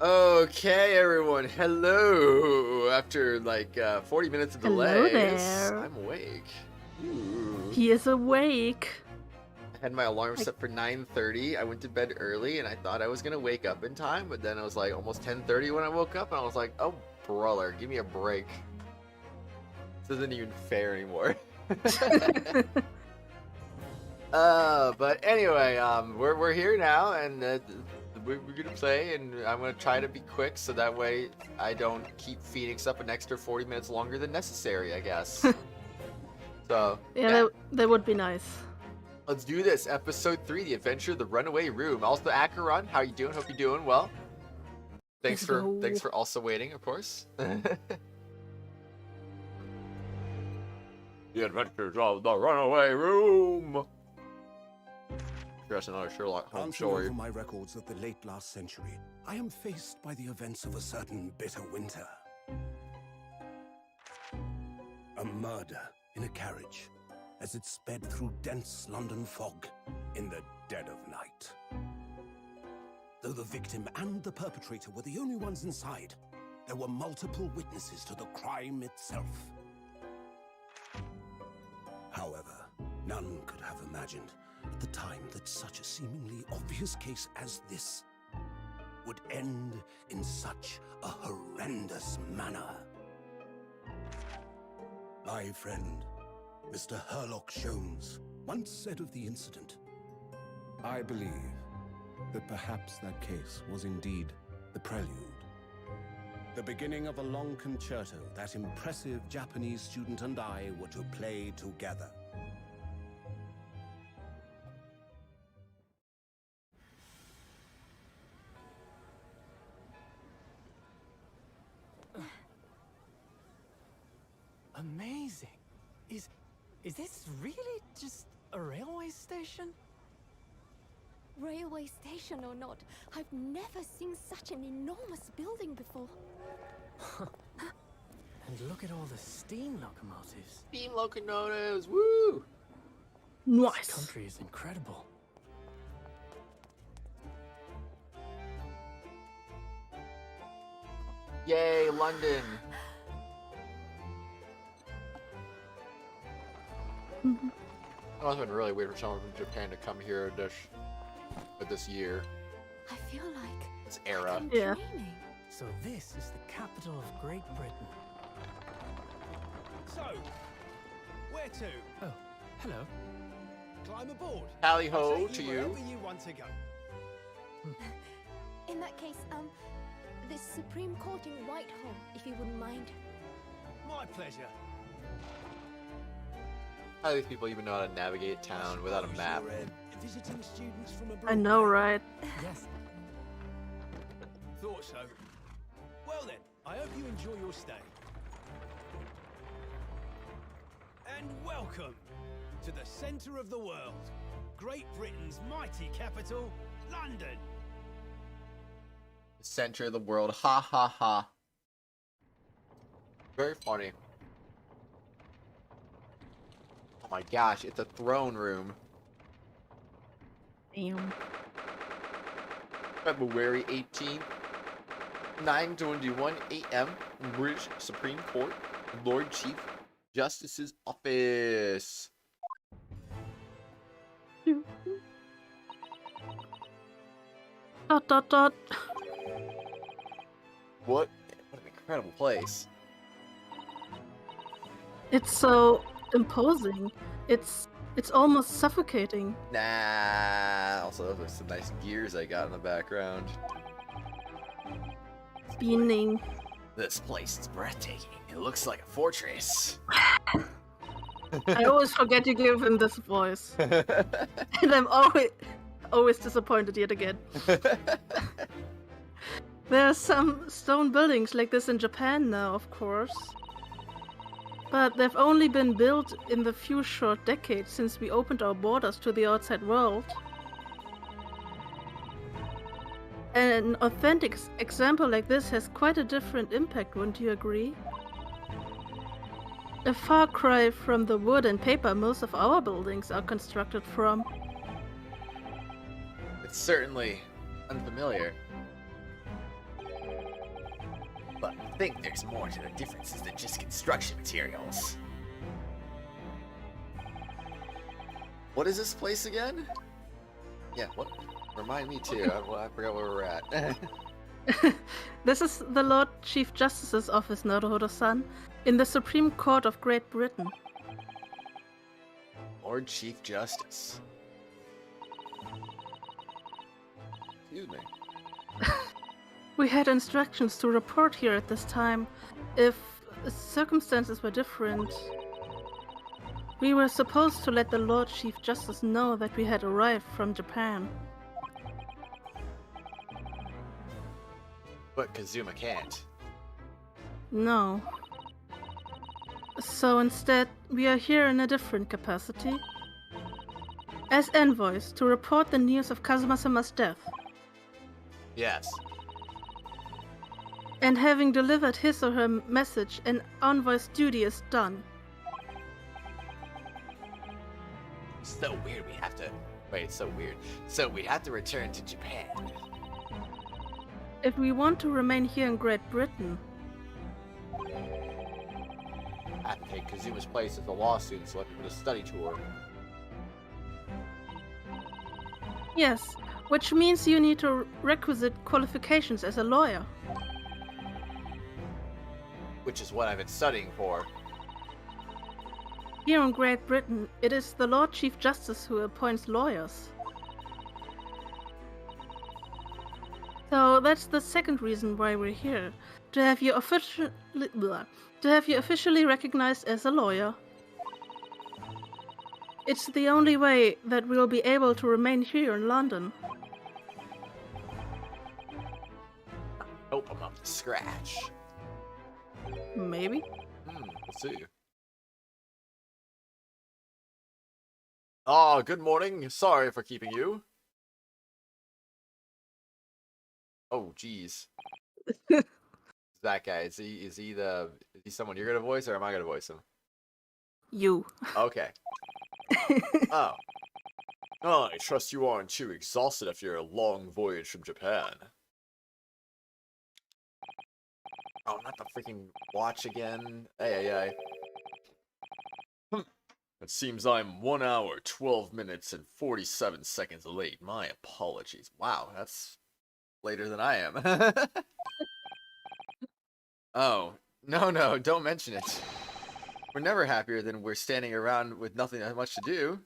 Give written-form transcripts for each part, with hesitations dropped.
Okay, everyone. Hello. After like 40 minutes of Hello delays, there. I'm awake. Ooh. He is awake. I had my alarm set for 9:30. I went to bed early, and I thought I was gonna wake up in time, but then it was like almost 10:30 when I woke up, and I was like, "Oh, brother, give me a break. This isn't even fair anymore." But anyway, we're here now, and we're gonna play, and I'm gonna try to be quick so that way I don't keep Phoenix up an extra 40 minutes longer than necessary, I guess. So yeah. That would be nice. Let's do this. Episode 3, The Adventure of the Runaway Room. Also, Acheron, how you doing? Hope you're doing well. Thanks for also waiting, of course. The Adventures of the Runaway Room. Just another Sherlock Holmes story. Over my records of the late last century, I am faced by the events of a certain bitter winter. A murder in a carriage as it sped through dense London fog in the dead of night. Though the victim and the perpetrator were the only ones inside, there were multiple witnesses to the crime itself. However, none could have imagined at the time that such a seemingly obvious case as this would end in such a horrendous manner. My friend, Mr. Herlock Sholmes, once said of the incident, "I believe that perhaps that case was indeed the prelude, the beginning of a long concerto that impressive Japanese student and I were to play together." Amazing. Is this really just a railway station? Railway station or not, I've never seen such an enormous building before. And look at all the steam locomotives. Steam locomotives, woo! This Nice. country is incredible. Yay, London! It must have been really weird for someone from Japan to come here this year, I feel like this era. I'm Yeah. dreaming. So this is the capital of Great Britain. So, where to? Oh, hello. Climb aboard. Tally ho Take to wherever you. you want to go. In that case, the Supreme Court in Whitehall, if you wouldn't mind. My pleasure. How do these people even know how to navigate town without a map? You're, visiting students from abroad. I know, right? Yes. Thought so. Well then, I hope you enjoy your stay. And welcome to the centre of the world, Great Britain's mighty capital, London. The center of the world. Ha ha ha. Very funny. Oh my gosh, it's a throne room. Damn. February 18th, 9:21 a.m. British Supreme Court, Lord Chief Justice's office. Dot dot dot. What an incredible place. It's so imposing. It's almost suffocating. Nah. Also, those are some nice gears I got in the background. Beaming. This place is breathtaking. It looks like a fortress. I always forget you give him this voice, and I'm always disappointed yet again. There are some stone buildings like this in Japan now, of course. But they've only been built in the few short decades since we opened our borders to the outside world. An authentic example like this has quite a different impact, wouldn't you agree? A far cry from the wood and paper most of our buildings are constructed from. It's certainly unfamiliar. But I think there's more to the differences than just construction materials. What is this place again? Yeah, what? Remind me too. I forgot where we're at. This is the Lord Chief Justice's office, Naruhodo-san, in the Supreme Court of Great Britain. Lord Chief Justice. Excuse me. We had instructions to report here at this time. If circumstances were different, we were supposed to let the Lord Chief Justice know that we had arrived from Japan. But Kazuma can't. No. So instead, we are here in a different capacity. As envoys to report the news of Kazuma-sama's death. Yes. And having delivered his or her message, an envoy's duty is done. So weird we have to... Wait, it's so weird. So we have to return to Japan. If we want to remain here in Great Britain, I have to take Kazuma's place as a law student selected for the study tour. yes, which means you need to requisite qualifications as a lawyer. Which is what I've been studying for. Here in Great Britain, it is the Lord Chief Justice who appoints lawyers. So that's the second reason why we're here, to have you officially recognized as a lawyer. It's the only way that we'll be able to remain here in London. Hope I'm up to scratch. Maybe. Let's see. Ah, good morning. Sorry for keeping you. Oh, jeez. That guy, is he someone you're gonna voice, or am I gonna voice him? You. Okay. Oh. Oh, I trust you aren't too exhausted after your long voyage from Japan. Oh, not the freaking watch again. Hey. It seems I'm 1 hour, 12 minutes, and 47 seconds late. My apologies. Wow, that's later than I am. Oh, no, don't mention it. We're never happier than we're standing around with nothing much to do.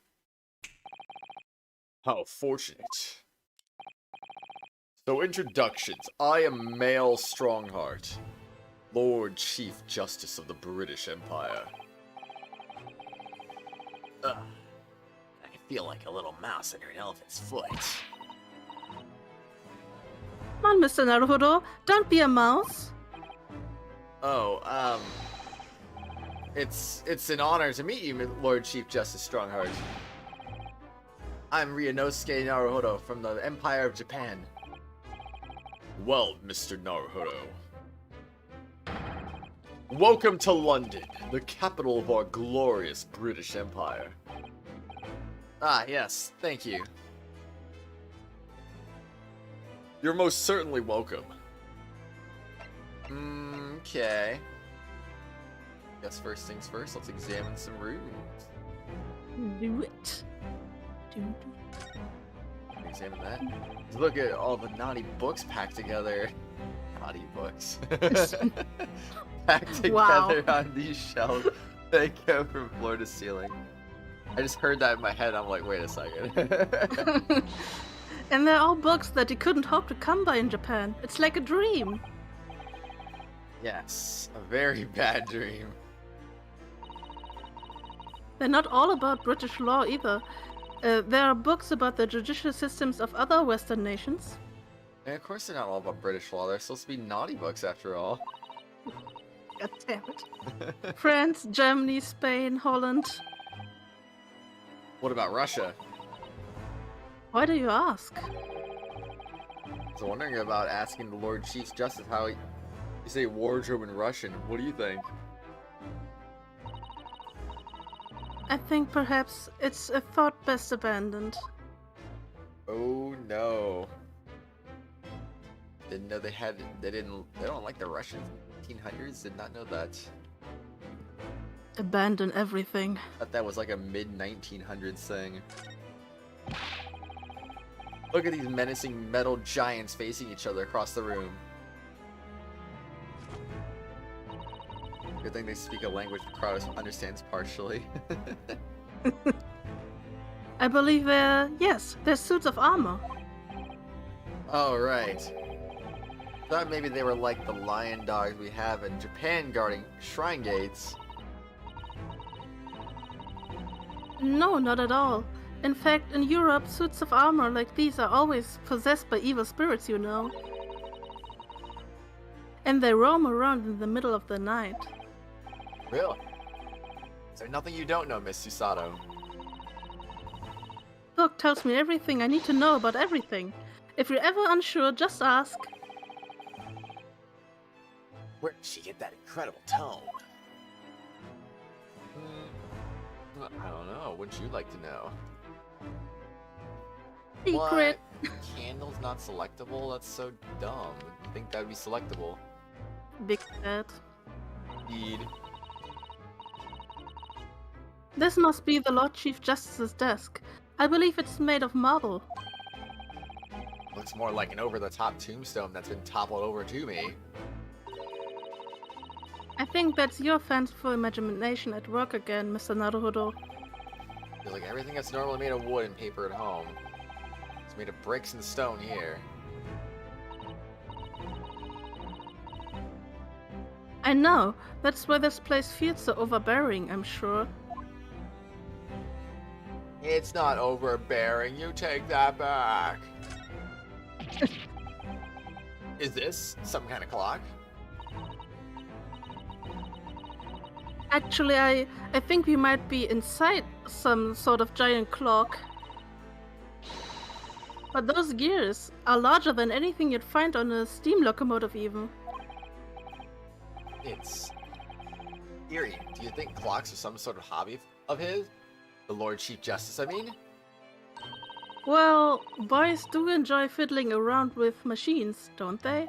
How fortunate. So introductions. I am Male Strongheart, Lord Chief Justice of the British Empire. Ugh. I feel like a little mouse under an elephant's foot. Come on, Mr. Naruhodo, don't be a mouse. Oh, it's an honor to meet you, Lord Chief Justice Strongheart. I'm Ryunosuke Naruhodo from the Empire of Japan. Well, Mr. Naruhodo. Welcome to London, the capital of our glorious British Empire. Ah, yes, thank you. You're most certainly welcome. Okay. Guess first things first, let's examine some rooms. Do it. Examine that. Look at all the naughty books packed together. Naughty books. Packed together on these shelves. They go from floor to ceiling. I just heard that in my head. I'm like, wait a second. And they're all books that you couldn't hope to come by in Japan. It's like a dream. Yes, a very bad dream. They're not all about British law either. There are books about the judicial systems of other Western nations. And of course they're not all about British law. They're supposed to be naughty books after all. God damn it. France, Germany, Spain, Holland. What about Russia? Why do you ask? I was wondering about asking the Lord Chief Justice how you say wardrobe in Russian. What do you think? I think perhaps it's a thought best abandoned. Oh no. Didn't know they don't like the Russians. 1900s? Did not know that. Abandon everything. Thought that was like a mid-1900s thing. Look at these menacing metal giants facing each other across the room. Good thing they speak a language Kratos understands partially. I believe they're suits of armor. Oh, right. Thought maybe they were like the lion dogs we have in Japan guarding shrine gates. No, not at all. In fact, in Europe, suits of armor like these are always possessed by evil spirits, you know. And they roam around in the middle of the night. Really? Is there nothing you don't know, Miss Susato? Book tells me everything I need to know about everything. If you're ever unsure, just ask. Where did she get that incredible tone? I don't know. Wouldn't you like to know? Secret. What? Candles not selectable? That's so dumb. You think that would be selectable? Big bad. Indeed. This must be the Lord Chief Justice's desk. I believe it's made of marble. Looks more like an over-the-top tombstone that's been toppled over to me. I think that's your fanciful imagination at work again, Mr. Naruhodo. Feels like everything that's normally made of wood and paper at home. It's made of bricks and stone here. I know. That's why this place feels so overbearing, I'm sure. It's not overbearing. You take that back. Is this some kind of clock? Actually, I think we might be inside some sort of giant clock. But those gears are larger than anything you'd find on a steam locomotive even. It's eerie. Do you think clocks are some sort of hobby of his? The Lord Chief Justice, I mean? Well, boys do enjoy fiddling around with machines, don't they?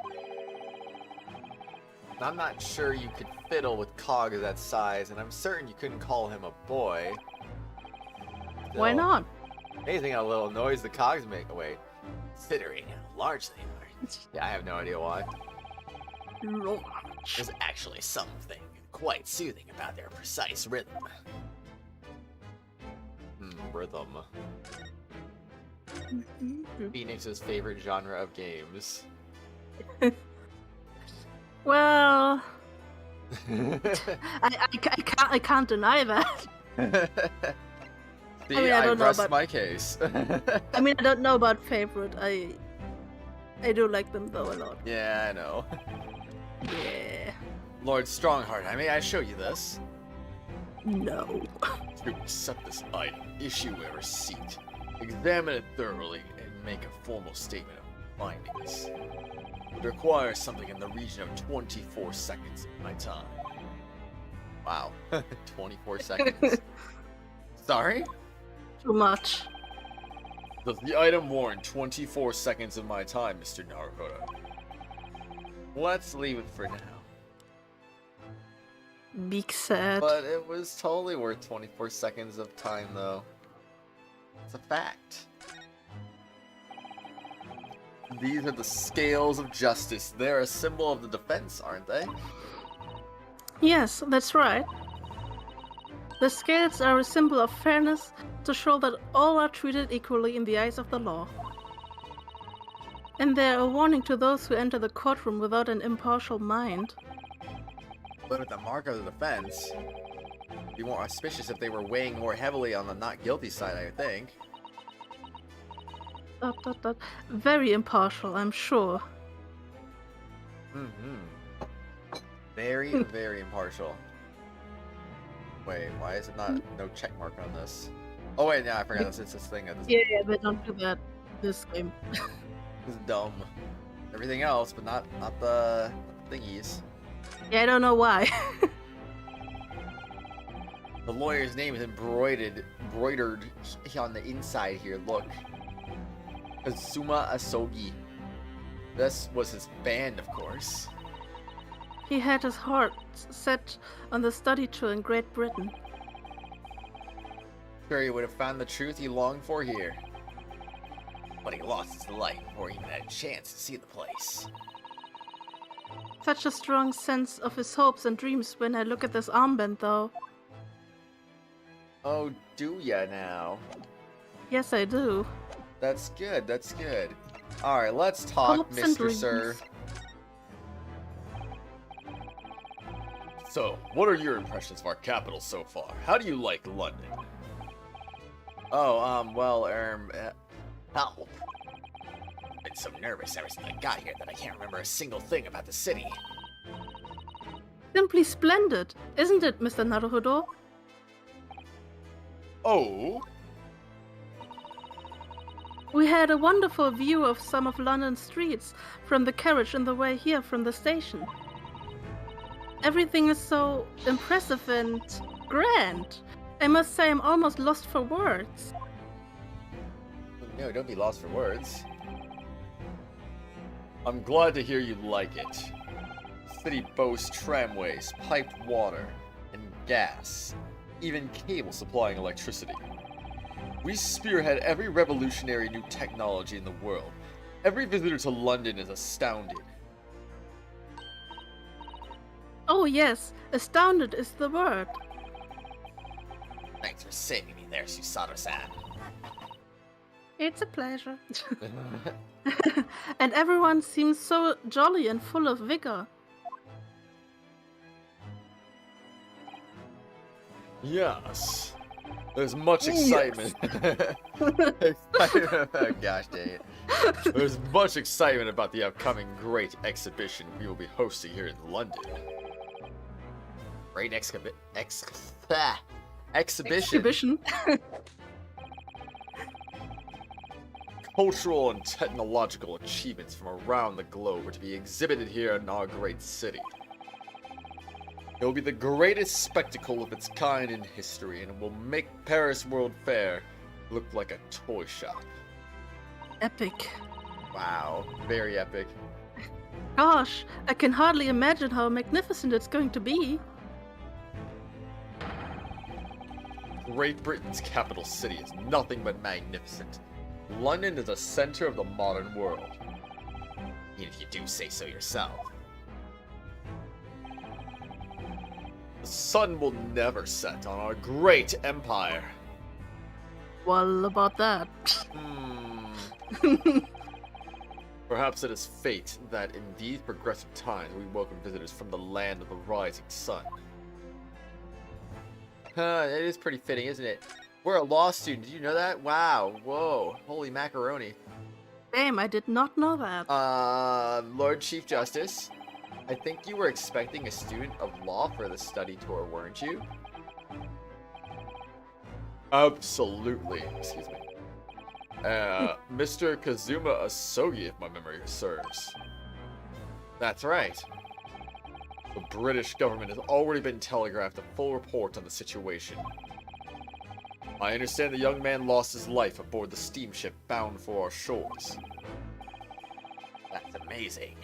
I'm not sure you could fiddle with cogs that size, and I'm certain you couldn't call him a boy. Why Still, not? Amazing how little noise the cogs make. Oh, wait. Considering how large they are. Yeah, I have no idea why. There's actually something quite soothing about their precise rhythm. Rhythm. Phoenix's favorite genre of games. Well, I can't deny that. See, I mean, I don't know rest about- my case. I mean, I don't know about favorite. I do like them though a lot. Yeah, I know. Yeah. Lord Strongheart, may I show you this? No. To accept this item, issue a receipt, examine it thoroughly, and make a formal statement of findings. It requires something in the region of 24 seconds of my time. Wow. 24 seconds. Sorry? Too much. Does the item warrant 24 seconds of my time, Mr. Naruhodo? Let's leave it for now. Big sad. But it was totally worth 24 seconds of time, though. It's a fact. These are the scales of justice. They're a symbol of the defense, aren't they? Yes, that's right. The scales are a symbol of fairness to show that all are treated equally in the eyes of the law. And they're a warning to those who enter the courtroom without an impartial mind. But at the mark of the defense, it'd be more auspicious if they were weighing more heavily on the not guilty side, I think. Very impartial, I'm sure. Very, very impartial. Wait, why is it not no check mark on this? Oh wait, yeah, I forgot it's this thing. Yeah, they don't do that this game. This is dumb. Everything else, but not the thingies. Yeah, I don't know why. The lawyer's name is embroidered on the inside here. Look, Kazuma Asogi. This was his band, of course. He had his heart set on the study tour in Great Britain. Sure, he would have found the truth he longed for here. But he lost his light before he even had a chance to see the place. Such a strong sense of his hopes and dreams when I look at this armband, though. Oh, do ya now? Yes, I do. That's good, that's good. Alright, let's talk, Hopes and Mr. Sir. dreams. So, what are your impressions of our capital so far? How do you like London? Oh, help. I've been so nervous ever since I got here that I can't remember a single thing about the city. Simply splendid, isn't it, Mr. Naruhodo? Oh? We had a wonderful view of some of London's streets from the carriage on the way here from the station. Everything is so impressive and grand. I must say I'm almost lost for words. No, don't be lost for words. I'm glad to hear you like it. The city boasts tramways, piped water, and gas, even cable supplying electricity. We spearhead every revolutionary new technology in the world. Every visitor to London is astounded. Oh yes, astounded is the word. Thanks for saving me there, Susato-san. It's a pleasure. And everyone seems so jolly and full of vigor. Yes. There's much excitement. Oh, gosh dang it. There's much excitement about the upcoming Great Exhibition we will be hosting here in London. Great Exhibition. Exhibition. Cultural and technological achievements from around the globe are to be exhibited here in our great city. It will be the greatest spectacle of its kind in history, and will make Paris World Fair look like a toy shop. Epic. Wow, very epic. Gosh, I can hardly imagine how magnificent it's going to be. Great Britain's capital city is nothing but magnificent. London is the center of the modern world. Even if you do say so yourself. The sun will never set on our great empire. Well, about that. Perhaps it is fate that in these progressive times we welcome visitors from the land of the rising sun. It is pretty fitting, isn't it? We're a law student. Did you know that? Wow. Whoa. Holy macaroni. Damn, I did not know that. Lord Chief Justice, I think you were expecting a student of law for the study tour, weren't you? Absolutely. Excuse me. Mr. Kazuma Asogi, if my memory serves. That's right. The British government has already been telegraphed a full report on the situation. I understand the young man lost his life aboard the steamship bound for our shores. That's amazing.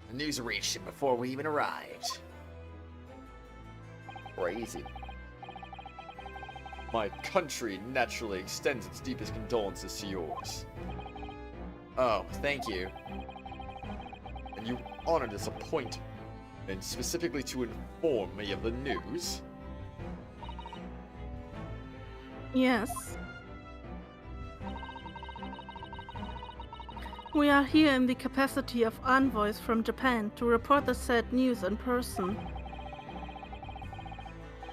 The news reached him before we even arrived. Crazy. My country naturally extends its deepest condolences to yours. Oh, thank you. And you honored this appointment, and specifically to inform me of the news? Yes. We are here in the capacity of envoys from Japan to report the sad news in person.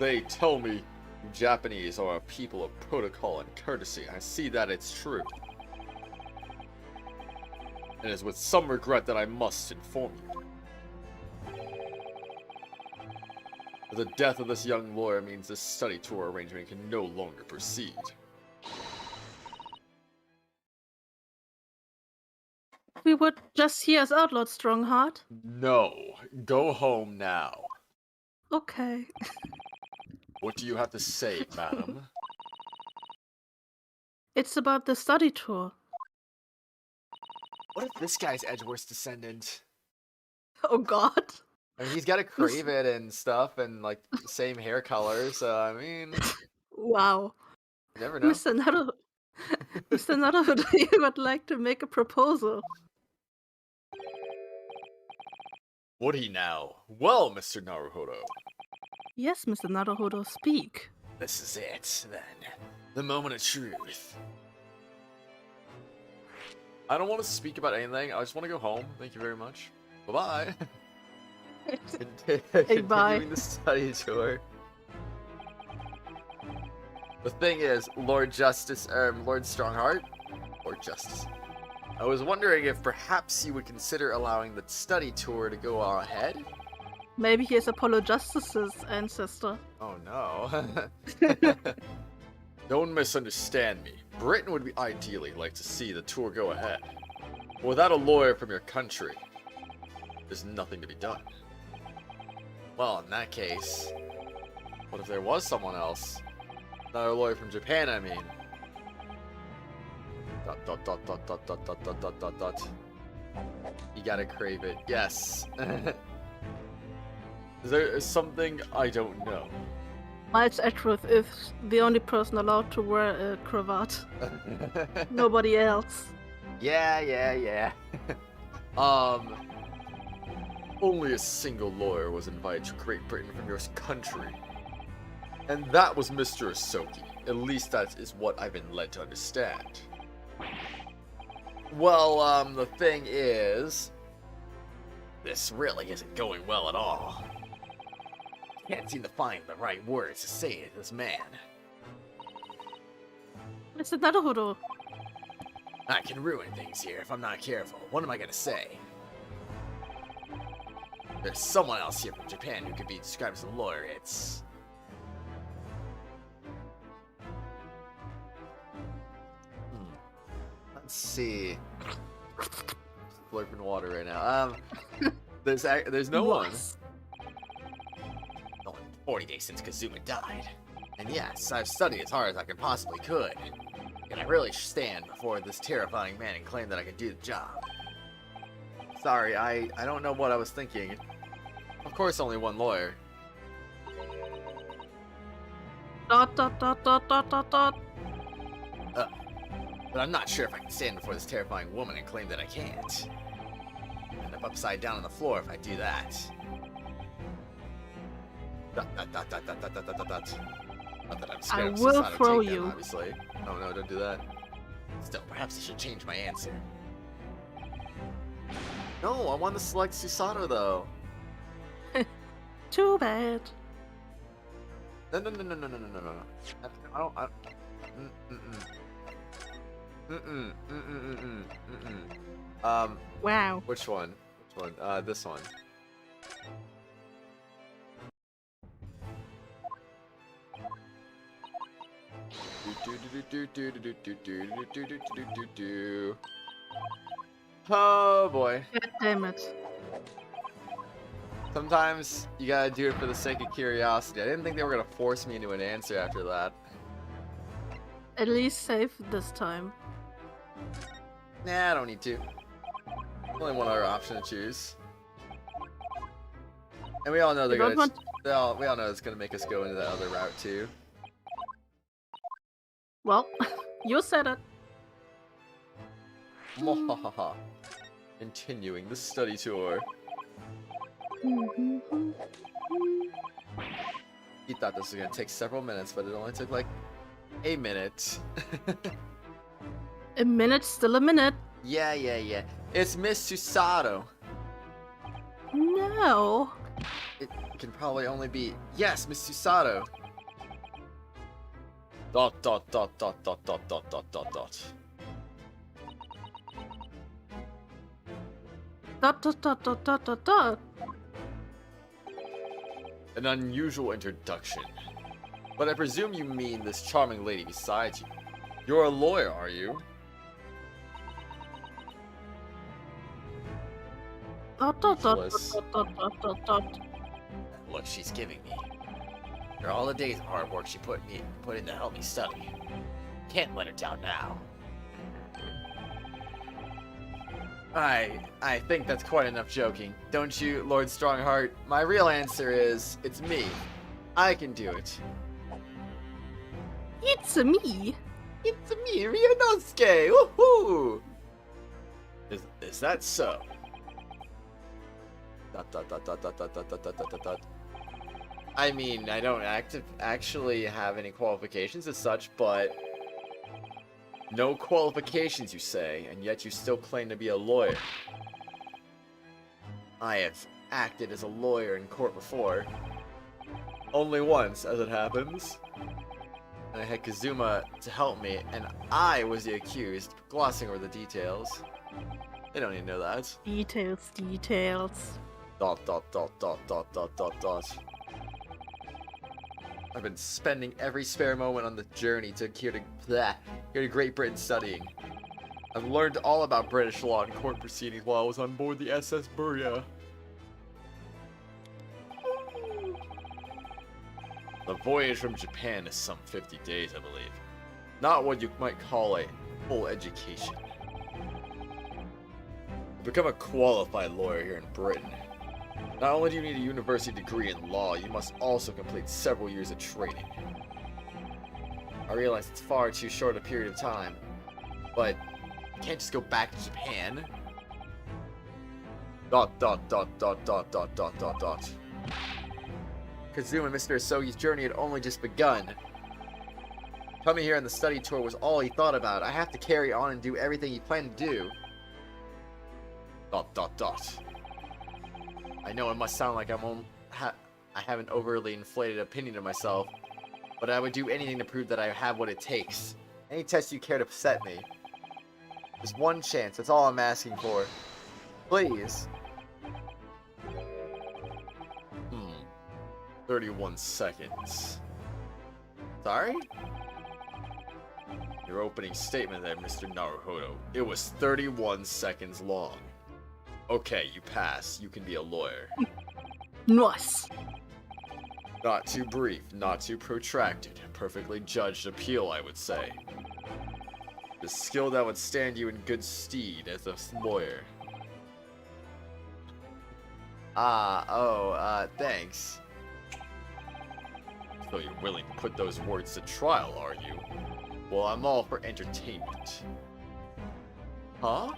They tell me you Japanese are a people of protocol and courtesy. I see that it's true. It is with some regret that I must inform you. The death of this young lawyer means this study tour arrangement can no longer proceed. We would just hear us out, Lord Strongheart. No. Go home now. Okay. What do you have to say, madam? It's about the study tour. What if this guy's Edgeworth's descendant? Oh god. I mean, he's got to crave it and stuff, and like same hair color. So I mean, Wow. you never know. Mr. Naruhodo, you would like to make a proposal. Would he now? Well, Mr. Naruhodo. Yes, Mr. Naruhodo, speak. This is it, then. The moment of truth. I don't want to speak about anything. I just want to go home. Thank you very much. Bye-bye. Hey, bye. Continuing the study tour. The thing is, Lord Strongheart? Lord Justice. I was wondering if perhaps you would consider allowing the study tour to go on ahead? Maybe he is Apollo Justice's ancestor. Oh no. Don't misunderstand me. Britain would be ideally like to see the tour go ahead. But without a lawyer from your country, there's nothing to be done. Well, in that case, what if there was someone else? Another lawyer from Japan, I mean. ... You gotta crave it. Yes. Is there something I don't know? Miles Edgeworth is the only person allowed to wear a cravat. Nobody else. Yeah. Only a single lawyer was invited to Great Britain from your country. And that was Mr. Asoki. At least that is what I've been led to understand. Well, the thing is... This really isn't going well at all. Can't seem to find the right words to say to this man. Mr. Naruhodo. I can ruin things here if I'm not careful. What am I gonna say? There's someone else here from Japan who could be described as a lawyer. It's... Let's see. Slurping water right now. There's no one. Only 40 days since Kazuma died. And yes, I've studied as hard as I can possibly could. Can I really stand before this terrifying man and claim that I can do the job? Sorry, I don't know what I was thinking. Of course only one lawyer. But I'm not sure if I can stand before this terrifying woman and claim that I can't. I'll end up upside down on the floor if I do that. Not that I'm scared I of will Susanoo throw takedown, you. obviously. Oh no, don't do that. Still, perhaps I should change my answer. No, I want to select Susanoo though. Too bad. No. I don't. Wow. Which one? This one. Oh boy. God damn it. Sometimes you gotta do it for the sake of curiosity. I didn't think they were gonna force me into an answer after that. At least safe this time. Nah, I don't need to. Only one other option to choose. And we all know they're You don't gonna. want- We all know it's gonna make us go into that other route too. Well, you said it. Mwahaha. Continuing the study tour. He thought this was gonna take several minutes, but it only took like a minute. A minute, still a minute. Yeah. It's Miss Susanoo. No. It can probably only be yes, Miss Susanoo. ... Dot. An unusual introduction. But I presume you mean this charming lady beside you. You're a lawyer, are you? Speechless. Look she's giving me. After all the days of hard work she put in to help me study. Can't let her down now. I think that's quite enough joking. Don't you, Lord Strongheart? My real answer is, it's me. I can do it. It's me. It's me, Ryunosuke! Woohoo! Is that so? Dot dot dot dot dot dot dot dot dot dot dot. I mean, I don't actually have any qualifications as such, but no qualifications, you say, and yet you still claim to be a lawyer. I have acted as a lawyer in court before. Only once, as it happens. And I had Kazuma to help me, and I was the accused, glossing over the details. They don't even know that. Details. Dot dot dot dot dot dot dot dot. I've been spending every spare moment on the journey here to Great Britain studying. I've learned all about British law and court proceedings while I was on board the SS Buria. The voyage from Japan is some 50 days, I believe. Not what you might call a full education. To become a qualified lawyer here in Britain, not only do you need a university degree in law, you must also complete several years of training. I realize it's far too short a period of time, but you can't just go back to Japan. Dot dot dot dot dot dot dot dot dot. Kazuma and Mr. Asogi's journey had only just begun. Coming here on the study tour was all he thought about. I have to carry on and do everything he planned to do. Dot dot dot. I know it must sound like I have an overly inflated opinion of myself, but I would do anything to prove that I have what it takes. Any test you care to set me. Just one chance, that's all I'm asking for. Please. 31 seconds. Sorry? Your opening statement there, Mr. Naruhodo. It was 31 seconds long. Okay, you pass. You can be a lawyer. Nice. Not too brief, not too protracted. Perfectly judged appeal, I would say. The skill that would stand you in good stead as a lawyer. Thanks. So you're willing to put those words to trial, are you? Well, I'm all for entertainment. Huh?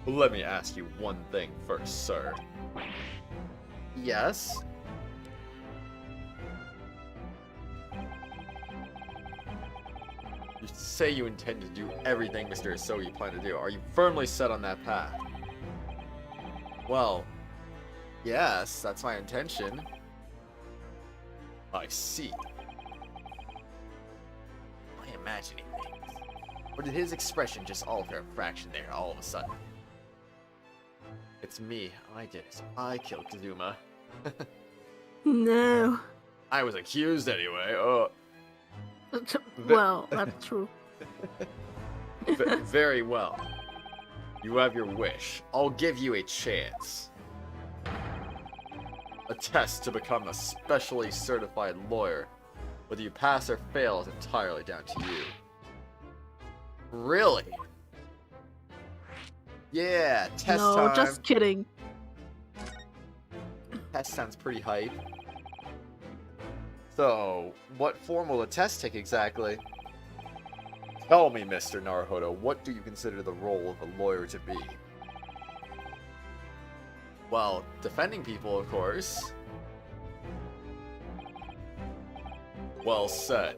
Well, let me ask you one thing first, sir. Yes? You say you intend to do everything Mr. Asogi planned to do. Are you firmly set on that path? Well, yes, that's my intention. I see. Am I imagining things? Or did his expression just alter a fraction there all of a sudden? It's me. I did it. I killed Kazuma. No. I was accused anyway. Well, that's true. Very well. You have your wish. I'll give you a chance. A test to become a specially certified lawyer. Whether you pass or fail is entirely down to you. Really? Yeah, test time. No, just kidding. Test sounds pretty hype. So, what form will the test take exactly? Tell me, Mr. Naruhodo, what do you consider the role of a lawyer to be? Well, defending people, of course. Well said.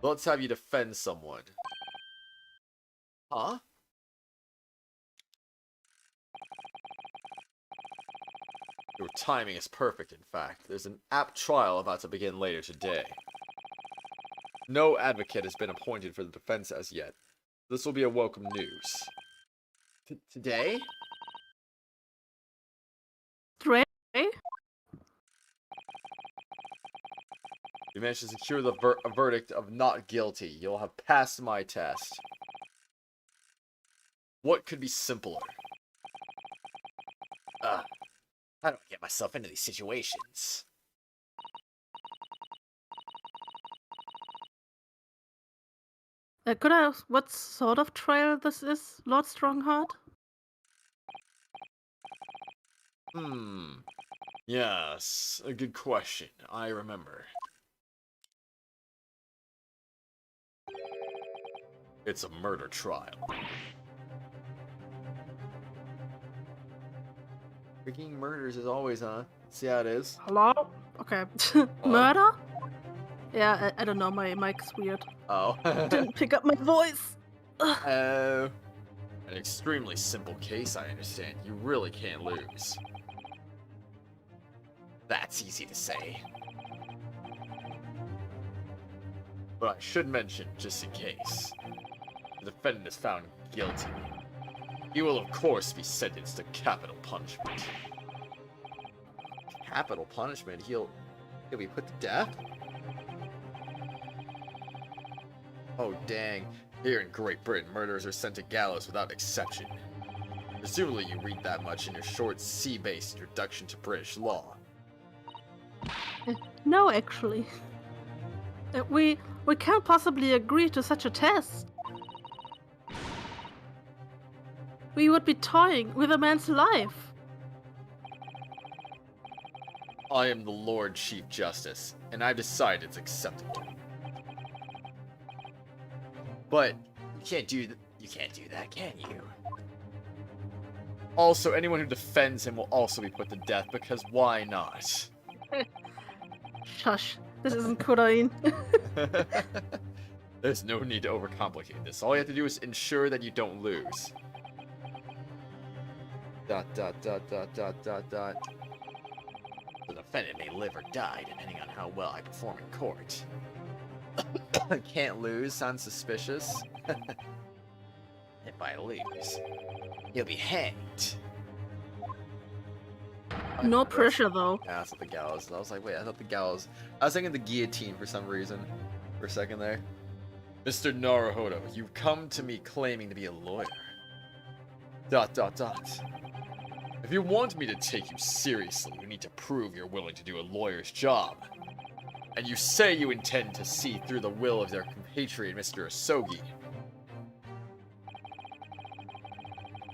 Let's have you defend someone. Huh? Your timing is perfect, in fact. There's an apt trial about to begin later today. No advocate has been appointed for the defense as yet. This will be a welcome news. Today? Stray? You managed to secure the a verdict of not guilty. You'll have passed my test. What could be simpler? I don't get myself into these situations. Could I ask what sort of trial this is, Lord Strongheart? Yes, a good question. I remember. It's a murder trial. Freaking murders as always, huh? See how it is? Hello? Okay. Murder? Yeah, I don't know, my mic's weird. Oh. Didn't pick up my voice. An extremely simple case, I understand. You really can't lose. That's easy to say. But I should mention, just in case, the defendant is found guilty. He will, of course, be sentenced to capital punishment. Capital punishment? He'll be put to death? Oh, dang. Here in Great Britain, murderers are sent to gallows without exception. Presumably you read that much in your short C-based introduction to British law. No, actually. We can't possibly agree to such a test. We would be toying with a man's life. I am the Lord Chief Justice, and I've decided it's acceptable. But you can't do that, can you? Also, anyone who defends him will also be put to death, because why not? Shush, this isn't Korean. There's no need to overcomplicate this. All you have to do is ensure that you don't lose. ... The defendant may live or die, depending on how well I perform in court. Can't lose, sounds suspicious. If I lose, you'll be hanged. No pressure, though. Yeah, that's what the gallows. I was like, wait, I thought the gallows. I was thinking the guillotine for some reason. For a second there. Mr. Naruhodo, you've come to me claiming to be a lawyer. ... If you want me to take you seriously, you need to prove you're willing to do a lawyer's job. And you say you intend to see through the will of their compatriot, Mr. Asogi.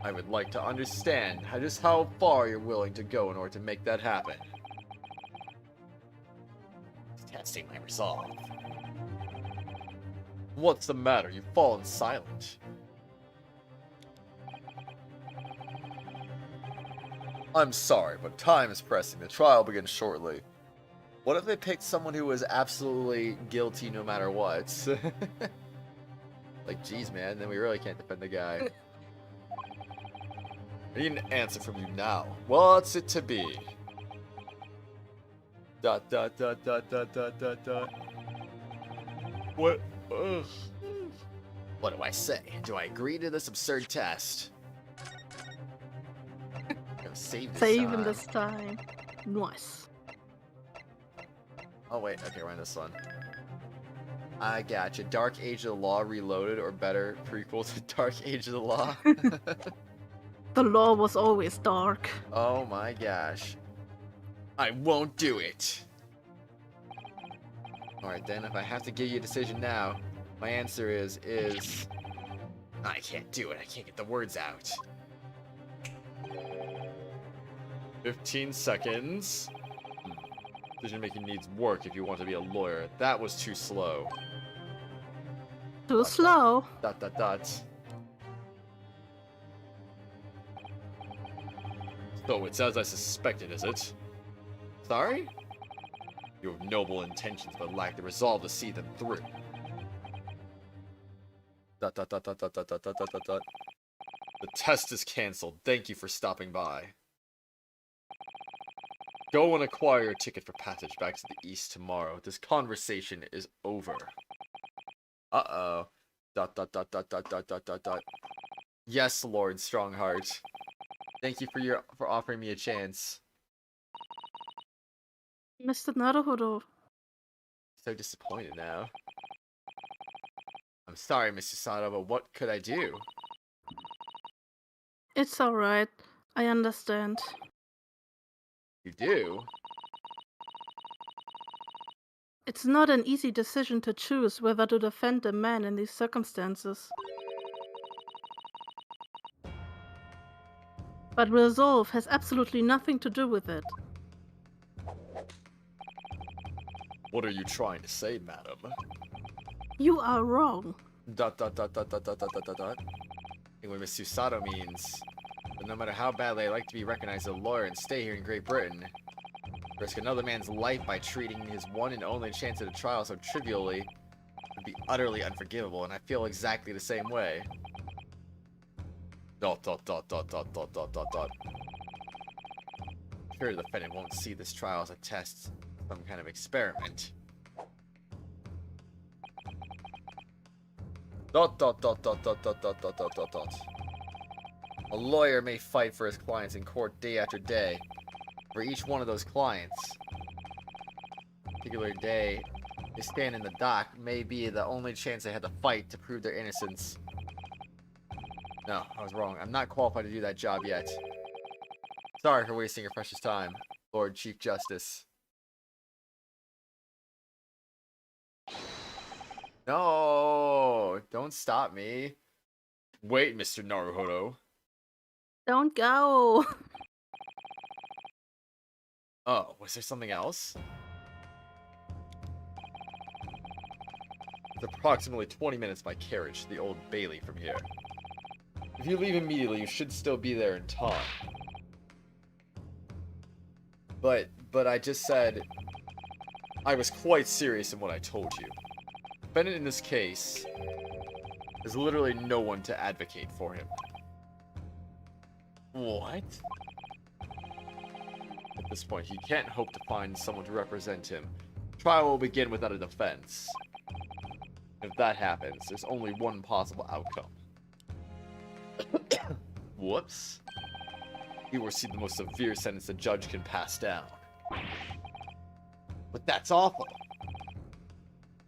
I would like to understand just how far you're willing to go in order to make that happen. It's testing my resolve. What's the matter? You've fallen silent. I'm sorry, but time is pressing. The trial begins shortly. What if they picked someone who was absolutely guilty no matter what? Like, geez, man, then we really can't defend the guy. I need an answer from you now. What's it to be? ... What? Ugh. What do I say? Do I agree to this absurd test? Save This time. Nice. Oh wait, okay, we're on this one. I gotcha. Dark Age of the Law Reloaded, or better, prequel to Dark Age of the Law. The law was always dark. Oh my gosh. I won't do it. Alright then, if I have to give you a decision now, my answer is... I can't do it. I can't get the words out. 15 seconds. Decision making needs work if you want to be a lawyer. That was too slow. Too slow. ... So it's as I suspected, is it? Sorry? You have noble intentions, but lack the resolve to see them through. ... The test is cancelled. Thank you for stopping by. Go and acquire your ticket for passage back to the east tomorrow. This conversation is over. Uh-oh. ... Yes, Lord Strongheart. Thank you for offering me a chance. Mr. Naruhodo. So disappointed now. I'm sorry, Mr. Sato, but what could I do? It's alright. I understand. You do? It's not an easy decision to choose whether to defend a man in these circumstances. But resolve has absolutely nothing to do with it. What are you trying to say, madam? You are wrong. Dot dot dot dot dot dot dot dot dot dot. And what Miss Susato means, that no matter how badly I like to be recognized as a lawyer and stay here in Great Britain, risk another man's life by treating his one and only chance at a trial so trivially would be utterly unforgivable, and I feel exactly the same way. Dot dot dot dot dot dot dot dot dot. Sure, the defendant won't see this trial as a test, some kind of experiment. Dot dot dot dot dot dot dot dot dot dot dot. A lawyer may fight for his clients in court day after day. For each one of those clients, a particular day they stand in the dock may be the only chance they had to fight to prove their innocence. No, I was wrong. I'm not qualified to do that job yet. Sorry for wasting your precious time, Lord Chief Justice. No, don't stop me. Wait, Mr. Naruhodo. Don't go. Oh, was there something else? It's approximately 20 minutes by carriage to the Old Bailey from here. If you leave immediately, you should still be there in time. But I just said I was quite serious in what I told you. The defendant in this case, there's literally no one to advocate for him. What? At this point, he can't hope to find someone to represent him. Trial will begin without a defense. If that happens, there's only one possible outcome. Whoops. He will receive the most severe sentence the judge can pass down. But that's awful.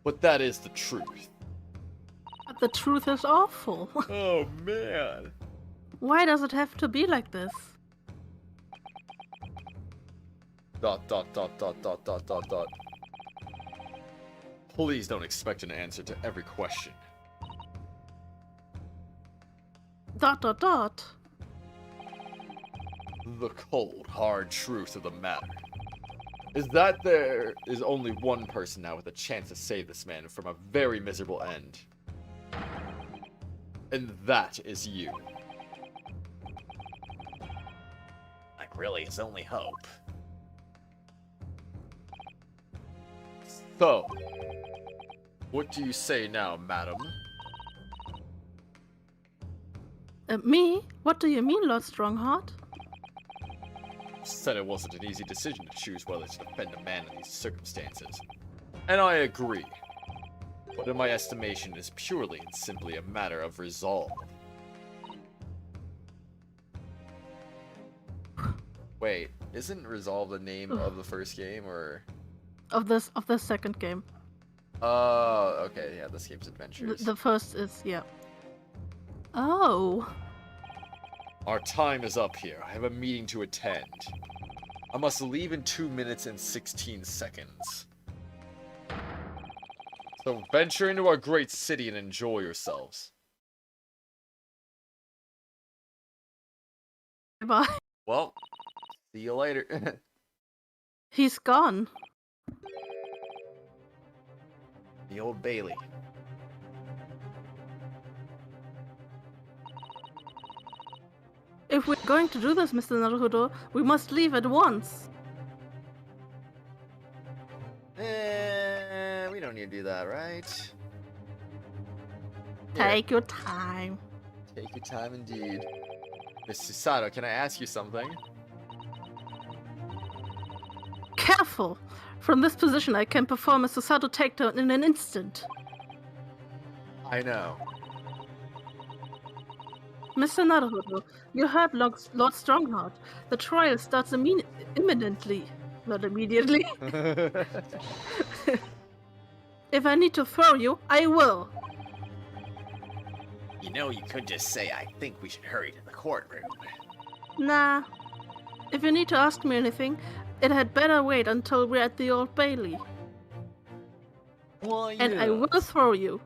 But that is the truth. But the truth is awful. Oh, man. Why does it have to be like this? Dot, dot, dot, dot, dot, dot, dot, dot. Please don't expect an answer to every question. Dot, dot, dot. The cold, hard truth of the matter is that there is only one person now with a chance to save this man from a very miserable end. And that is you. Like, really, his only hope. So, what do you say now, madam? Me? What do you mean, Lord Strongheart? Said it wasn't an easy decision to choose whether to defend a man in these circumstances. And I agree. But in my estimation, it is purely and simply a matter of resolve. Wait, isn't Resolve the name of the first game, or...? Of the second game. Oh, okay, yeah, this game's adventures. The first is, yeah. Oh. Our time is up here. I have a meeting to attend. I must leave in 2 minutes and 16 seconds. So venture into our great city and enjoy yourselves. Bye. Well, see you later. He's gone. The Old Bailey. If we're going to do this, Mr. Naruhodo, we must leave at once. We don't need to do that, right? Take your time. Take your time indeed. Miss Susato, can I ask you something? Careful! From this position, I can perform a Susato takedown in an instant. I know. Mr. Naruhodo, you heard Lord Strongheart. The trial starts imminently. Not immediately. If I need to throw you, I will. You know, you could just say, I think we should hurry to the courtroom. Nah. If you need to ask me anything, it had better wait until we're at the Old Bailey. Why, And I will throw you.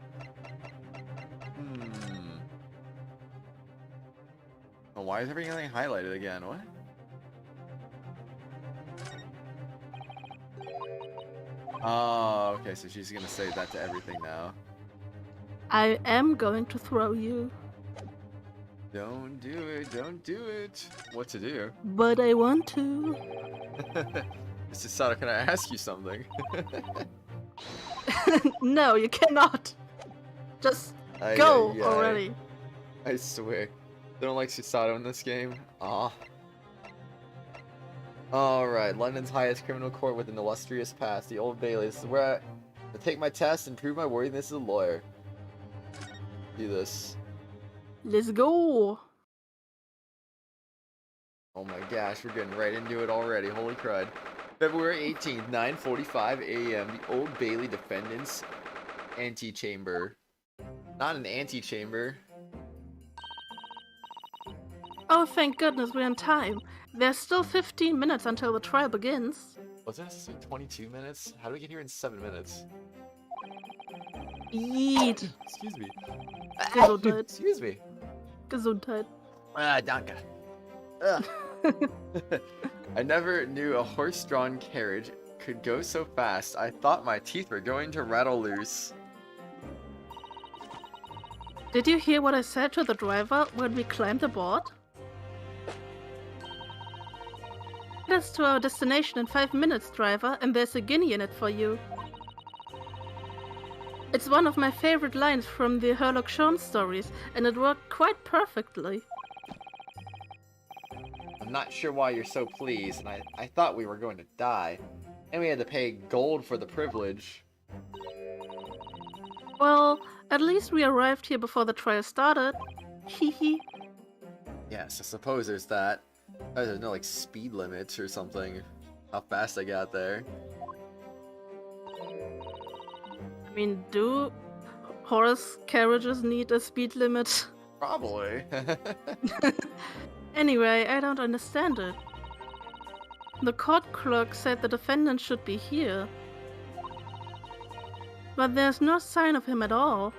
A why is everything highlighted again? What? Oh, okay, so she's gonna say that to everything now. I am going to throw you. Don't do it, don't do it. What to do? But I want to. Mr. Sato, can I ask you something? No, you cannot. Just go already. I swear. They don't like Susato in this game. Aw. Alright, London's highest criminal court with an illustrious past, the Old Bailey. This is where I take my test and prove my worthiness as a lawyer. Do this. Let's go. Oh my gosh, we're getting right into it already. Holy crud. February 18th, 9:45 a.m. The Old Bailey Defendants Antechamber. Not an antechamber. Oh, thank goodness we're in time. There's still 15 minutes until the trial begins. Wasn't it 22 minutes? How do we get here in 7 minutes? Yeet. Excuse me. Gesundheit. Excuse me. Gesundheit. Danke. Ugh. I never knew a horse-drawn carriage could go so fast. I thought my teeth were going to rattle loose. Did you hear what I said to the driver when we climbed aboard? Get us to our destination in 5 minutes, driver, and there's a guinea in it for you. It's one of my favorite lines from the Sherlock Holmes stories, and it worked quite perfectly. I'm not sure why you're so pleased, and I thought we were going to die. And we had to pay gold for the privilege. Well, at least we arrived here before the trial started. Hehe. Yes, I suppose there's that. There's no, like, speed limits or something. How fast I got there. I mean, do horse carriages need a speed limit? Probably. Anyway, I don't understand it. The court clerk said the defendant should be here. But there's no sign of him at all.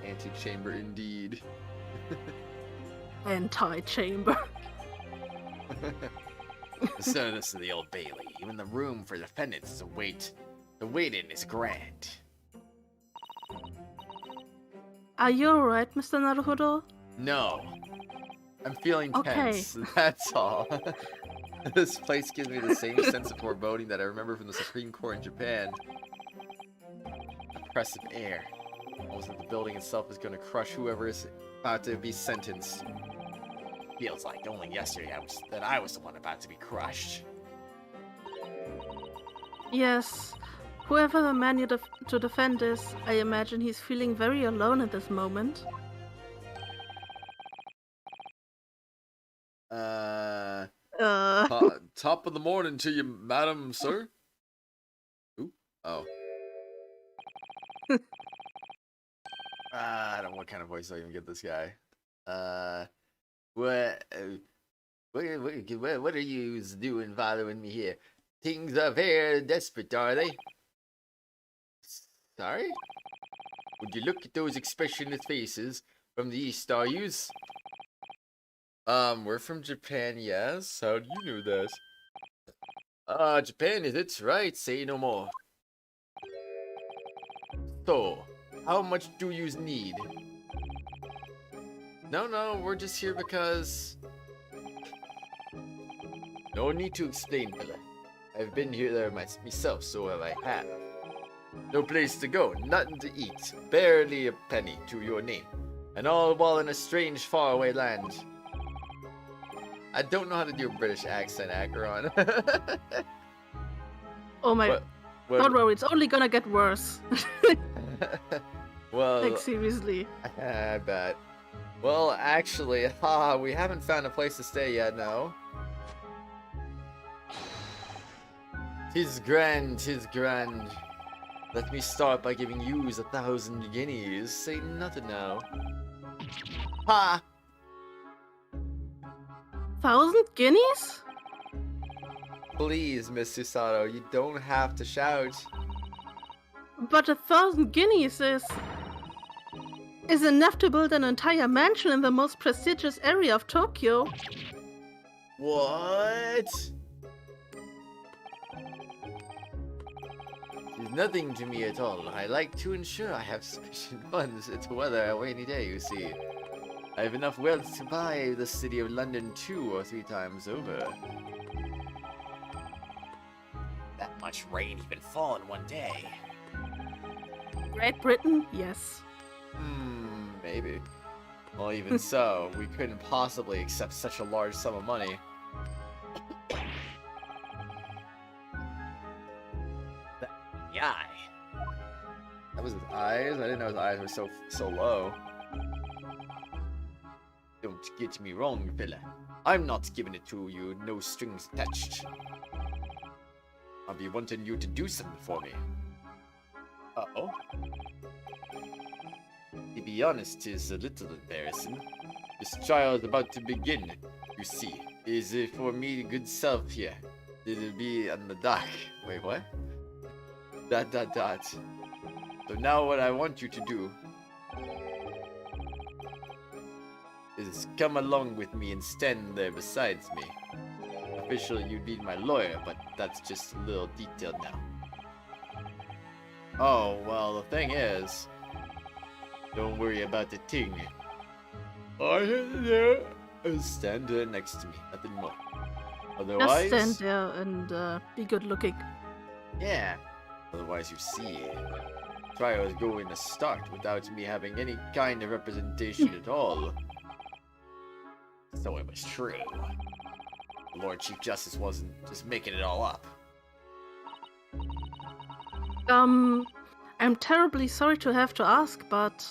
Antechamber indeed. Anti-chamber. So this is the Old Bailey. Even the room for defendants is a wait. The wait-in is grand. Are you alright, Mr. Naruhodo? No. I'm feeling Okay. tense. That's all. This place gives me the same sense of foreboding that I remember from the Supreme Court in Japan. Oppressive air. Almost like the building itself is going to crush whoever is about to be sentenced. Feels like only yesterday I was the one about to be crushed. Yes. Whoever the man to defend is, I imagine he's feeling very alone at this moment. Top of the morning to you, madam, sir. Ooh. Oh. I don't know what kind of voice I can get this guy. What are you doing following me here? Things are very desperate, are they? Sorry? Would you look at those expressionless faces from the East, are yous? We're from Japan, yes? How do you know that? Japan is it? Right, say no more. So, how much do yous need? No, we're just here because... No need to explain, fella. I've been here there myself, so I have. No place to go, nothing to eat, barely a penny to your name, and all while in a strange, faraway land. I don't know how to do a British accent, Acheron. Oh my... Don't worry, it's only gonna get worse. Well... Like, seriously. I bet. Well, actually, we haven't found a place to stay yet, no. 'Tis grand, tis grand. Let me start by giving yous 1,000 guineas. Say nothing now. Ha! 1,000 guineas? Please, Miss Susato, you don't have to shout. But 1,000 guineas is is enough to build an entire mansion in the most prestigious area of Tokyo. What? It's nothing to me at all. I like to ensure I have sufficient funds to weather a rainy day, you see. I have enough wealth to buy the city of London 2 or 3 times over. That much rain even fall in one day. Great Britain? Yes. Maybe. Well, even so, we couldn't possibly accept such a large sum of money. The eye. That was his eyes? I didn't know his eyes were so low. Don't get me wrong, fella. I'm not giving it to you, no strings attached. I'll be wanting you to do something for me. Uh-oh. To be honest, is a little embarrassing. This trial is about to begin, you see. Is it for me, good self here? It'll be on the dock. Wait, what? ... So now what I want you to do is come along with me and stand there besides me. Officially, you'd be my lawyer, but that's just a little detailed now. Oh, well, the thing is, don't worry about the thing. All you have to do is stand there next to me, nothing more. Otherwise, Just stand there and be good looking. yeah. Otherwise, you see, trial is going to start without me having any kind of representation at all. So it was true. The Lord Chief Justice wasn't just making it all up. I'm terribly sorry to have to ask, but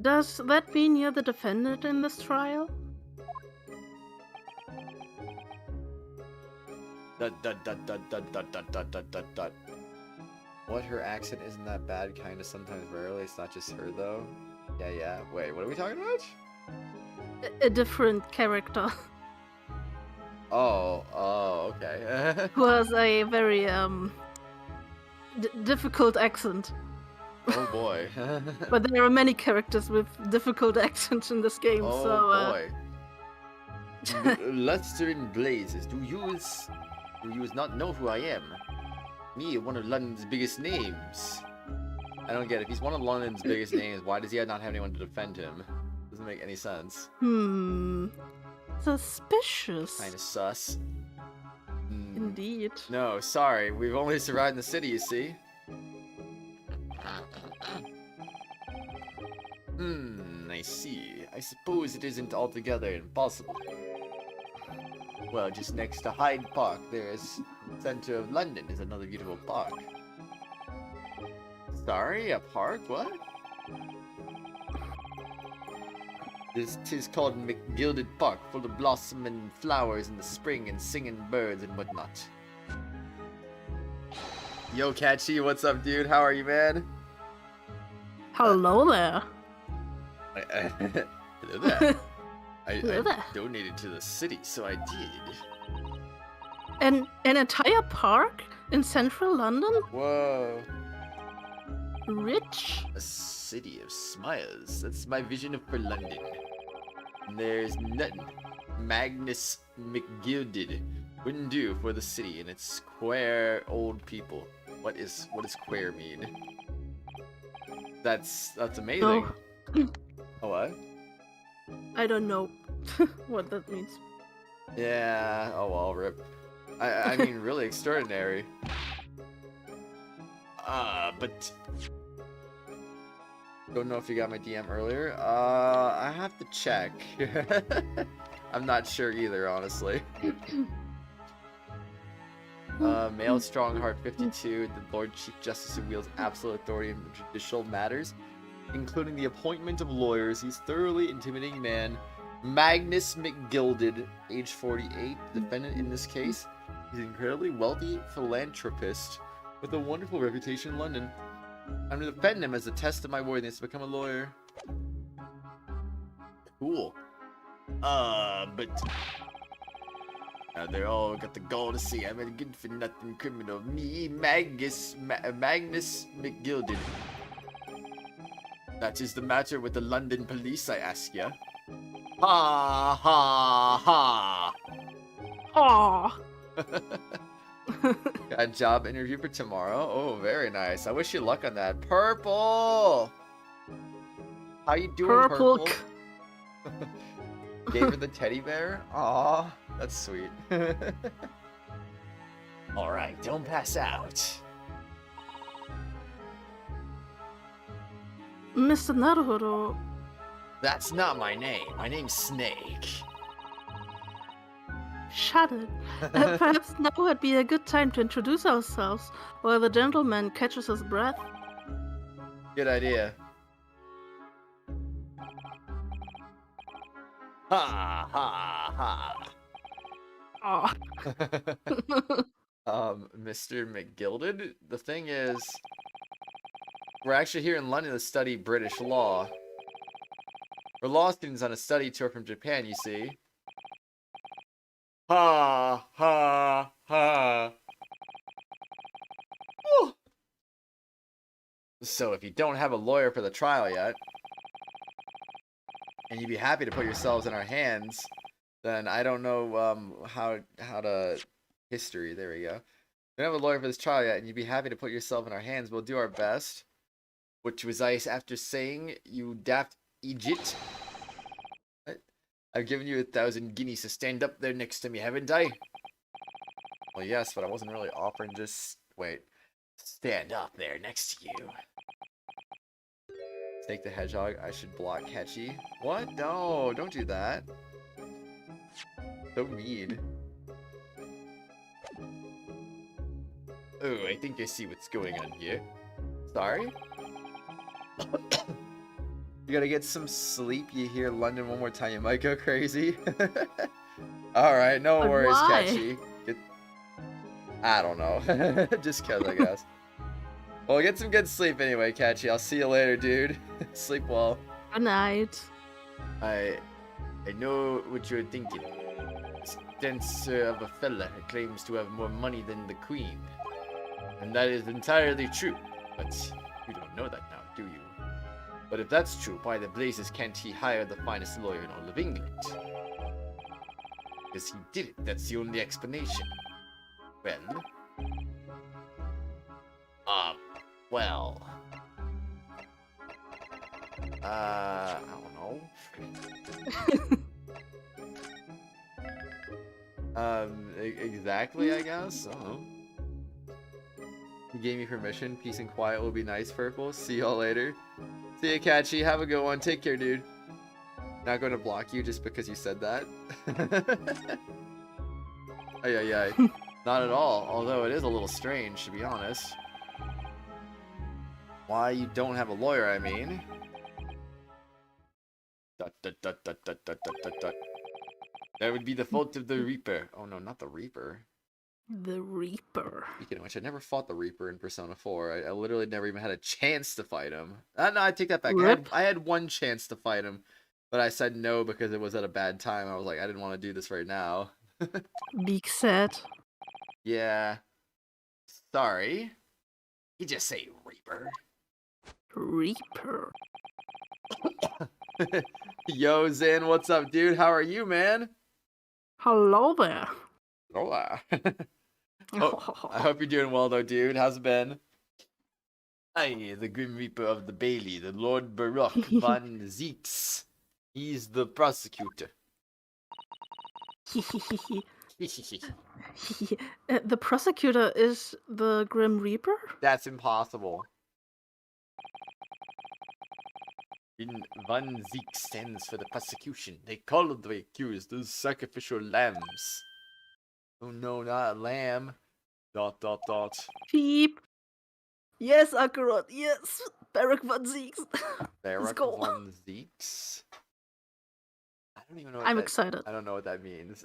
does that mean you're the defendant in this trial? What, her accent isn't that bad, kinda sometimes rarely, it's not just her though? Yeah. Wait, what are we talking about? A different character Oh, okay. who has a very difficult accent. Oh boy. But there are many characters with difficult accents in this game, Oh so boy. Luster in blazes. Do you not know who I am? Me, one of London's biggest names. I don't get it. If he's one of London's biggest names, why does he not have anyone to defend him? Doesn't make any sense. Suspicious. Kinda sus. Indeed. No, sorry. We've only survived in the city, you see. I see. I suppose it isn't altogether impossible. Well, just next to Hyde Park, there is center of London is another beautiful park. Sorry, a park? What? Tis called McGilded Park, full of blossoming flowers in the spring and singing birds and whatnot. Yo, Catchy, what's up, dude? How are you, man? Hello there. Hello there. Hello there. I donated to the city, so I did. An entire park in central London? Whoa. Rich? A city of smiles. That's my vision for London. And there's nothing Magnus McGilded wouldn't do for the city and its square old people. What is square mean? That's amazing. Oh. Oh, what? I don't know what that means. Yeah. Oh well, rip. I mean, really extraordinary. But don't know if you got my DM earlier. I have to check. I'm not sure either, honestly. Male Strongheart 52, the Lord Chief Justice who wields absolute authority in judicial matters, including the appointment of lawyers. He's thoroughly intimidating man. Magnus McGilded, age 48, the defendant in this case. He's an incredibly wealthy philanthropist with a wonderful reputation in London. I'm gonna defend him as a test of my worthiness to become a lawyer. Cool. But They all got the gall to say I'm a good-for-nothing criminal. Me, Magnus McGilded. That is the matter with the London police, I ask ya. Ha ha ha! Aw. Got a job interview for tomorrow. Oh, very nice. I wish you luck on that. Purple! How you doing, Purple. Purple? Gave her the teddy bear? Aw, that's sweet. Alright, don't pass out. Mr. Naruhodo, That's not my name. My name's Snake. shut it. Perhaps now would be a good time to introduce ourselves while the gentleman catches his breath. Good idea. Ha ha ha. Aw. Mr. McGilded, the thing is, we're actually here in London to study British law. We're law students on a study tour from Japan, you see. Ha ha ha. Whew. So if you don't have a lawyer for the trial yet, and you'd be happy to put yourselves in our hands, then I don't know how to history. There we go. You don't have a lawyer for this trial yet, and you'd be happy to put yourself in our hands. We'll do our best. Which was I after saying, you daft Egypt. I've given you 1,000 guineas to stand up there next to me, haven't I? Well, yes, but I wasn't really offering just... Wait. Stand up there next to you. Take the hedgehog. I should block Catchy. What? No, don't do that. So mean. Oh, I think I see what's going on here. Sorry? You gotta get some sleep. You hear London one more time, you might go crazy. Alright, no But worries, why? Catchy. I don't know. Just cause, I guess. Well, get some good sleep anyway, Catchy. I'll see you later, dude. Sleep well. Good night. I know what you're thinking. Stancer of a fella who claims to have more money than the queen. And that is entirely true. But you don't know that now, do you? But if that's true, why the blazes can't he hire the finest lawyer in all of England? Because he did it, that's the only explanation. Well... Well. I don't know. Exactly, I guess. I don't know. He gave me permission. Peace and quiet will be nice, Purple. See y'all later. See ya, Catchy. Have a good one. Take care, dude. Not going to block you just because you said that. Ay. Not at all. Although it is a little strange, to be honest. Why you don't have a lawyer, I mean. That would be the fault of the Reaper. Oh no, not the Reaper. The Reaper. Speaking of which, I never fought the Reaper in Persona 4. I literally never even had a chance to fight him. No, I take that back. I had one chance to fight him, but I said no because it was at a bad time. I was like, I didn't want to do this right now. Big sad. Yeah. Sorry. You just say Reaper. Reaper. Yo, Zin, what's up, dude? How are you, man? Hello there. Hola. Oh, I hope you're doing well, though, dude. How's it been? I, the Grim Reaper of the Bailey, the Lord Baron Van Zieks. He's the prosecutor. The prosecutor is the Grim Reaper? That's impossible. Van Zieks stands for the prosecution. They call the accused the sacrificial lambs. Oh no, not a lamb. ... Peep. Yes, Akarat. Yes. Baron Van Zieks. Baron go. Van Zieks? I don't even know. I'm excited. I don't know what that means.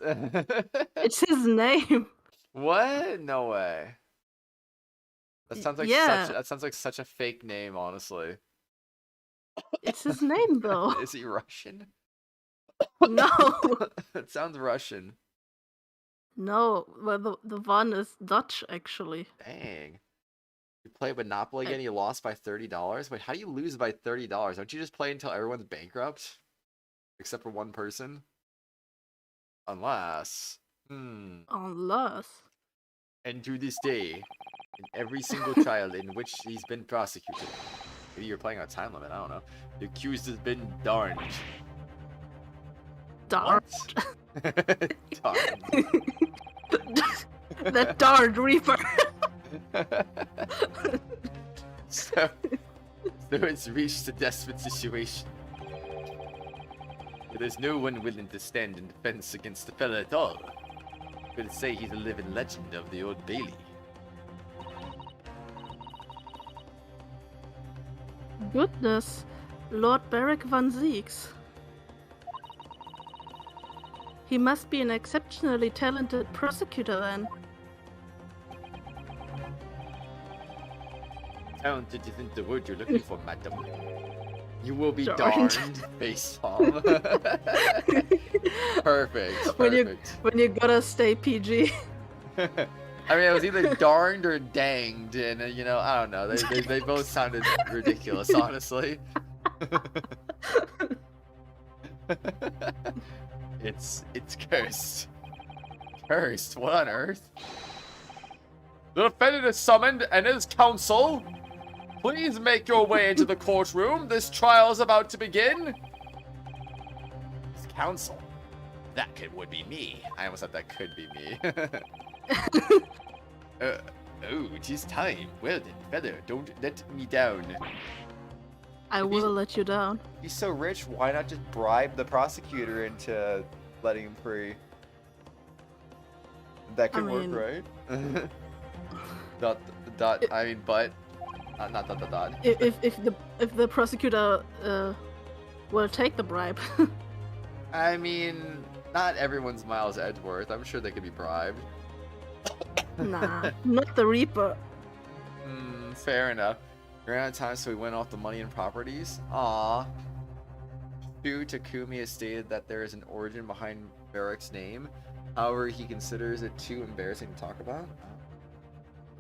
It's his name. What? No way. That sounds like such a fake name, honestly. It's his name, though. Is he Russian? No. It sounds Russian. No, well, the one is Dutch, actually. Dang. You play Monopoly again, you lost by $30? Wait, how do you lose by $30? Don't you just play until everyone's bankrupt? Except for one person? Unless... Unless. And to this day, in every single trial in which he's been prosecuted, maybe you're playing on a time limit, I don't know, the accused has been darned. Darned? Darned. That darned Reaper. So it's reached a desperate situation. There's no one willing to stand in defense against the fella at all. Could say he's a living legend of the Old Bailey. Goodness, Lord Baron Van Zieks. He must be an exceptionally talented prosecutor then. Talented isn't the word you're looking for, madam. You will be Darned. darned, face palm. Perfect. When you gotta stay PG. I mean, it was either darned or danged, and you know, I don't know. They both sounded ridiculous, honestly. It's cursed. Cursed? What on earth? The defendant is summoned and his counsel. Please make your way into the courtroom. This trial is about to begin. His counsel. Would be me. I almost thought that could be me. Oh, it is time. Well then, feather, don't let me down. I will let you down. He's so rich, why not just bribe the prosecutor into letting him free? That could work, right? I mean, but not dot. If the prosecutor will take the bribe. I mean, not everyone's Miles Edgeworth. I'm sure they could be bribed. Nah, not the Reaper. Fair enough. Ran out of time, so we went off the money and properties. Aww. Shu Takumi has stated that there is an origin behind Barrick's name. However, he considers it too embarrassing to talk about.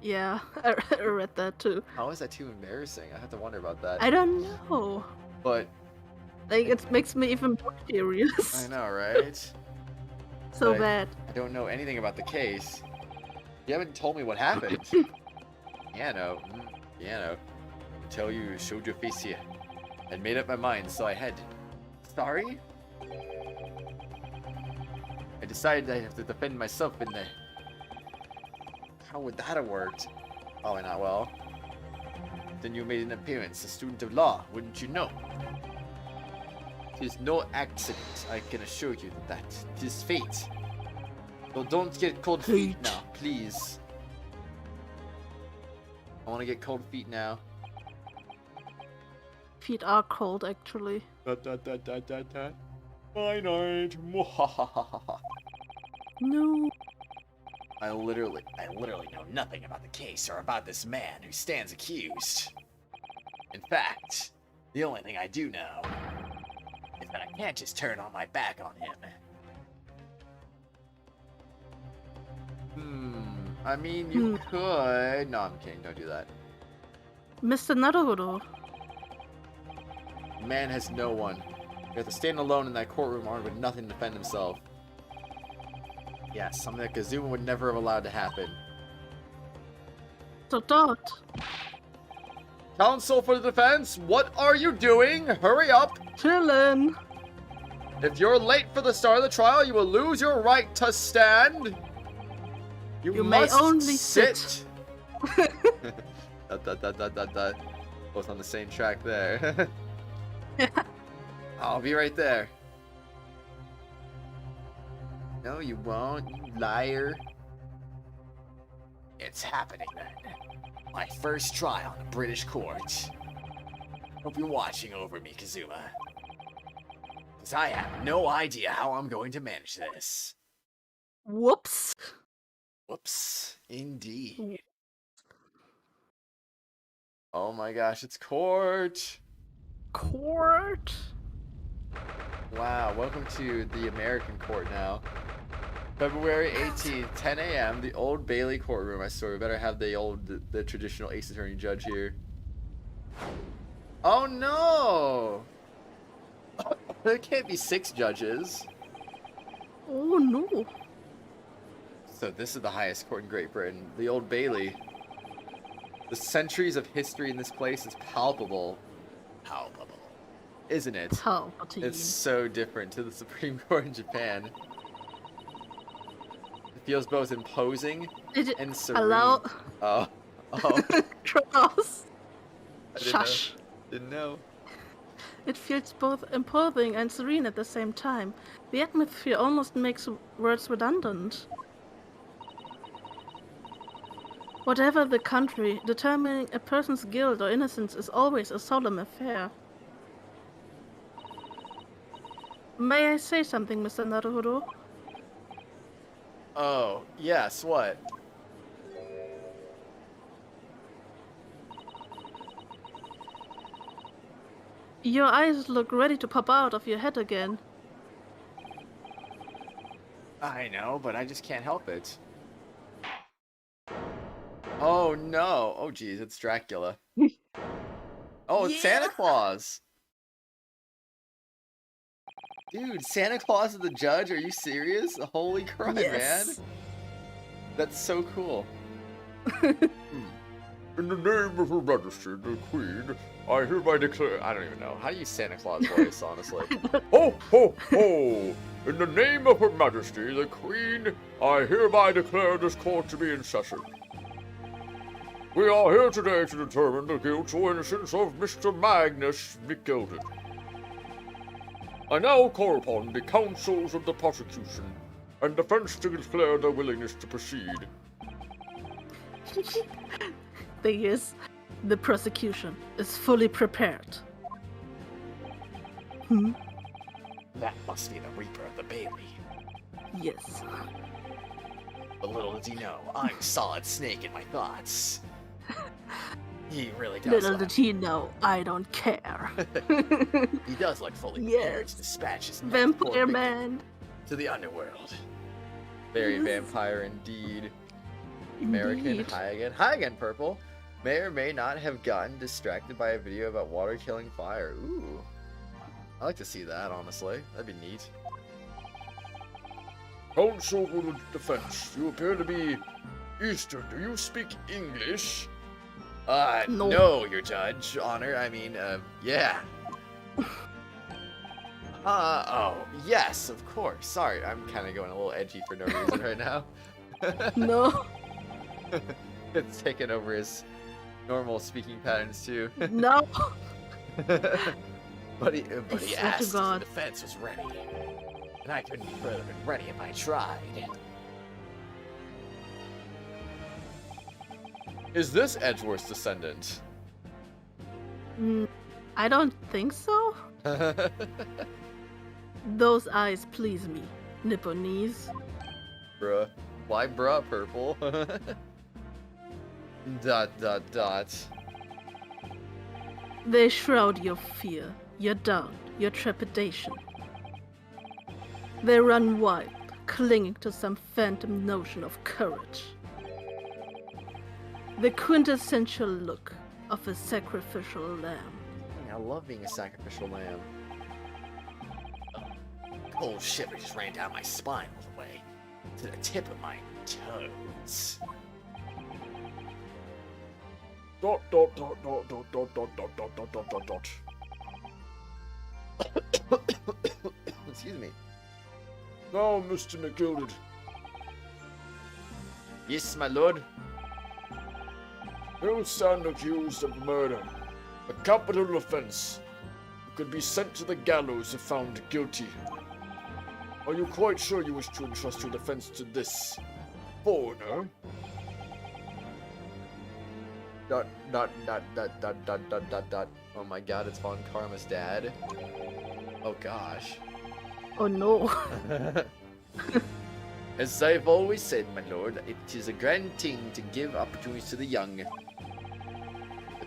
Yeah, I read that too. How is that too embarrassing? I have to wonder about that. I don't know. But Like, it makes me even more curious. I know, right? So But bad. I don't know anything about the case. You haven't told me what happened. Piano. Piano. Until you showed your face here. I'd made up my mind, so I had. Sorry? I decided I have to defend myself in there. How would that have worked? Probably not well. Then you made an appearance, a student of law, wouldn't you know? It is no accident, I can assure you that. It is fate. So don't get cold feet Fate. now, please. I want to get cold feet now. Feet are cold, actually. My night. Mwahahaha. No. I literally know nothing about the case or about this man who stands accused. In fact, the only thing I do know is that I can't just turn on my back on him. I mean, you could. No, I'm kidding. Don't do that. Mr. Naruhodo. The man has no one. You have to stand alone in that courtroom armed with nothing to defend himself. Yes, something that Kazuma would never have allowed to happen. So Dot. Counsel for the defense, what are you doing? Hurry up! Chillin'. If you're late for the start of the trial, you will lose your right to stand. You may must only sit. Both on the same track there. I'll be right there. No, you won't, you liar. It's happening then. My first trial in a British court. Hope you're watching over me, Kazuma. Because I have no idea how I'm going to manage this. Whoops. Whoops. Indeed. Oh my gosh, it's court. Court. Wow, welcome to the American court now. February 18th, 10 a.m. The Old Bailey courtroom. I swear, we better have the traditional Ace Attorney judge here. Oh no! There can't be 6 judges. Oh no. So this is the highest court in Great Britain. The Old Bailey. The centuries of history in this place is palpable. Palpable. Isn't it? Palpatine. It's so different to the Supreme Court in Japan. It feels both imposing and serene. Allow... Oh. Kratos. I Shush. Didn't know. It feels both imposing and serene at the same time. The atmosphere almost makes words redundant. Whatever the country, determining a person's guilt or innocence is always a solemn affair. May I say something, Mr. Naruhodo? Oh, yes, what? Your eyes look ready to pop out of your head again. I know, but I just can't help it. Oh no! Oh geez, it's Dracula. Oh, it's Santa Claus! Dude, Santa Claus is the judge? Are you serious? Holy crap, man! That's so cool. In the name of Her Majesty, the Queen, I hereby declare... I don't even know. How do you Santa Claus voice, honestly? Ho, ho, ho! In the name of Her Majesty, the Queen, I hereby declare this court to be in session. We are here today to determine the guilt or innocence of Mr. Magnus McGilded. I now call upon the counsels of the prosecution and defense to declare their willingness to proceed. Thing is, the prosecution is fully prepared. That must be the Reaper of the Bailey. Yes. But little does he know, I'm Solid Snake in my thoughts. He really does. Little did he know, I don't care. He does look fully prepared to dispatch his Vampire man. to the underworld. Very vampire indeed. American, hi again. Hi again, Purple. May or may not have gotten distracted by a video about water killing fire. Ooh. I like to see that, honestly. That'd be neat. Counsel for the defense. You appear to be Eastern. Do you speak English? No, Your Judge. Honor, I mean, yeah. Oh, yes, of course. Sorry, I'm kind of going a little edgy for no reason right now. No. It's taken over his normal speaking patterns, too. No. But he asked if the God. defense was ready. And I couldn't be further than ready if I tried. Is this Edgeworth's descendant? I don't think so. Those eyes please me, Nipponese. Bruh. Why bruh, Purple? ... They shroud your fear, your doubt, your trepidation. They run wild, clinging to some phantom notion of courage. The quintessential look of a sacrificial lamb. I love being a sacrificial lamb. Cold shiver just ran down my spine all the way to the tip of my toes. ... Excuse me. Now, Mr. McGilded. Yes, my lord. You stand accused of murder, a capital offense. You could be sent to the gallows if found guilty. Are you quite sure you wish to entrust your defense to this foreigner? ... Oh my god, it's Von Karma's dad. Oh gosh. Oh no. As I've always said, my lord, it is a grand thing to give opportunities to the young.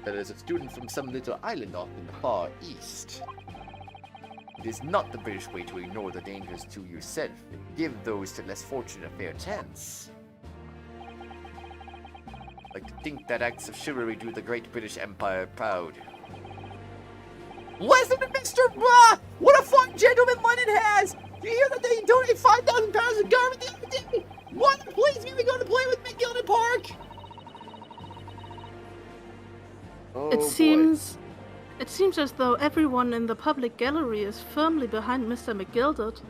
But as a student from some little island off in the far east. It is not the British way to ignore the dangers to yourself and give those to less fortunate a fair chance. Like to think that acts of chivalry do the great British Empire proud. Listen to Mr. Blah! What a fine gentleman London has! Do you hear that they donated 5,000 pounds of garment the other day? What place are we going to play with McGilded Park? Oh, It boy. seems as though everyone in the public gallery is firmly behind Mr. McGilded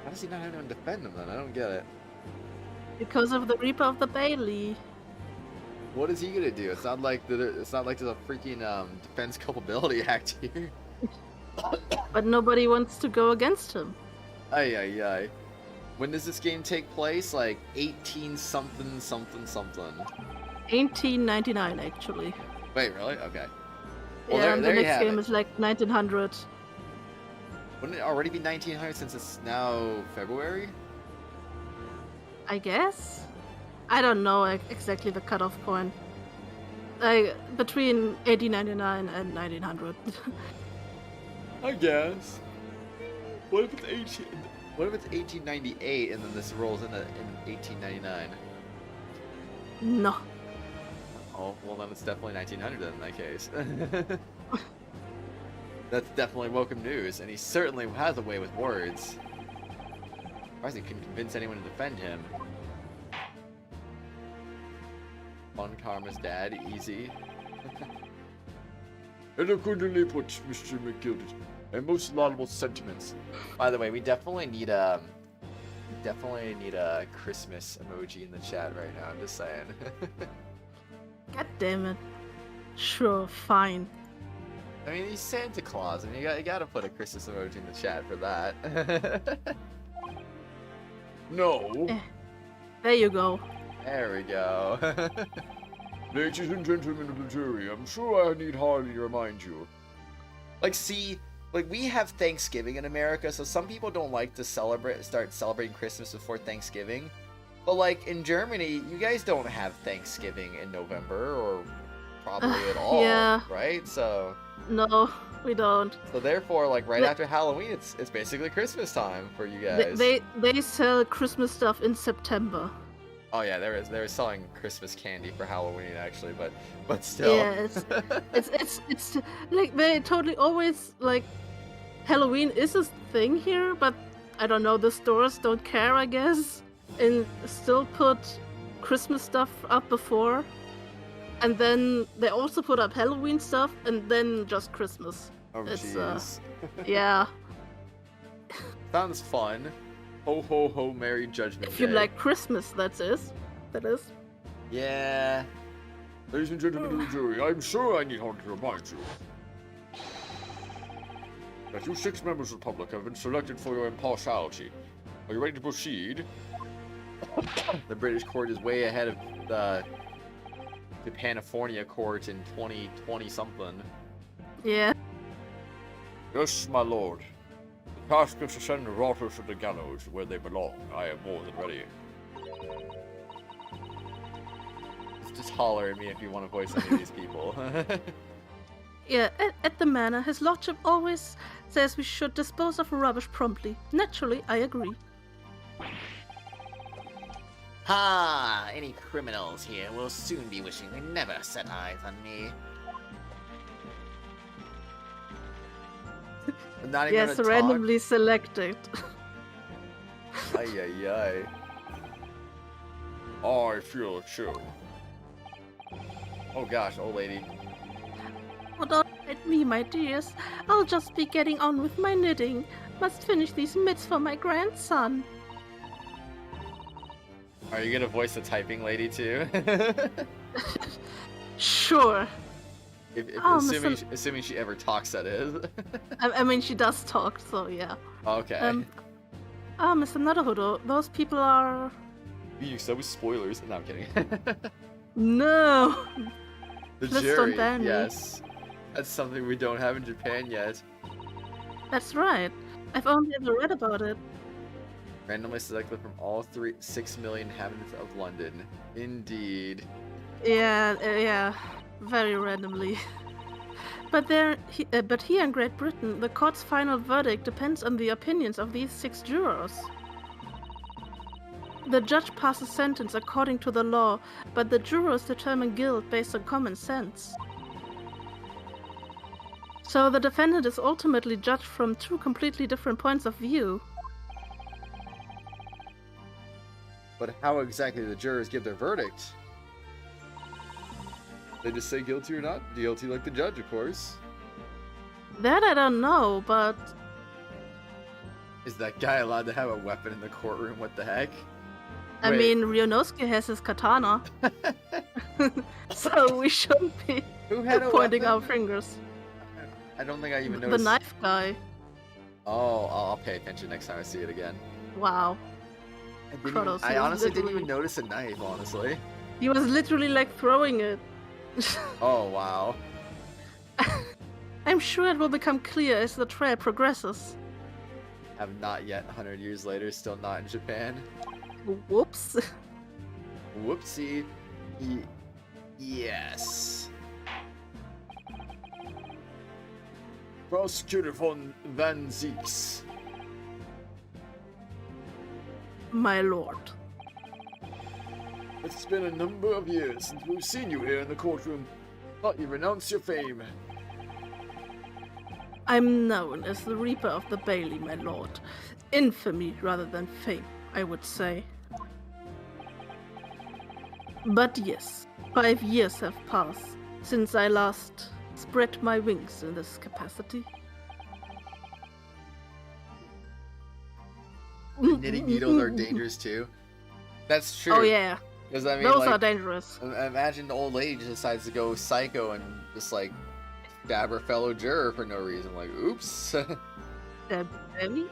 How does he not have anyone defend him then? I don't get it. because of the Reaper of the Bailey. What is he gonna do? It's not like there's a freaking defense culpability act here. But nobody wants to go against him. Ay ay ay. When does this game take place? Like 18 something something something. 1899, actually. Wait, really? Okay. Well, Yeah, and the there you next have game it. is like 1900. Wouldn't it already be 1900 since it's now February? I guess? I don't know exactly the cutoff point. Like, between 1899 and 1900. I guess. What if it's 1898 and then this rolls in 1899? No. Oh, well then it's definitely 1900 then in that case. That's definitely welcome news, and he certainly has a way with words. Surprised he couldn't convince anyone to defend him. Fun Karma's dad, easy. Eloquently put, Mr. McGilded, and most laudable sentiments. By the way, we definitely need a Christmas emoji in the chat right now. I'm just saying. God damn it. Sure, fine. I mean, he's Santa Claus, and you gotta put a Christmas emoji in the chat for that. No. There you go. There we go. Ladies and gentlemen of the jury, I'm sure I need hardly remind you. Like, see, like we have Thanksgiving in America, so some people don't like to start celebrating Christmas before Thanksgiving. But like in Germany, you guys don't have Thanksgiving in November or probably at all, yeah. right? So No, we don't. so therefore, like right But- after Halloween, it's basically Christmas time for you guys. They sell Christmas stuff in September. Oh yeah, they were selling Christmas candy for Halloween actually, but still. Yeah, it's like they totally always like Halloween is a thing here, but I don't know, the stores don't care, I guess, and still put Christmas stuff up before, and then they also put up Halloween stuff, and then just Christmas. Oh It's, jeez. Yeah, Sounds fun. Ho ho ho, Merry Judgment if you Day. like Christmas, that is. Yeah. Ladies and gentlemen of the jury, I'm sure I need hardly remind you that you 6 members of the public have been selected for your impartiality. Are you ready to proceed? The British court is way ahead of the Japanifornia court in 2020 something. Yeah. Yes, my lord. The task is to send the rotters to the gallows where they belong. I am more than ready. Just holler at me if you want to voice any of these people. Yeah, at the manor, his lordship always says we should dispose of rubbish promptly. Naturally, I agree. Ha! Any criminals here will soon be wishing they never set eyes on me. Not even Yes, gonna randomly selected. talk. Ay ay ay. I feel a chill. Oh gosh, old lady. Oh, don't let me, my dears. I'll just be getting on with my knitting. Must finish these mitts for my grandson. Are you gonna voice the typing lady too? Sure. if, Oh, assuming she ever talks, that is. I mean, she does talk, so yeah. Okay. Mr. Naruhodo, those people are... You so with spoilers. No, I'm kidding. No! The Please jury, don't ban me. yes. That's something we don't have in Japan yet. That's right. I've only ever read about it. Randomly selected from all 6 million inhabitants of London. Indeed. Yeah, very randomly. But here in Great Britain, the court's final verdict depends on the opinions of these 6 jurors. The judge passes sentence according to the law, but the jurors determine guilt based on common sense. So the defendant is ultimately judged from 2 completely different points of view. But how exactly do the jurors give their verdict? They just say guilty or not? Guilty like the judge, of course. That I don't know, but Is that guy allowed to have a weapon in the courtroom? What the heck? I Wait. mean, Ryunosuke has his katana. So we shouldn't be Who had a pointing weapon? our fingers. I don't think I even The noticed. knife guy. Oh, I'll pay attention next time I see it again. Wow. Kratos, I he was honestly didn't literally- even notice a knife, honestly. He was literally like throwing it. Oh, wow. I'm sure it will become clear as the trial progresses. Have not yet, 100 years later, still not in Japan. Whoops. Whoopsie. Yes. Prosecutor Van Zieks. My lord. It's been a number of years since we've seen you here in the courtroom. Thought you renounced your fame. I'm known as the Reaper of the Bailey, my lord. Infamy rather than fame, I would say. But yes, 5 years have passed since I last spread my wings in this capacity. Knitting needles are dangerous too. That's true. Oh yeah, Because I mean, those like, are dangerous. imagine the old lady just decides to go psycho and just like stab her fellow juror for no reason. Like, oops. Debbie?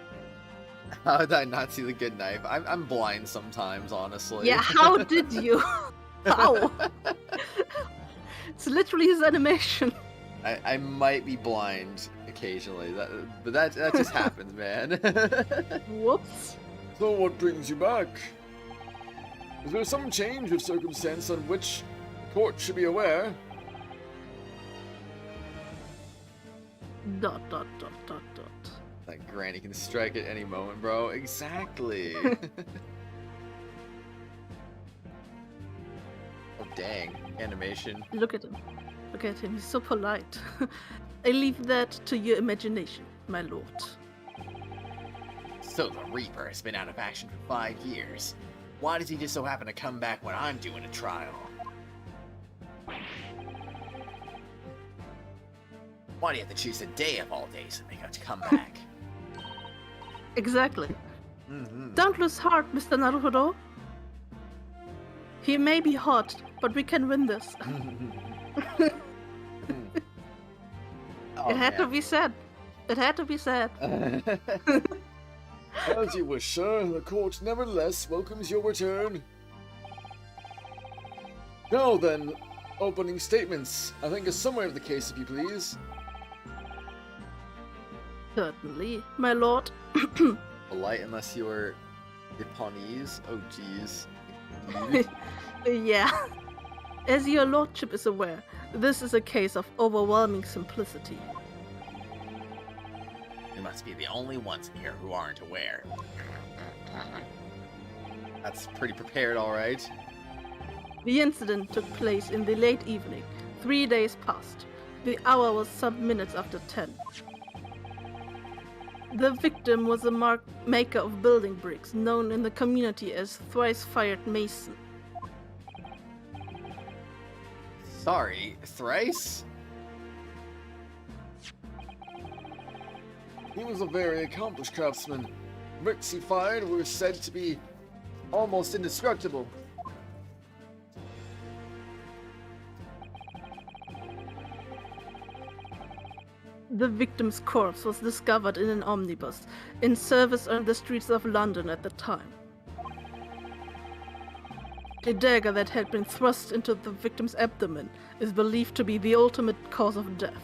How did I not see the good knife? I'm blind sometimes, honestly. Yeah, how did you? How? It's literally his animation. I might be blind occasionally, but that just happens, man. Whoops. So what brings you back? Is there some change of circumstance on which the court should be aware? Dot dot dot dot dot. That granny can strike at any moment, bro. Exactly. Oh dang, animation. Look at him. Look at him. He's so polite. I leave that to your imagination, my lord. So the Reaper has been out of action for 5 years. Why does he just so happen to come back when I'm doing a trial? Why do you have to choose a day of all days to make him come back? Exactly. Mm-hmm. Don't lose heart, Mr. Naruhodo. He may be hot, but we can win this. Oh, It had to be said. It had to be said. As you wish, sir. The court nevertheless welcomes your return. Now then, opening statements. I think a summary of the case, if you please. Certainly, my lord. Polite unless you are Japanese. Oh jeez. Yeah. As your lordship is aware, this is a case of overwhelming simplicity. We must be the only ones in here who aren't aware. That's pretty prepared, alright. The incident took place in the late evening, 3 days past. The hour was some minutes after 10. The victim was a maker of building bricks, known in the community as Thrice-Fired Mason. Sorry, thrice? He was a very accomplished craftsman. Bricks he fired were said to be almost indestructible. The victim's corpse was discovered in an omnibus, in service on the streets of London at the time. A dagger that had been thrust into the victim's abdomen is believed to be the ultimate cause of death.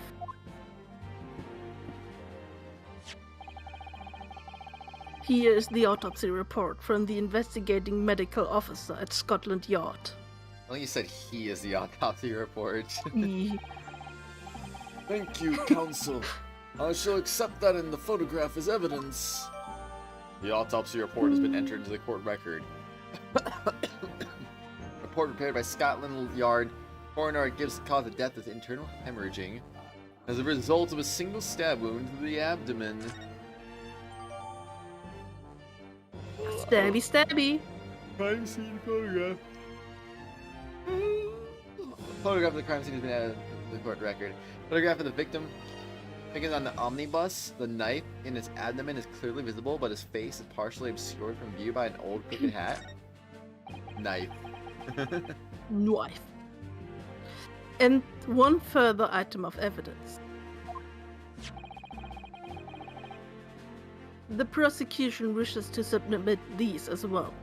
Here is the autopsy report from the investigating medical officer at Scotland Yard. I think you said he is the autopsy report. Thank you, counsel. I shall accept that in the photograph as evidence. The autopsy report has been entered into the court record. Report prepared by Scotland Yard. Coroner gives the cause of death as internal hemorrhaging as a result of a single stab wound to the abdomen. Stabby, stabby. Crime scene photograph. Photograph of the crime scene has been added to the court record. Photograph of the victim. Taken on the omnibus. The knife in his abdomen is clearly visible, but his face is partially obscured from view by an old crooked hat. Knife. Knife. And one further item of evidence. The prosecution wishes to submit these as well.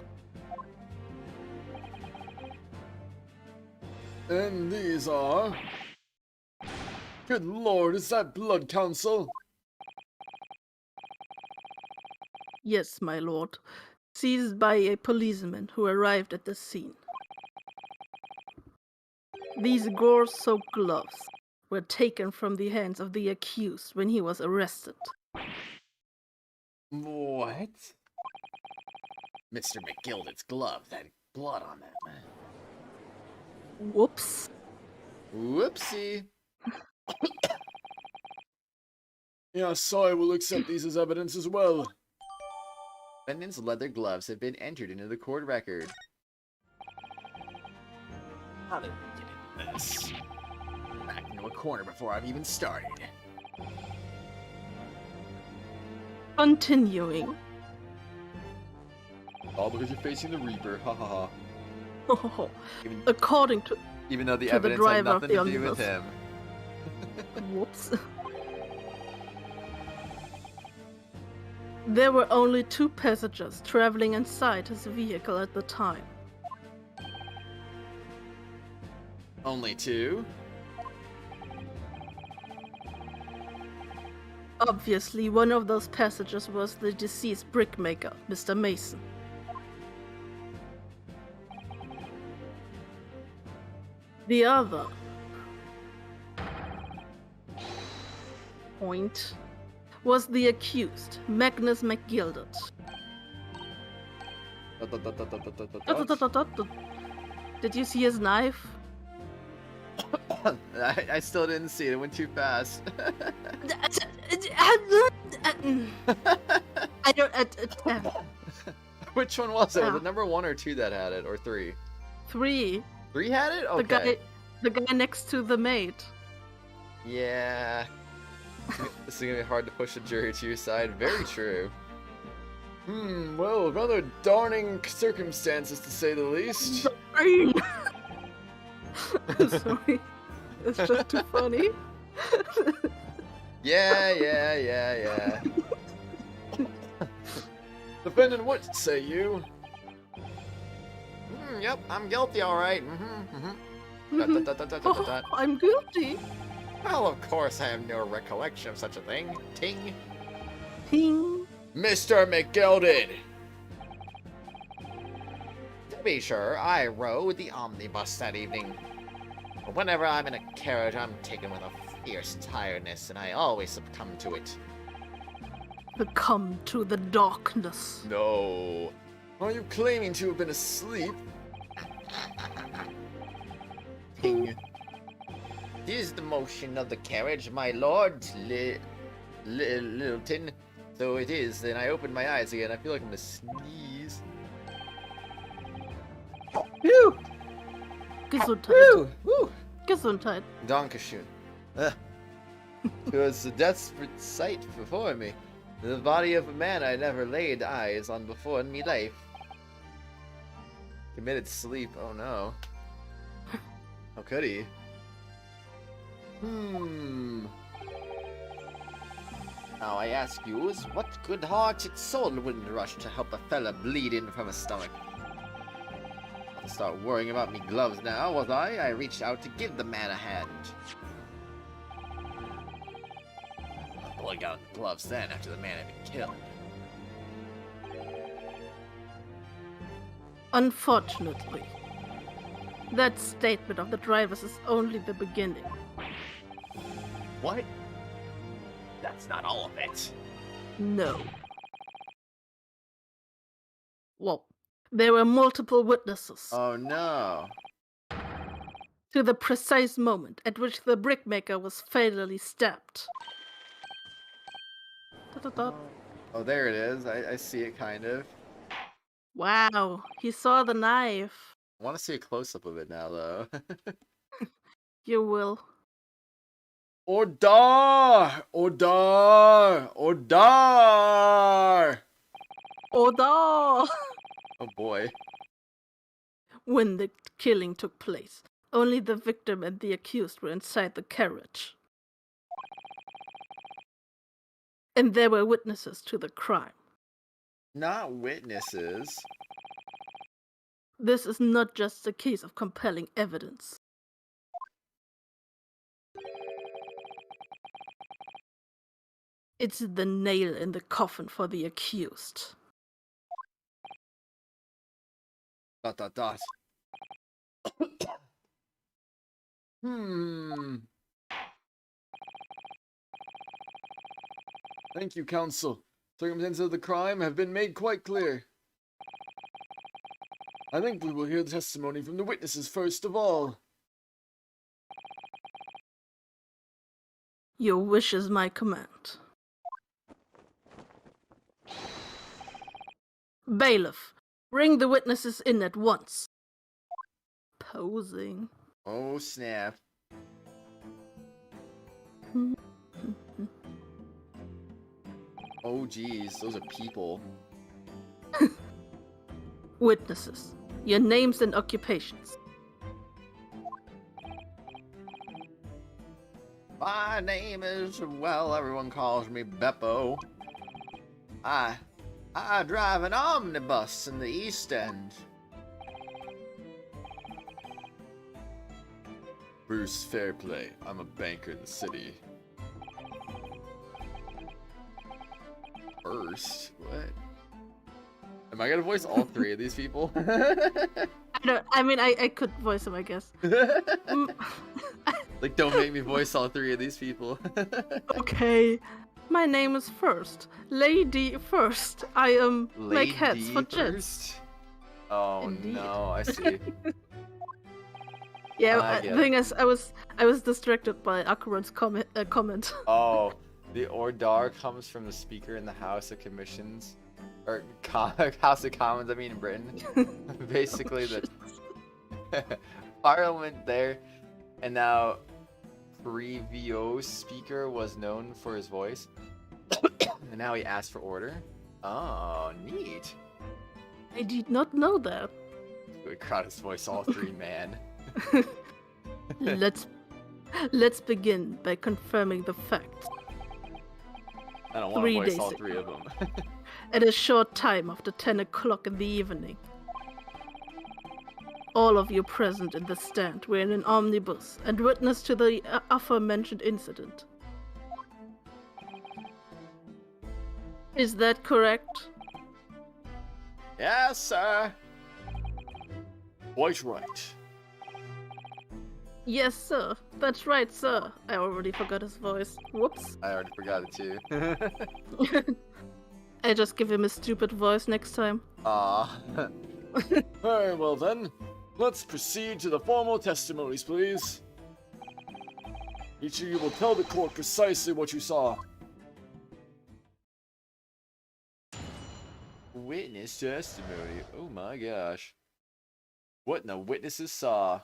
And these are... Good lord, is that blood, counsel? Yes, my lord. Seized by a policeman who arrived at the scene. These gore-soaked gloves were taken from the hands of the accused when he was arrested. What? Mr. McGilded's glove had blood on that, man. Whoops. Whoopsie. Yes, I will accept these as evidence as well. Defendant's leather gloves have been entered into the court record. How did we get into this? Back into a corner before I've even started. Continuing. All because you're facing the Reaper, ha ha ha. According to Even though the to the evidence had driver of nothing the to do with omnibus. him. Whoops. There were only 2 passengers traveling inside his vehicle at the time. Only 2? Obviously, one of those passengers was the deceased brickmaker, Mr. Mason. The other point was the accused, Magnus McGilded. Did you see his knife? I still didn't see it. It went too fast. I don't. Which one was it? Was it number 1 or 2 that had it, or 3? 3. 3 had it? Okay. The guy next to the maid. Yeah. This is gonna be hard to push the jury to your side. Very true. Well, rather darning circumstances to say the least. Sorry. I'm sorry. It's just too funny. Yeah. Defendant, what say you? Yep, I'm guilty, alright. Oh, I'm guilty. Well, of course I have no recollection of such a thing. Ting. Ting. Mr. McGilded! To be sure, I rode the omnibus that evening. But whenever I'm in a carriage, I'm taken with a fierce tiredness, and I always succumb to it. Succumb to the darkness. No. Are you claiming to have been asleep? Ting. Tis the motion of the carriage, my lord, Littleton. So it is, then I opened my eyes again. I feel like I'm gonna sneeze. Phew. Gesundheit. Woo! Gesundheit. Dankeschön. It was a desperate sight before me. The body of a man I never laid eyes on before in me life. Committed sleep, oh no. How could he? Now I ask you, what good-hearted soul wouldn't rush to help a fella bleeding from a stomach? I'll start worrying about me gloves now, was I? I reached out to give the man a hand. I only got the gloves then, after the man had been killed. Unfortunately, that statement of the driver's is only the beginning. What? That's not all of it. No. Well, there were multiple witnesses Oh no. to the precise moment at which the brickmaker was fatally stabbed. Da-da-da. Oh, there it is. I see it kind of. Wow, he saw the knife. I want to see a close-up of it now, though. You will. Ordar! Ordar! Ordar! Oda! Oh boy. When the killing took place, only the victim and the accused were inside the carriage. And there were witnesses to the crime. Not witnesses. This is not just a case of compelling evidence. It's the nail in the coffin for the accused. Dot dot dot. Thank you, counsel. Circumstances of the crime have been made quite clear. I think we will hear the testimony from the witnesses first of all. Your wish is my command. Bailiff, bring the witnesses in at once. Posing. Oh, snap. Oh, geez, those are people. Witnesses, your names and occupations. My name is, well, everyone calls me Beppo. I drive an omnibus in the East End. Bruce Fairplay. I'm a banker in the city. First? What? Am I gonna voice all three of these people? I could voice them, I guess. Like, don't make me voice all three of these people. Okay. My name is First. Lady First. I am make heads for gents. Oh Indeed. no, I see. Yeah, get the thing is, I was distracted by Akuran's comment. Oh, the Ordar comes from the Speaker in the House of Commissions. Or House of Commons, I mean, in Britain. Basically, the Parliament there. And now, previous Speaker was known for his voice. And now he asked for order. Oh, neat. I did not know that. Kratos voice all three, man. Let's begin by confirming the facts. I don't want 3 to voice days all ago. three of them. At a short time after 10 o'clock in the evening, all of you present in the stand were in an omnibus and witness to the aforementioned incident. Is that correct? Yes, sir. Quite right. Yes, sir. That's right, sir. I already forgot his voice. Whoops. I already forgot it too. I just give him a stupid voice next time. Ah. Very well then. Let's proceed to the formal testimonies, please. Each of you will tell the court precisely what you saw. Witness testimony. Oh my gosh. What the witnesses saw.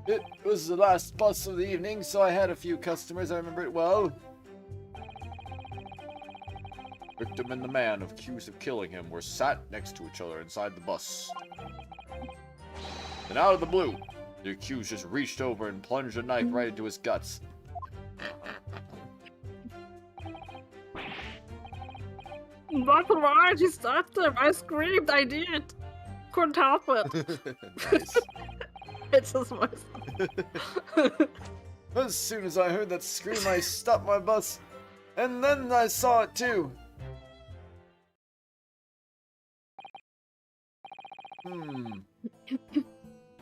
It was the last bus of the evening, so I had a few customers. I remember it well. Victim and the man accused of killing him were sat next to each other inside the bus. And out of the blue, the accused just reached over and plunged a knife right into his guts. That's right, he stabbed him. I screamed, I did. Couldn't help it. Nice. It's his voice. As soon as I heard that scream, I stopped my bus. And then I saw it too.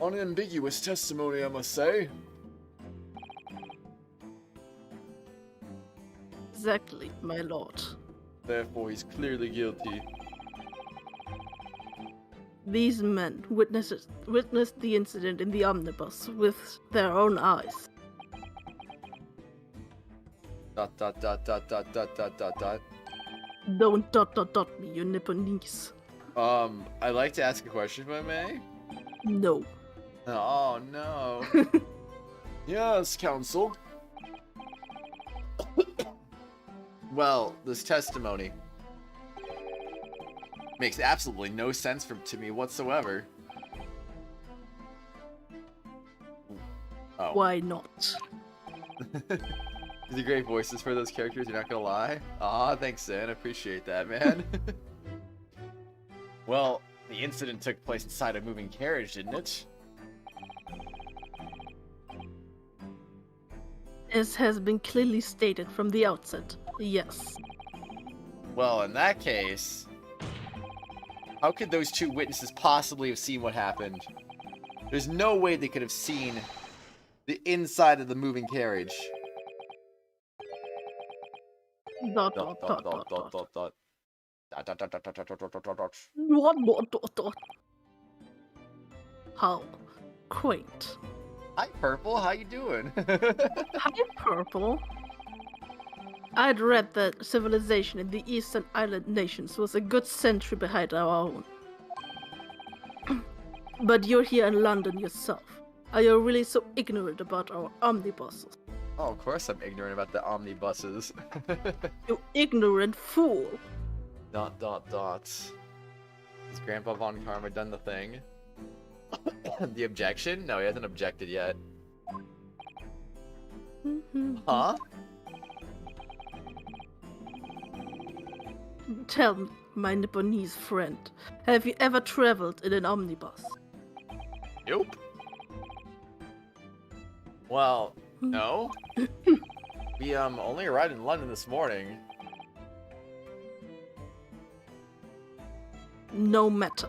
Unambiguous testimony, I must say. Exactly, my lord. Therefore, he's clearly guilty. These men witnessed the incident in the omnibus with their own eyes. Dot dot dot dot dot dot dot dot dot. Don't dot me, you Nipponese. I'd like to ask a question, if I may. No. Oh no. Yes, counsel. Well, this testimony makes absolutely no sense to me whatsoever. Oh. Why not? These are great voices for those characters, you're not gonna lie. Aw, thanks, Zan. I appreciate that, man. Well, the incident took place inside a moving carriage, didn't it? As has been clearly stated from the outset, yes. Well, in that case, how could those two witnesses possibly have seen what happened? There's no way they could have seen the inside of the moving carriage. Dot. Dot dot dot dot dot dot. Dot dot dot dot dot dot dot dot dot. How quaint. Hi, Purple. How you doing? Hi, Purple. I'd read that civilization in the Eastern Island nations was a good century behind our own. But you're here in London yourself. Are you really so ignorant about our omnibuses? Oh, of course I'm ignorant about the omnibuses. You ignorant fool! Dot dot dot. Has Grandpa Von Karma done the thing? The objection? No, he hasn't objected yet. Huh? Tell me, my Nipponese friend, have you ever traveled in an omnibus? Nope. Well, no. We only arrived in London this morning. No matter.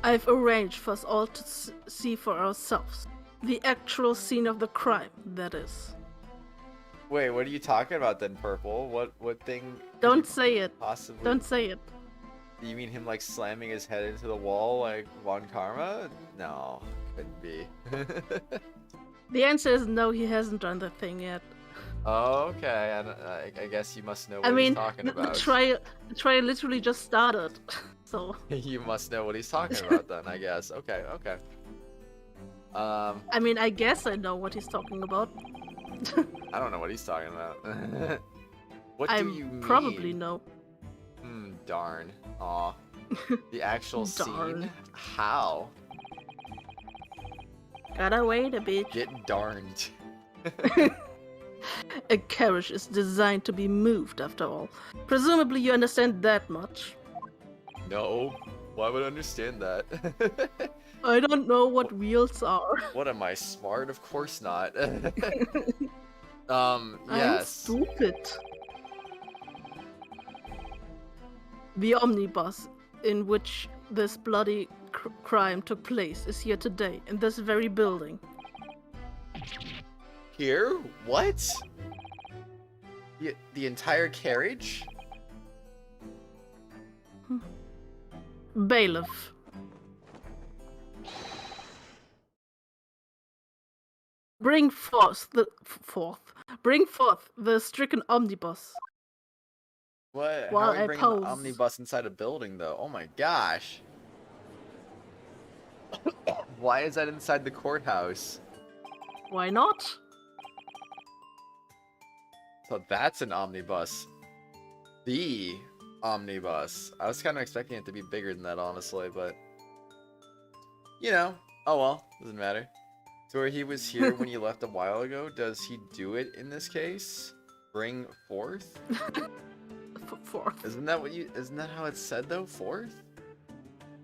I've arranged for us all to see for ourselves. The actual scene of the crime, that is. Wait, what are you talking about then, Purple? What thing? could Don't you say it. Possibly. Don't say it. You mean him like slamming his head into the wall like Von Karma? No, couldn't be. The answer is no, he hasn't done the thing yet. Oh, okay. I guess you must know what I mean, he's talking the about. trial literally just started, so. You must know what he's talking about then, I guess. Okay, okay. I mean, I guess I know what he's talking about. I don't know what he's talking about. What I do you mean? probably know. Darn. Aw. The actual Darn. scene? How? Gotta wait a bit. Get darned. A carriage is designed to be moved, after all. Presumably you understand that much. No. Why would I understand that? I don't know what wheels are. What am I, smart? Of course not. I'm yes. stupid. The omnibus in which this bloody crime took place is here today, in this very building. Here? What? The entire carriage? Bailiff. Bring forth the stricken omnibus. What? While How are I you bringing pose. the omnibus inside a building, though? Oh my gosh. Why is that inside the courthouse? Why not? So that's an omnibus. The omnibus. I was kind of expecting it to be bigger than that, honestly, but... You know. Oh well. Doesn't matter. So where he was here when you left a while ago, does he do it in this case? Bring forth? Forth. Isn't that how it's said though? Forth?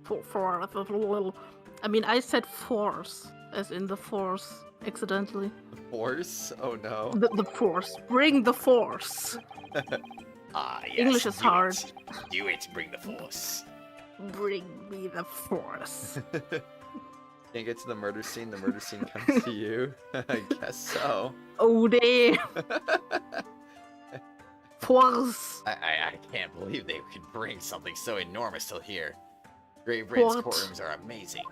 Forth. I mean, I said force, as in the force, accidentally. The force? Oh no. The force. Bring the force. Ah, yes. English is do hard. It. Do it. Bring the force. Bring me the force. Can't get to the murder scene comes to you. I guess so. Oh, damn. Force. I can't believe they could bring something so enormous till here. Great Britain's What? courtrooms are amazing.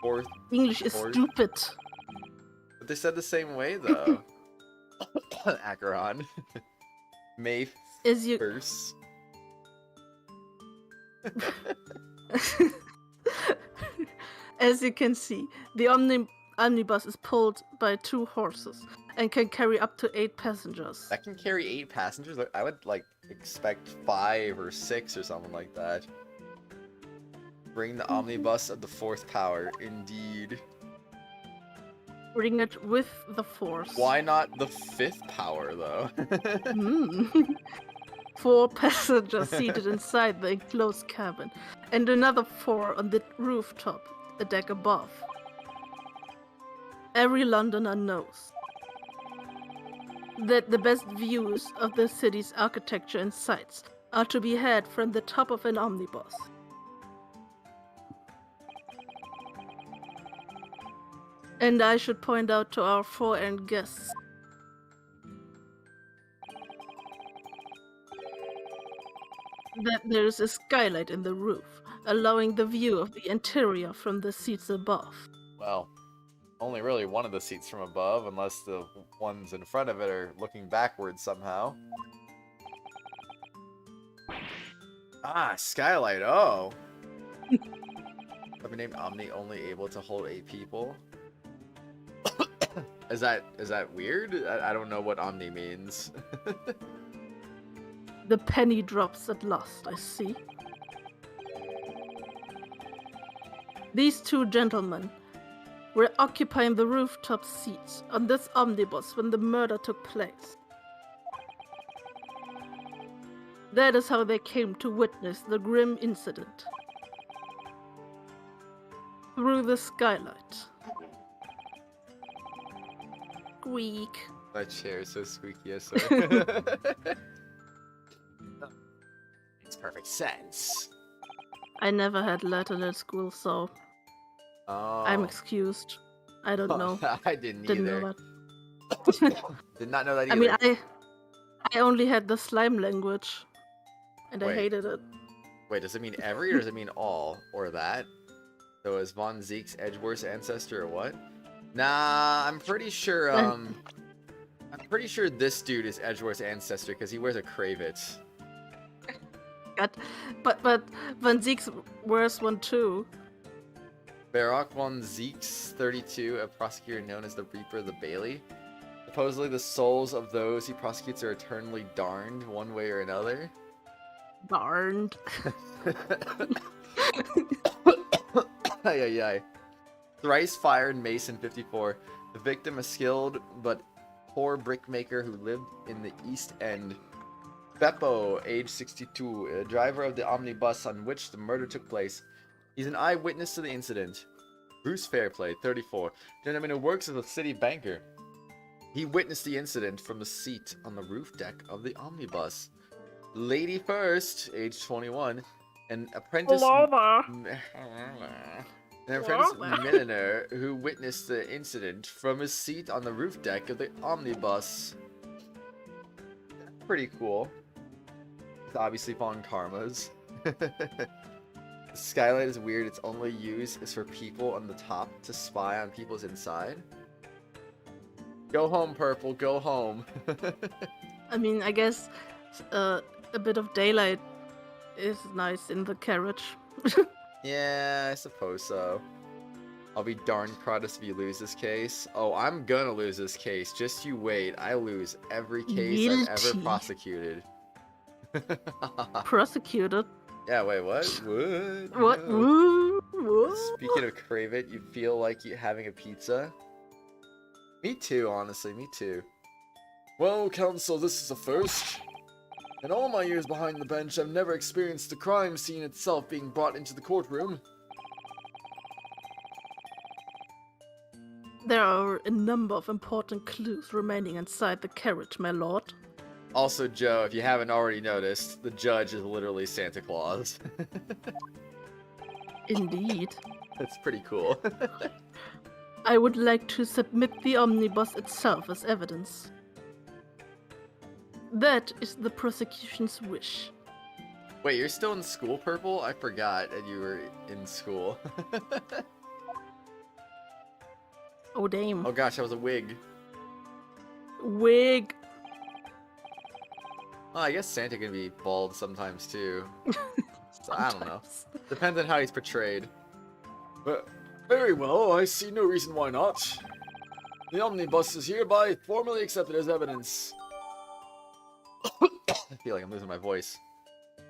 Fourth, English is Force. stupid. but they said the same way though. Acheron. May As you 1st. As you can see, the omnibus is pulled by 2 horses and can carry up to 8 passengers. That can carry 8 passengers. I would like expect 5 or 6 or something like that. Bring the omnibus of the 4th power, indeed. Bring it with the force. Why not the 5th power though? Hmm. 4 passengers seated inside the enclosed cabin, and another 4 on the rooftop, a deck above. Every Londoner knows that the best views of the city's architecture and sights are to be had from the top of an omnibus. And I should point out to our foreign guests that there is a skylight in the roof, allowing the view of the interior from the seats above. Well, only really one of the seats from above, unless the ones in front of it are looking backwards somehow. Ah, skylight, oh! I've been named Omni, only able to hold 8 people. Is that weird? I don't know what Omni means. The penny drops at last, I see. These 2 gentlemen were occupying the rooftop seats on this omnibus when the murder took place. That is how they came to witness the grim incident. Through the skylight. Squeak. That chair is so squeaky, I swear. Makes perfect sense. I never had Latin at school, so Oh. I'm excused. I don't know. I didn't Didn't either. know that. Did not know that either. I mean, I only had the slime language, and I Wait. hated it. Wait, does it mean every or does it mean all? Or that? So is Van Zieks Edgeworth's ancestor or what? Nah, I'm pretty sure, I'm pretty sure this dude is Edgeworth's ancestor because he wears a cravat. God. But Van Zieks wears one too. Baron Van Zieks, 32, a prosecutor known as the Reaper of the Bailey. Supposedly the souls of those he prosecutes are eternally darned one way or another. Darned. Ay, ay, ay. Thrice fired Mason 54. The victim, a skilled but poor brickmaker who lived in the East End. Beppo, age 62, a driver of the omnibus on which the murder took place. He's an eyewitness to the incident. Bruce Fairplay, 34, gentleman who works as a city banker. He witnessed the incident from the seat on the roof deck of the omnibus. Lady First, age 21, an apprentice... An apprentice milliner who witnessed the incident from his seat on the roof deck of the omnibus. Pretty cool. It's obviously Von Karma's. The skylight is weird. Its only use is for people on the top to spy on people's inside. Go home, Purple. Go home. I mean, I guess a bit of daylight is nice in the carriage. Yeah, I suppose so. I'll be darned Kratos if you lose this case. Oh, I'm gonna lose this case. Just you wait. I lose every case I've ever Guilty. prosecuted. Prosecuted. Yeah, wait, what? What? No. What? Speaking of cravat, you feel like you having a pizza? Me too, honestly, me too. Well, counsel, this is a first. In all my years behind the bench, I've never experienced the crime scene itself being brought into the courtroom. There are a number of important clues remaining inside the carriage, my lord. Also, Joe, if you haven't already noticed, the judge is literally Santa Claus. Indeed. That's pretty cool. I would like to submit the omnibus itself as evidence. That is the prosecution's wish. Wait, you're still in school, Purple? I forgot that you were in school. Oh, damn. Oh gosh, that was a wig. Wig. Well, I guess Santa can be bald sometimes too. So I don't know. Sometimes. Depends on how he's portrayed. But very well, I see no reason why not. The omnibus is hereby formally accepted as evidence. I feel like I'm losing my voice.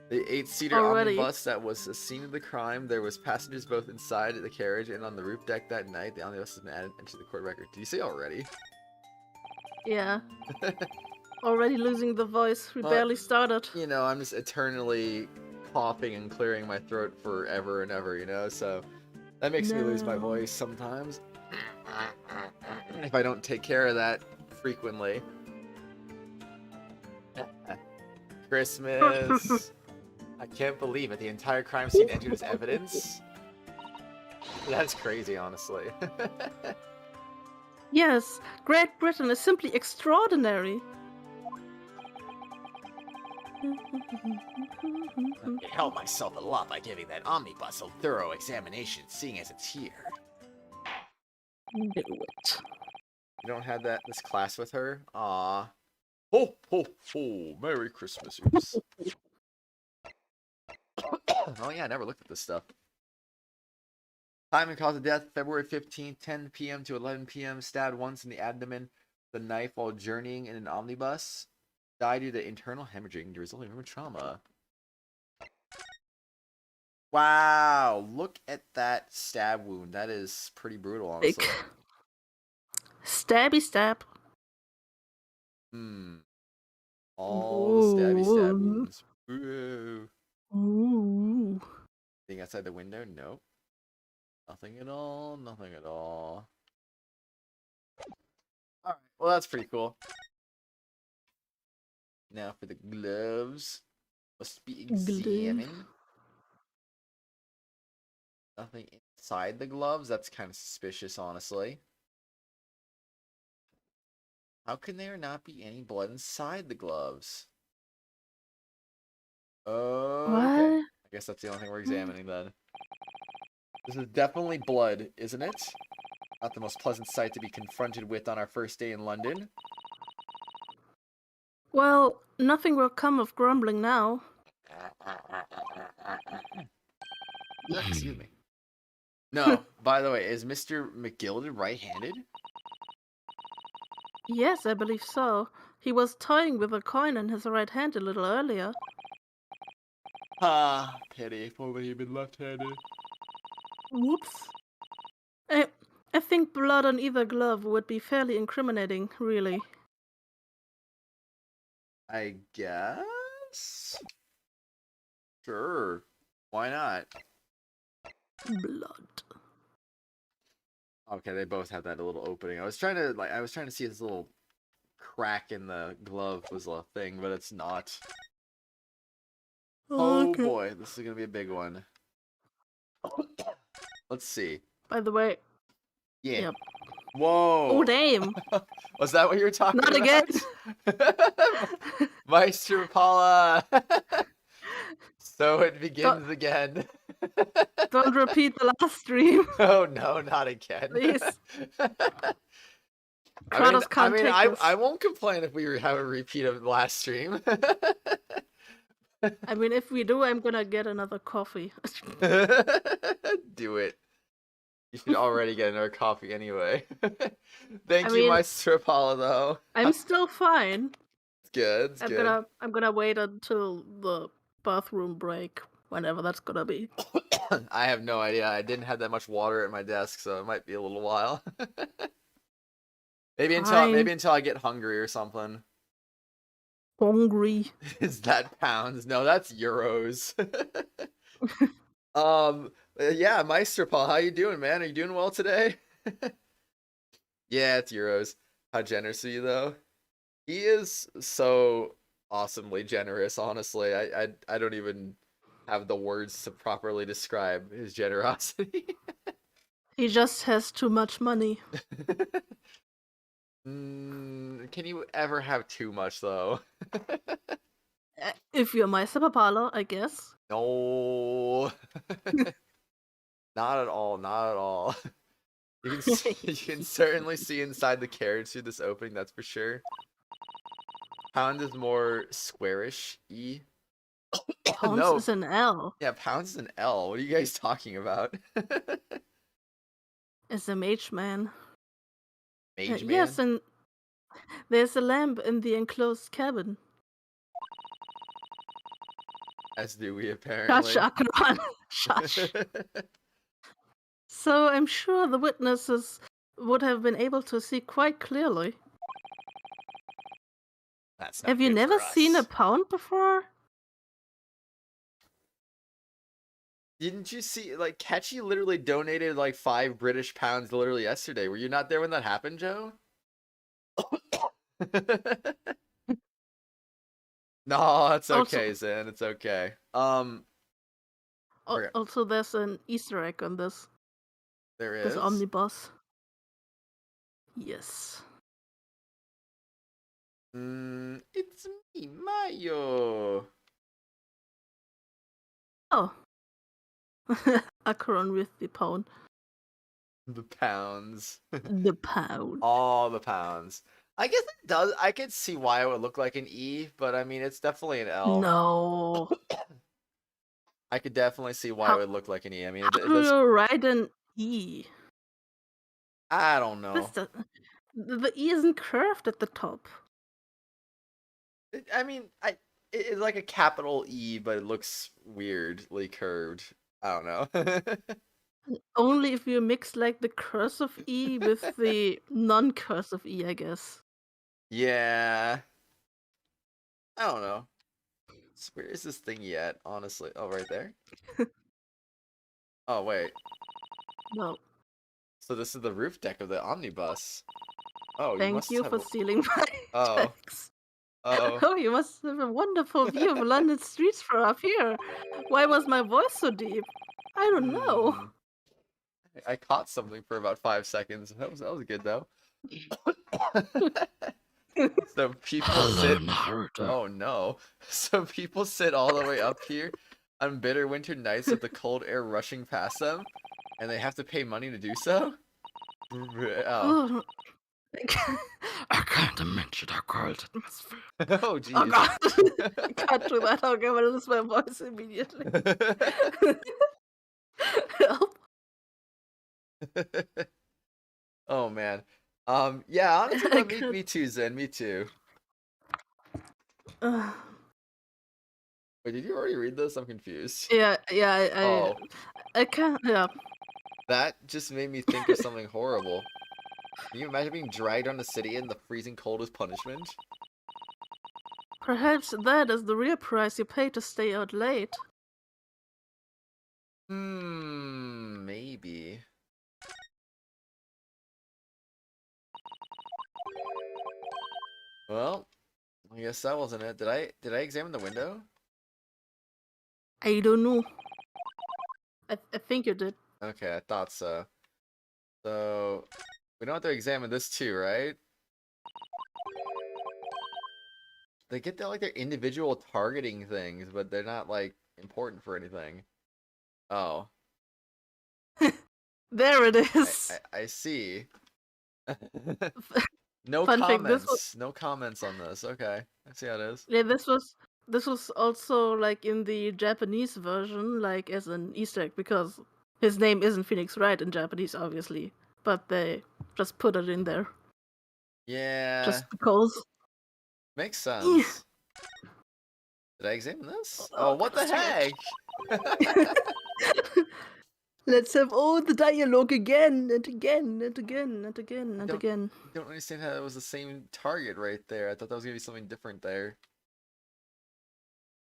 The 8-seater Already. omnibus that was the scene of the crime. There was passengers both inside the carriage and on the roof deck that night. The omnibus has been added into the court record. Did you say already? Yeah. Already losing the voice. We Well, barely started. You know, I'm just eternally coughing and clearing my throat forever and ever, you know? So that makes me lose my No. voice sometimes. If I don't take care of that frequently. Christmas. I can't believe it. The entire crime scene entered as evidence. That's crazy, honestly. Yes, Great Britain is simply extraordinary. I help myself a lot by giving that omnibus a thorough examination, seeing as it's here. Knew it. You don't have this class with her? Aw. Ho, ho, ho. Merry Christmas. Oops. Oh yeah, I never looked at this stuff. Time and cause of death, February 15th, 10 p.m. to 11 p.m. Stabbed once in the abdomen with a knife while journeying in an omnibus. Died due to internal hemorrhaging resulting from trauma. Wow, look at that stab wound. That is pretty brutal, honestly. Big. Stabby stab. All the stabby stab Ooh. wounds. Ooh. Ooh. Thing outside the window? Nope. Nothing at all. Nothing at all. Alright, well that's pretty cool. Now for the gloves. Must be examined. Nothing inside the gloves? That's kind of suspicious, honestly. How can there not be any blood inside the gloves? Okay. What? I guess that's the only thing we're examining then. This is definitely blood, isn't it? Not the most pleasant sight to be confronted with on our first day in London. Well, nothing will come of grumbling now. Excuse me. No, by the way, is Mr. McGilded right-handed? Yes, I believe so. He was toying with a coin in his right hand a little earlier. Ah, pity. If only he'd been left-handed. Whoops. I think blood on either glove would be fairly incriminating, really. I guess? Sure. Why not? Blood. Okay, they both have that little opening. I was trying to see if this little crack in the glove was a thing, but it's not. Oh Okay. boy, this is gonna be a big one. Let's see. By the way, Yeah. Yep. Whoa. oh damn! Was that what you were talking Not about? again. Maestro Paula. So it begins again. Don't repeat the last stream, Oh no, not again. please. I Kratos can't take this. I won't complain if we have a repeat of the last stream. I mean, if we do, I'm gonna get another coffee. Do it. You should already get another coffee anyway. Thank I you, mean- Maestro Paula, though. I'm still fine. It's good. It's good. I'm gonna wait until the bathroom break, whenever that's gonna be. I have no idea. I didn't have that much water at my desk, so it might be a little while. maybe Fine. until I get hungry or something. Hungry. Is that pounds? No, that's euros. Yeah, Meister Paul, how you doing, man? Are you doing well today? Yeah, it's euros. How generous are you, though? He is so awesomely generous, honestly. I don't even have the words to properly describe his generosity. He just has too much money. Can you ever have too much though? If you're my super parlor, I guess. No. Not at all, not at all. You can certainly see inside the carriage through this opening, that's for sure. Pound is more squarish E. Pounds No. is an L. Yeah, pounds is an L. What are you guys talking about? It's a mage man. Mage man? Yes, and there's a lamp in the enclosed cabin. As do we apparently. Shush, Akron. Shush. So I'm sure the witnesses would have been able to see quite clearly. That's not Have you good never for seen a us. pound before? Didn't you see, like, Ketchy literally donated like 5 British pounds literally yesterday. Were you not there when that happened, Joe? No, it's okay, Also- Zen. It's okay. Okay. Also, there's an Easter egg on this There this is. omnibus. Yes. It's me, Mayo. Oh. Akron with the pound. The pounds. The pound. All the pounds. I guess it does. I could see why it would look like an E, but I mean, it's definitely an L. No. I could definitely see why How- it would look like an E. I mean, How do you write an E? I don't know. The E isn't curved at the top. I mean, it's like a capital E, but it looks weirdly curved. I don't know. Only if you mix like the cursive E with the non-cursive E, I guess. Yeah. I don't know. Where is this thing yet, honestly? Oh, right there? Oh, wait. No. So this is the roof deck of the omnibus. Oh, Thank you for stealing my Oh. text. Oh. Oh, you must have a wonderful view of London streets from up here. Why was my voice so deep? I don't know. I caught something for about 5 seconds. That was good though. So people sit. Oh no! So people sit all the way up here on bitter winter nights with the cold air rushing past them, and they have to pay money to do so. Oh, Oh. I can't imagine that cold atmosphere. oh Oh jeez. god. I can't do that. Okay, I'm gonna lose my voice immediately. Help. Oh man. Yeah, honestly, no, I can't- me too, Zen. Me too. Uh, Wait, did you already read this? I'm confused. yeah, Oh, I can't. Yeah. that just made me think of something horrible. Can you imagine being dragged around the city in the freezing cold as punishment? Perhaps that is the real price you pay to stay out late. Maybe. Well, I guess that wasn't it. Did I examine the window? I don't know. I think you did. Okay, I thought so. So we don't have to examine this too, right? They get like their individual targeting things, but they're not like important for anything. Oh. There it is. I see. No Fun fact, comments. this No comments on this. Okay, I see how it is. Yeah, this was also like in the Japanese version, like as an Easter egg, because his name isn't Phoenix Wright in Japanese, obviously, but they just put it in there Yeah, just because. makes sense. Did I examine this? Oh, what the heck? Let's have all the dialogue again and again and again and again and Don't- again. I don't understand how it was the same target right there. I thought that was gonna be something different there.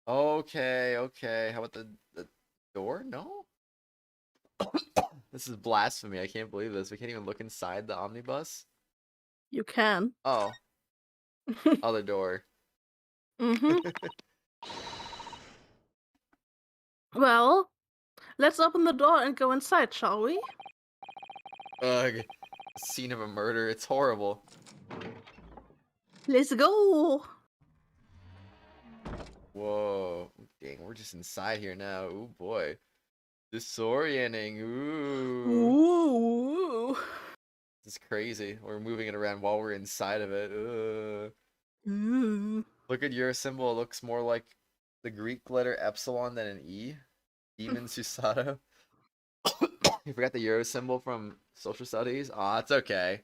Okay, okay. How about the door? No? This is blasphemy. I can't believe this. We can't even look inside the omnibus. You can. Oh, other door. Mm-hmm. Well, let's open the door and go inside, shall we? Ugh. Scene of a murder. It's horrible. Let's go! Whoa. Dang, we're just inside here now. Ooh, boy. Disorienting. Ooh. Ooh. This is crazy. We're moving it around while we're inside of it. Ugh. Mm. Look at your symbol. It looks more like the Greek letter epsilon than an E. Demon Susato. You forgot the Euro symbol from social studies? Aw, it's okay.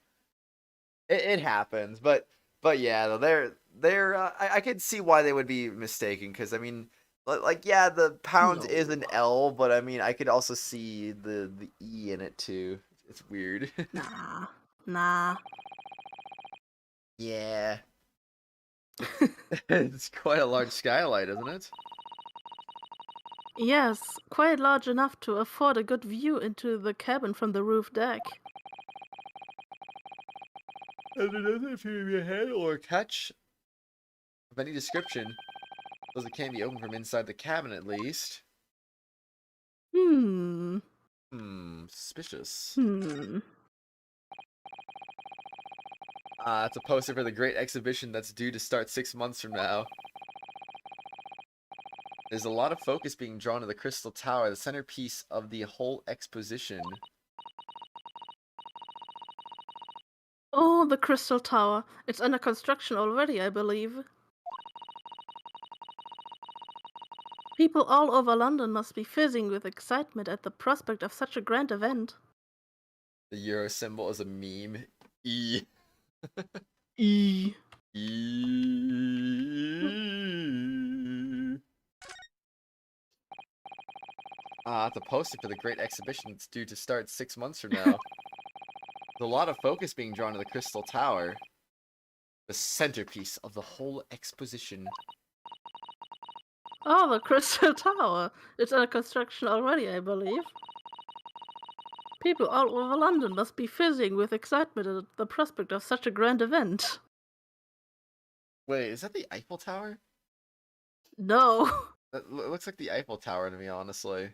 It happens, but yeah, though I could see why they would be mistaken, because I mean, like, yeah, the pounds is an L, but I mean, I could also see the E in it too. It's weird. Nah. Yeah. It's quite a large skylight, isn't it? Yes, quite large enough to afford a good view into the cabin from the roof deck. And there doesn't appear to be a handle or catch of any description. Those it can't be opened from inside the cabin, at least. Suspicious. It's a poster for the Great Exhibition that's due to start 6 months from now. There's a lot of focus being drawn to the Crystal Tower, the centerpiece of the whole exposition. Oh, the Crystal Tower. It's under construction already, I believe. People all over London must be fizzing with excitement at the prospect of such a grand event. The Euro symbol is a meme. E. E. It's a poster for the Great Exhibition that's due to start 6 months from now. There's a lot of focus being drawn to the Crystal Tower, the centerpiece of the whole exposition. Oh, the Crystal Tower. It's under construction already, I believe. People all over London must be fizzing with excitement at the prospect of such a grand event. Wait, is that the Eiffel Tower? No. That looks like the Eiffel Tower to me, honestly.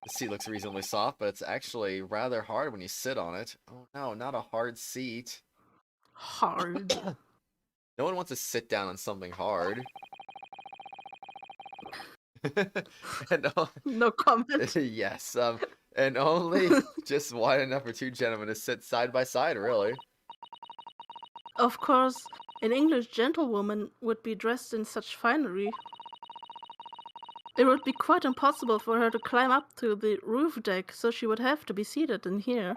The seat looks reasonably soft, but it's actually rather hard when you sit on it. Oh no, not a hard seat. Hard. No one wants to sit down on something hard. And No comment. yes, and only just wide enough for two gentlemen to sit side by side, really. Of course, an English gentlewoman would be dressed in such finery. It would be quite impossible for her to climb up to the roof deck, so she would have to be seated in here.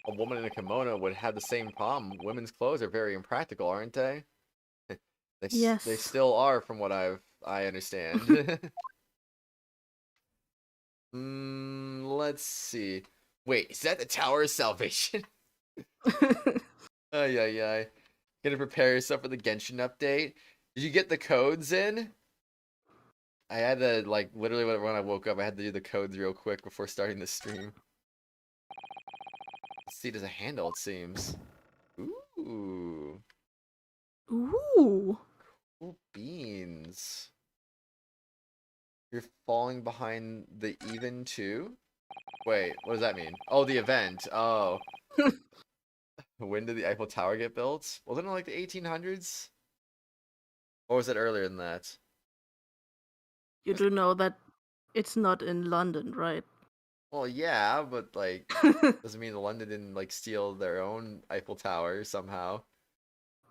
A woman in a kimono would have the same problem. Women's clothes are very impractical, aren't they? Yes. They still are, from what I understand. Let's see. Wait, is that the Tower of Salvation? Yeah. Gonna prepare yourself for the Genshin update. Did you get the codes in? I had to, like, literally when I woke up, I had to do the codes real quick before starting the stream. This seat is a handle, it seems. Ooh. Ooh. Cool beans. You're falling behind the even too? Wait, what does that mean? Oh, the event. Oh. When did the Eiffel Tower get built? Wasn't it like the 1800s? Or was it earlier than that? You do know that it's not in London, right? Well, yeah, but like, doesn't mean London didn't like steal their own Eiffel Tower somehow.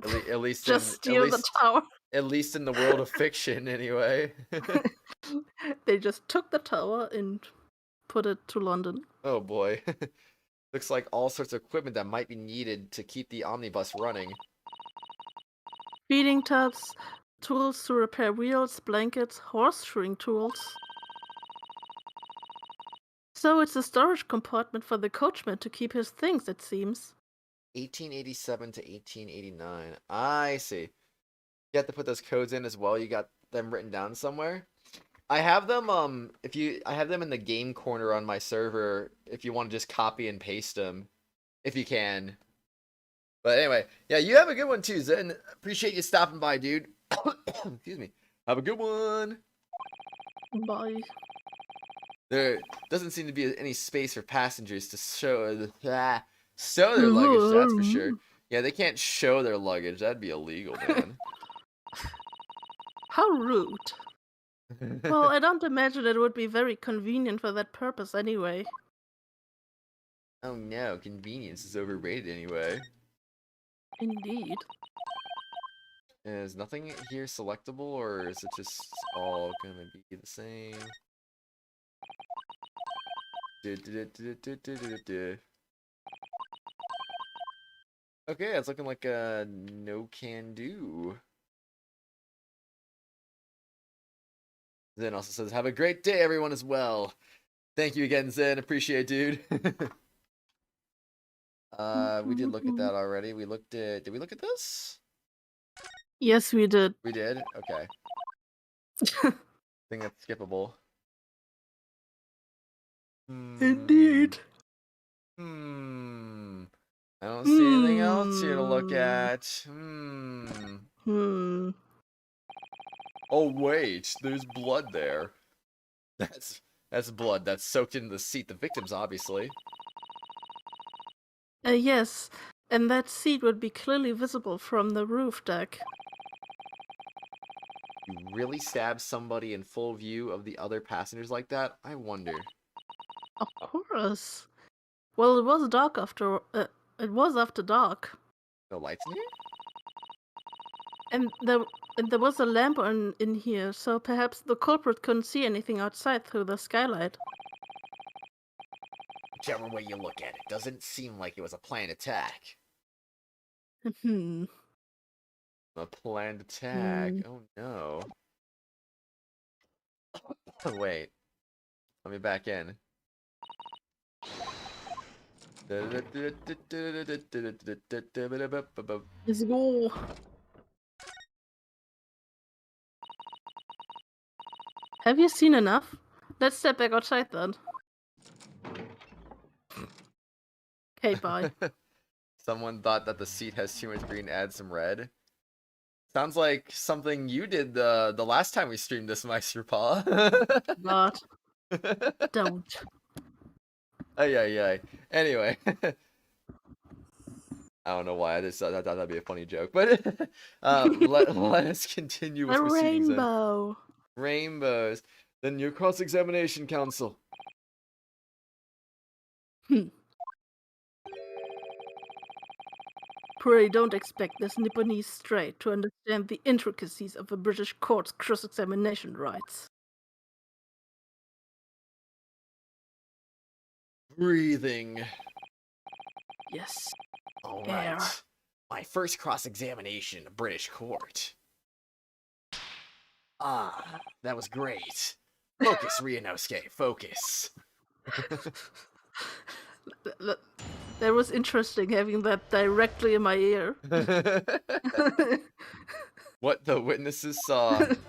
At least Just steal the tower. At least in the world of fiction, anyway. They just took the tower and put it to London. Oh boy. Looks like all sorts of equipment that might be needed to keep the omnibus running. Feeding tubs, tools to repair wheels, blankets, horseshoeing tools. So it's a storage compartment for the coachman to keep his things, it seems. 1887 to 1889. I see. You have to put those codes in as well. You got them written down somewhere. I have them. I have them in the game corner on my server. If you want to just copy and paste them, if you can. But anyway, yeah, you have a good one too, Zen. Appreciate you stopping by, dude. Excuse me. Have a good one. Bye. There doesn't seem to be any space for passengers to show their luggage, that's for sure. Yeah, they can't show their luggage. That'd be illegal, man. How rude. Well, I don't imagine it would be very convenient for that purpose anyway. Oh no, convenience is overrated anyway. Indeed. Is nothing here selectable, or is it just all gonna be the same? Okay, it's looking like a no can do. Zen also says, have a great day, everyone, as well. Thank you again, Zen. Appreciate it, dude. We did look at that already. We looked at... Did we look at this? Yes, we did. We did? Okay. I think that's skippable. Indeed. I don't see anything else here to look at. Oh wait, there's blood there. That's blood that's soaked into the seat. The victims, obviously. Yes, and that seat would be clearly visible from the roof deck. You really stab somebody in full view of the other passengers like that? I wonder. Of course. Well, it was dark after. It was after dark. No lights in here? And there was a lamp in here, so perhaps the culprit couldn't see anything outside through the skylight. Whichever way you look at it, doesn't seem like it was a planned attack. A planned attack? Oh no. Wait. Let me back in. Let's go. Have you seen enough? Let's step back outside then. Okay, bye. Someone thought that the seat has too much green, add some red. Sounds like something you did the last time we streamed this, Meister Paw. But don't. Ay. Anyway. I don't know why I just thought that'd be a funny joke, but let us continue with A proceedings. rainbow. Rainbows. Then your cross-examination, counsel. Pray don't expect this Nipponese strait to understand the intricacies of a British court's cross-examination rights. Breathing. Yes. All Air. right. My first cross-examination in a British court. Ah, that was great. Focus, Ryunosuke, focus. That was interesting having that directly in my ear. What the witnesses saw. It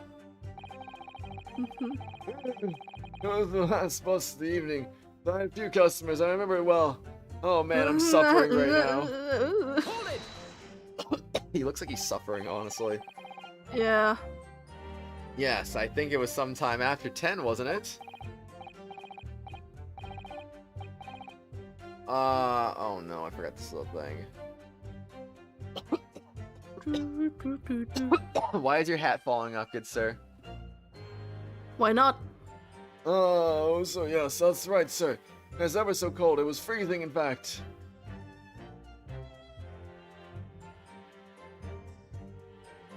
was the last bus of the evening. I had a few customers. I remember it well. Oh man, I'm suffering right now. He looks like he's suffering, honestly. Yeah. Yes, I think it was sometime after 10, wasn't it? Oh no, I forgot this little thing. Why is your hat falling off, good sir? Why not? Oh, so yes, that's right, sir. It's ever so cold. It was freezing, in fact.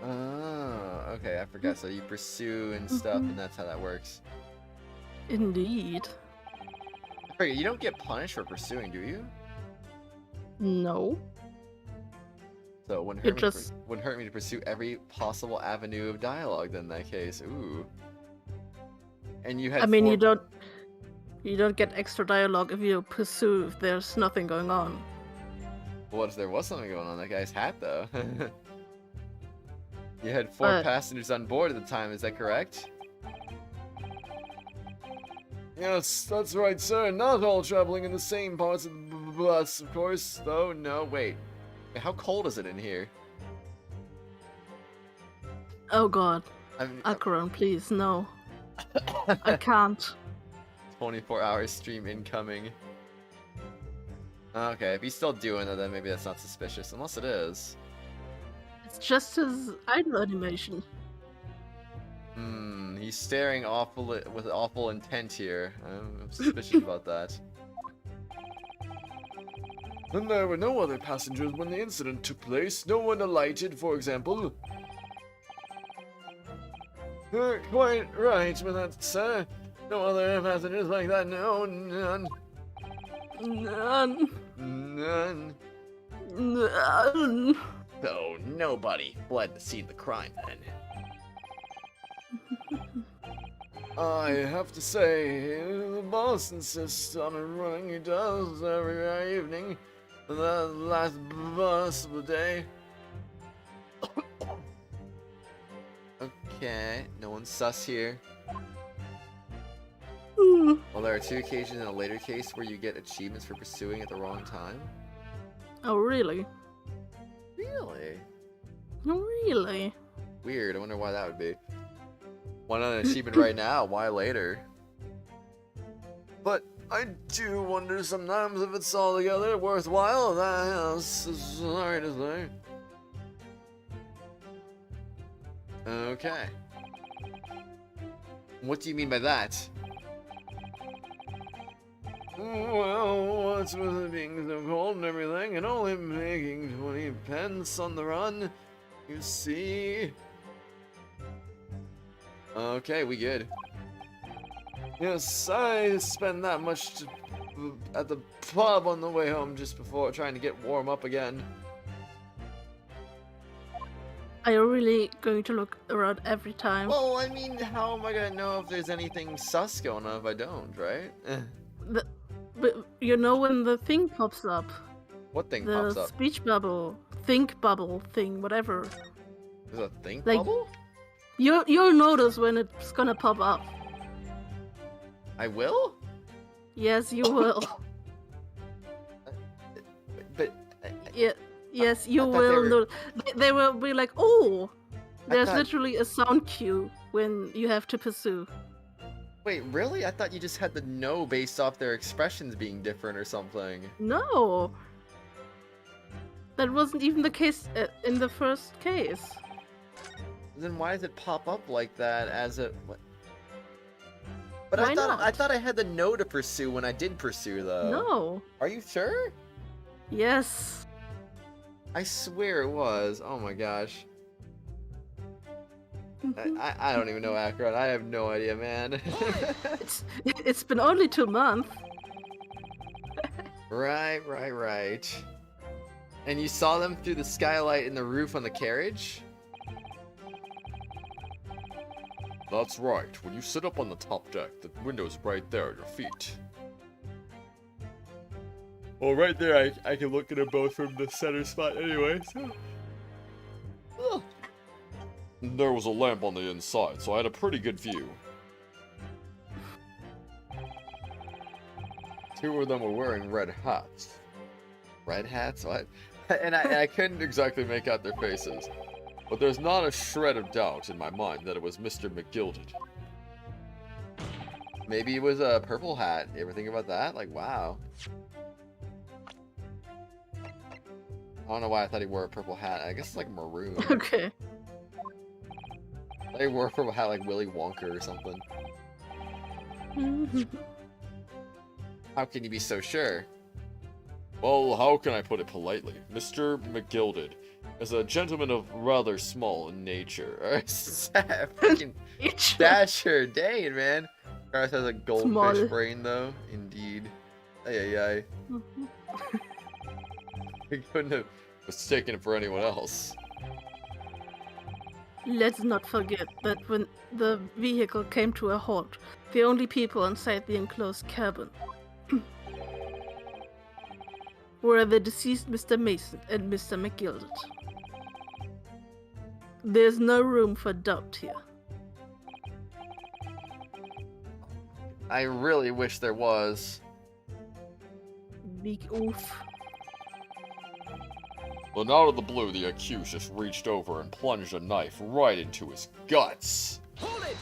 Oh, okay, I forgot. So you pursue and stuff, and that's how that works. Indeed. I forget, you don't get punished for pursuing, do you? No. So it wouldn't It hurt, just- wouldn't hurt me to pursue every possible avenue of dialogue then in that case. Ooh. And you had I mean, four... you don't get extra dialogue if you pursue if there's nothing going on. What if there was something going on? That guy's hat, though. You had 4 passengers on board at the time, is that correct? Yes, that's right, sir. Not all traveling in the same parts of the bus, of course. Though, no, wait. How cold is it in here? Oh god. I mean, Acheron, please, no. I can't. 24-hour stream incoming. Okay, if he's still doing it, then maybe that's not suspicious. Unless it is. It's just his idol animation. He's staring with awful intent here. I'm suspicious about that. And there were no other passengers when the incident took place. No one alighted, for example. Quite right with that, sir. No other passengers like that. No, none. None. None. None. So nobody fled the scene of the crime then. I have to say, the boss insists on running. He does every evening. The last bus of the day. Okay, no one's sus here. Well, there are 2 occasions in a later case where you get achievements for pursuing at the wrong time. Oh, really? Really? Really? Weird, I wonder why that would be. Why not an achievement right now? Why later? But I do wonder sometimes if it's altogether worthwhile. That's sorry to say. Okay. What do you mean by that? Well, what's with it being so cold and everything, and only making 20 pence on the run, you see? Okay, we good. Yes, I spend that much at the pub on the way home just before trying to get warm up again. Are you really going to look around every time? Well, I mean, how am I gonna know if there's anything sus going on if I don't, right? But you know when the thing pops up? What thing The pops up? speech bubble, think bubble thing, whatever. There's a thing Like- bubble? You'll notice when it's gonna pop up. I will? Yes, you will. But Yeah, yes, you I thought will. they were- They will be like, oh, there's thought- literally a sound cue when you have to pursue. wait, really? I thought you just had to know based off their expressions being different or something. No, that wasn't even the case in the first case. Then why does it pop up like that as a... What? But Why I thought not? I thought I had the no to pursue when I did pursue though. No. Are you sure? Yes. I swear it was. Oh my gosh. I don't even know Akron. I have no idea, man. It's been only 2 months. Right. And you saw them through the skylight in the roof on the carriage? That's right. When you sit up on the top deck, the window's right there at your feet. Well, right there, I can look at them both from the center spot anyway, so... Ugh. There was a lamp on the inside, so I had a pretty good view. 2 of them were wearing red hats. Red hats? What? And I couldn't exactly make out their faces. But there's not a shred of doubt in my mind that it was Mr. McGilded. Maybe it was a purple hat. You ever think about that? Like, wow. I don't know why I thought he wore a purple hat. I guess it's like maroon. Okay. They wore a purple hat like Willy Wonka or something. How can you be so sure? Well, how can I put it politely? Mr. McGilded is a gentleman of rather small in nature. Freaking Dasher, dang it, man. Kratos has a goldfish Small. brain, though. Indeed. Ay. I couldn't have mistaken it for anyone else. Let's not forget that when the vehicle came to a halt, the only people inside the enclosed cabin were the deceased Mr. Mason and Mr. McGilded. There's no room for doubt here. I really wish there was. Big oof. Then out of the blue, the accused just reached over and plunged a knife right into his guts. Hold it!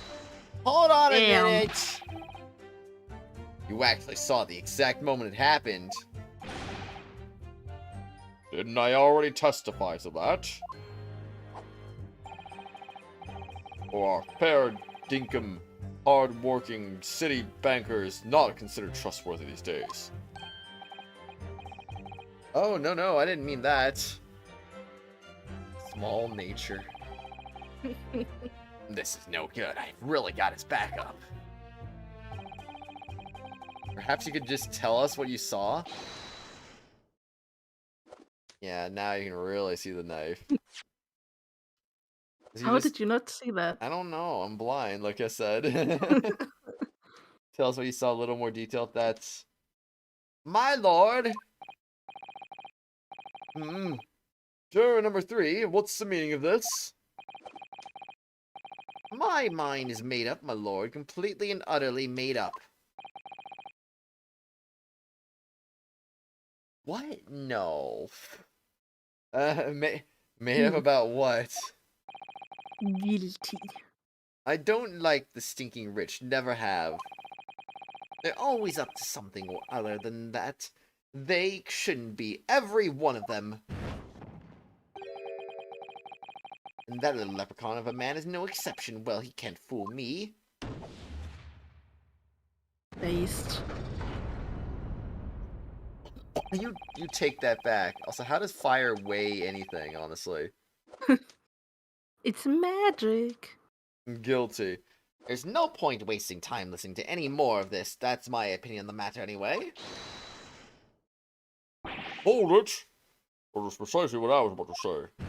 Hold on a Damn. minute! You actually saw the exact moment it happened. Didn't I already testify to that? Or fair dinkum, hard-working city bankers not considered trustworthy these days? Oh, no, I didn't mean that. Small nature. This is no good. I really got his back up. Perhaps you could just tell us what you saw? Yeah, now you can really see the knife. How did you not see that? I don't know. I'm blind, like I said. Tell us what you saw a little more detail. That's... My lord! Juror number 3, what's the meaning of this? My mind is made up, my lord. Completely and utterly made up. What? No. Made up about what? Guilty. I don't like the stinking rich. Never have. They're always up to something other than that. They shouldn't be. Every one of them. And that little leprechaun of a man is no exception. Well, he can't fool me. Based. You take that back. Also, how does fire weigh anything, honestly? It's magic. Guilty. There's no point wasting time listening to any more of this. That's my opinion on the matter anyway. Hold it! That is precisely what I was about to say.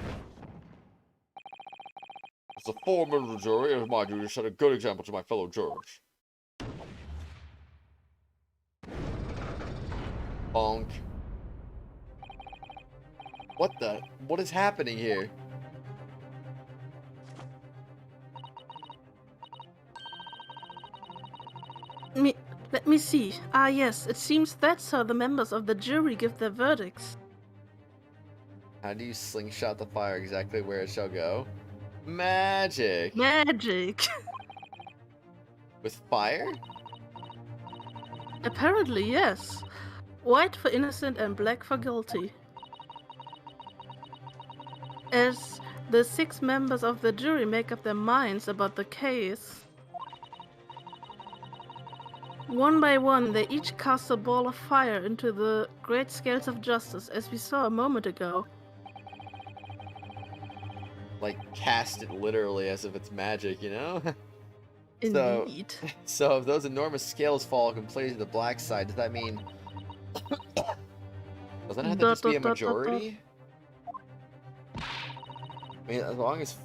As a full member of the jury, it is my duty to set a good example to my fellow jurors. Bonk. What is happening here? Let me see. Ah, yes, it seems that's how the members of the jury give their verdicts. How do you slingshot the fire exactly where it shall go? Magic! Magic! With fire? Apparently, yes. White for innocent and black for guilty. As the 6 members of the jury make up their minds about the case, one by one, they each cast a ball of fire into the great scales of justice, as we saw a moment ago. Like, cast it literally as if it's magic, you know? Indeed. So if those enormous scales fall completely to the black side, does that mean... Doesn't it have to just be a majority? I mean, as long as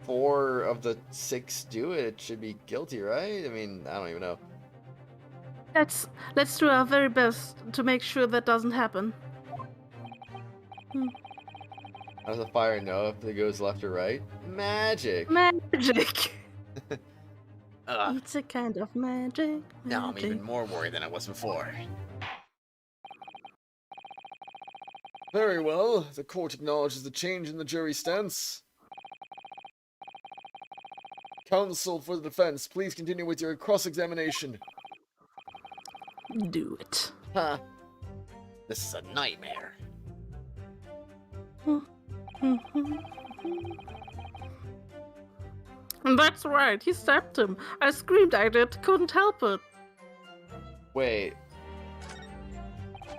4 of the 6 do it, it should be guilty, right? I mean, I don't even know. Let's do our very best to make sure that doesn't happen. How does the fire know if it goes left or right? Magic! Magic! Ugh. It's a kind of magic. Now I'm even more worried than I was before. Very well. The court acknowledges the change in the jury's stance. Counsel for the defense, please continue with your cross-examination. Do it. Huh. This is a nightmare. That's right, he stabbed him. I screamed at it, couldn't help it. Wait.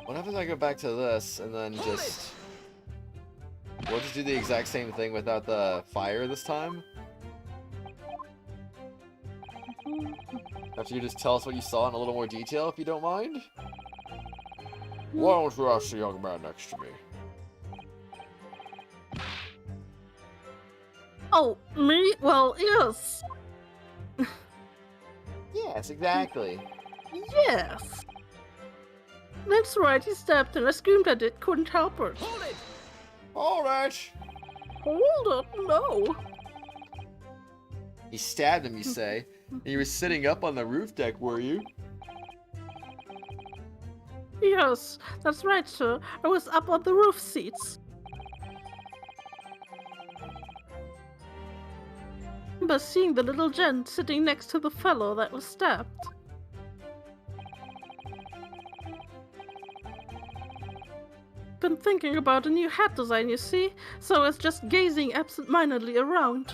What happens if I go back to this and then just... We'll just do the exact same thing without the fire this time? After you just tell us what you saw in a little more detail, if you don't mind? Why don't you ask the young man next to me? Oh, me? Well, yes. Yes, exactly. Yes. That's right, he stabbed him. I screamed at it, couldn't help it. Hold it! Alright! Hold it, no. You stabbed him, you say? You were sitting up on the roof deck, were you? Yes, that's right, sir. I was up on the roof seats. remember seeing the little gent sitting next to the fellow that was stabbed. Been thinking about a new hat design, you see, so I was just gazing absent-mindedly around.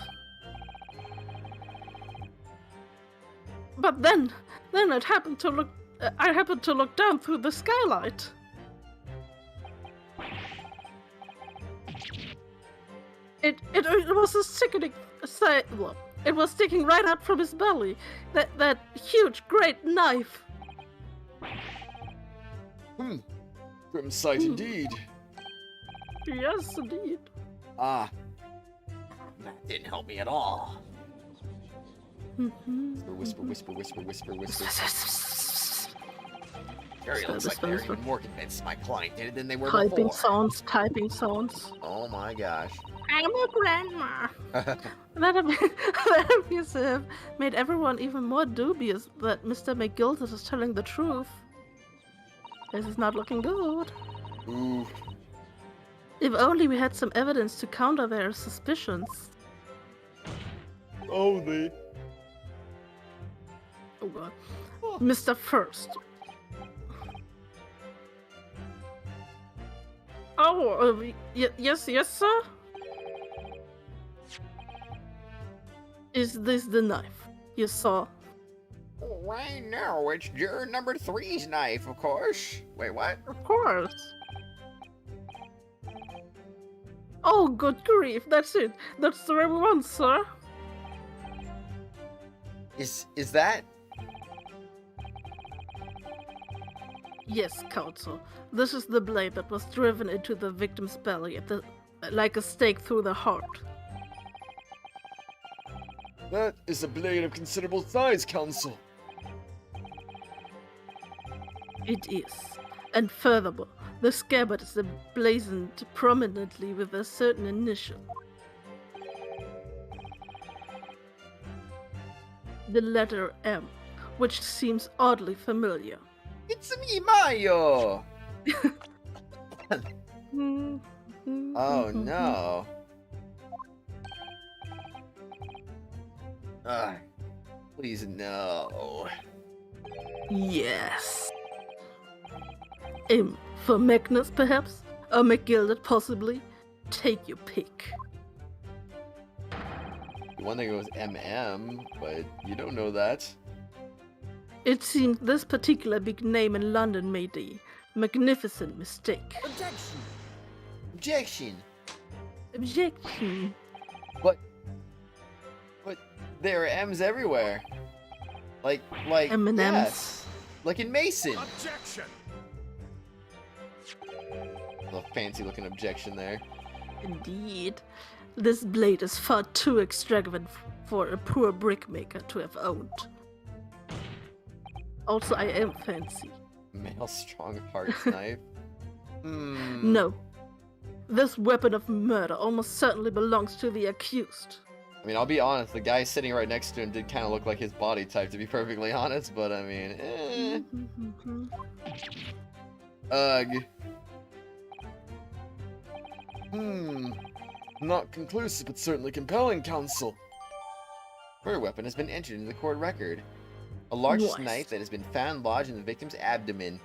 But then I happened to look down through the skylight. It was a sickening sight. Well, it was sticking right out from his belly. That huge, great knife. Grim sight indeed. Yes, indeed. Ah. That didn't help me at all. Whisper. Very looks like they're even more convinced my client did it than they were Typing before. typing sounds. Oh my gosh. I'm a grandma. That abusive made everyone even more dubious that Mr. McGilded is telling the truth. This is not looking good. Ooh. If only we had some evidence to counter their suspicions. Only. Oh god. Mr. First. Oh, yes, sir? Is this the knife you saw? Right now, it's juror number 3's knife, of course. Wait, what? Of course. Oh, good grief, that's it. That's the very one, sir. Is that? Yes, counsel. This is the blade that was driven into the victim's belly like a stake through the heart. That is a blade of considerable size, counsel. It is. And furthermore, the scabbard is emblazoned prominently with a certain initial. The letter M, which seems oddly familiar. It's me, Mario! Oh no. Please no. Yes. M for Magnus, perhaps? Or McGilded, possibly? Take your pick. One thing was MM, but you don't know that. It seems this particular big name in London made a magnificent mistake. Objection! Objection! Objection. But there are M's everywhere. Like M&Ms. yes. Like in Mason. Objection! A fancy looking objection there. Indeed. This blade is far too extravagant for a poor brickmaker to have owned. Also, I am fancy. Male strong heart's knife. No. This weapon of murder almost certainly belongs to the accused. I mean, I'll be honest, the guy sitting right next to him did kind of look like his body type, to be perfectly honest, but I mean, Ugh. Not conclusive, but certainly compelling, counsel. Murder weapon has been entered into the court record. A large Nice. knife that has been found lodged in the victim's abdomen.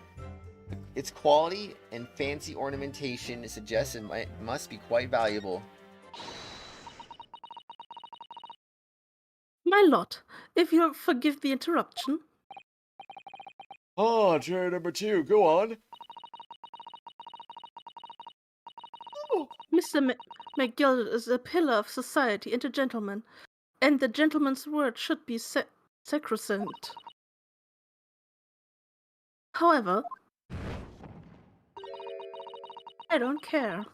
Its quality and fancy ornamentation suggests it must be quite valuable. My lord, if you'll forgive the interruption. Ah, chair number 2, go on. Mr. McGilded is a pillar of society and a gentleman, and the gentleman's word should be sacrosanct. However, I don't care.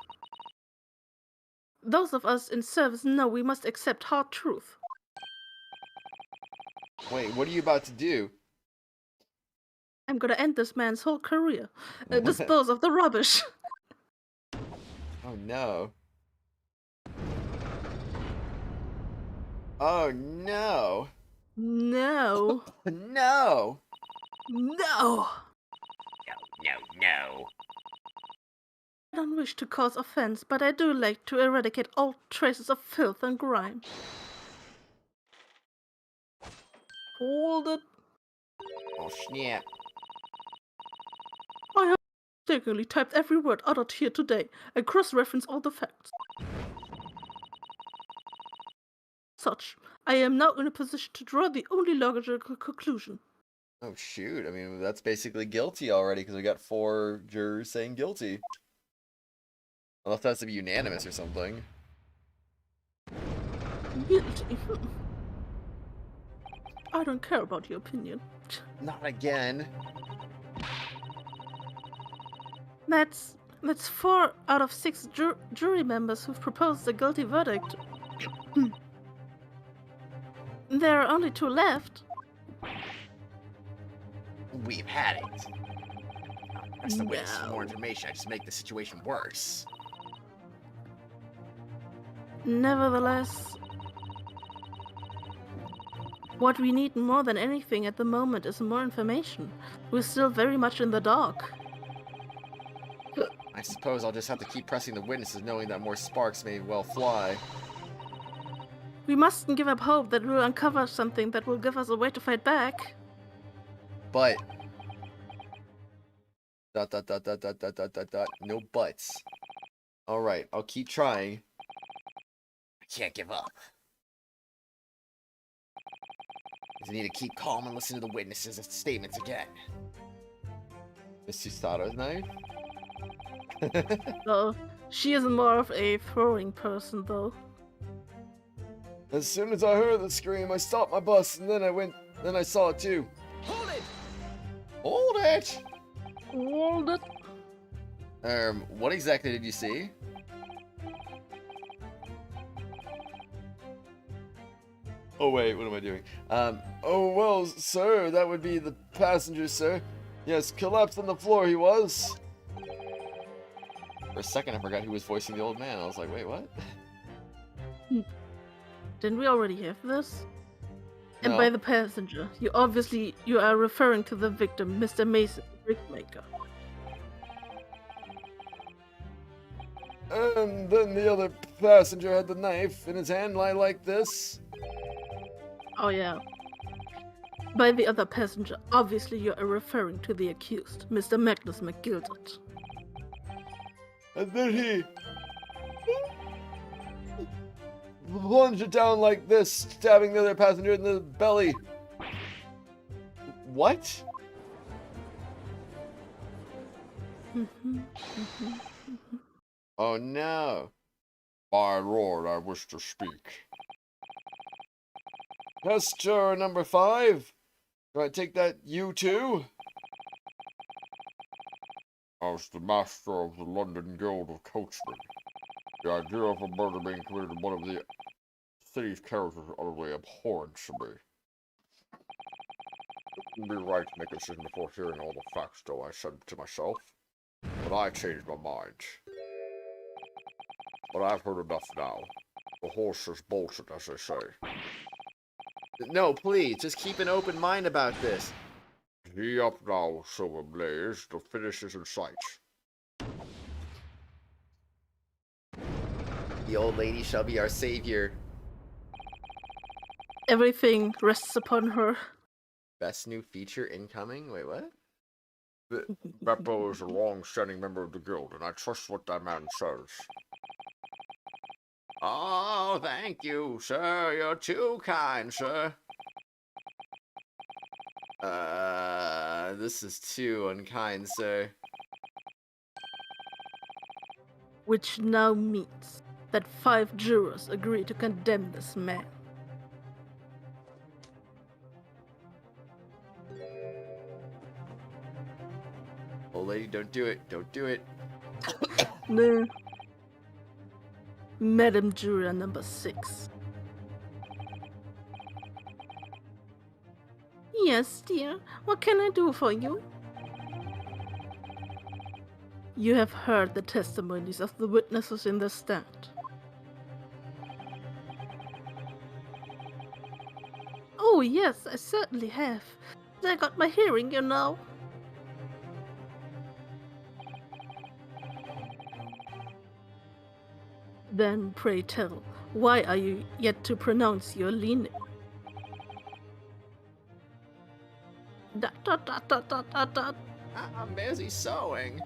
Those of us in service know we must accept hard truth. Wait, what are you about to do? I'm gonna end this man's whole career. Dispose of the rubbish. Oh no. Oh no. No. No. No. No. I don't wish to cause offense, but I do like to eradicate all traces of filth and grime. Hold it. Oh, snap. I have mistakenly typed every word uttered here today and cross-referenced all the facts. Such, I am now in a position to draw the only logical conclusion. Oh, shoot. I mean, that's basically guilty already because we got 4 jurors saying guilty. Unless that has to be unanimous or something. Guilty. I don't care about your opinion. Not again. That's 4 out of 6 jury members who've proposed a guilty verdict. There are only 2 left. We've had it. That's the waste of No. more information. I just make the situation worse. Nevertheless, what we need more than anything at the moment is more information. We're still very much in the dark. I suppose I'll just have to keep pressing the witnesses, knowing that more sparks may well fly. We mustn't give up hope that we'll uncover something that will give us a way to fight back. But... No buts. Alright, I'll keep trying. I can't give up. I need to keep calm and listen to the witnesses' statements again. Miss Susato's knife? Though she is more of a throwing person, though. As soon as I heard the scream, I stopped my bus, and then I saw it too. Hold it! Hold it! Hold it. What exactly did you see? Oh wait, what am I doing? Oh well, sir, that would be the passenger, sir. Yes, collapsed on the floor he was. For a second I forgot who was voicing the old man. I was like, wait, what? Didn't we already have this? And No. by the passenger, you are referring to the victim, Mr. Mason, brickmaker. And then the other passenger had the knife in his hand, like this. Oh yeah. By the other passenger, obviously you are referring to the accused, Mr. Magnus McGilded. And then he plunged it down like this, stabbing the other passenger in the belly. What? Oh no. My lord, I wish to speak. Test juror number 5. Do I take that you too? As the master of the London Guild of Coachmen, the idea of a murder being committed in one of the city's characters is utterly abhorrent to me. It wouldn't be right to make a decision before hearing all the facts, though, I said to myself. But I changed my mind. But I've heard enough now. The horse is bolted, as they say. No, please, just keep an open mind about this. Gee up now, Silver Blaze. The finish is in sight. The old lady shall be our savior. Everything rests upon her. Best new feature incoming? Wait, what? Beppo is a long-standing member of the guild, and I trust what that man says. Oh, thank you, sir. You're too kind, sir. This is too unkind, sir. Which now means that 5 jurors agree to condemn this man. Old lady, don't do it. Don't do it. No. Madam Juror number 6. Yes, dear. What can I do for you? You have heard the testimonies of the witnesses in the stand. Oh, yes, I certainly have. I got my hearing, you know. Then, pray tell, why are you yet to pronounce your leaning? Dot dot dot dot dot dot. I'm busy sewing.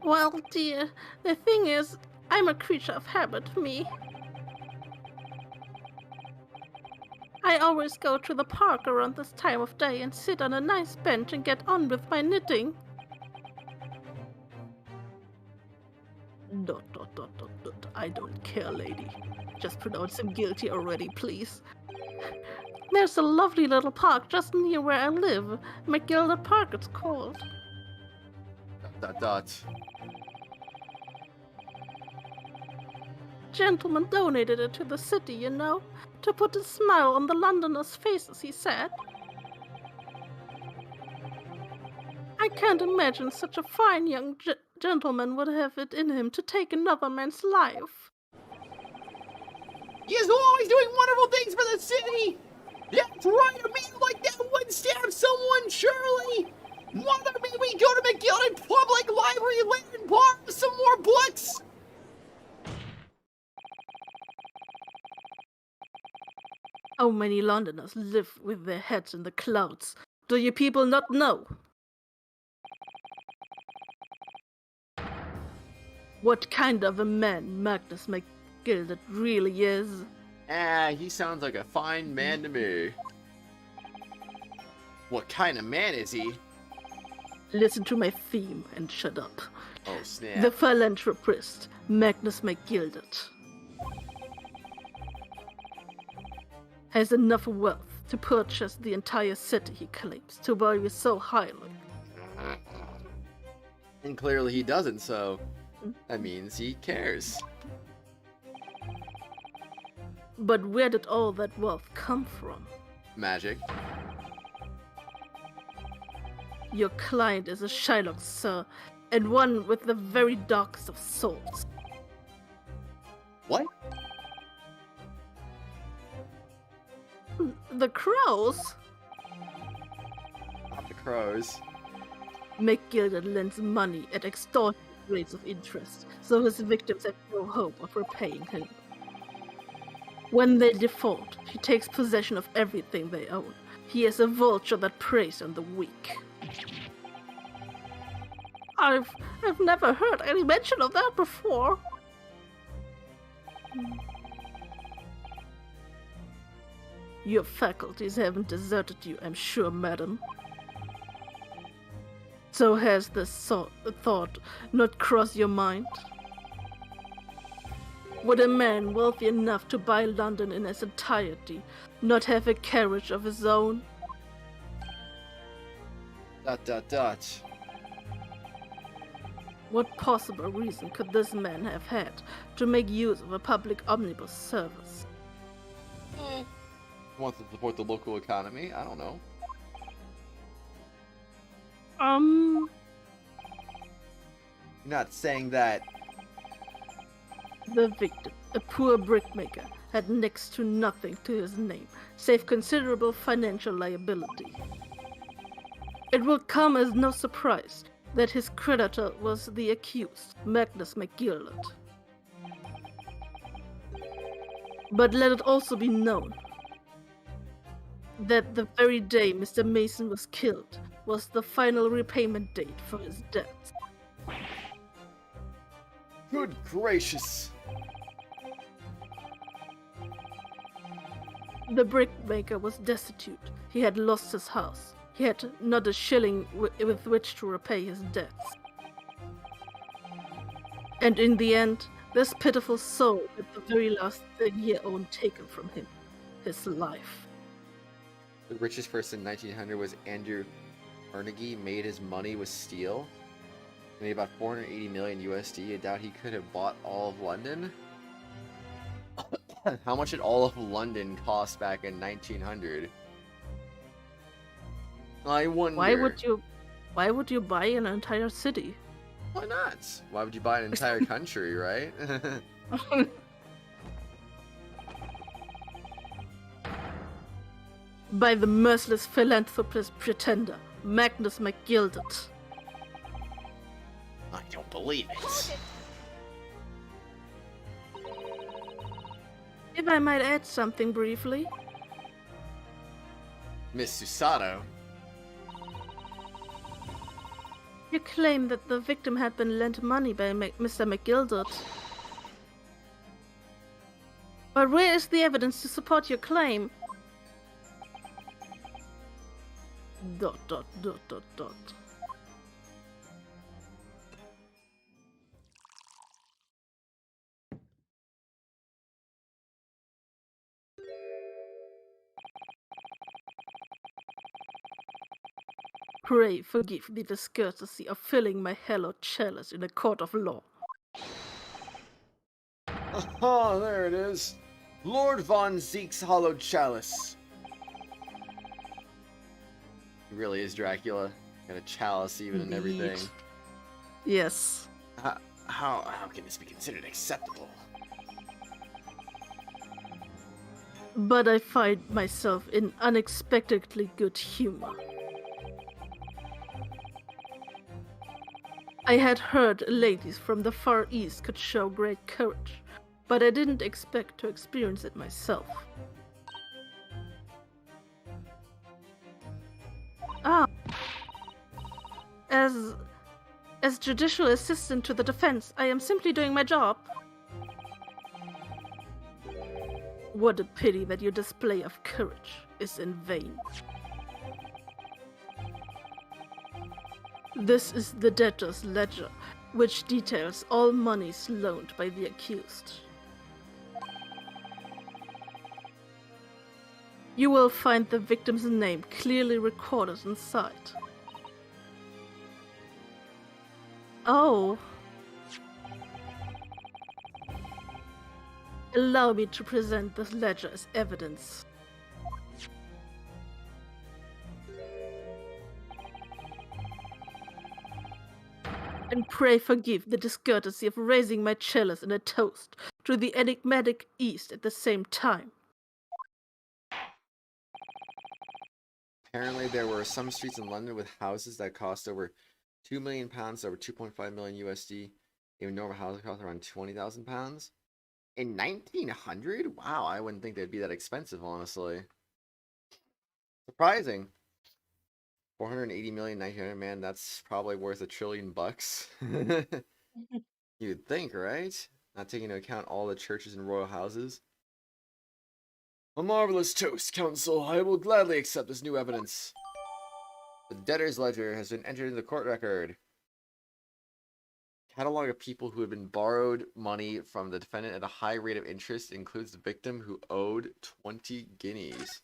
Well, dear, the thing is, I'm a creature of habit, me. I always go to the park around this time of day and sit on a nice bench and get on with my knitting. Dot dot dot dot dot. I don't care, lady. Just pronounce him guilty already, please. There's a lovely little park just near where I live. McGilda Park, it's called. Dot dot. Gentleman donated it to the city, you know, to put a smile on the Londoners' faces, he said. I can't imagine such a fine young gentleman would have it in him to take another man's life. He is always doing wonderful things for the city! That's right, a man like that wouldn't stab someone, surely! Wonder may we go to McGilden Public Library later and borrow some more books? How many Londoners live with their heads in the clouds? Do you people not know? What kind of a man Magnus McGildet really is? He sounds like a fine man to me. What kind of man is he? Listen to my theme and shut up. Oh, snap. The philanthropist, Magnus McGildet, has enough wealth to purchase the entire city he claims to value so highly. And clearly he doesn't, so that means he cares. But where did all that wealth come from? Magic. Your client is a Shylock, sir, and one with the very darkest of souls. What? The crows? Not the crows. McGildet lends money at extortionate rates of interest, so his victims have no hope of repaying him. When they default, he takes possession of everything they own. He is a vulture that preys on the weak. I've never heard any mention of that before. Your faculties haven't deserted you, I'm sure, madam. So has this thought not crossed your mind? Would a man wealthy enough to buy London in its entirety not have a carriage of his own? Dot dot dot. What possible reason could this man have had to make use of a public omnibus service? Wants to support the local economy? I don't know. You're not saying that. The victim, a poor brickmaker, had next to nothing to his name, save considerable financial liability. It will come as no surprise that his creditor was the accused, Magnus McGildet. But let it also be known that the very day Mr. Mason was killed was the final repayment date for his debts. Good gracious. The brickmaker was destitute. He had lost his house. He had not a shilling with which to repay his debts. And in the end, this pitiful soul had the very last thing he owned taken from him, his life. The richest person in 1900 was Andrew Carnegie. Made his money with steel. Made about 480 million USD. I doubt he could have bought all of London. How much did all of London cost back in 1900? I wonder. Why would you buy an entire city? Why not? Why would you buy an entire country, right? By the merciless philanthropist pretender, Magnus McGildet. I don't believe it. If I might add something briefly. Miss Susato? You claim that the victim had been lent money by Mr. McGilded. But where is the evidence to support your claim? Dot dot dot dot dot. Pray forgive the discourtesy of filling my hallowed chalice in a court of law. Oh, there it is. Lord Van Zieks' hollowed chalice. He really is Dracula. Got a chalice even and everything. Indeed. Yes. How can this be considered acceptable? But I find myself in unexpectedly good humor. I had heard ladies from the Far East could show great courage, but I didn't expect to experience it myself. As judicial assistant to the defense, I am simply doing my job. What a pity that your display of courage is in vain. This is the debtor's ledger, which details all monies loaned by the accused. You will find the victim's name clearly recorded inside. Oh. Allow me to present this ledger as evidence. And pray forgive the discourtesy of raising my chalice in a toast to the enigmatic East at the same time. Apparently there were some streets in London with houses that cost over £2 million to over 2.5 million USD. Even normal houses cost around £20,000. In 1900? Wow, I wouldn't think they'd be that expensive, honestly. Surprising. 480 million, 1900, man, that's probably worth $1 trillion. You'd think, right? Not taking into account all the churches and royal houses. A marvelous toast, counsel. I will gladly accept this new evidence. The debtor's ledger has been entered in the court record. Catalog of people who have been borrowed money from the defendant at a high rate of interest includes the victim who owed 20 guineas.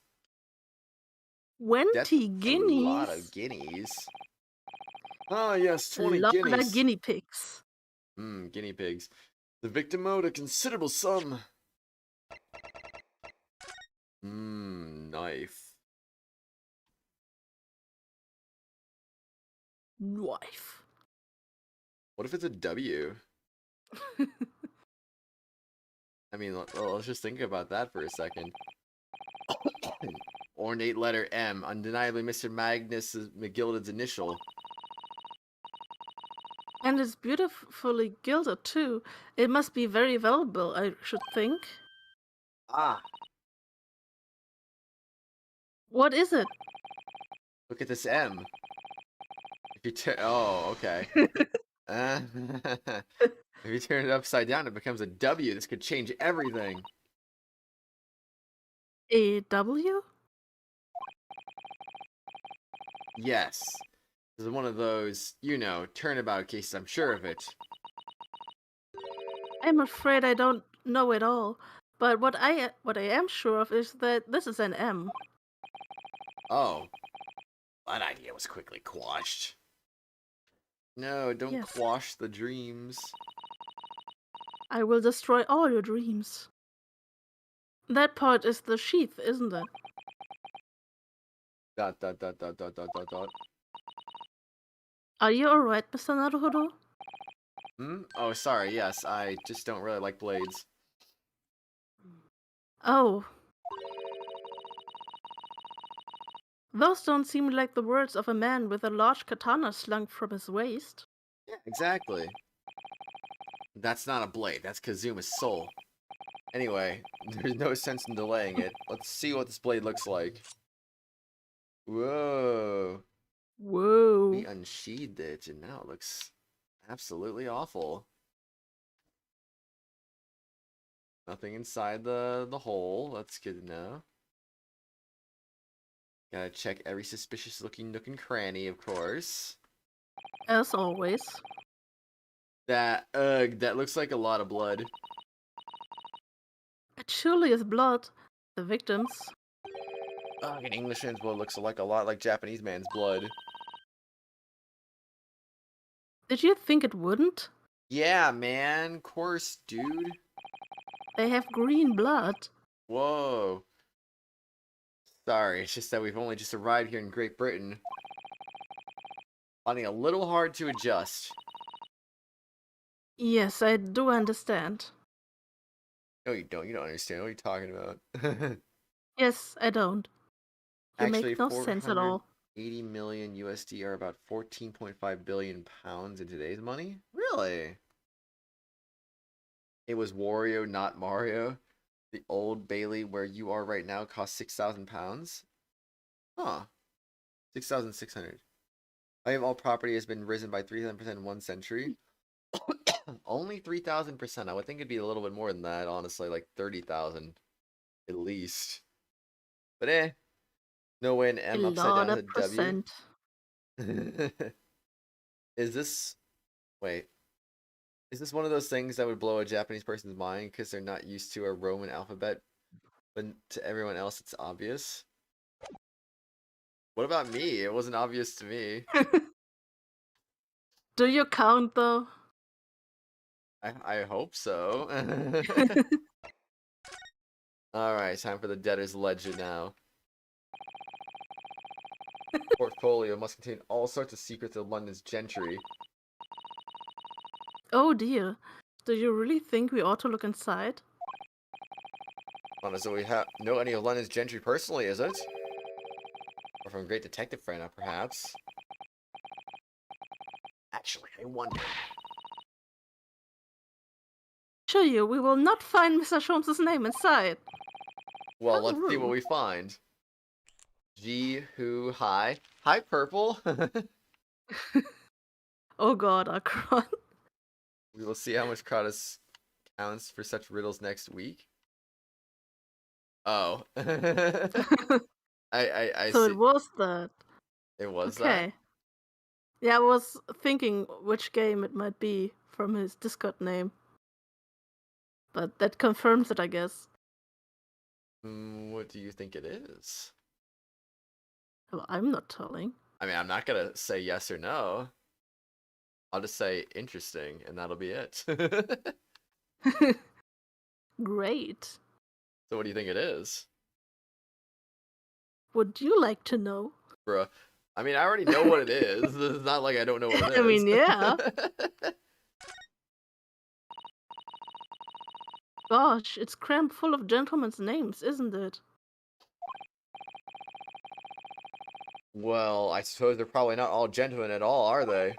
20 guineas? A lot of guineas. Ah, yes, 20 a lot guineas. of guinea pigs. Guinea pigs. The victim owed a considerable sum. Knife. Knife. What if it's a W? I mean, let's just think about that for a second. Ornate letter M, undeniably Mr. Magnus McGilded's initial. And it's beautifully gilded too. It must be very valuable, I should think. Ah, What is it? look at this M. If you oh, okay. If you turn it upside down, it becomes a W. This could change everything. A W? Yes. This is one of those, you know, turnabout cases. I'm sure of it. I'm afraid I don't know it all. But what I am sure of is that this is an M. Oh. That idea was quickly quashed. No, don't Yes. quash the dreams. I will destroy all your dreams. That part is the sheath, isn't it? ... Are you alright, Mr. Naruhodo? Oh, sorry, yes, I just don't really like blades. Oh. Those don't seem like the words of a man with a large katana slung from his waist. Yeah, exactly. That's not a blade, that's Kazuma's soul. Anyway, there's no sense in delaying it. Let's see what this blade looks like. Whoa. Whoa. We unsheathed it, and now it looks absolutely awful. Nothing inside the hole. That's good to know. Gotta check every suspicious looking nook and cranny, of course. As always. That looks like a lot of blood. It surely is blood. The victims. An Englishman's blood looks like a lot like Japanese man's blood. Did you think it wouldn't? Yeah, man. Course, dude. They have green blood. Whoa. Sorry, it's just that we've only just arrived here in Great Britain. Finding it a little hard to adjust. Yes, I do understand. No, you don't. You don't understand. What are you talking about? Yes, I don't. You Actually, make no sense at all. 80 million USD are about 14.5 billion pounds in today's money? Really? It was Wario, not Mario. The Old Bailey where you are right now costs 6,000 pounds? Huh. 6,600. Value of all property has been risen by 3,000% in 1 century. Only 3,000%. I would think it'd be a little bit more than that, honestly, like 30,000 at least. But no way an M upside down is a W. Is this... Wait. Is this one of those things that would blow a Japanese person's mind because they're not used to a Roman alphabet, but to everyone else it's obvious? What about me? It wasn't obvious to me. Do you count though? I hope so. Alright, time for the debtor's ledger now. Portfolio must contain all sorts of secrets of London's gentry. Oh dear. Do you really think we ought to look inside? Not as though we know any of London's gentry personally, is it? Or from a great detective friend, perhaps. Actually, I wonder. Assure you, we will not find Mr. Sholmes' name inside. Well, How let's see what rude. we find. Hi. Hi, Purple. Oh god, Akron. We will see how much Kratos counts for such riddles next week. Oh. I So see. it was that. It was Okay. Yeah, I was thinking which game it might be from his Discord name. But that confirms it, I guess. that? What do you think it is? Well, I'm not telling. I mean, I'm not gonna say yes or no. I'll just say interesting, and that'll be it. So Great. what do you think it is? Would you like to know? Bruh. I mean, I already know what it is. It's not like I don't know what it is. I mean, yeah. Gosh, it's crammed full of gentlemen's names, isn't it? Well, I suppose they're probably not all gentlemen at all, are they?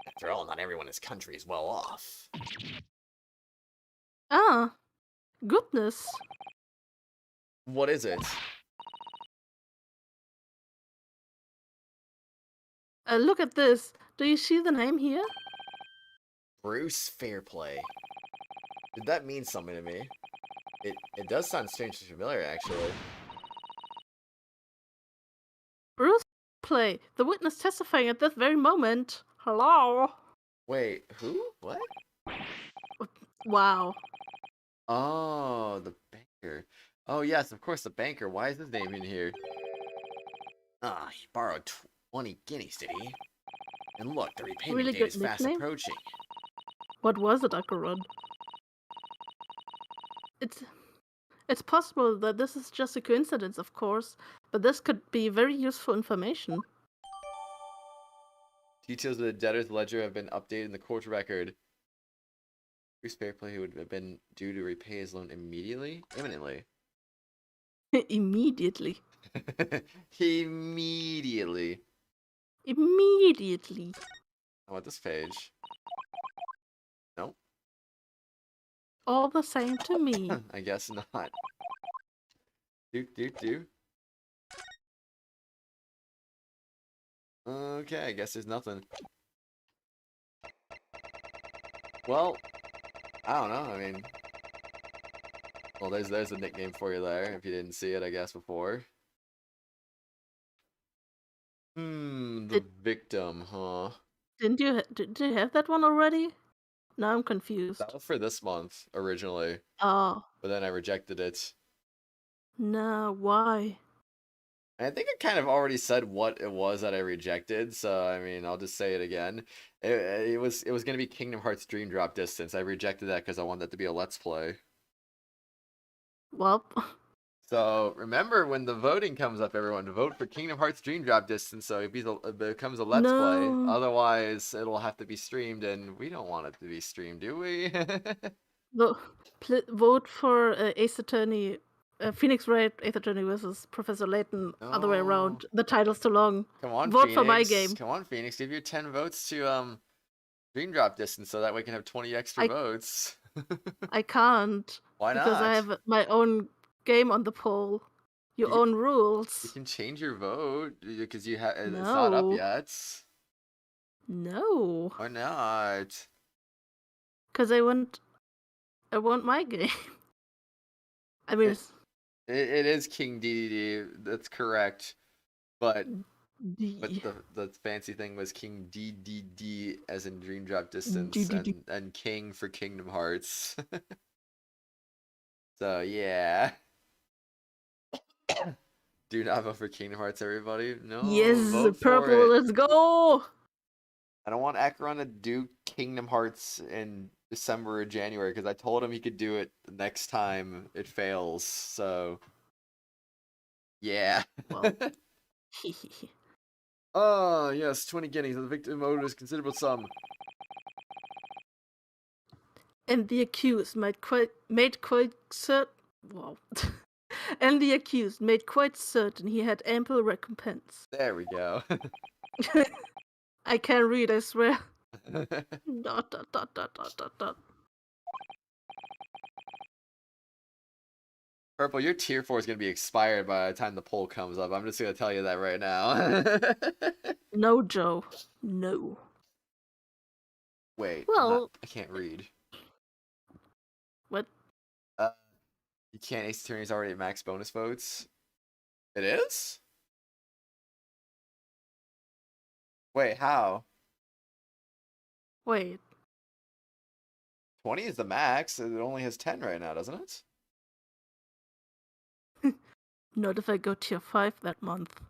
After all, not everyone in this country is well off. Ah, goodness. What is it? Look at this. Do you see the name here? Bruce Fairplay. Did that mean something to me? It does sound strangely familiar, actually. Bruce Play, the witness testifying at this very moment. Hello? Wait, who? What? Wow. Oh, the banker. Oh, yes, of course, the banker. Why is his name in here? Ah, he borrowed 20 guineas, did he? And look, the repayment Really date good is fast nickname. approaching. What was it, Akaron? It's possible that this is just a coincidence, of course, but this could be very useful information. Details of the debtor's ledger have been updated in the court record. Bruce Fairplay would have been due to repay his loan imminently. Immediately. Immediately. Immediately. How about this page? Nope. All the same to me. I guess not. Do. Okay, I guess there's nothing. Well, I don't know. I mean, well, there's a nickname for you there. If you didn't see it, I guess before. The victim, huh? Didn't you did you have that one already? Now I'm confused. That was for this month originally, Oh, but then I rejected it. no, why? And I think I kind of already said what it was that I rejected, so I mean, I'll just say it again. It was gonna be Kingdom Hearts Dream Drop Distance. I rejected that because I wanted that to be a Let's Play. Well, So remember when the voting comes up, everyone to vote for Kingdom Hearts Dream Drop Distance, so it becomes a Let's Play. No. Otherwise, it'll have to be streamed, and we don't want it to be streamed, do we? vote for Ace Attorney, Phoenix Wright, Ace Attorney versus Professor Layton. Other way around. The title's too long. Come on, Vote Phoenix. for my game. Come on, Phoenix. Give your 10 votes to Dream Drop Distance, so that way we can have 20 extra votes. I can't. Why not? Because I have my own game on the poll. Your own rules. You can change your vote because it's not up No. yet. No. Why not? Because I want my game. I mean, It is King DDD. That's correct. But D. the fancy thing was King DDD as in Dream Drop Distance DDD. and King for Kingdom Hearts. So yeah. Do not vote for Kingdom Hearts, everybody. No. Yes, vote for purple. it. Let's go. I don't want Acheron to do Kingdom Hearts in December or January because I told him he could do it the next time it fails. So yeah. Well. Oh yes, 20 guineas. The victim mode is considerable sum. And the accused made quite certain. Wow. And the accused made quite certain he had ample recompense. There we go. I can't read, I swear. Dot, dot, dot, dot, dot, dot, dot. Purple, your tier 4 is going to be expired by the time the poll comes up. I'm just going to tell you that right now. No, Joe. No. Wait. Well- I can't read. What? You can't. Ace Attorney's already at max bonus votes. It is? Wait, how? Wait. 20 is the max. It only has 10 right now, doesn't it? Not if I go tier 5 that month.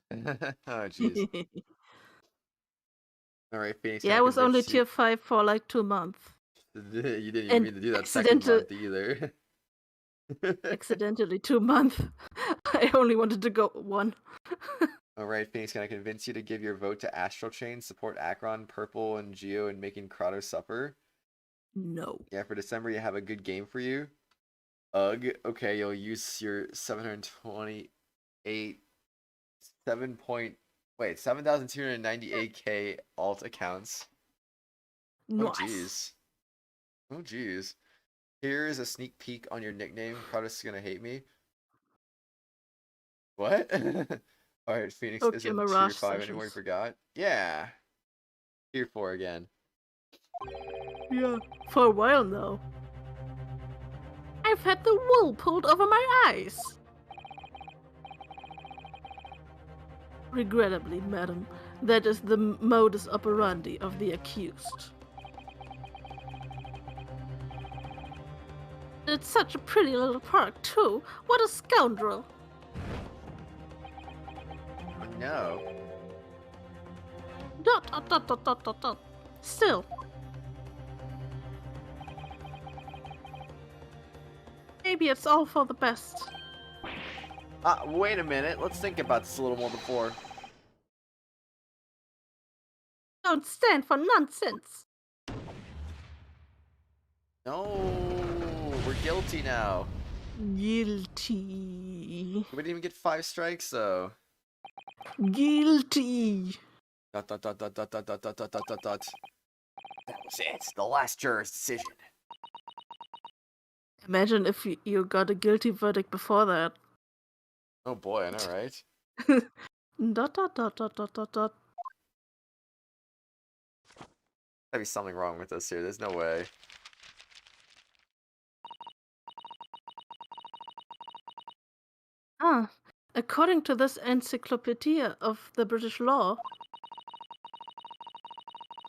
Oh, jeez. Alright, Phoenix. Yeah, I was only tier 5 for like 2 months. You didn't even and mean to do that second accidental- month either. Accidentally 2 months. I only wanted to go 1. Alright, Phoenix, can I convince you to give your vote to Astral Chain, support Acheron, Purple, and Geo in making Kratos suffer? No. Yeah, for December you have a good game for you. Ugh. Okay, you'll use your 7,298k alt accounts. Nice. Oh jeez. Oh jeez. Here is a sneak peek on your nickname. Kratos is gonna hate me. What? Alright, Phoenix Okay, is in Mirage tier 5 anymore, you sessions. forgot? Yeah. Tier 4 again. Yeah, for a while now. I've had the wool pulled over my eyes. Regrettably, madam, that is the modus operandi of the accused. It's such a pretty little park, too. What a scoundrel. Oh no. Dot, dot, dot, dot, dot, dot, dot. Still. Maybe it's all for the best. Wait a minute. Let's think about this a little more before. Don't stand for nonsense. No, we're guilty now. Guilty. We didn't even get 5 strikes though. Guilty. Dot dot dot dot dot dot dot dot dot dot dot dot. That was it. The last juror's decision. Imagine if you got a guilty verdict before that. Oh boy, I know, right? Dot dot dot dot dot dot dot. Gotta be something wrong with us here. There's no way. Ah, according to this encyclopedia of the British law,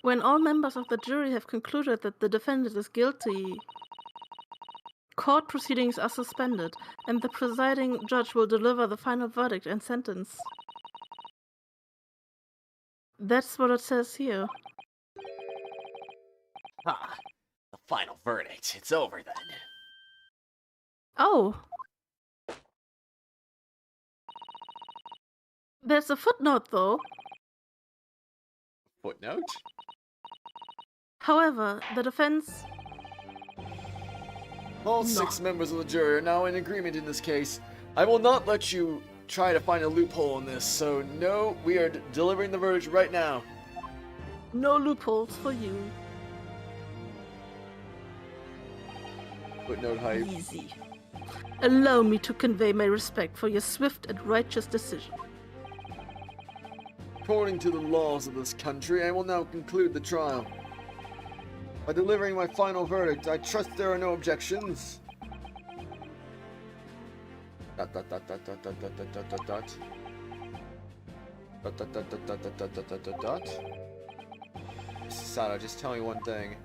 when all members of the jury have concluded that the defendant is guilty, court proceedings are suspended, and the presiding judge will deliver the final verdict and sentence. That's what it says here. Ah, the final verdict. It's over then. Oh. There's a footnote, though. Footnote? However, the defense... All No. 6 members of the jury are now in agreement in this case. I will not let you try to find a loophole in this, so no, we are delivering the verdict right now. No loopholes for you. Footnote hype. Easy. Allow me to convey my respect for your swift and righteous decision. According to the laws of this country, I will now conclude the trial. By delivering my final verdict, I trust there are no objections. Dot dot dot dot dot dot dot dot dot dot dot. Dot dot dot dot dot dot dot dot dot dot. Sato, just tell me one thing.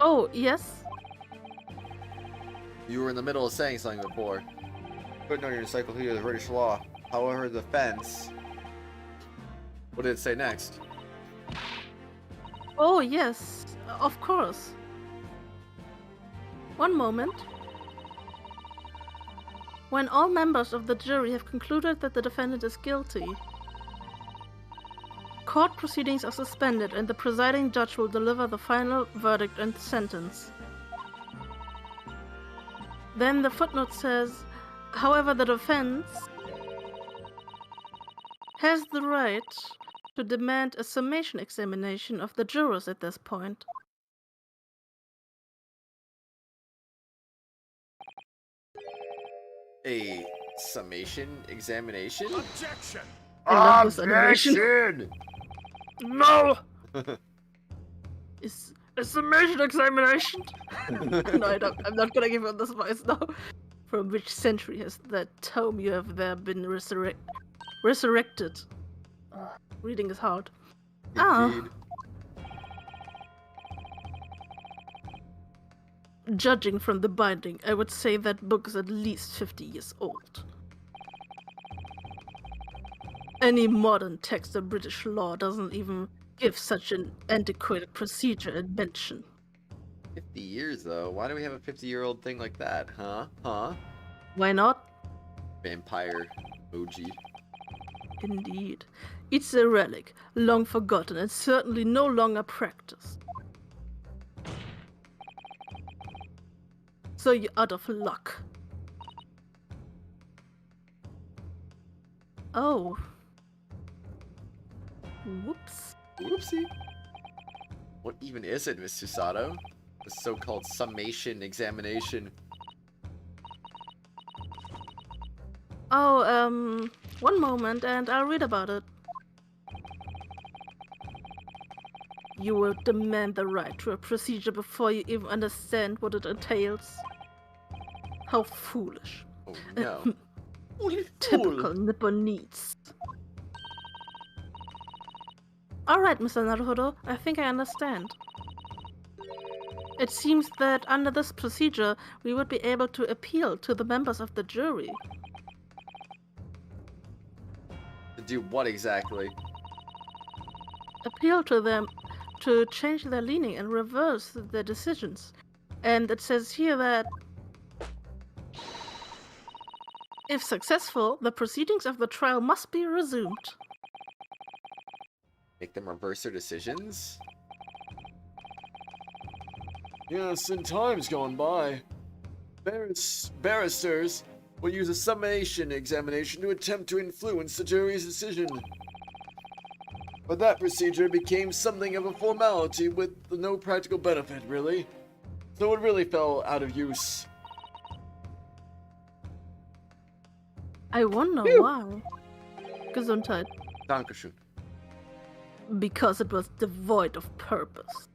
Oh, yes? You were in the middle of saying something before. Footnote in your encyclopedia of the British law. However, the defense. What did it say next? Oh, yes. Of course. One moment. When all members of the jury have concluded that the defendant is guilty, court proceedings are suspended and the presiding judge will deliver the final verdict and sentence. Then the footnote says, however, the defense has the right to demand a summation examination of the jurors at this point. A summation examination? Objection! I love this animation. No! Is a summation examination? No, I'm not gonna give him this voice now. From which century has that tome you have there been resurrected? Reading is hard. Indeed. Judging from the binding, I would say that book is at least 50 years old. Any modern text of British law doesn't even give such an antiquated procedure a mention. 50 years, though. Why do we have a 50-year-old thing like that, huh? Huh? Why not? Vampire OG. Indeed. It's a relic, long forgotten and certainly no longer practiced. So you're out of luck. Oh. Whoops. Whoopsie. What even is it, Mr. Sato? The so-called summation examination. Oh, one moment and I'll read about it. You will demand the right to a procedure before you even understand what it entails. How foolish. Oh no. Typical Nipponese. Alright, Mr. Naruhodo, I think I understand. It seems that under this procedure, we would be able to appeal to the members of the jury. To do what exactly? Appeal to them to change their leaning and reverse their decisions. And it says here that if successful, the proceedings of the trial must be resumed. Make them reverse their decisions? Yes, in times gone by, barristers will use a summation examination to attempt to influence the jury's decision. But that procedure became something of a formality with no practical benefit, really. So it really fell out of use. I wonder why. Gesundheit. Dankeschön. Because it was devoid of purpose.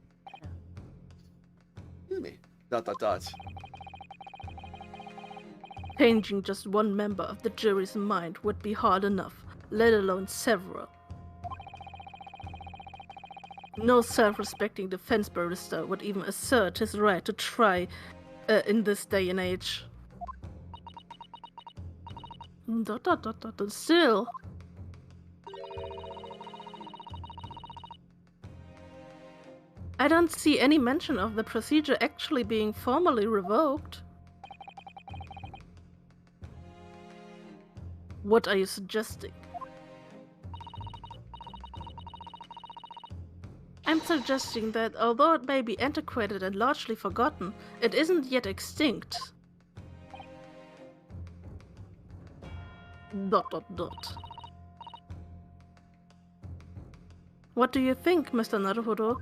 Excuse me. Dot dot dot. Changing just one member of the jury's mind would be hard enough, let alone several. No self-respecting defense barrister would even assert his right to try in this day and age. Still. I don't see any mention of the procedure actually being formally revoked. What are you suggesting? I'm suggesting that although it may be antiquated and largely forgotten, it isn't yet extinct. ... What do you think, Mr. Naruhodo?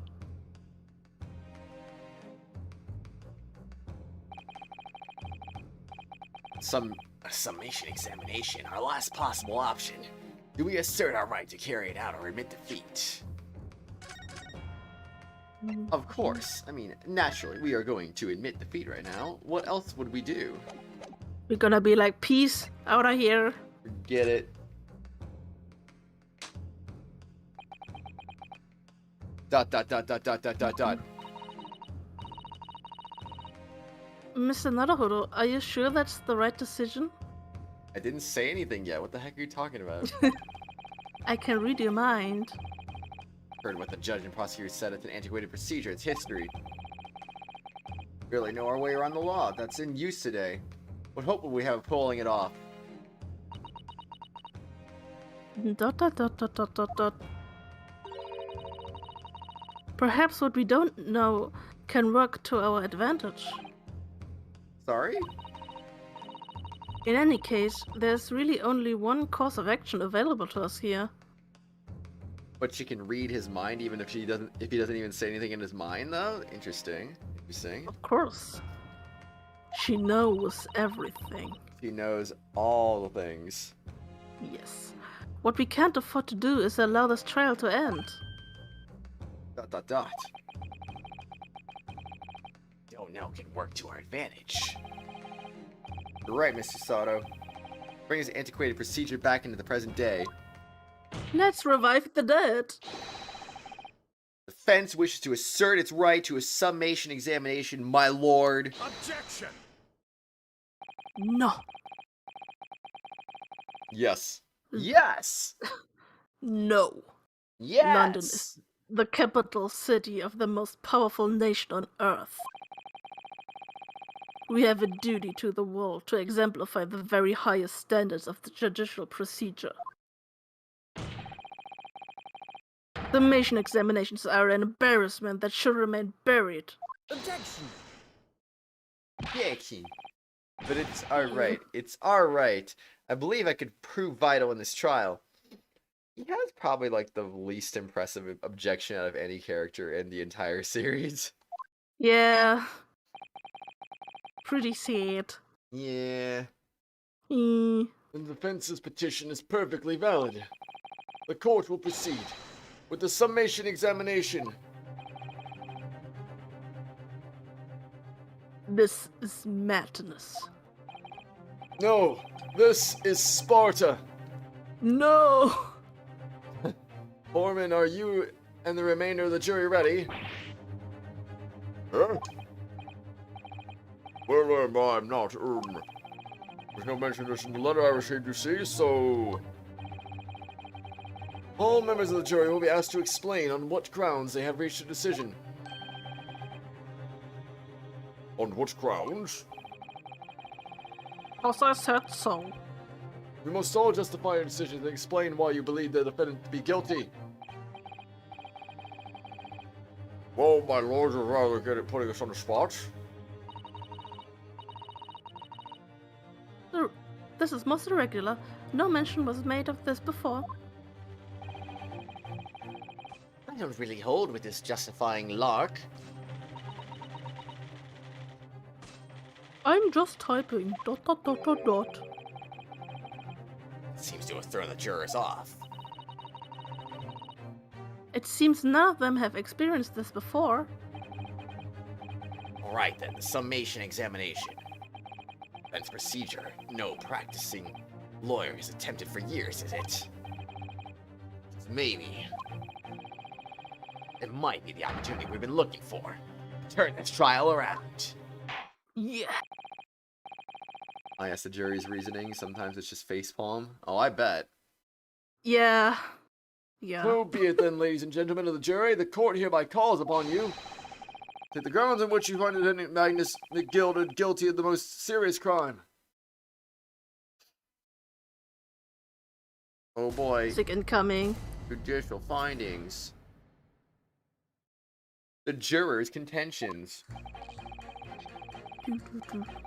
A summation examination, our last possible option. Do we assert our right to carry it out or admit defeat? Of course. I mean, naturally, we are going to admit defeat right now. What else would we do? We're gonna be like, peace, out of here. Get it? Dot dot dot dot dot dot dot dot. Mr. Naruhodo, are you sure that's the right decision? I didn't say anything yet. What the heck are you talking about? I can read your mind. Heard what the judge and prosecutor said. It's an antiquated procedure. It's history. We really know our way around the law. That's in use today. What hope will we have of pulling it off? Dot dot dot dot dot dot dot. Perhaps what we don't know can work to our advantage. Sorry? In any case, there's really only one course of action available to us here. But she can read his mind even if he doesn't even say anything in his mind though? Interesting. Interesting. Of course. She knows everything. She knows all the things. Yes. What we can't afford to do is allow this trial to end. Dot dot dot. Don't know can work to our advantage. You're right, Mr. Sato. Bring his antiquated procedure back into the present day. Let's revive the dead. The defense wishes to assert its right to a summation examination, my lord. Objection! No. Yes. Yes! No. Yes! London is the capital city of the most powerful nation on earth. We have a duty to the world to exemplify the very highest standards of the judicial procedure. Summation examinations are an embarrassment that should remain buried. Objection! Yaki. But it's alright. It's alright. I believe I could prove Vital in this trial. He has probably like the least impressive objection out of any character in the entire series. Yeah. Pretty sad. Yeah. Mm. The defense's petition is perfectly valid. The court will proceed with the summation examination. This is madness. No, this is Sparta. No! Foreman, are you and the remainder of the jury ready? Huh? Well, I'm not. There's no mention of this in the letter I received, you see, so... All members of the jury will be asked to explain on what grounds they have reached a decision. On what grounds? As I said so. You must all justify your decision and explain why you believe the defendant to be guilty. Well, my lord, would rather get it putting us on the spot. This is most irregular. No mention was made of this before. I don't really hold with this justifying lark. I'm just typing. ... seems to have thrown the jurors off. It seems none of them have experienced this before. Alright then, the summation examination. Defense procedure. No practicing lawyer has attempted for years, is it? Maybe. It might be the opportunity we've been looking for. Turn this trial around. Yeah. I guess the jury's reasoning. Sometimes it's just facepalm. Oh, I bet. Yeah. Yeah. So be it then, ladies and gentlemen of the jury. The court hereby calls upon you. Take the grounds on which you find Lieutenant Magnus McGilded guilty of the most serious crime. Oh boy. Sick incoming. Judicial findings. The jurors' contentions.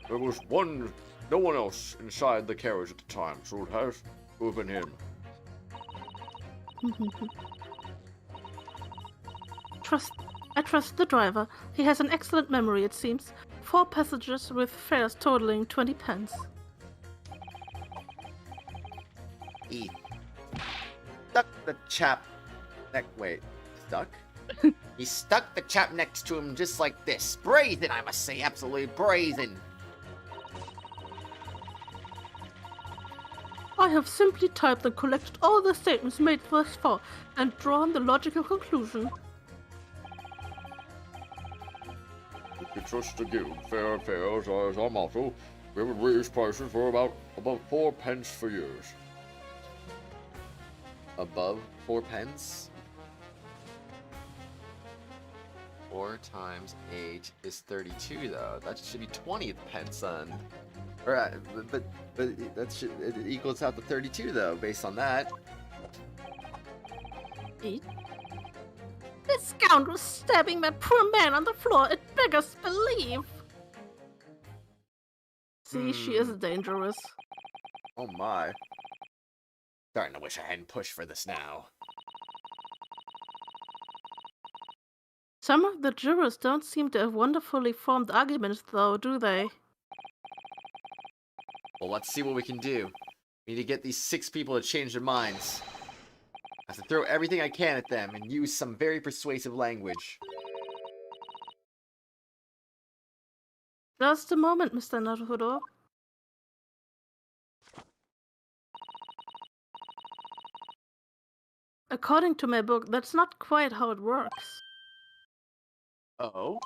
There was no one else inside the carriage at the time, so it has to have been him. I trust the driver. He has an excellent memory, it seems. 4 passengers with fares totaling 20 pence. He stuck the chap stuck? He stuck the chap next to him just like this. Brazen, I must say, absolutely brazen. I have simply typed and collected all the statements made thus far and drawn the logical conclusion. If you trust the guild, fair affairs as our motto, we would raise prices for above 4 pence for years. Above 4 pence? 4 times 8 is 32, though. That should be 20 pence, son. Or, but it equals out to 32, though, based on that. 8? This scoundrel stabbing that poor man on the floor, it beggars belief. See, she is dangerous. Oh my. Starting to wish I hadn't pushed for this now. Some of the jurors don't seem to have wonderfully formed arguments, though, do they? Well, let's see what we can do. We need to get these 6 people to change their minds. I have to throw everything I can at them and use some very persuasive language. Just a moment, Mr. Naruhodo. According to my book, that's not quite how it works. Oh?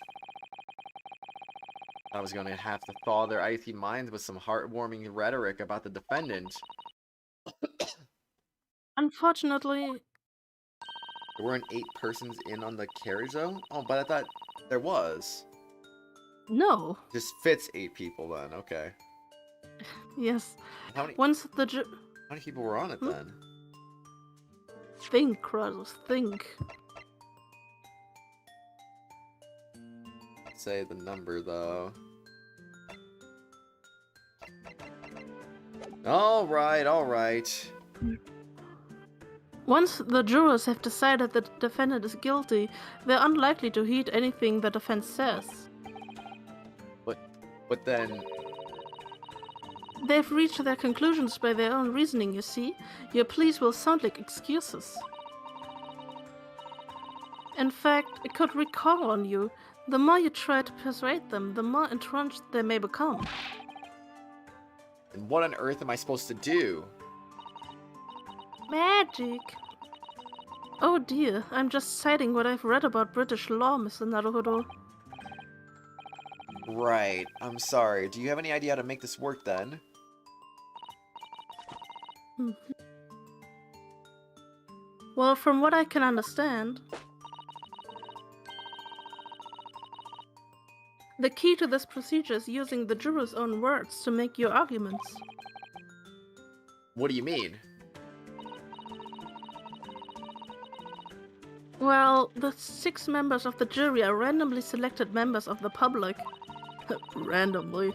I was gonna have to thaw their icy minds with some heartwarming rhetoric about the defendant. Unfortunately, There weren't 8 persons in on the carriage, though? Oh, but I thought there was. no. Just fits 8 people, then. Okay. Yes. How many How many people were on it, then? Think, Kratos, think. Say the number, though. Alright. Once the jurors have decided that the defendant is guilty, they're unlikely to heed anything the defense says. But then... They've reached their conclusions by their own reasoning, you see. Your pleas will sound like excuses. In fact, it could recoil on you. The more you try to persuade them, the more entrenched they may become. And what on earth am I supposed to do? Magic! Oh dear, I'm just citing what I've read about British law, Mr. Naruhodo. Right. I'm sorry. Do you have any idea how to make this work, then? Well, from what I can understand, the key to this procedure is using the jurors' own words to make your arguments. What do you mean? Well, the 6 members of the jury are randomly selected members of the public. Randomly.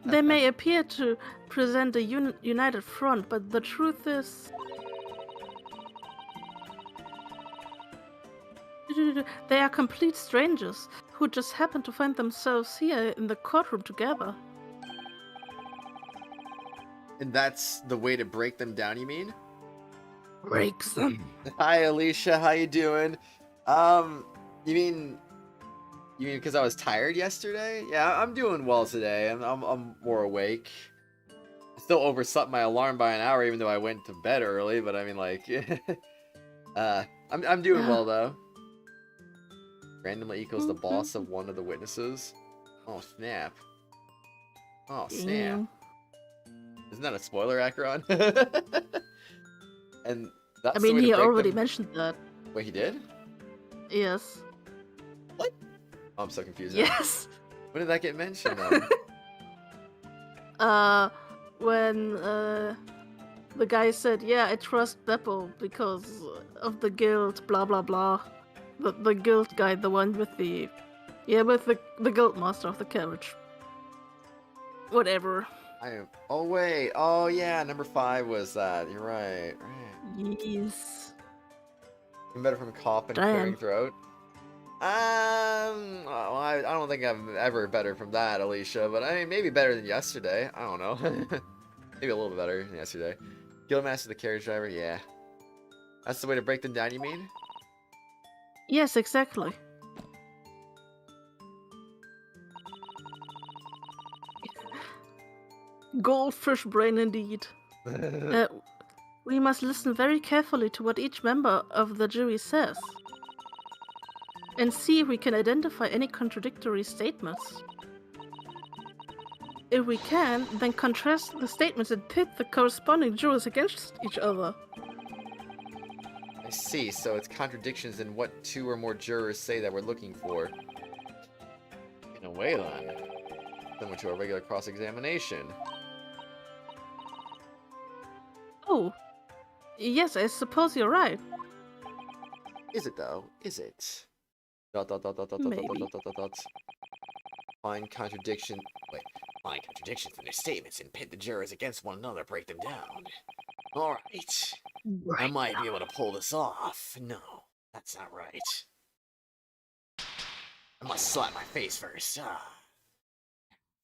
They may appear to present a united front, but the truth is... they are complete strangers who just happen to find themselves here in the courtroom together. And that's the way to break them down, you mean? Breaks them. Hi, Alicia. How you doing? You mean because I was tired yesterday? Yeah, I'm doing well today. I'm more awake. I still overslept my alarm by an hour, even though I went to bed early. But I mean, like, I'm doing well though. Randomly equals the boss of one of the witnesses. Oh snap! Oh snap! Isn't that a spoiler, Acheron? And that's I the mean, way to he break already them. mentioned that. Wait, he did? Yes. What? Oh, I'm so confused. now. Yes. When did that get mentioned? Then? When the guy said, "Yeah, I trust Beppo because of the guild, blah blah blah." The guild guy, the one with the guild master of the carriage. Whatever. Oh wait. Oh yeah, number 5 was that. You're right. Right. Yes. Even better from cough and Damn. clearing throat. Well, I don't think I'm ever better from that, Alicia. But I mean, maybe better than yesterday. I don't know. Maybe a little bit better than yesterday. Guildmaster, the carriage driver. Yeah. That's the way to break them down. You mean? Yes, exactly. Goldfish brain indeed. We must listen very carefully to what each member of the jury says. And see if we can identify any contradictory statements. If we can, then contrast the statements and pit the corresponding jurors against each other. I see. So it's contradictions in what 2 or more jurors say that we're looking for. In a way, then. Similar to a regular cross-examination. Oh, yes, I suppose you're right. Is it though? Is it? Dot dot dot dot dot dot dot Maybe. dot dot dot dot. Find contradiction. Wait. Find contradictions in their statements and pit the jurors against one another, break them down. Alright. I might be able to pull this off. No, that's not right. I must slap my face first.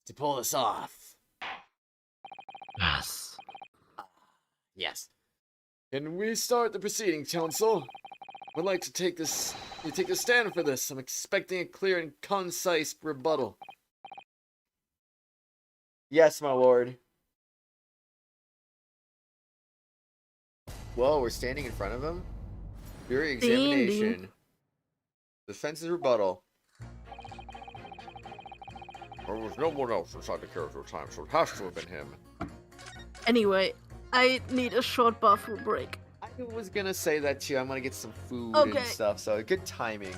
To pull this off. Yes. Yes. Can we start the proceedings, counsel? Would like to take a stand for this. I'm expecting a clear and concise rebuttal. Yes, my lord. Whoa, we're standing in front of him? Jury examination. Defense's rebuttal. There was no one else inside the carriage at the time, so it has to have been him. Anyway, I need a short bathroom break. I was gonna say that too. I'm gonna get some food Okay. and stuff, so good timing.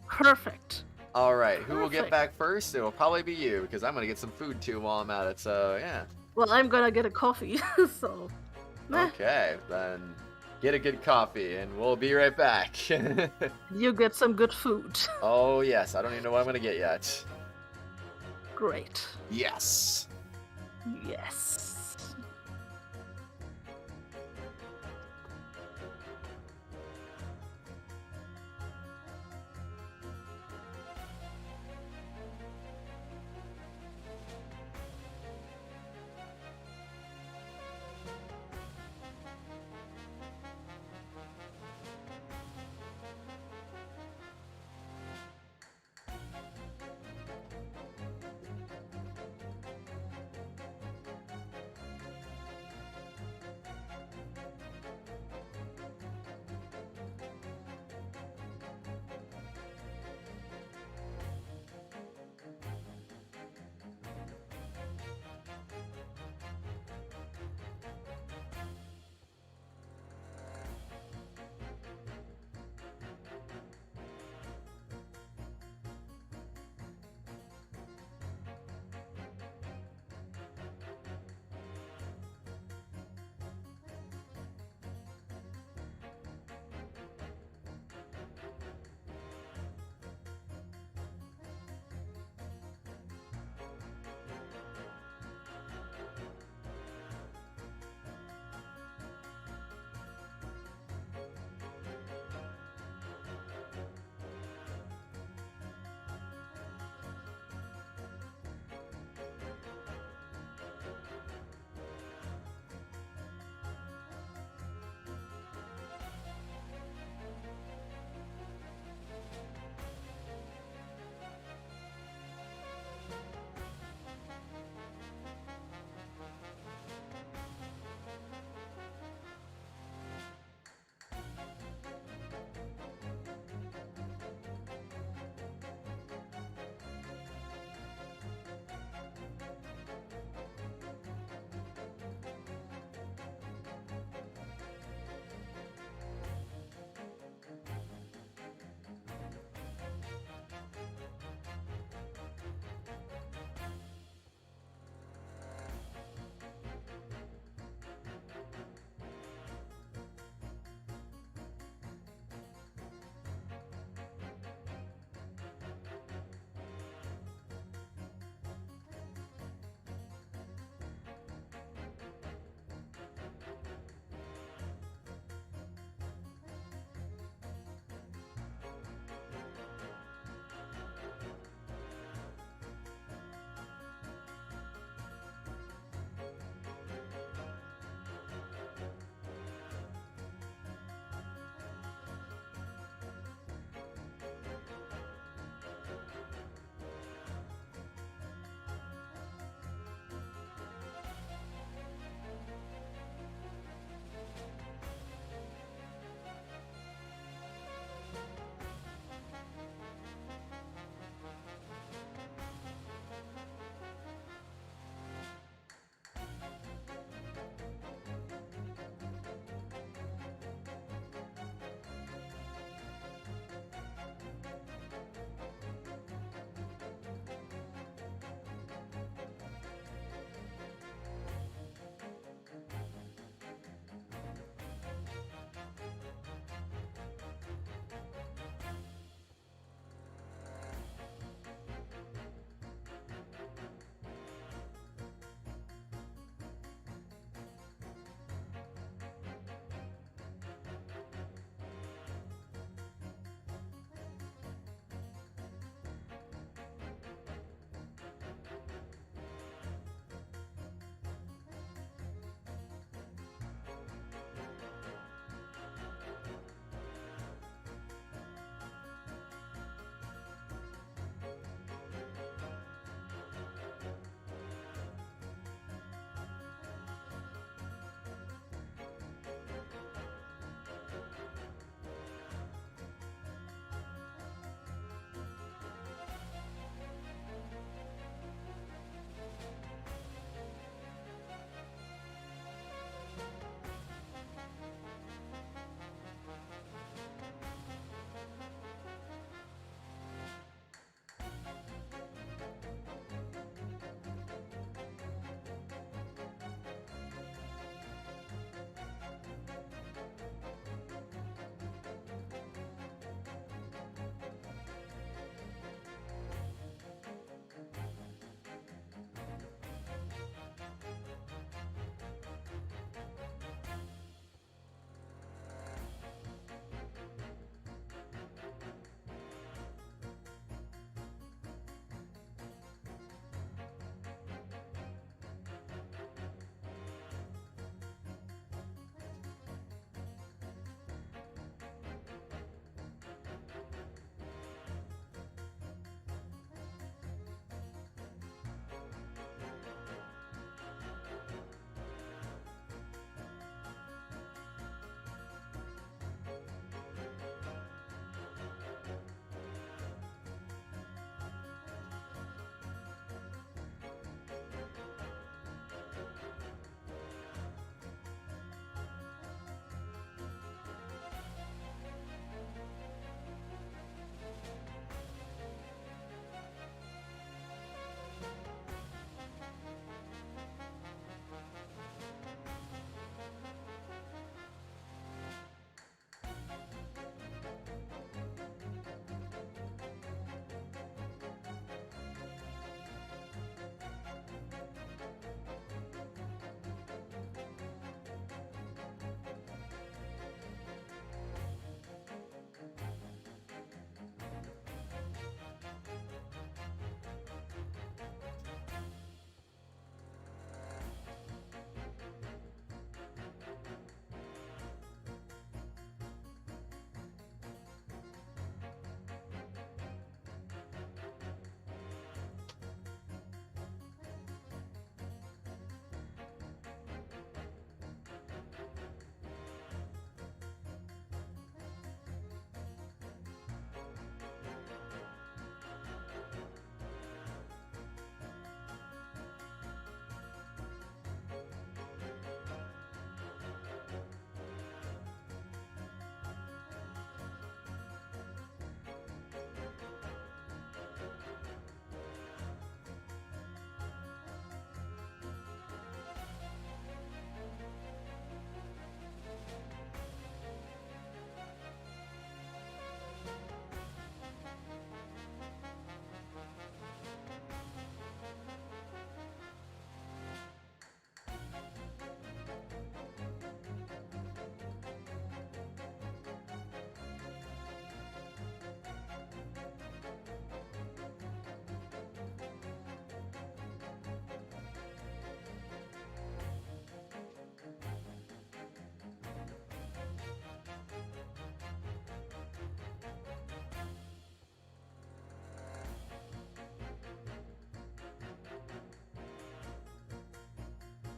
Perfect. Alright, who will get Perfect. back first? It will probably be you, because I'm gonna get some food too while I'm at it, so yeah. Well, I'm gonna get a coffee, so. Meh. Okay, then get a good coffee, and we'll be right back. You get some good food. Oh yes, I don't even know what I'm gonna get yet. Great. Yes. Yes.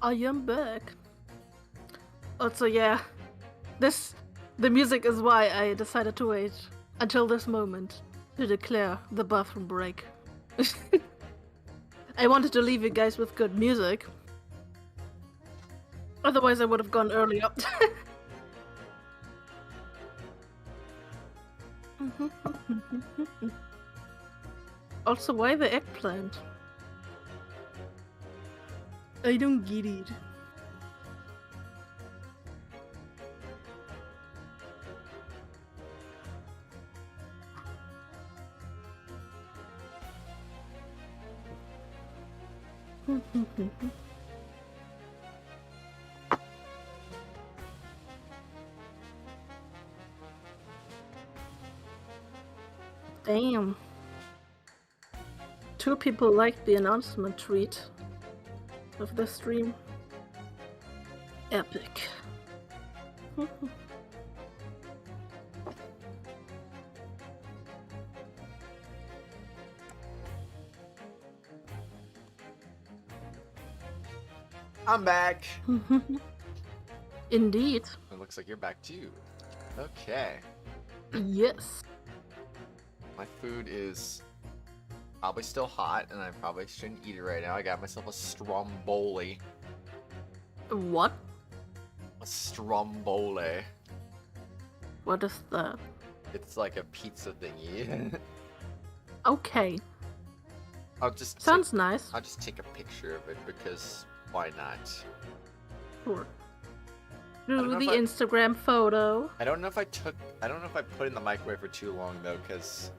I am back. Also, yeah, the music is why I decided to wait until this moment to declare the bathroom break. I wanted to leave you guys with good music. Otherwise, I would have gone earlier. Also, why the eggplant? I don't get it. Damn. 2 people liked the announcement tweet of the stream. Epic. I'm back. Indeed. It looks like you're back too. Okay. Yes. My food is probably still hot, and I probably shouldn't eat it right now. I got myself a stromboli. What? A stromboli. What is that? It's like a pizza thingy. Okay. I'll just Sounds nice. I'll just take a picture of it because why not? Sure. don't Do know the if I- Instagram photo. I don't know if I put it in the microwave for too long though, because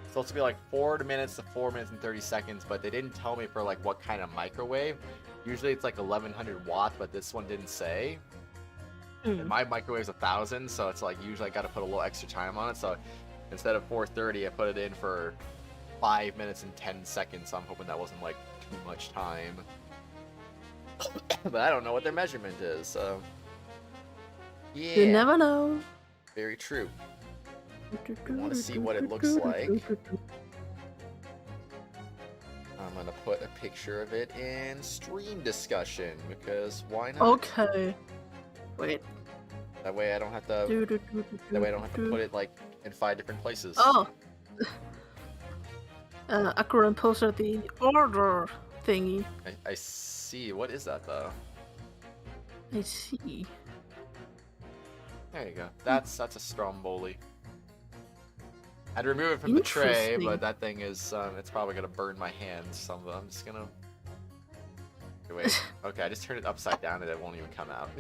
it's supposed to be like 4 minutes to 4 minutes and 30 seconds, but they didn't tell me for like what kind of microwave. Usually it's like 1100 watts, but this one didn't say. And my microwave's 1000, so it's like usually I gotta put a little extra time on it. So instead of 4:30, I put it in for 5 minutes and 10 seconds. So I'm hoping that wasn't like too much time. But I don't know what their measurement is, so yeah. You never know. Very true. You want to see what it looks like? I'm gonna put a picture of it in stream discussion because why not? Okay. Wait. That way I don't have to. That way I don't have to put it like in 5 different places. Oh. Akuran posted the order thingy. I see. What is that though? I see. There you go. That's a stromboli. I'd remove it from the tray, Interesting. but that thing is it's probably gonna burn my hands. So I'm just gonna. Wait. Okay, I just turned it upside down and it won't even come out.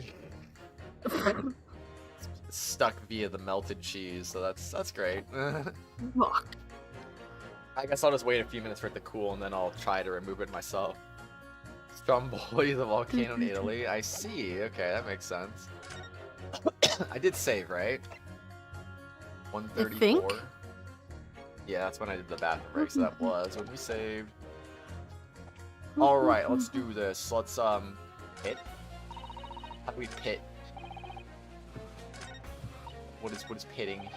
It's stuck via the melted cheese, so that's great. Fuck. I guess I'll just wait a few minutes for it to cool and then I'll try to remove it myself. Stromboli, the volcano in Italy. I see. Okay, that makes sense. I did save, right? 134. think. Yeah, that's when I did the bathroom break, so that was when we saved. Alright, let's do this. Let's pit. How do we pit? What is pitting?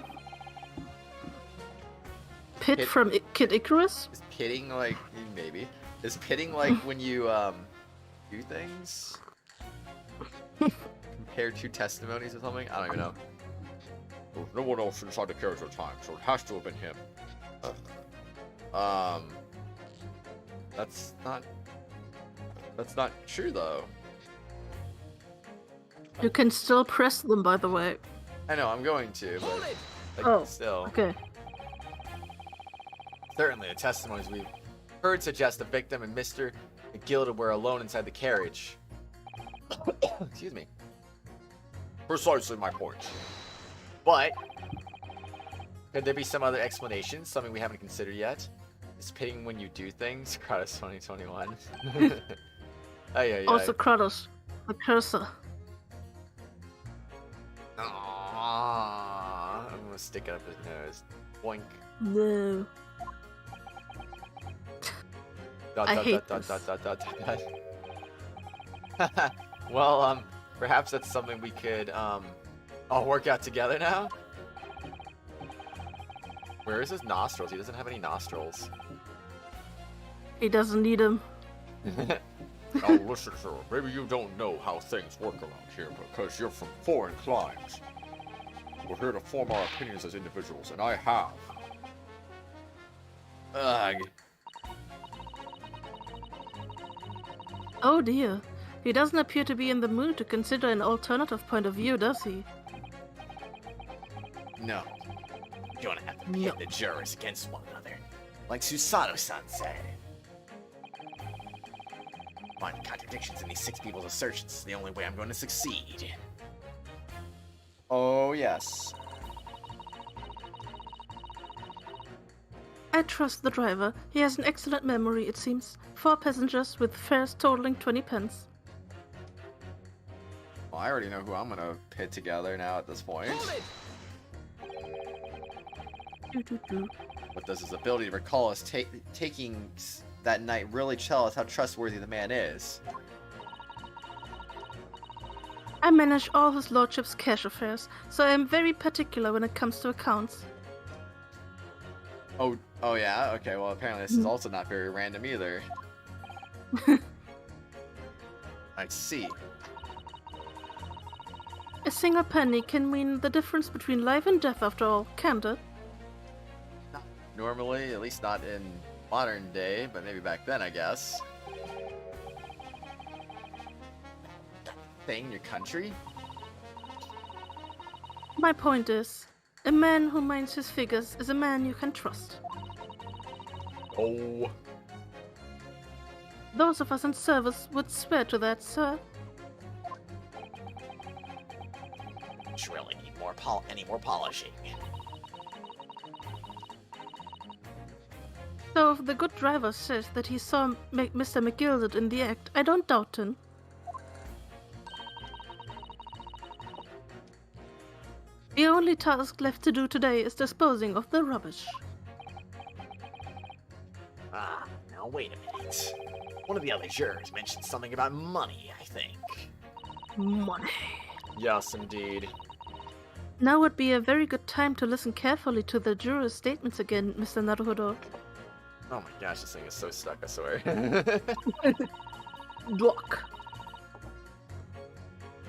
Pit Pit. from Kid Icarus? Is pitting like maybe? Is pitting like when you do things? Compare 2 testimonies or something? I don't even know. There's no one else inside the carriage at the time, so it has to have been him. That's not true though. You can still press them, by the way. I know I'm going to, but like, Oh, still. Okay. Certainly, the testimonies we've heard suggest the victim and Mr. McGilda were alone inside the carriage. Excuse me. Precisely my point. But could there be some other explanation? Something we haven't considered yet? Is pitting when you do things? Kratos 2021. Also, Kratos, the cursor. Aww, I'm gonna stick it up his nose. Boink. No. Dot, I dot, hate dot, this. dot, dot, dot, dot, dot. Well, perhaps that's something we could all work out together now. Where is his nostrils? He doesn't have any nostrils. He doesn't need them. Now listen, sir, maybe you don't know how things work around here because you're from foreign climes. We're here to form our opinions as individuals, and I have. Ugh. Oh dear. He doesn't appear to be in the mood to consider an alternative point of view, does he? No. You're gonna have to pit the jurors against one another, like Susato-san said. Finding contradictions in these 6 people's assertions is the only way I'm going to succeed. Oh, yes. I trust the driver. He has an excellent memory, it seems. 4 passengers with fares totaling 20 pence. Well, I already know who I'm gonna pit together now at this point. What does his ability to recall us taking that night really tell us how trustworthy the man is? I manage all his lordship's cash affairs, so I am very particular when it comes to accounts. Oh yeah? Okay, well apparently this is also not very random either. I see. A single penny can mean the difference between life and death after all, can't it? Normally, at least not in modern day, but maybe back then, I guess. Thing in your country? My point is, a man who minds his figures is a man you can trust. Oh. Those of us in service would swear to that, sir. Really need any more polishing. So if the good driver says that he saw Mr. McGilded in the act, I don't doubt him. The only task left to do today is disposing of the rubbish. Ah, now wait a minute. One of the other jurors mentioned something about money, I think. Money. Yes, indeed. Now would be a very good time to listen carefully to the jurors' statements again, Mr. Naruhodo. Oh my gosh, this thing is so stuck, I swear. Block.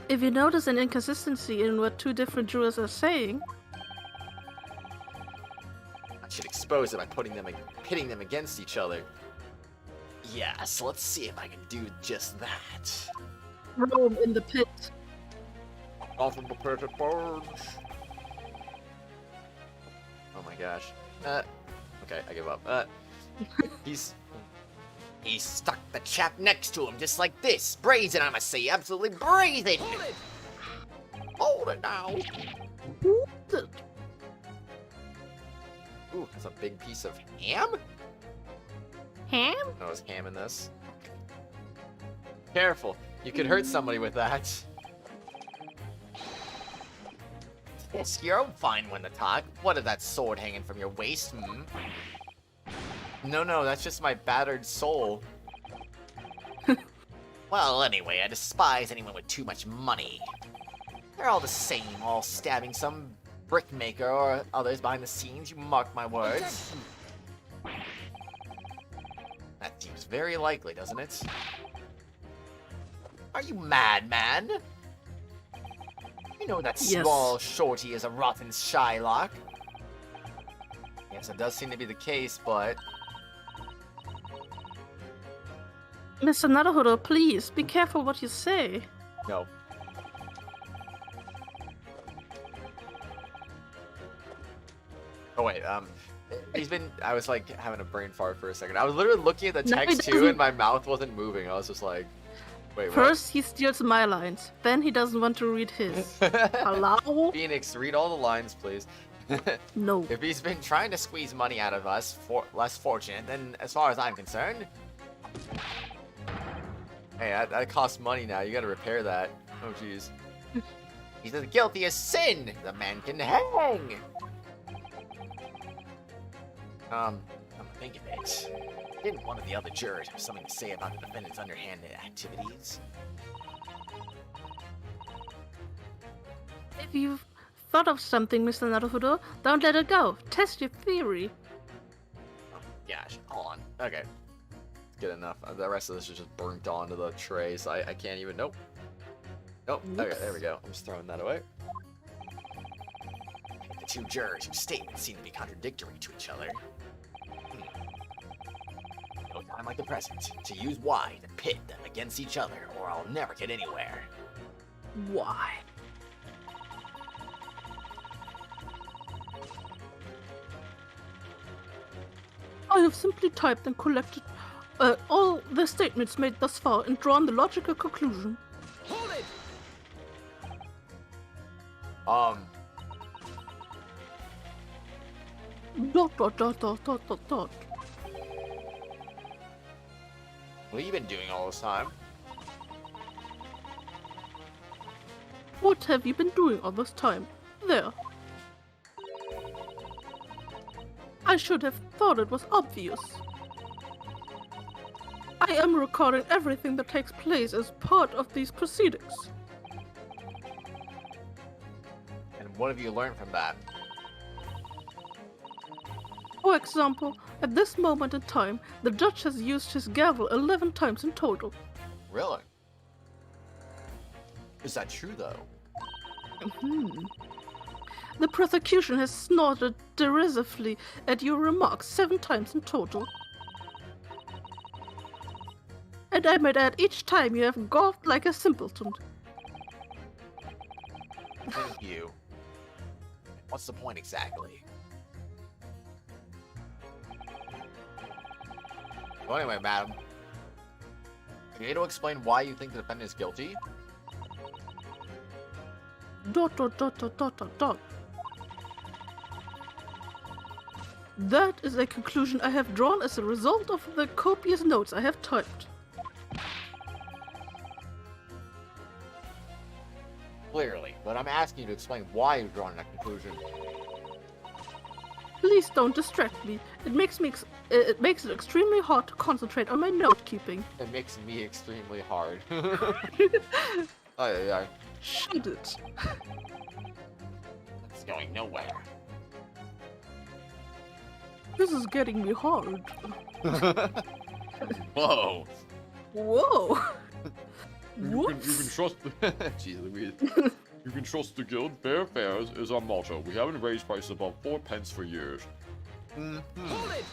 If you notice an inconsistency in what 2 different jurors are saying, I should expose it by pitting them against each other. Yeah, so let's see if I can do just that. throw him in the pit. Off of the printed boards. Oh my gosh. Okay, I give up. He stuck the chap next to him just like this. Brazen, I must say, absolutely brazen. Hold it now. Ooh, that's a big piece of ham? Ham? No, there's ham in this. Careful, you could hurt somebody with that. Yes, you're a fine one to talk. What is that sword hanging from your waist, hmm? No, that's just my battered soul. Well, anyway, I despise anyone with too much money. They're all the same, all stabbing some brickmaker or others behind the scenes, you mark my words. That seems very likely, doesn't it? Are you mad, man? You know that Yes. small shorty is a rotten Shylock. Yes, it does seem to be the case, but... Mr. Naruhodo, please, be careful what you say. No. Oh wait, I was like having a brain fart for a second. I was literally looking at the No, he text too doesn't. and my mouth wasn't moving. I was just like, wait, what? First, he steals my lines. Then he doesn't want to read his. Hello? Phoenix, read all the lines, please. No. If he's been trying to squeeze money out of us, less fortunate, then as far as I'm concerned... Hey, that costs money now. You gotta repair that. Oh, jeez. He's as guilty as sin. The man can hang. Come to think of it, didn't one of the other jurors have something to say about the defendant's underhanded activities? If you've thought of something, Mr. Naruhodo, don't let it go. Test your theory. Oh, gosh, hold on. Okay. good enough. The rest of this is just burnt onto the tray, so I can't even. Nope. Nope. Okay, there we go. I'm just throwing that away. The two jurors whose statements seem to be contradictory to each other. No time like the present to use why to pit them against each other, or I'll never get anywhere. Why? I have simply typed and collected all the statements made thus far and drawn the logical conclusion. Hold it! Dot dot dot dot dot dot dot. What have you been doing all this time? What have you been doing all this time? There. I should have thought it was obvious. I am recording everything that takes place as part of these proceedings. And what have you learned from that? For example, at this moment in time, the judge has used his gavel 11 times in total. Really? Is that true, though? The prosecution has snorted derisively at your remarks 7 times in total. And I might add, each time you have golfed like a simpleton. Thank you. What's the point exactly? Well, anyway, madam. Can you able to explain why you think the defendant is guilty? Dot dot dot dot dot dot dot. That is a conclusion I have drawn as a result of the copious notes I have typed. Clearly, but I'm asking you to explain why you've drawn that conclusion. Please don't distract me. It makes it extremely hard to concentrate on my note keeping. It makes me extremely hard. Aye. Should it? It's going nowhere. This is getting me hard. Whoa. Whoa. You can Whoops. trust. Jeez Louise. You can trust the guild. Fair fares is our motto. We haven't raised prices above 4 pence for years. Hold it!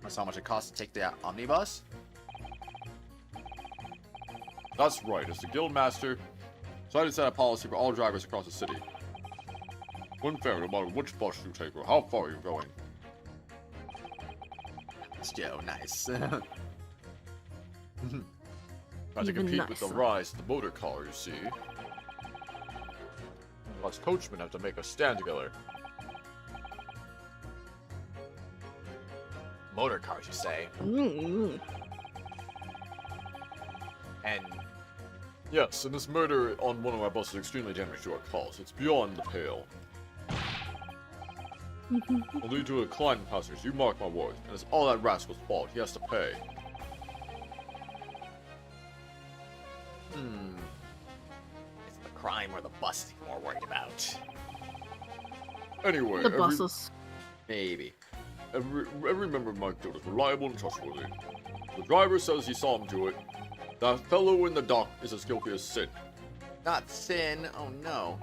That's how much it costs to take the omnibus? That's right. As the guild master, decided to set a policy for all drivers across the city. One fare, no matter which bus you take or how far you're going. It's Joe, nice. Try to Even compete with the nicer. rise of the motor car, you see. Us coachmen have to make us stand together. Motor cars, you say? And Yes, and this murder on one of our buses is extremely damaging to our cause. It's beyond the pale. Will lead to a decline in passengers, you mark my words, and it's all that rascal's fault. He has to pay. It's the crime or the bus you're more worried about. Anyway, The buses. maybe. every member of my guild is reliable and trustworthy. The driver says he saw him do it. That fellow in the dock is as guilty as sin. Not sin. Oh no.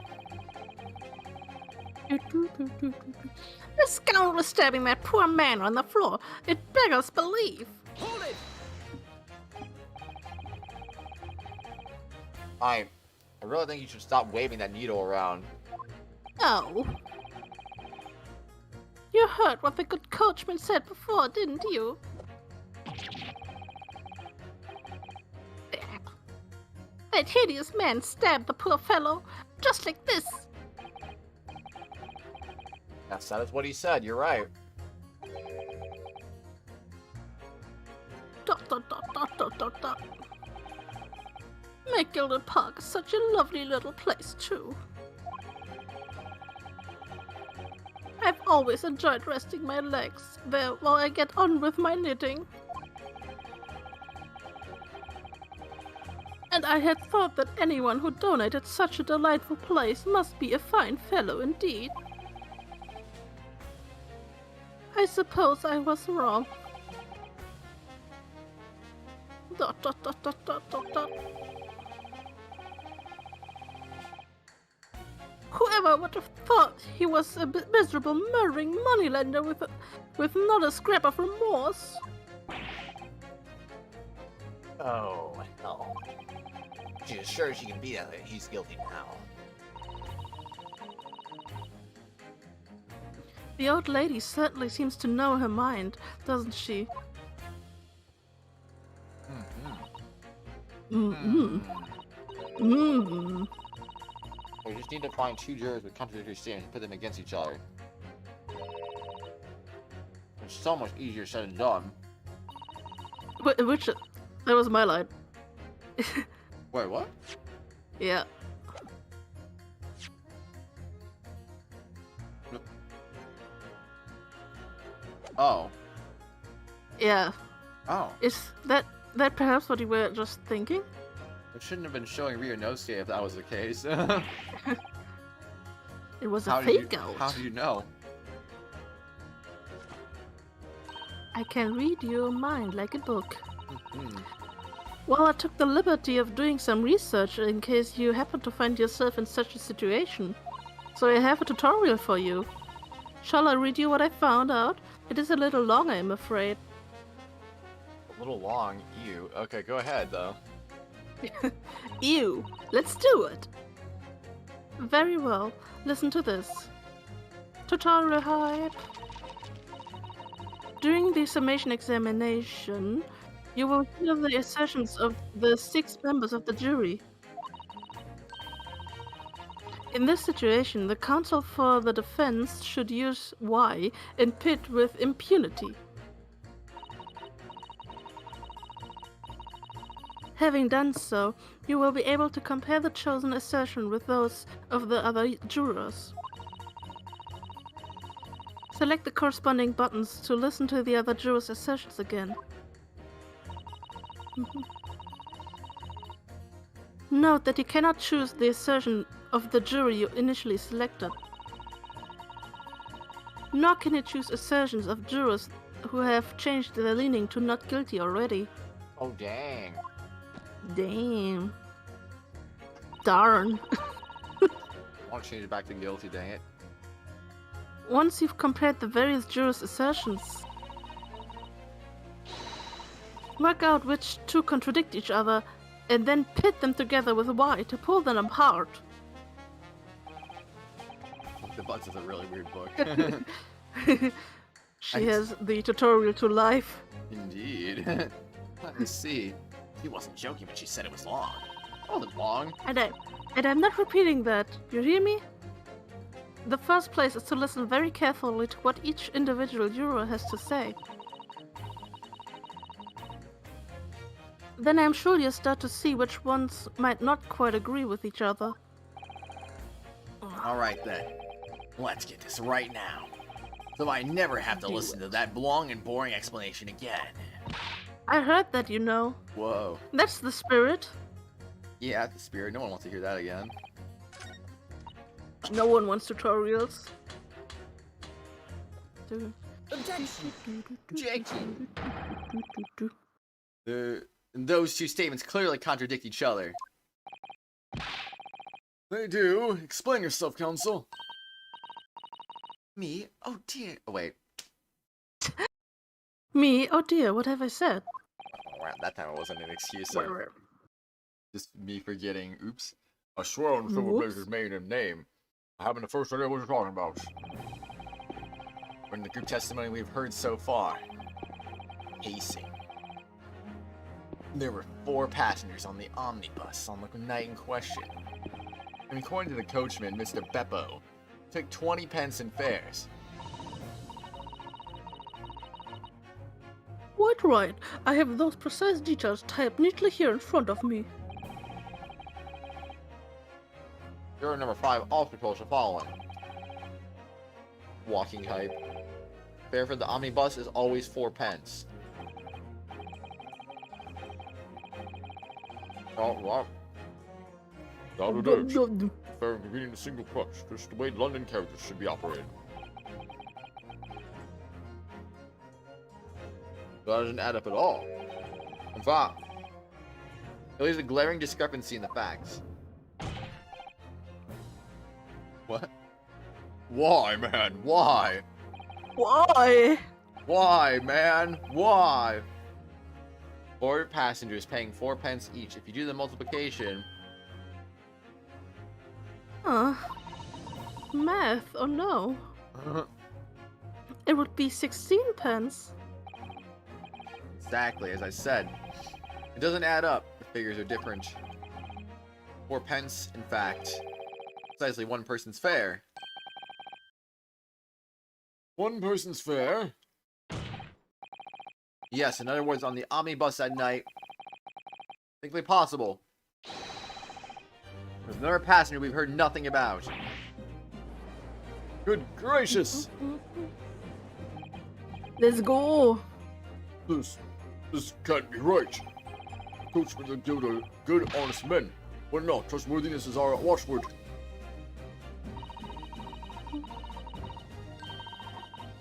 The scoundrel is stabbing that poor man on the floor. It beggars belief. Hold it! I really think you should stop waving that needle around. Oh. You heard what the good coachman said before, didn't you? That hideous man stabbed the poor fellow, just like this. Yes, that is what he said. You're right. Dot dot dot dot dot dot dot. My Gilded Park is such a lovely little place, too. I've always enjoyed resting my legs there while I get on with my knitting. And I had thought that anyone who donated such a delightful place must be a fine fellow indeed. I suppose I was wrong. ... Whoever would have thought he was a miserable, murdering moneylender with not a scrap of remorse? Oh, hell. She's as sure as she can be that he's guilty now. The old lady certainly seems to know her mind, doesn't she? Mm-hmm. We just need to find two jurors with contradictory standards and put them against each other. It's so much easier said than done. Which... That was my line. Wait, what? Yeah. Oh. Yeah. Oh. Is that perhaps what you were just thinking? It shouldn't have been showing Ryunosuke if that was the case. It was a fake out. How do you know? I can read your mind like a book. Well, I took the liberty of doing some research in case you happen to find yourself in such a situation. So I have a tutorial for you. Shall I read you what I found out? It is a little long, I'm afraid. A little long, ew. Okay, go ahead, though. Ew, let's do it. Very well, listen to this. Tutorial hype. During the summation examination, you will hear the assertions of the 6 members of the jury. In this situation, the counsel for the defense should use Y and pit with impunity. Having done so, you will be able to compare the chosen assertion with those of the other jurors. Select the corresponding buttons to listen to the other jurors' assertions again. Note that you cannot choose the assertion of the jury you initially selected. Nor can you choose assertions of jurors who have changed their leaning to not guilty already. Oh, dang. Damn. Darn. I want to change it back to guilty, dang it. Once you've compared the various jurors' assertions, work out which two contradict each other, and then pit them together with Y to pull them apart. The Butts is a really weird book. She has the tutorial to life. Indeed. Let me see. She wasn't joking when she said it was long. It wasn't long. And I'm not repeating that. You hear me? The first place is to listen very carefully to what each individual juror has to say. Then I'm sure you'll start to see which ones might not quite agree with each other. Alright then. Let's get this right now. So I never have to listen to that long and boring explanation again. I heard that, you know. Whoa. That's the spirit. Yeah, that's the spirit. No one wants to hear that again. No one wants tutorials. Those two statements clearly contradict each other. They do. Explain yourself, counsel. Me? Oh dear. Oh, wait. Me? Oh dear, what have I said? Oh, wow, that time it wasn't an excuse. So just me forgetting. Oops. I swear on Silver Whoops. Blaze's maiden name. I haven't the first idea what you're talking about. In the group testimony we've heard so far, pacing. There were 4 passengers on the omnibus on the night in question. And according to the coachman, Mr. Beppo, took 20 pence in fares. Quite right. I have those precise details typed neatly here in front of me. Juror number 5 also proposed the following. Walking hype. Fare for the omnibus is always 4 pence. Oh, what? That'll do. Fair and convenient a single crutch. Just the way London carriages should be operated. That doesn't add up at all. In fact, there's a glaring discrepancy in the facts. What? Why, man? Why? Why? Why, man? Why? 4 passengers paying 4 pence each. If you do the multiplication... Math, or no? It would be 16 pence. Exactly, as I said. It doesn't add up. The figures are different. 4 pence, in fact. Precisely 1 person's fare. 1 person's fare? Yes, in other words, on the omnibus at night. Technically possible. There's another passenger we've heard nothing about. Good gracious! Let's go. This can't be right. Coachmen are good, honest men. But no, trustworthiness is our watchword.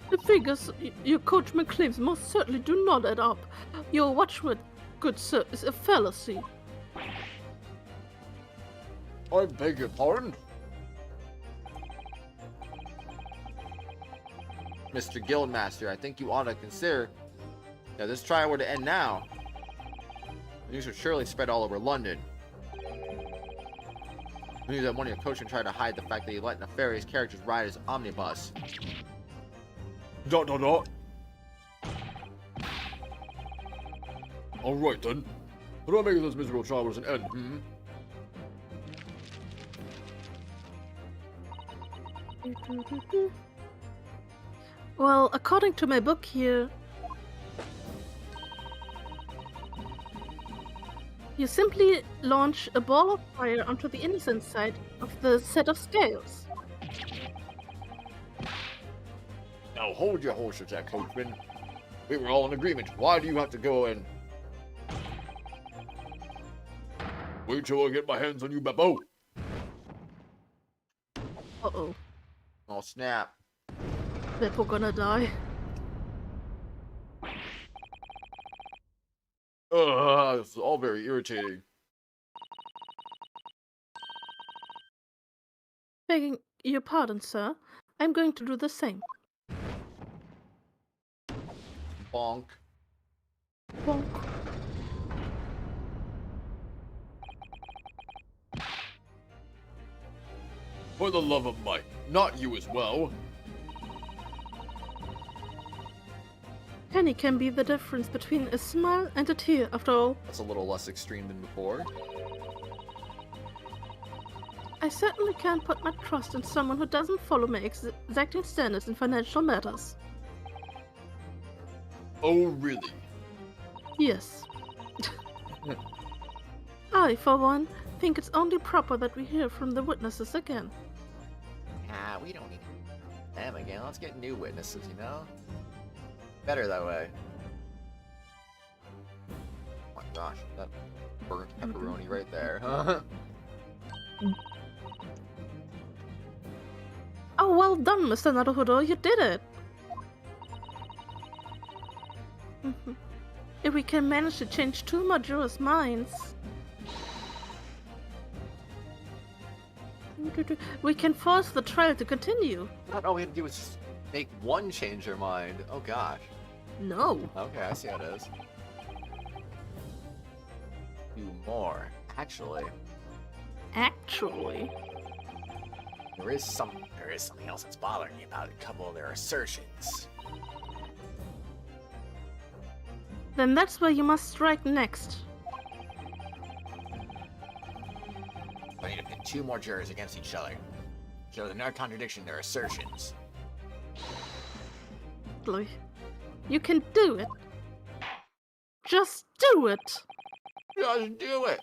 The figures your coachman claims most certainly do not add up. Your watchword, good sir, is a fallacy. I beg your pardon? Mr. Guildmaster, I think you ought to consider that this trial were to end now. The news would surely spread all over London. The news that one of your coachmen tried to hide the fact that he let nefarious characters ride his omnibus. ... Alright then. How do I make this miserable trial an end, hmm? Well, according to my book here, you simply launch a ball of fire onto the innocent side of the set of scales. Now hold your horses there, coachman. We were all in agreement. Why do you have to go and... Wait till I get my hands on you, Beppo. Uh-oh. Oh snap. Beppo gonna die. This is all very irritating. Begging your pardon, sir. I'm going to do the same. Bonk. Bonk. For the love of Mike, not you as well. Penny can be the difference between a smile and a tear, after all. That's a little less extreme than before. I certainly can't put my trust in someone who doesn't follow my exacting standards in financial matters. Oh, really? Yes. I, for one, think it's only proper that we hear from the witnesses again. Ah, we don't need them again. Let's get new witnesses, you know? Better that way. Oh my gosh, that burnt pepperoni right there. Oh, well done, Mr. Naruhodo, you did it! If we can manage to change 2 more jurors' minds, we can force the trial to continue. Not all we have to do is just make 1 change their mind. Oh gosh. No. Okay, I see how it is. 2 more. Actually, There is something else that's bothering me about a couple of their assertions. Then that's where you must strike next. I need to pit 2 more jurors against each other. Show the no contradiction in their assertions. Chloe, you can do it. Just do it. Just do it!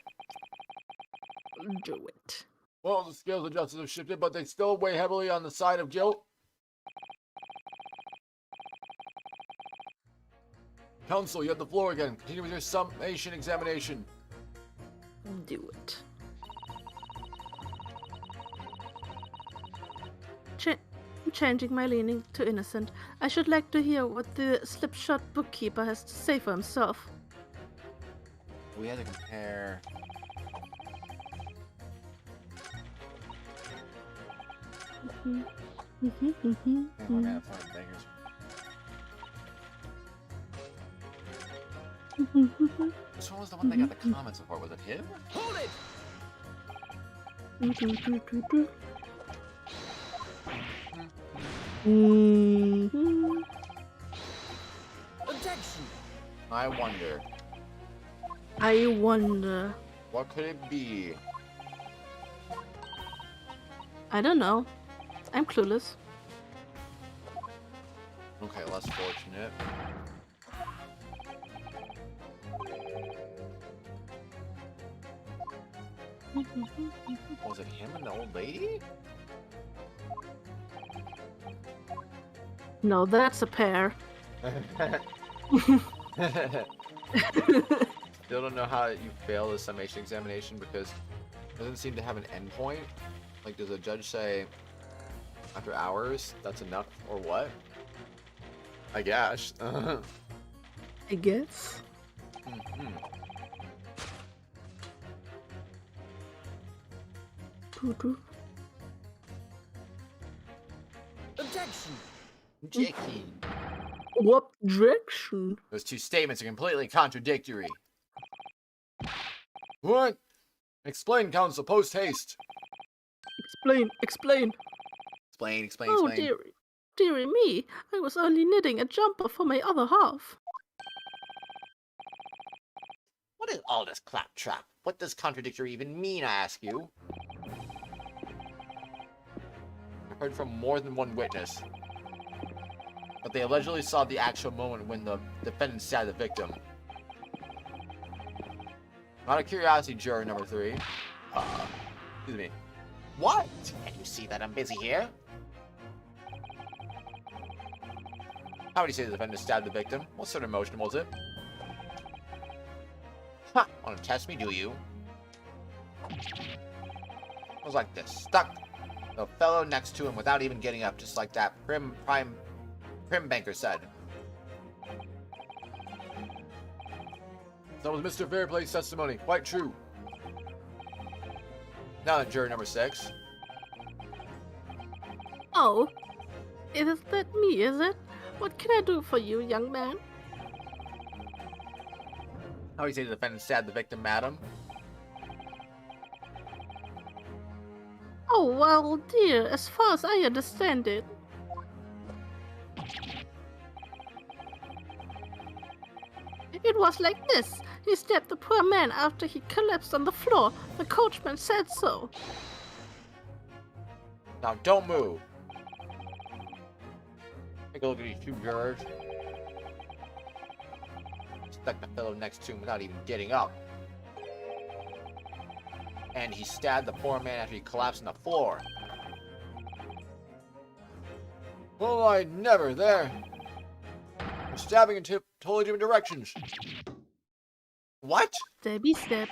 Do it. Well, the scales of justice have shifted, but they still weigh heavily on the side of guilt. Counsel, you have the floor again. Continue with your summation examination. Do it. changing my leaning to innocent. I should like to hear what the slipshod bookkeeper has to say for himself. We had to compare. Which one was the one that got the comments before? Was it him? Hold it! Objection! I wonder. I wonder. What could it be? I don't know. I'm clueless. Okay, less fortunate. Was it him and the old lady? No, that's a pair. Still don't know how you fail the summation examination because it doesn't seem to have an endpoint. Like, does the judge say after hours that's enough or what? I guess. I guess. Objection! Jackie. What direction? Those two statements are completely contradictory. What? Explain, counsel, post haste. Explain. Explain. Oh, dearie me. I was only knitting a jumper for my other half. What is all this claptrap? What does contradictory even mean, I ask you? I've heard from more than one witness, but they allegedly saw the actual moment when the defendant stabbed the victim. Out of curiosity, juror number 3. Excuse me. What? Can't you see that I'm busy here? How would you say the defendant stabbed the victim? What sort of motion was it? Ha! Want to test me, do you? It was like this. Stuck the fellow next to him without even getting up, just like that prim banker said. That was Mr. Fairplay's testimony. Quite true. Now then, juror number 6. Oh, is that me, is it? What can I do for you, young man? How would you say the defendant stabbed the victim, madam? Oh, well, dear, as far as I understand it. It was like this. He stabbed the poor man after he collapsed on the floor. The coachman said so. Now, don't move. Take a look at these two jurors. Stuck the fellow next to him without even getting up. And he stabbed the poor man after he collapsed on the floor. Well, I never there. We're stabbing in totally different directions. What? Stabby stab.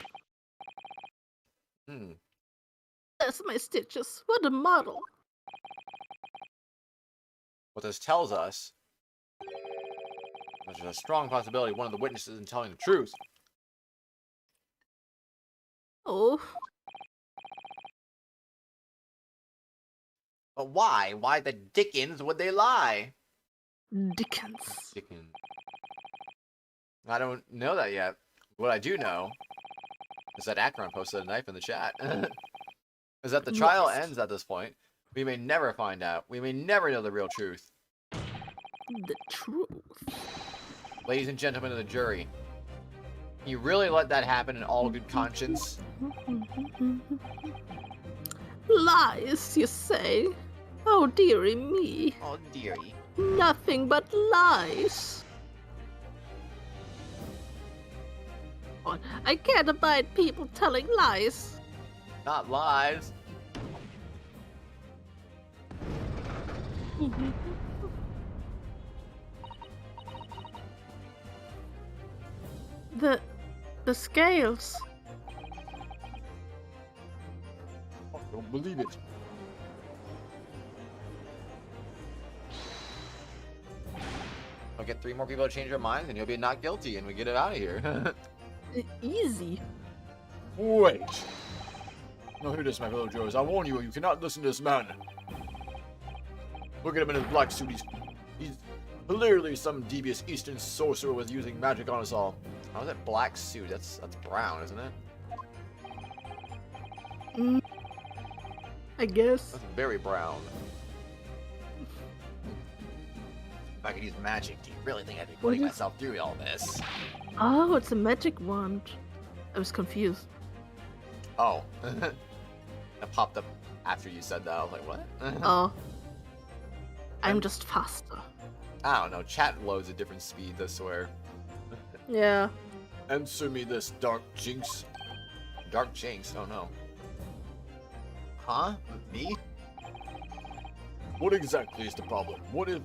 That's my stitches. What a model. What this tells us, there's a strong possibility one of the witnesses isn't telling the truth. Oh. But why? Why the dickens would they lie? Dickens. I don't know that yet. What I do know is that Akron posted a knife in the chat. Is that the trial ends at this point. We may never find out. We may never know the real truth. The truth. Ladies and gentlemen of the jury, you really let that happen in all good conscience? Lies, you say? Oh, dearie me. Oh, dearie. Nothing but lies. Oh, I can't abide people telling lies. Not lies. The scales. I don't believe it. We'll get 3 more people to change their minds, and you'll be not guilty, and we get it out of here. Easy. Wait. No, hear this, my fellow Joes. I warn you, you cannot listen to this man. Look at him in his black suit. He's clearly some devious Eastern sorcerer was using magic on us all. How's that black suit? That's brown, isn't it? I guess. That's very brown. If I could use magic, do you really think I'd be putting myself through all this? Oh, it's a magic wand. I was confused. Oh. It popped up after you said that. I was like, what? Oh. I'm just faster. I don't know. Chat loads at different speeds, I swear. Yeah. Answer me this, Dark Jinx. Dark Jinx? Oh no. Huh? Me? What exactly is the problem? What if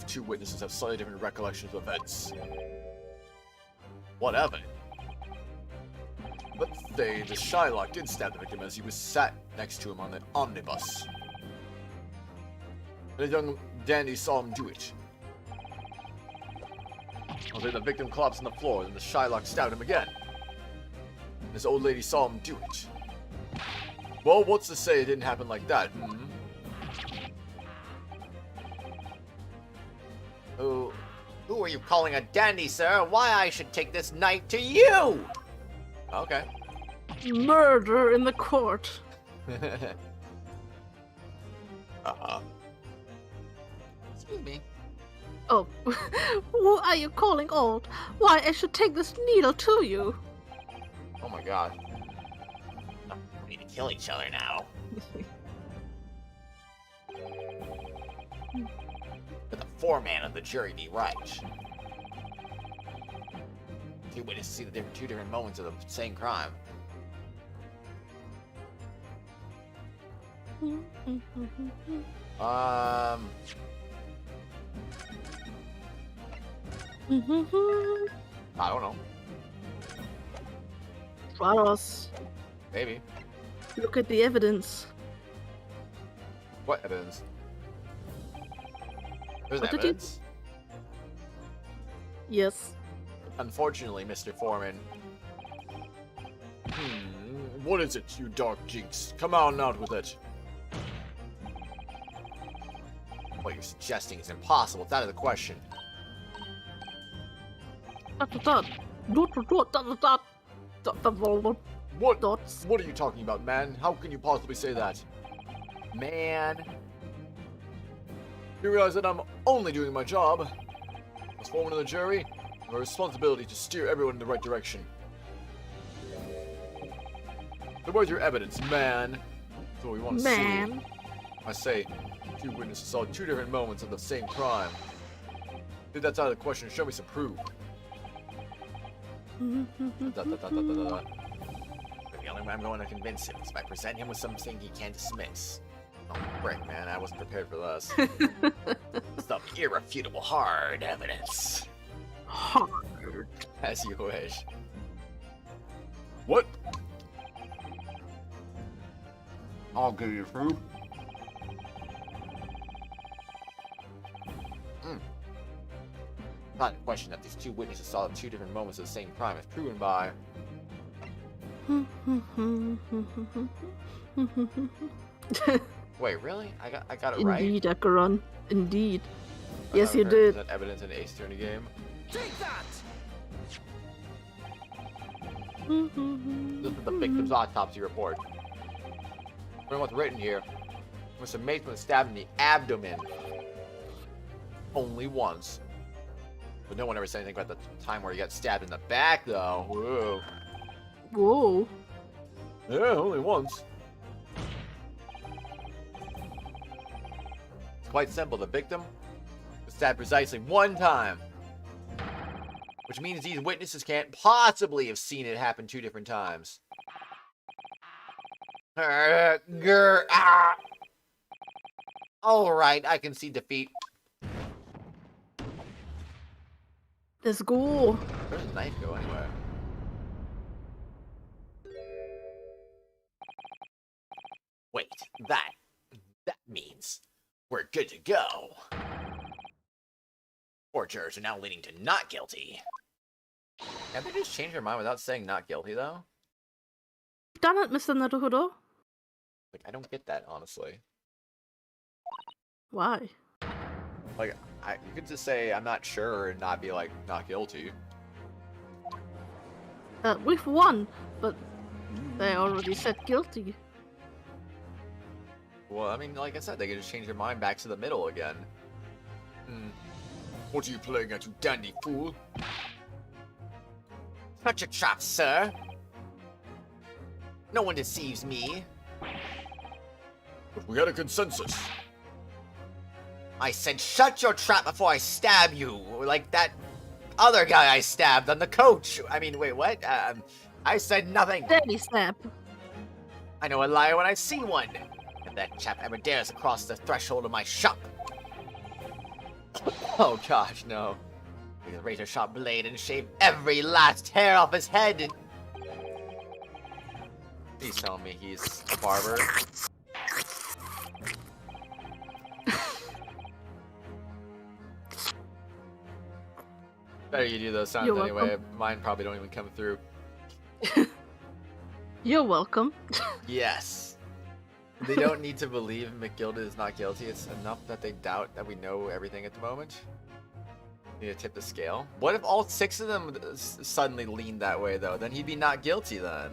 2 witnesses have slightly different recollections of events? Whatever. Let's say the Shylock did stab the victim as he was sat next to him on the omnibus. And a young dandy saw him do it. I'll say the victim collapsed on the floor, and the Shylock stabbed him again. This old lady saw him do it. Well, what's to say it didn't happen like that, hmm? Who are you calling a dandy, sir? Why I should take this knight to you? Okay. Murder in the court. Excuse me. Oh, who are you calling old? Why, I should take this needle to you. Oh my god. We need to kill each other now. But the foreman of the jury be right. 2 witnesses see the 2 different moments of the same crime. I don't know. Kratos, Maybe. look at the evidence. What evidence? There's What did you- evidence. Yes. Unfortunately, Mr. Foreman. What is it, you Dark Jinx? Come on out with it. What you're suggesting is impossible. It's out of the question. What? Dots. What are you talking about, man? How can you possibly say that? Man. You realize that I'm only doing my job. As foreman of the jury, I have a responsibility to steer everyone in the right direction. So where's your evidence, man? That's what we want to see. Man. I say, 2 witnesses saw 2 different moments of the same crime. If that's out of the question, show me some proof. The only way I'm going to convince him is by presenting him with something he can't dismiss. Oh, frick, man, I wasn't prepared for this. Some irrefutable hard evidence. Hard. As you wish. What? I'll give you proof. Not a question that these 2 witnesses saw 2 different moments of the same crime is proven by... Wait, really? I got it right? Indeed, Acheron. Indeed. I Yes, thought you I did. that evidence in the Ace Attorney game. Take that! This is the victim's autopsy report. From what's written here, Mr. Mason was stabbed in the abdomen. Only once. But no one ever said anything about the time where he got stabbed in the back, though. Whoa. Whoa. Yeah, only once. It's quite simple. The victim was stabbed precisely 1 time. Which means these witnesses can't possibly have seen it happen 2 different times. Alright, I can see defeat. Let's go. Where's the knife go anyway? Wait, that means we're good to go. Four jurors are now leaning to not guilty. Can't they just change their mind without saying not guilty, though? Done it, Mr. Naruhodo. Like, I don't get that, honestly. Why? Like, you could just say, I'm not sure, and not be like, not guilty. We've won, but they already said guilty. Well, I mean, like I said, they could just change their mind back to the middle again. What are you playing at, you dandy fool? Shut your trap, sir. No one deceives me. But we had a consensus. I said shut your trap before I stab you, like that other guy I stabbed on the coach. I mean, wait, what? I said nothing. Steady snap. I know a liar when I see one. If that chap ever dares across the threshold of my shop, Oh gosh, no. with a razor sharp blade and shave every last hair off his head. He's telling me he's a barber. Better you do those sounds You're anyway. welcome. Mine probably don't even come through. You're welcome. Yes. They don't need to believe McGilda is not guilty. It's enough that they doubt that we know everything at the moment. Need to tip the scale. What if all 6 of them suddenly leaned that way, though? Then he'd be not guilty, then.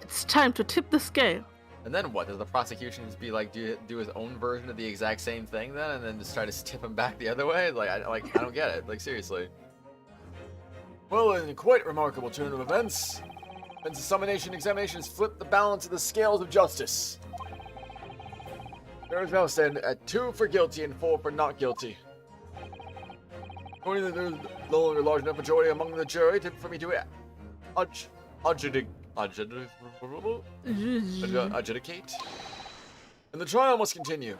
It's time to tip the scale. And then what? Does the prosecution just be like, do his own version of the exact same thing then, and then just try to tip him back the other way? Like, I don't get it. Like, seriously. Well, in a quite remarkable turn of events, Ben's summonation examinations flipped the balance of the scales of justice. Jurors now stand at 2 for guilty and 4 for not guilty. According to there's no longer a large enough majority among the jury for me to adjudicate. And the trial must continue.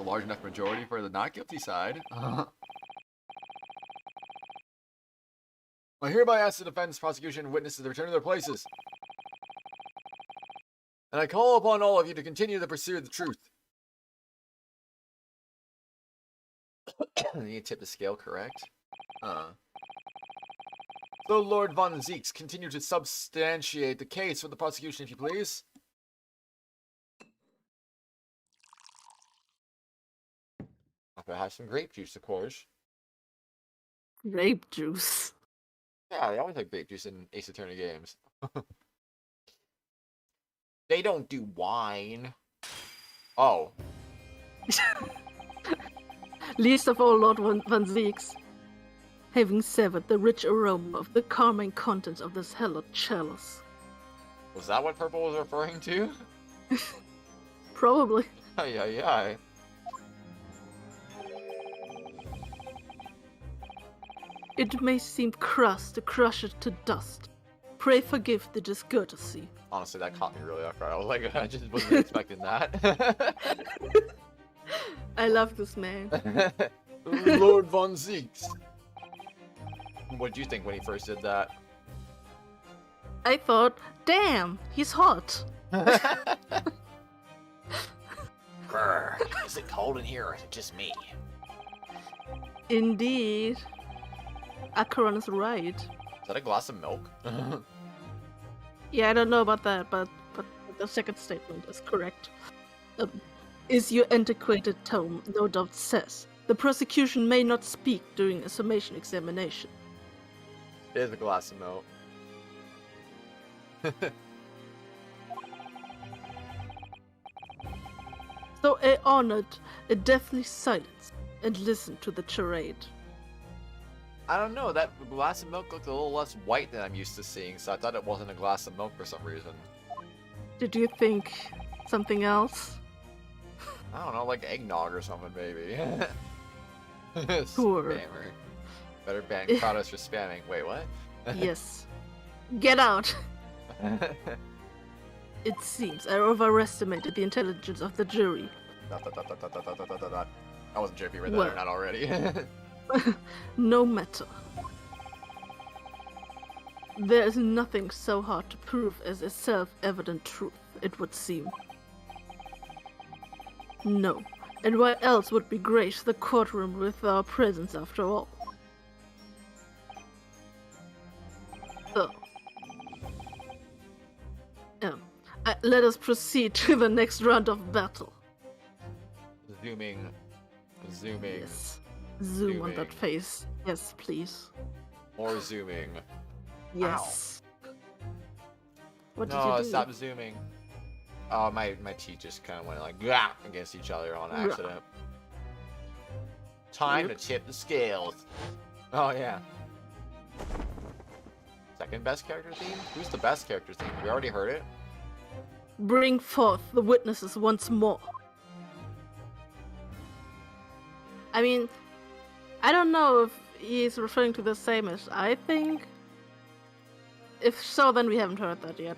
A large enough majority for the not guilty side. I hereby ask the defense, prosecution, and witnesses to return to their places. And I call upon all of you to continue the pursuit of the truth. You need to tip the scale, correct? So, Lord Van Zieks, continue to substantiate the case for the prosecution, if you please. If I have some grape juice, of course. Grape juice. Yeah, they always have grape juice in Ace Attorney games. They don't do wine. Oh. Least of all Lord Van Zieks. Having severed the rich aroma of the calming contents of this hallowed chalice. Was that what Purple was referring to? Probably. Ay, ay, ay. It may seem crass to crush it to dust. Pray forgive the discourtesy. Honestly, that caught me really off guard. I was like, I just wasn't expecting that. I love this man. Lord Van Zieks. What did you think when he first did that? I thought, damn, he's hot. Grr. Is it cold in here or is it just me? Indeed. Acheron is right. Is that a glass of milk? Yeah, I don't know about that, but the second statement is correct. Is your antiquated tome no doubt says the prosecution may not speak during a summation examination. It is a glass of milk. So I honored a deathly silence and listened to the charade. I don't know, that glass of milk looked a little less white than I'm used to seeing, so I thought it wasn't a glass of milk for some reason. Did you think something else? I don't know, like eggnog or something, maybe. Poor. Spammer. Better ban Kratos for spamming. Wait, what? Yes. Get out! It seems I overestimated the intelligence of the jury. I wasn't sure if you read that Well. or not already. No matter. There is nothing so hard to prove as a self-evident truth, it would seem. No, And what else would be grace the courtroom with our presence after all? So, let us proceed to the next round of battle. Zooming. Yes. Zoom on that face. Yes, please. More zooming. Yes. What did No, you do? stop zooming. Oh, my teeth just kind of went like "Gah!" against each other on accident. Time to tip the scales. Oh yeah. Second best character theme? Who's the best character theme? We already heard it. Bring forth the witnesses once more. I mean, I don't know if he's referring to the same as I think. If so, then we haven't heard that yet.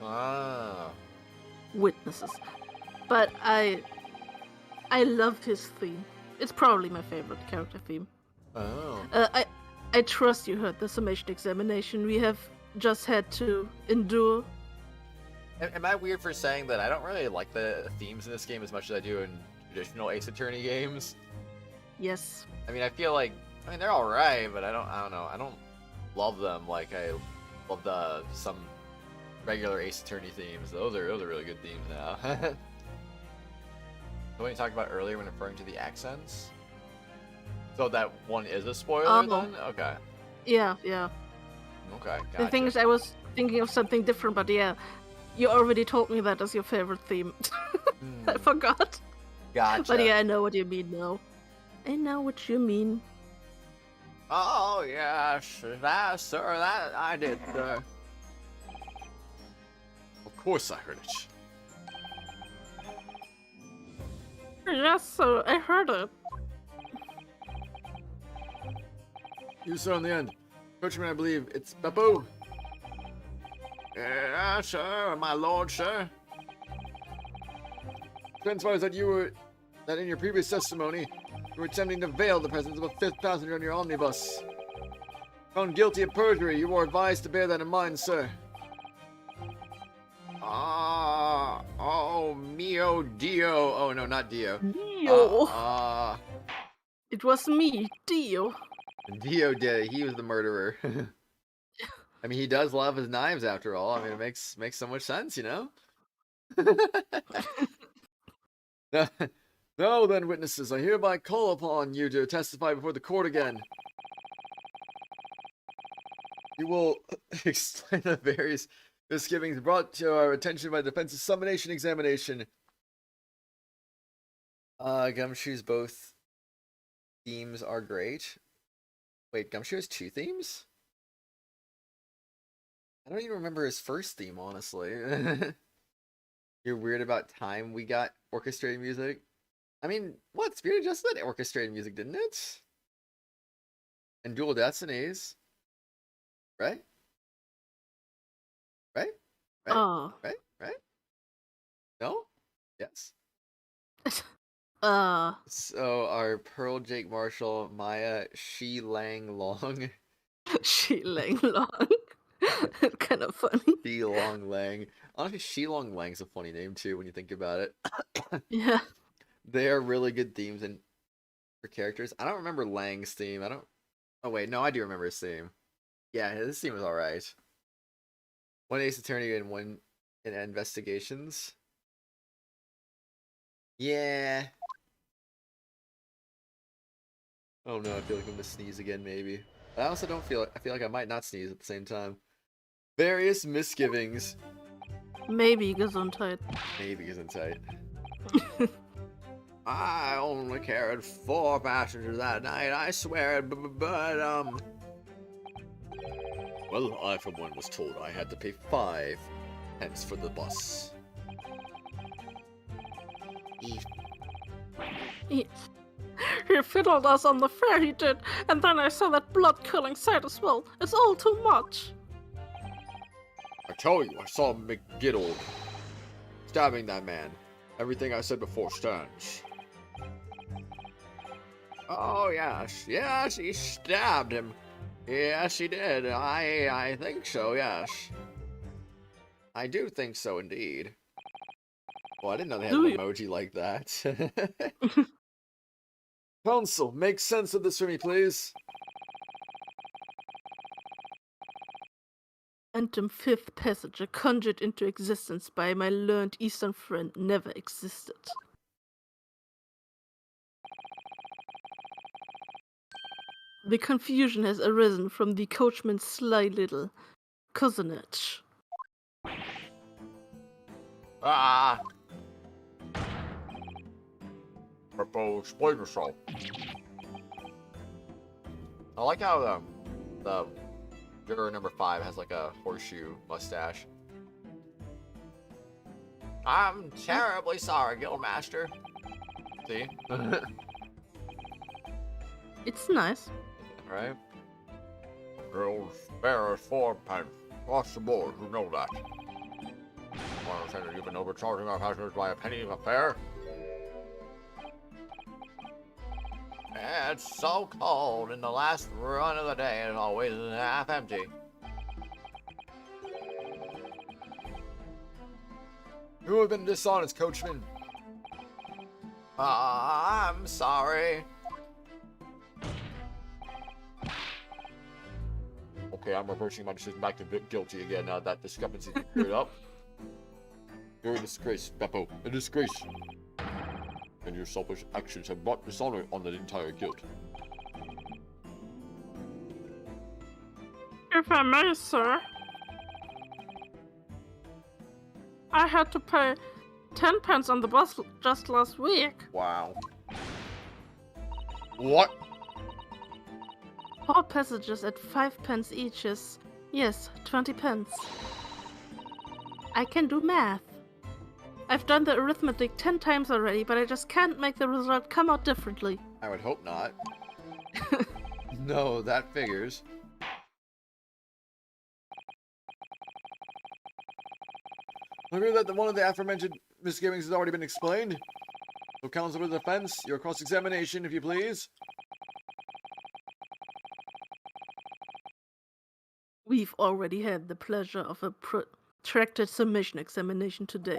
Ah. Witnesses. But I love his theme. It's probably my favorite character theme. Oh. I trust you heard the summation examination we have just had to endure. Am I weird for saying that I don't really like the themes in this game as much as I do in traditional Ace Attorney games? Yes. I mean, I feel like, they're alright, but I don't know. I don't love them like I love some regular Ace Attorney themes. Those are really good themes now. What you talked about earlier when referring to the accents? So that one is a spoiler then? Okay. Yeah. Okay, gotcha. The thing is, I was thinking of something different, but yeah, you already told me that as your favorite theme. I forgot. Gotcha. But yeah, I know what you mean now. I know what you mean. Oh, yes, that, sir, that I did, sir. Of course I heard it. Yes, sir, I heard it. You, sir, on the end. Coachman, I believe it's Beppo. Yeah, sir, my lord, sir. Transpires that that in your previous testimony, you were attempting to veil the presence of a fifth passenger on your omnibus. Found guilty of perjury, you were advised to bear that in mind, sir. Oh, mio Dio. Oh, no, not Dio. Dio. It was me, Dio. Dio did it. He was the murderer. I mean, he does love his knives after all. I mean, it makes so much sense, you know? Now then, witnesses, I hereby call upon you to testify before the court again. You will explain the various misgivings brought to our attention by the defense's summonation examination. Gumshoe's both themes are great. Wait, Gumshoe has two themes? I don't even remember his first theme, honestly. You're weird about time we got orchestrated music? I mean, what? Spirit just did orchestrated music, didn't it? And Dual Destinies. Right? Right? Right? Oh. Right? No? Yes. So our Pearl, Jake Marshall, Maya, Shi Lang Long. Shi Lang Long. Kind of funny. Shi Long Lang. Honestly, Shi Long Lang's a funny name too when you think about it. Yeah. They are really good themes and for characters. I don't remember Lang's theme. Oh wait, no, I do remember his theme. Yeah, his theme was alright. One Ace Attorney and one in Investigations. Yeah. Oh no, I feel like I'm gonna sneeze again, maybe. But I also don't feel I feel like I might not sneeze at the same time. Various misgivings. Maybe Gesundheit. Maybe Gesundheit. I only carried 4 passengers that night, I swear, but well, I for one was told I had to pay 5 pence for the bus. He fiddled us on the fare, he did, and then I saw that blood-curdling sight as well. It's all too much. I tell you, I saw McGiddle stabbing that man. Everything I said before stands. Oh, yes, he stabbed him. Yes, he did. I think so, yes. I do think so, indeed. Oh, I didn't know they had Do an you? emoji like that. Counsel, make sense of this for me, please. Phantom fifth passenger conjured into existence by my learned Eastern friend never existed. The confusion has arisen from the coachman's sly little cousinage. Ah! Purple, explain yourself. I like how the juror number 5 has like a horseshoe mustache. I'm terribly sorry, Guildmaster. See? It's nice. Right? Girls, spare us 4 pence. Across the board, you know that. You've been overcharging our passengers by a penny a fare? It's so cold, and the last run of the day is always half empty. You have been dishonest, coachman. I'm sorry. Okay, I'm reversing my decision back to guilty again now that discrepancy is cleared up. You're a disgrace, Beppo. A disgrace. And your selfish actions have brought dishonor on the entire guild. If I may, sir, I had to pay 10 pence on the bus just last week. Wow. What? 4 passengers at 5 pence each is, yes, 20 pence. I can do math. I've done the arithmetic 10 times already, but I just can't make the result come out differently. I would hope not. No, that figures. I agree that one of the aforementioned misgivings has already been explained. So, counsel for the defense, your cross-examination, if you please. We've already had the pleasure of a protracted submission examination today.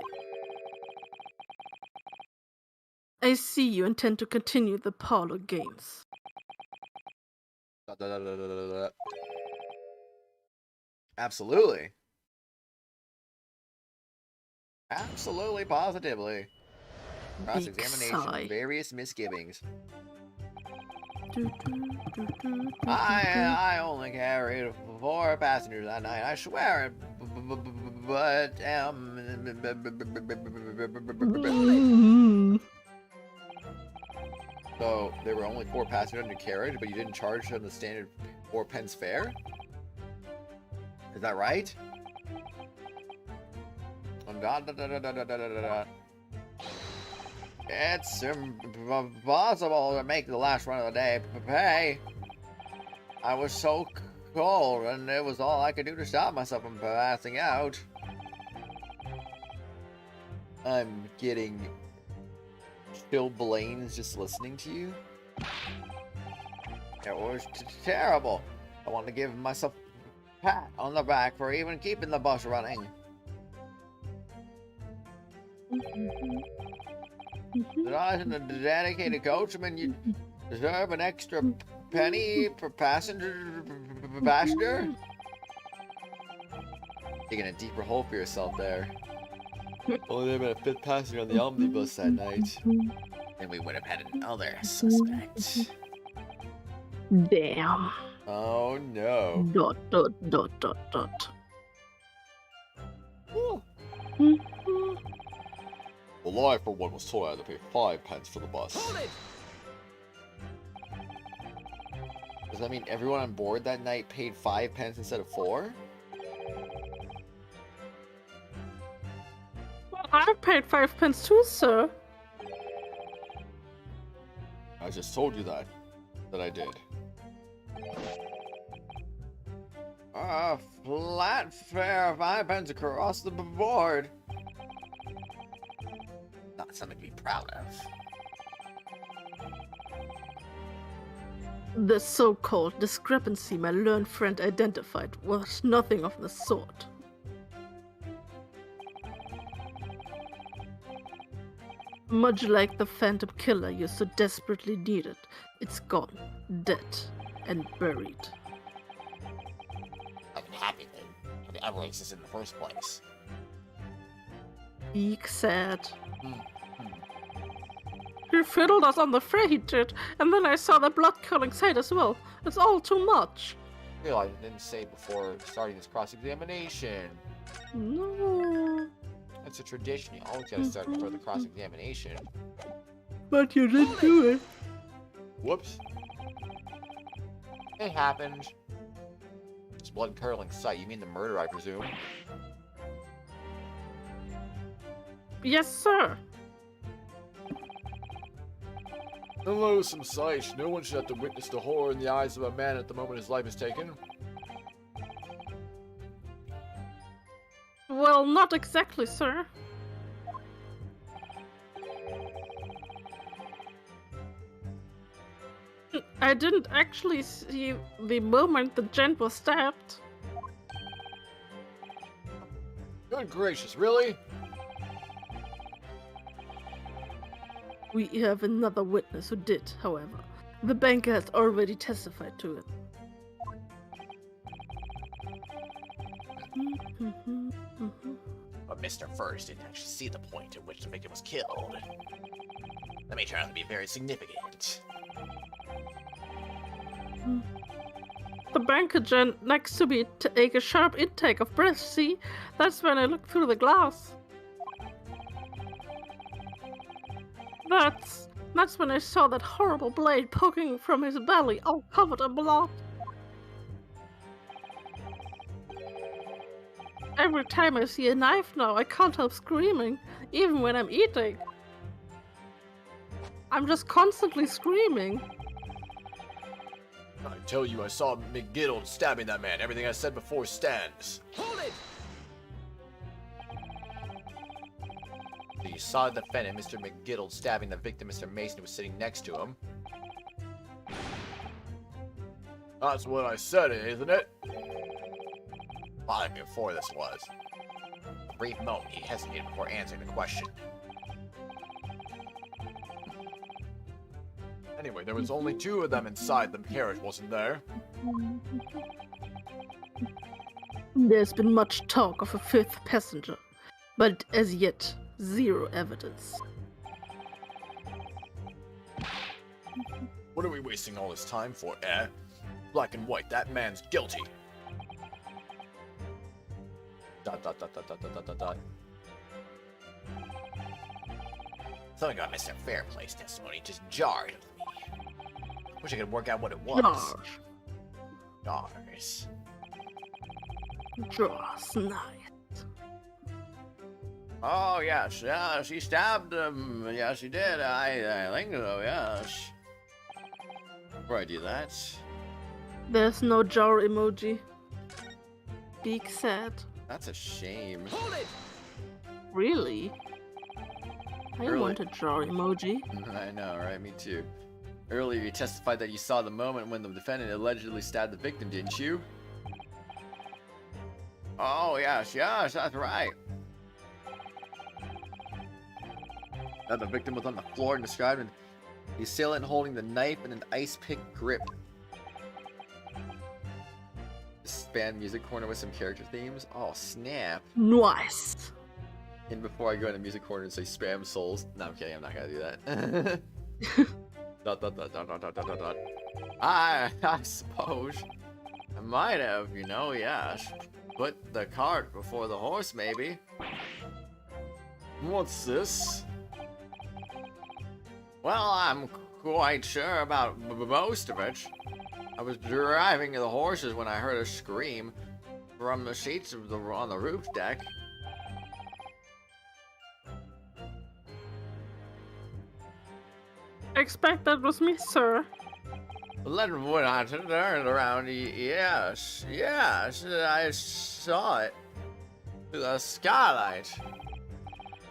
I see you intend to continue the parlor games. Absolutely. Absolutely, positively. Cross-examination, sigh. various misgivings. Do, do, do, do, I only carried 4 passengers that night, I swear. But, So, there were only 4 passengers in the carriage, but you didn't charge them the standard 4 pence fare? Is that right? It's impossible to make the last run of the day pay. I was so cold, and it was all I could do to stop myself from passing out. I'm getting chilblains just listening to you. It was terrible. I want to give myself a pat on the back for even keeping the bus running. But as a dedicated coachman, you deserve an extra penny per passenger. Digging a deeper hole for yourself there. Only there been a 5th passenger on the omnibus that night. Then we would have had another suspect. Damn. Oh no. ... Well, I, for one, was told I had to pay 5 pence for the bus. Hold it! Does that mean everyone on board that night paid 5 pence instead of 4? I paid 5 pence too, sir. I just told you that I did. Flat fare, 5 pence across the board. Not something to be proud of. The so-called discrepancy my learned friend identified was nothing of the sort. Much like the Phantom Killer you so desperately needed, it's gone, dead, and buried. Like a happy thing. The ever exists in the first place. Beak said. Hmm. He fiddled us on the fray, he did, and then I saw the blood-curdling sight as well. It's all too much. Feel I didn't say before starting this cross-examination. No. It's a tradition. You always gotta start before the cross-examination. But you didn't do it. Whoops. It happened. It's blood-curdling sight. You mean the murder, I presume? Yes, sir. A loathsome sight. No one should have to witness the horror in the eyes of a man at the moment his life is taken. Well, not exactly, sir. I didn't actually see the moment the gent was stabbed. Good gracious, really? We have another witness who did, however. The banker has already testified to it. But Mr. First didn't actually see the point at which the victim was killed. That may turn out to be very significant. The banker gent next to me take a sharp intake of breath, see? That's when I looked through the glass. That's when I saw that horrible blade poking from his belly, all covered in blood. Every time I see a knife now, I can't help screaming, even when I'm eating. I'm just constantly screaming. I tell you, I saw McGiddle stabbing that man. Everything I said before stands. Hold it! You saw the defendant, Mr. McGiddle, stabbing the victim, Mr. Mason, who was sitting next to him. That's what I said, isn't it? Long before this was. A brief moment, he hesitated before answering the question. Anyway, there was only 2 of them inside the carriage, wasn't there? There's been much talk of a 5th passenger, but as yet, 0 evidence. What are we wasting all this time for, eh? Black and white, that man's guilty. Dot, dot, dot, dot, dot, dot, dot, dot. Something about Mr. Fairplay's testimony just jarred with me. Wish I could work out what it was. Jars. Just nice. Oh, yes, yeah, she stabbed him. Yes, she did. I think so, yes. Before I do that, There's no jar emoji. Beak said. that's a shame. Hold it! Really? I Really? want a jar emoji. I know, right? Me too. Earlier, you testified that you saw the moment when the defendant allegedly stabbed the victim, didn't you? Oh, yes, that's right. That the victim was on the floor and described the assailant holding the knife in an ice pick grip. Span music corner with some character themes. Oh, snap. Nice. And before I go into music corner and say spam souls. No, I'm kidding. I'm not gonna do that. Dot, dot, dot, dot, dot, dot, dot, dot. I suppose I might have, yes. Put the cart before the horse, maybe. What's this? Well, I'm quite sure about most of it. I was driving the horses when I heard a scream from the seats of on the roof deck. I expect that was me, sir. Then when I turned around, yes, I saw it through the skylight.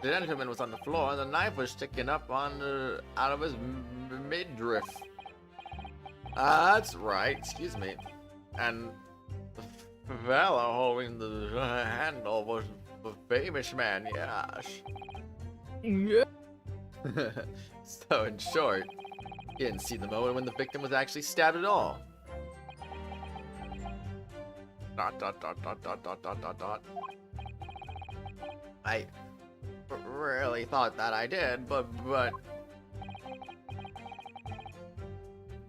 The gentleman was on the floor, and the knife was sticking up out of his midriff. That's right, excuse me. And the fellow holding the handle was the famous man, yes. Yeah. So, in short, he didn't see the moment when the victim was actually stabbed at all. Dot, dot, dot, dot, dot, dot, dot, dot, dot. I really thought that I did, but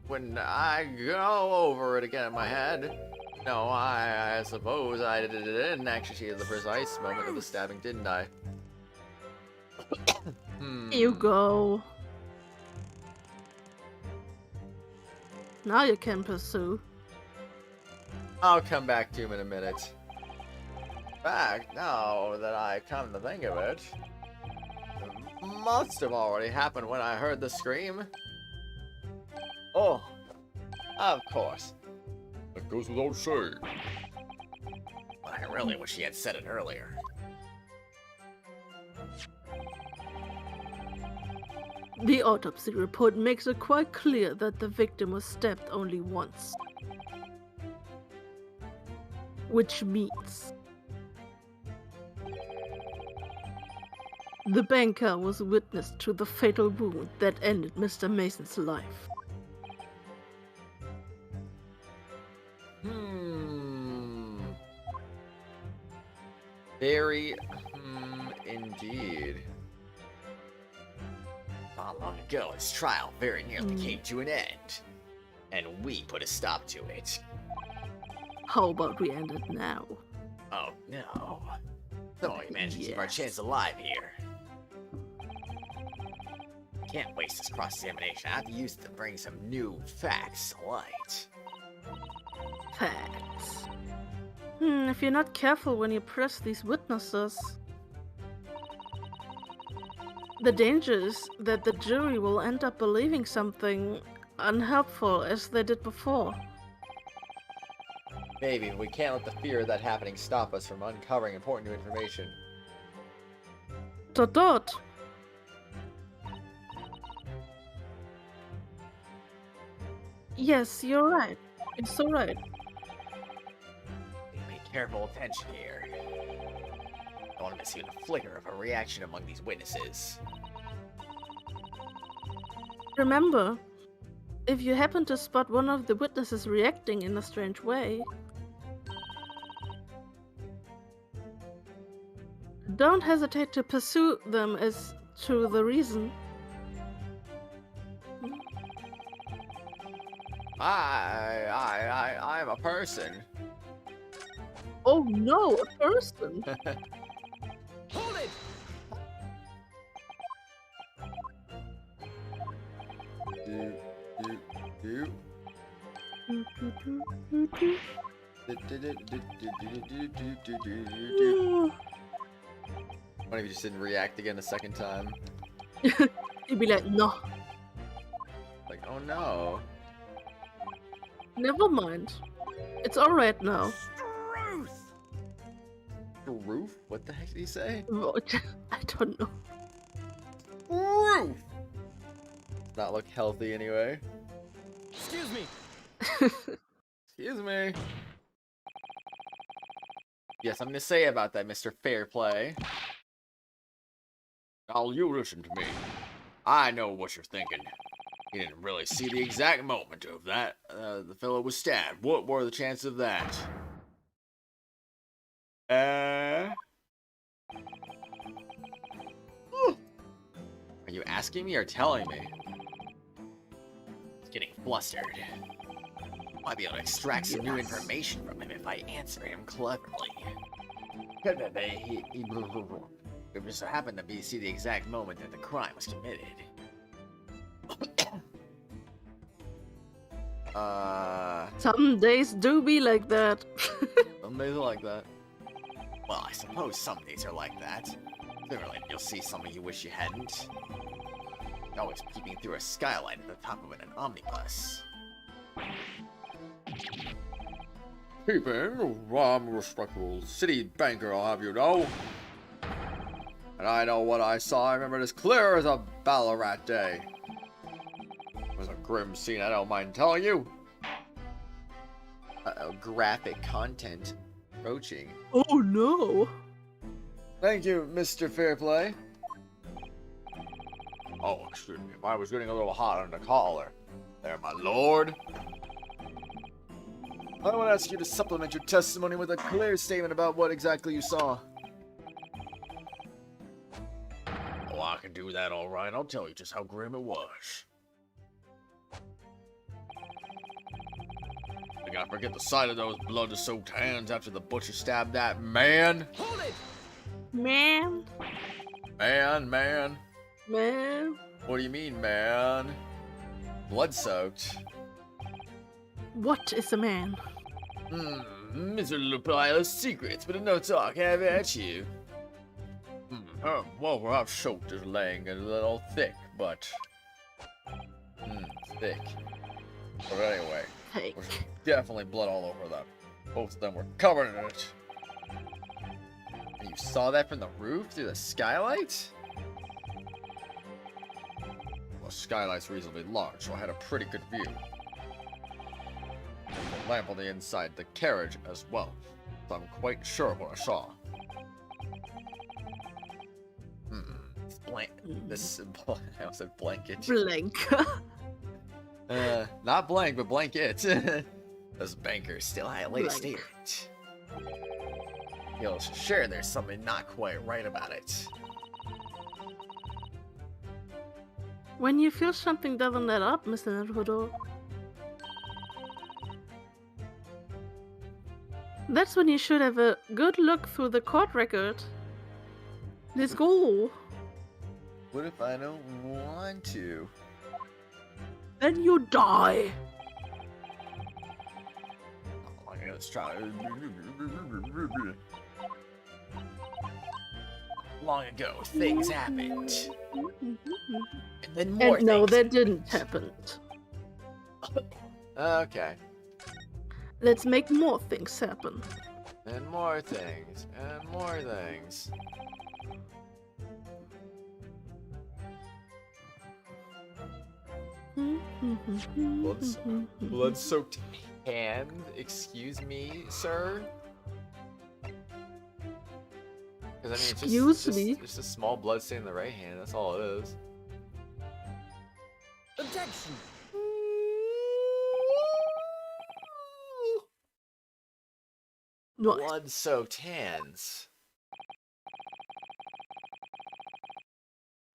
when I go over it again in my head, no, I suppose I didn't actually see the precise moment of the stabbing, didn't I? You go. Now you can pursue. I'll come back to him in a minute. In fact, now that I come to think of it, must have already happened when I heard the scream. Oh, of course. That goes without saying. But I really wish he had said it earlier. The autopsy report makes it quite clear that the victim was stabbed only once. Which means the banker was witness to the fatal wound that ended Mr. Mason's life. Very, indeed. Not long ago, his trial very nearly came to an end, and we put a stop to it. How about we end it now? Oh no. Somehow we managed to keep our chance alive here. Can't waste this cross-examination. I have to use it to bring some new facts to light. Facts. If you're not careful when you press these witnesses, the danger is that the jury will end up believing something unhelpful as they did before. Maybe we can't let the fear of that happening stop us from uncovering important new information. Dot dot. Yes, you're right. You're so right. Pay careful attention here. I want to miss even a flicker of a reaction among these witnesses. Remember, if you happen to spot one of the witnesses reacting in a strange way, don't hesitate to pursue them as to the reason. I'm a person. Oh no, a person! Hold it! What if you just didn't react again a second time? You'd be like, no. Like, oh no. Never mind. It's alright now. Roof? What the heck did he say? I don't know. Roof! Not look healthy anyway. Excuse me. Excuse me. Yes, I'm gonna say about that, Mr. Fairplay. Now you listen to me. I know what you're thinking. You didn't really see the exact moment of that. The fellow was stabbed. What were the chances of that? Are you asking me or telling me? He's getting flustered. Might be able to extract some new information from him if I answer him cleverly. It just happened to be see the exact moment that the crime was committed. Some days do be like that. Some days are like that. Well, I suppose some days are like that. Sooner you'll see something you wish you hadn't. Always peeping through a skylight at the top of an omnibus. Peeping, I'm a respectable city banker, I'll have you know. And I know what I saw. I remember it as clear as a Ballarat day. It was a grim scene, I don't mind telling you. Graphic content approaching. Oh no. Thank you, Mr. Fairplay. Oh, excuse me. I was getting a little hot on the collar. There, my lord. I want to ask you to supplement your testimony with a clear statement about what exactly you saw. Oh, I can do that all right. I'll tell you just how grim it was. I gotta forget the sight of those blood-soaked hands after the butcher stabbed that man. Hold it! Man. Man. What do you mean, man? Blood-soaked. What is a man? Miserable pile of secrets, but no talk, have at you. Well, perhaps soaked is laying a little thick, but... thick. But anyway, Fake. there's definitely blood all over them. Both of them were covered in it. And you saw that from the roof through the skylight? Well, the skylight's reasonably large, so I had a pretty good view. There's a lamp on the inside the carriage as well, so I'm quite sure of what I saw. This I almost said blanket. Blank. Not blank, but blanket. Those bankers still highlight a Blank. statement. You'll sure there's something not quite right about it. When you feel something doesn't add up, Mr. Naruhodo, that's when you should have a good look through the court record. Let's go. What if I don't want to? Then you die. Oh, let's try. Long ago, things happened. And then more And no, things. that didn't happen. Okay. Let's make more things happen. And more things. And more things. Blood-soaked hand? Excuse me, sir? Because I mean, Excuse me? Just a small blood stain in the right hand. That's all it is. Objection! What? Blood-soaked hands.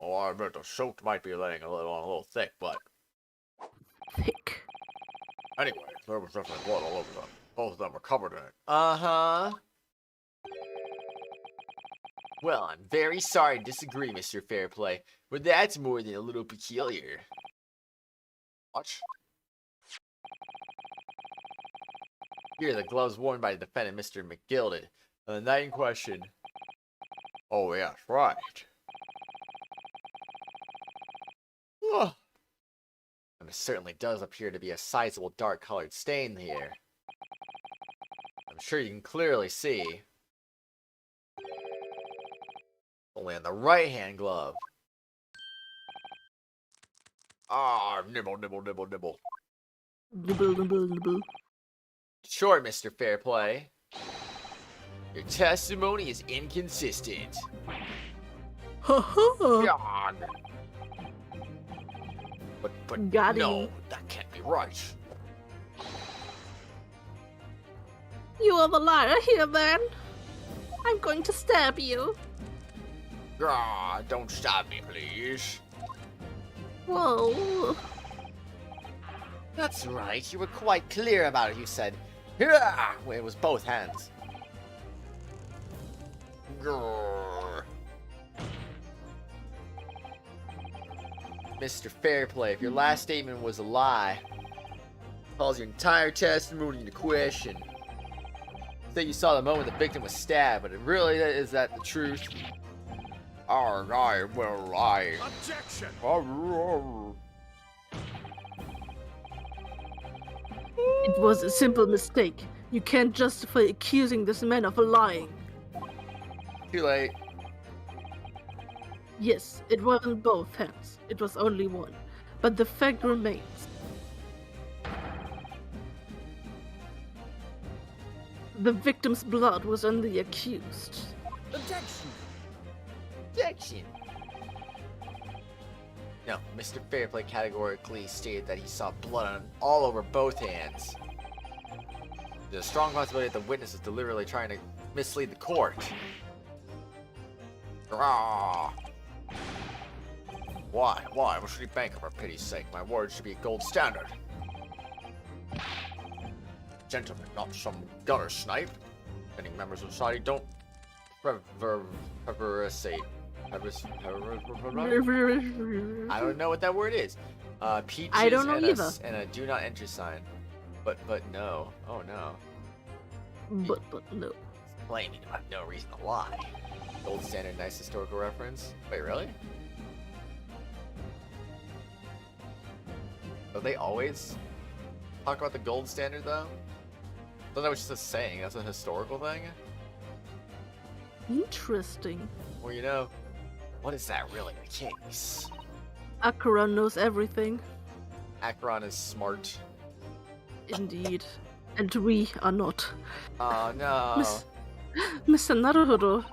Oh, I bet the soaked might be laying a little thick, but Thick. Anyway, there was definitely blood all over them. Both of them were covered in it. uh-huh. Well, I'm very sorry to disagree, Mr. Fairplay, but that's more than a little peculiar. What? Here are the gloves worn by the defendant, Mr. McGilded, on the night in question. Oh, yes, right. Oh. And it certainly does appear to be a sizable dark-colored stain here. I'm sure you can clearly see. Only on the right-hand glove. Ah, nibble, nibble, nibble, nibble. Nibble, nibble, nibble. Short, Mr. Fairplay. Your testimony is inconsistent. Ha ha! God. But Got no, him. that can't be right. You are the liar here, then. I'm going to stab you. Ah, don't stab me, please. Whoa. That's right, you were quite clear about it, you said. "Hurrah!" Well, it was both hands. Grrr. Mr. Fairplay, if your last statement was a lie, calls your entire testimony into question. Say you saw the moment the victim was stabbed, but it really is that the truth? Arg, I will lie. Objection! It was a simple mistake. You can't justify accusing this man of lying. Too late. Yes, it wasn't both hands. It was only one. But the fact remains. The victim's blood was on the accused. Objection! Objection. No, Mr. Fairplay categorically stated that he saw blood on all over both hands. There's a strong possibility that the witness is deliberately trying to mislead the court. Why? Why? What should he bank for pity's sake? My word should be a gold standard. Gentlemen, not some gutter snipe. Many members of society don't prevaricate. I don't know what that word is. Peaches I don't know and either. And a do not enter sign. But no. Oh no. But no. Plain you have no reason to lie. Gold standard, nice historical reference. Wait, really? Do they always talk about the gold standard though? I thought that was just a saying. That's a historical thing. Interesting. Well, you know, what is that really the case? Acheron knows everything. Acheron is smart. Indeed. And we are not. Oh no. Mr. Naruhodo,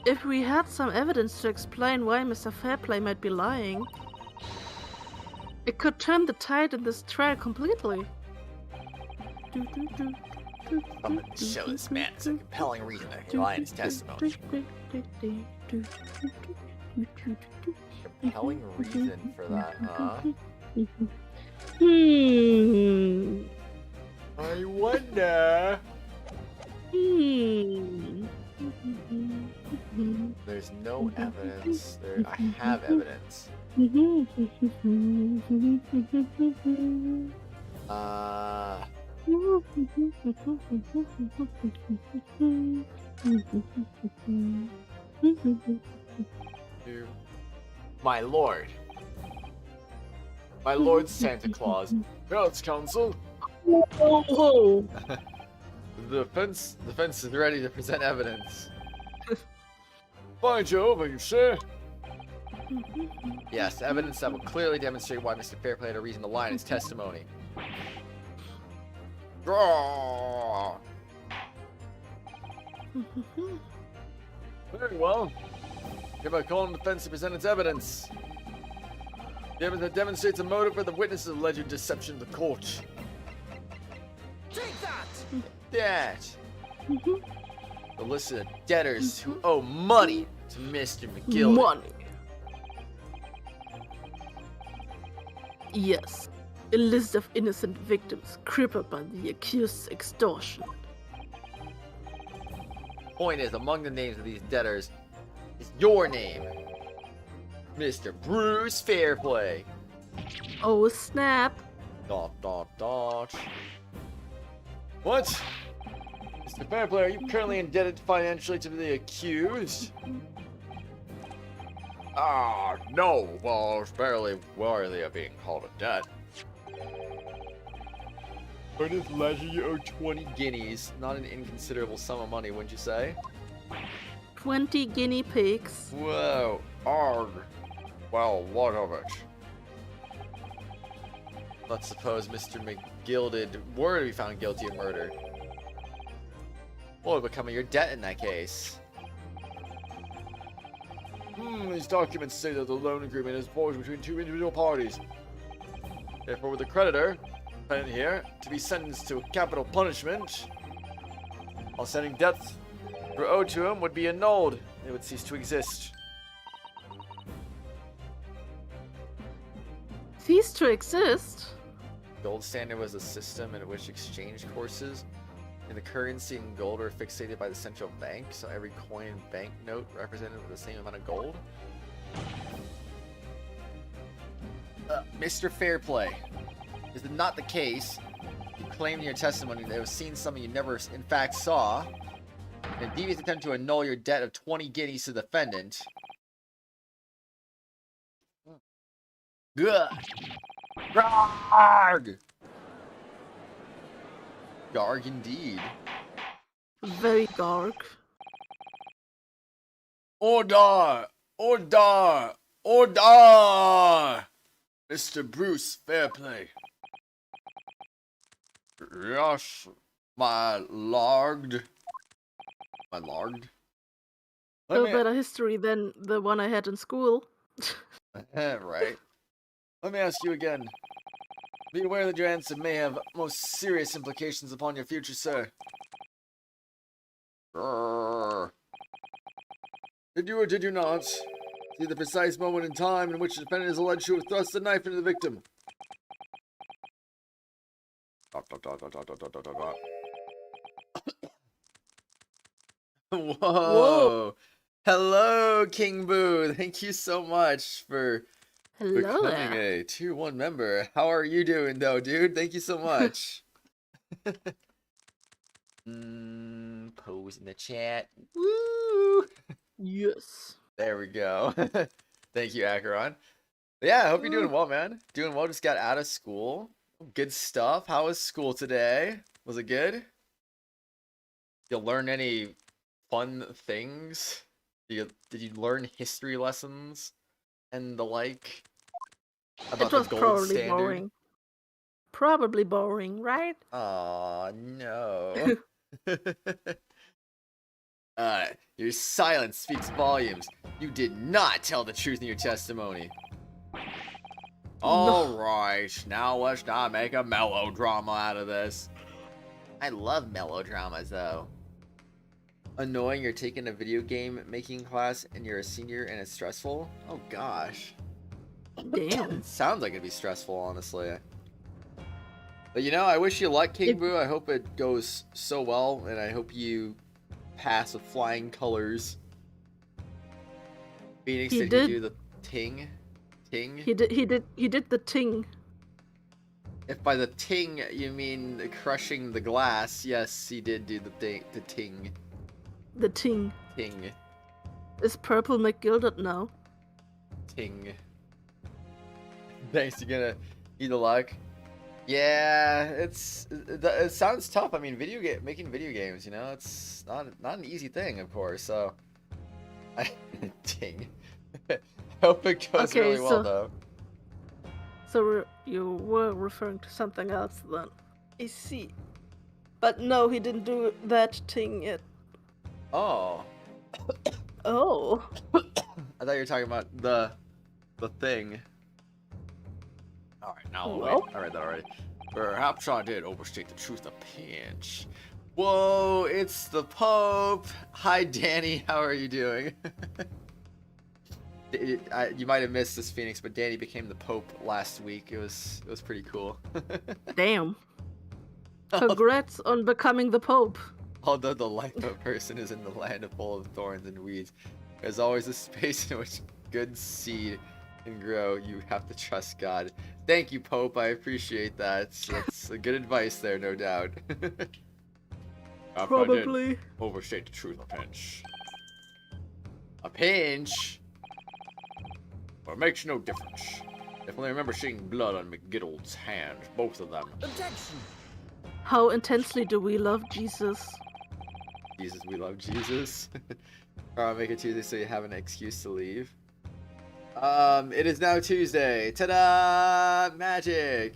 if we had some evidence to explain why Mr. Fairplay might be lying, it could turn the tide in this trial completely. I'm gonna show this man as a compelling reason to lie in his testimony. Compelling reason for that, huh? I wonder. There's no evidence. I have evidence. My lord. My lord Santa Claus. Yes, counsel. Oh, The defense is ready to present evidence. By Jove, are you sure? Yes, evidence that will clearly demonstrate why Mr. Fairplay had a reason to lie in his testimony. Draw! Very well. Hereby call on the defense to present its evidence. The evidence that demonstrates a motive for the witness's alleged deception of the court. Take that! That. The list of debtors who owe money to Mr. McGill. money. Yes, a list of innocent victims crippled by the accused's extortion. Point is, among the names of these debtors is your name, Mr. Bruce Fairplay. Oh snap! Dot dot dot. What? Mr. Fairplay, are you currently indebted financially to the accused? Ah, no. Well, it's barely worthy of being called a debt. According to Lozzu, you owe 20 guineas. Not an inconsiderable sum of money, wouldn't you say? 20 guinea pigs. Whoa, arg. Well, what of it? Let's suppose Mr. McGilded were to be found guilty of murder. What would become of your debt in that case? These documents say that the loan agreement is forged between two individual parties. Therefore, with the creditor, defendant here, to be sentenced to a capital punishment, while sending debts that were owed to him would be annulled. They would cease to exist. Cease to exist? Gold standard was a system in which exchange courses in the currency and gold were fixated by the central bank, so every coin and banknote represented with the same amount of gold. Mr. Fairplay, is it not the case you claimed in your testimony that it was seen something you never in fact saw, in a devious attempt to annul your debt of 20 guineas to the defendant? Good. Garg! Garg indeed. Very dark. Order! Order! Order! Mr. Bruce Fairplay. Yes, my lord. My lord? No better history than the one I had in school. Right. Let me ask you again. Be aware that your answer may have most serious implications upon your future, sir. Grrr. Did you or did you not see the precise moment in time in which the defendant is alleged to have thrust the knife into the victim? Dot, dot, dot, dot, dot, dot, dot, dot, dot. Whoa. Hello, King Boo. Thank you so much for Hello becoming there. a tier 1 member. How are you doing though, dude? Thank you so much. Pose in the chat. Woo! Yes. There we go. Thank you, Acheron. Yeah, I hope you're doing well, man. Doing well, just got out of school. Good stuff. How was school today? Was it good? You learn any fun things? Did you learn history lessons and the like? About It was the gold probably standard? boring. Probably boring, right? Aw, no. Your silence speaks volumes. You did not tell the truth in your testimony. Alright, now let's not make a melodrama out of this. I love melodramas, though. Annoying, you're taking a video game making class and you're a senior and it's stressful? Oh gosh. Damn. It sounds like it'd be stressful, honestly. But you know, I wish you luck, King Boo. I hope it goes so well, and I hope you pass with flying colors. Phoenix, He did did. you do the ting? Ting? He did the ting. If by the ting you mean crushing the glass, yes, he did do the ting. The ting. Ting. Is Purple McGilded now? Ting. Thanks, you're gonna eat the luck. Yeah, it sounds tough. I mean, making video games, you know, it's not an easy thing, of course. So, ting. Hope it goes Okay, really well, so- though. So you were referring to something else then. I see. But no, he didn't do that ting yet. Oh, Oh. I thought you were talking about the thing. All right, now Well. wait, I read that already. Perhaps I did overstate the truth a pinch. Whoa, it's the Pope. Hi, Danny. How are you doing? You might have missed this, Phoenix, but Danny became the Pope last week. It was pretty cool. Damn. Congrats on becoming the Pope. Although the lifeboat person is in the land full of thorns and weeds, there's always a space in which good seed can grow. You have to trust God. Thank you, Pope. I appreciate that. That's a good advice there, no doubt. Probably. Overstate the truth a pinch. A pinch? Well, it makes no difference. Definitely remember seeing blood on McGiddle's hand, both of them. Objection! How intensely do we love Jesus? Jesus, we love Jesus. Alright, make it Tuesday so you have an excuse to leave. It is now Tuesday. Ta-da! Magic!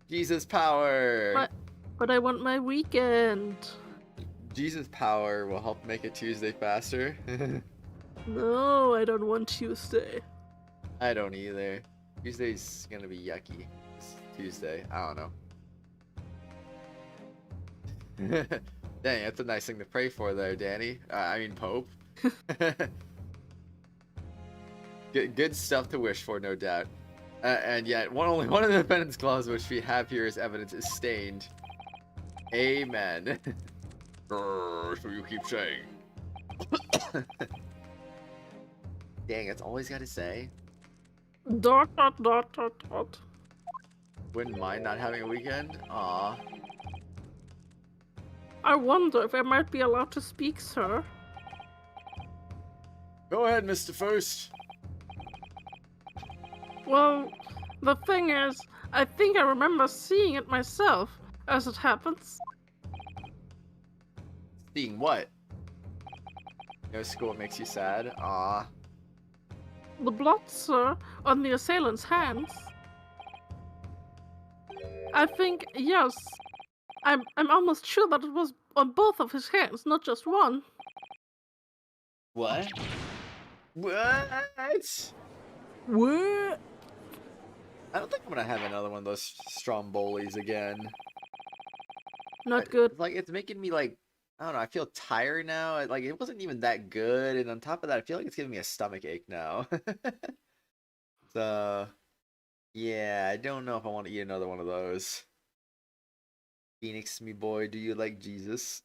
Jesus power! But I want my weekend. Jesus power will help make it Tuesday faster. No, I don't want Tuesday. I don't either. Tuesday's gonna be yucky. It's Tuesday. I don't know. Dang, that's a nice thing to pray for there, Danny. I mean, Pope. Good stuff to wish for, no doubt. And yet, only one of the defendant's gloves, which we have here as evidence, is stained. Amen. Grrr, so you keep saying. Dang, that's all he's got to say. ... Wouldn't mind not having a weekend? Aw. I wonder if I might be allowed to speak, sir. Go ahead, Mr. First. Well, the thing is, I think I remember seeing it myself, as it happens. Seeing what? No school makes you sad? Aw. The blood, sir, on the assailant's hands. I think, yes. I'm almost sure that it was on both of his hands, not just one. What? What? What? I don't think I'm gonna have another one of those Strombolis again. Not good. It's like, it's making me like, I don't know, I feel tired now. Like, it wasn't even that good, and on top of that, I feel like it's giving me a stomach ache now. So, yeah, I don't know if I want to eat another one of those. Phoenix, me boy, do you like Jesus?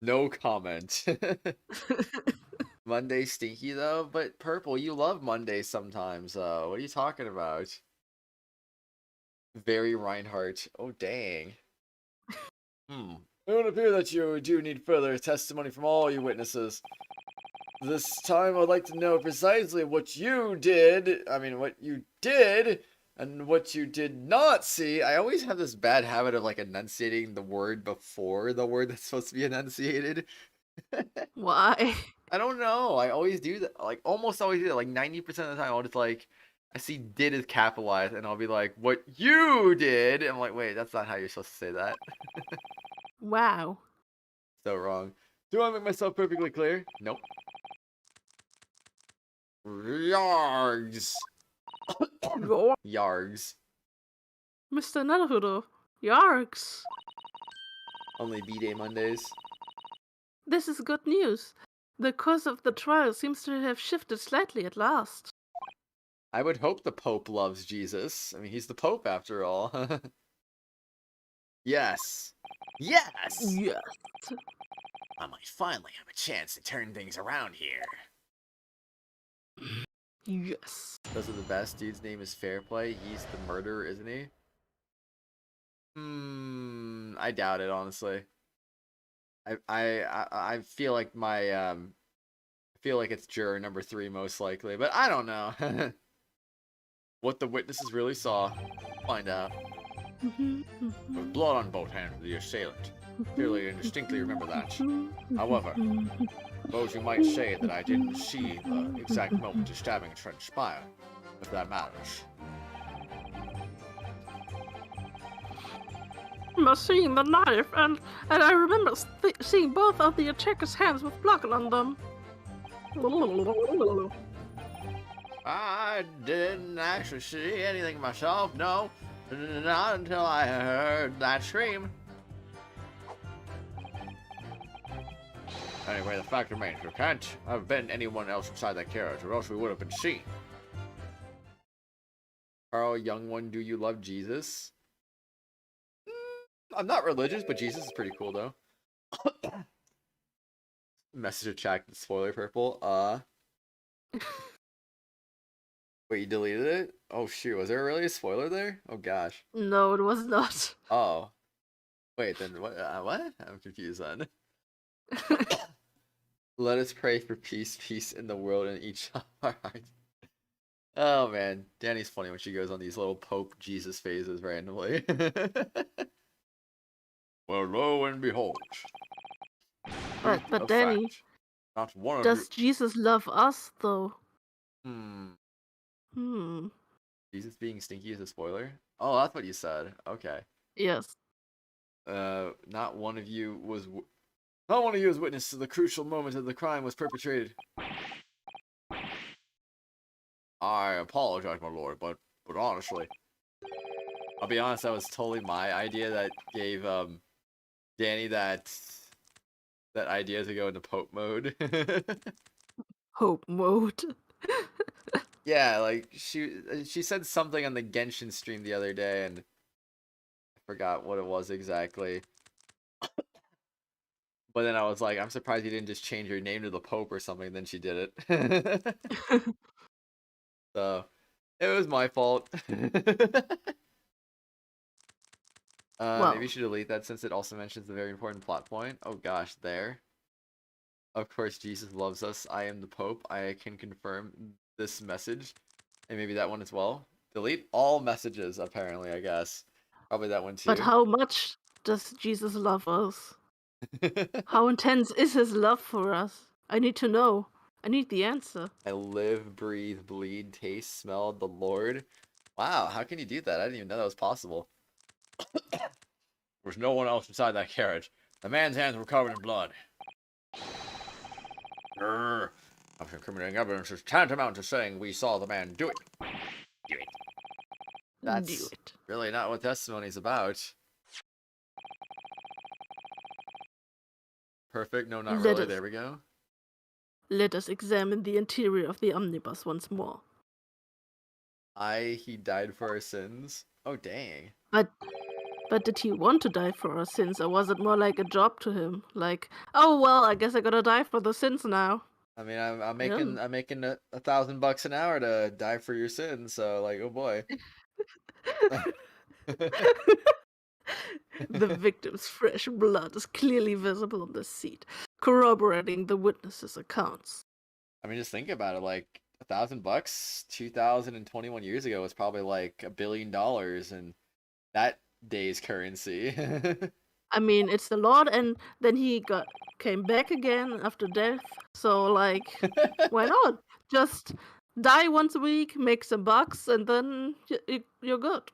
No comment. Monday stinky though, but Purple, you love Monday sometimes. What are you talking about? Very Reinhardt. Oh dang. It would appear that you do need further testimony from all you witnesses. This time, I'd like to know precisely what you did. I mean, what you did and what you did not see. I always have this bad habit of like enunciating the word before the word that's supposed to be enunciated. Why? I don't know. I always do that. Like, almost always do that. Like, 90% of the time, I'll just like, I see did is capitalized, and I'll be like, what you did? And I'm like, wait, that's not how you're supposed to say that. Wow. So wrong. Do I make myself perfectly clear? Nope. Yargs. Yargs. Mr. Naruhodo. Yargs. Only B-Day Mondays. This is good news. The course of the trial seems to have shifted slightly at last. I would hope the Pope loves Jesus. I mean, he's the Pope after all. Yes. Yes! Yes. I might finally have a chance to turn things around here. Yes. Those are the best. Dude's name is Fairplay. He's the murderer, isn't he? I doubt it, honestly. I feel like my I feel like it's juror number 3 most likely, but I don't know. What the witnesses really saw. Find out. With blood on both hands of the assailant. Clearly and distinctly remember that. However, suppose you might say that I didn't see the exact moment the stabbing transpired, if that matters. I remember seeing the knife, and I remember seeing both of the attacker's hands with blood on them. I didn't actually see anything myself, no. Not until I heard that scream. Anyway, the fact remains, there can't have been anyone else inside that carriage, or else we would have been seen. Carl, young one, do you love Jesus? I'm not religious, but Jesus is pretty cool, though. Message of chat, spoiler purple. Wait, you deleted it? Oh shoot, was there really a spoiler there? Oh gosh. No, it was not. Oh. Wait, then what? What? I'm confused then. Let us pray for peace, peace in the world and each of our hearts. Oh man, Danny's funny when she goes on these little Pope Jesus phases randomly. Well, lo and behold. But Danny, fact, not one of does Jesus love us though? you... Jesus being stinky is a spoiler? Oh, that's what you said. Okay. Yes. Not one of you was witness to the crucial moment that the crime was perpetrated. I apologize, my lord, but honestly, I'll be honest, that was totally my idea that gave Danny that idea to go into Pope mode. Hope mode. Yeah, like she said something on the Genshin stream the other day, and I forgot what it was exactly. But then I was like, I'm surprised you didn't just change your name to the Pope or something. Then she did it. So it was my fault. Maybe you should delete that since it also mentions a very important plot point. Oh gosh, there. Of course, Jesus loves us. I am the Pope. I can confirm this message. And maybe that one as well. Delete all messages, apparently, I guess. Probably that one too. But how much does Jesus love us? How intense is his love for us? I need to know. I need the answer. I live, breathe, bleed, taste, smell the Lord. Wow, how can you do that? I didn't even know that was possible. There was no one else inside that carriage. The man's hands were covered in blood. Incriminating evidence is tantamount to saying we saw the man do it. Do it. That's Do it. really not what testimony's about. Perfect. No, not Let really. us- There we go. Let us examine the interior of the omnibus once more. He died for our sins. Oh, dang. But did he want to die for our sins, or was it more like a job to him? Like, oh well, I guess I gotta die for the sins now. I mean, I'm making $1,000 an hour to die for your sins. So, like, oh boy. The victim's fresh blood is clearly visible on the seat, corroborating the witnesses' accounts. I mean, just think about it. Like, $1,000 2021 years ago was probably like $1 billion in that day's currency. I mean, it's the Lord, and then he came back again after death. So, like, why not? Just die once a week, make some bucks, and then you're good.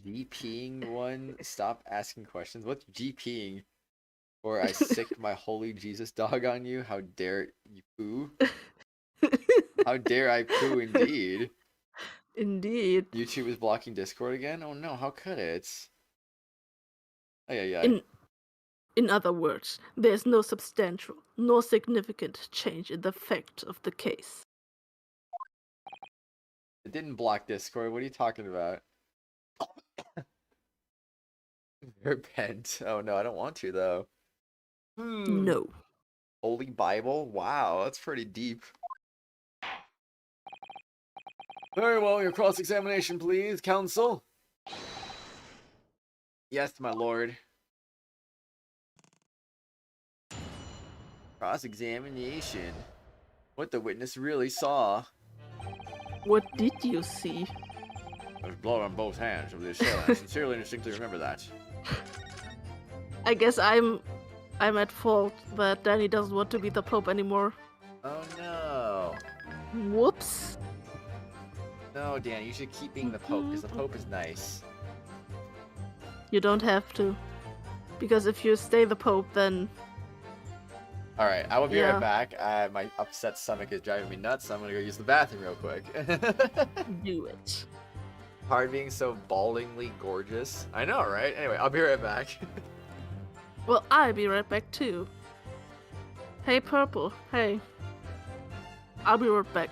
GPing one. Stop asking questions. What's GPing? Or I sick my holy Jesus dog on you. How dare you poo? How dare I poo indeed? Indeed. YouTube is blocking Discord again? Oh no, how could it? Oh yeah. In other words, there's no substantial nor significant change in the fact of the case. It didn't block Discord. What are you talking about? Repent. Oh no, I don't want to though. No. Holy Bible? Wow, that's pretty deep. Very well, your cross-examination, please, counsel. Yes, my lord. Cross-examination. What the witness really saw. What did you see? There's blood on both hands of the assailant. I sincerely and distinctly remember that. I guess I'm at fault that Danny doesn't want to be the Pope anymore. Oh no. Whoops. No, Dan, you should keep being the Pope, because the Pope is nice. You don't have to. Because if you stay the Pope, then Alright, I will be Yeah. right back. My upset stomach is driving me nuts, so I'm gonna go use the bathroom real quick. do it. Hard being so baldingly gorgeous. I know, right? Anyway, I'll be right back. Well, I'll be right back too. Hey, Purple. Hey. I'll be right back.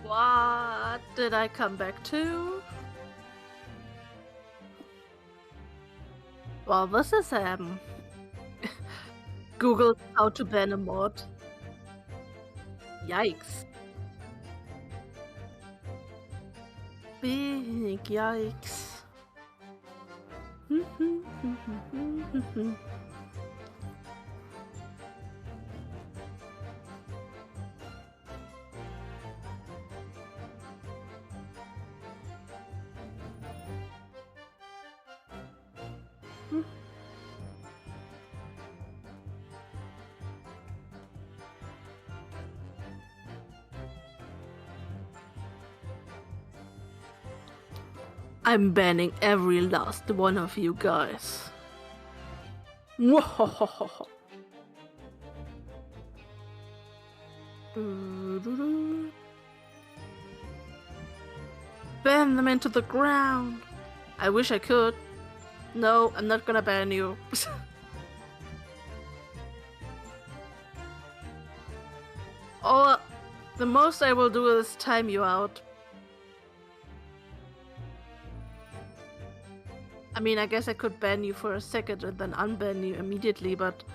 What did I come back to? Well, this is Google how to ban a mod. Yikes. Big yikes. I'm banning every last one of you guys. Ban them into the ground. I wish I could. No, I'm not gonna ban you. Or the most I will do is time you out. I mean, I guess I could ban you for a second and then unban you immediately, but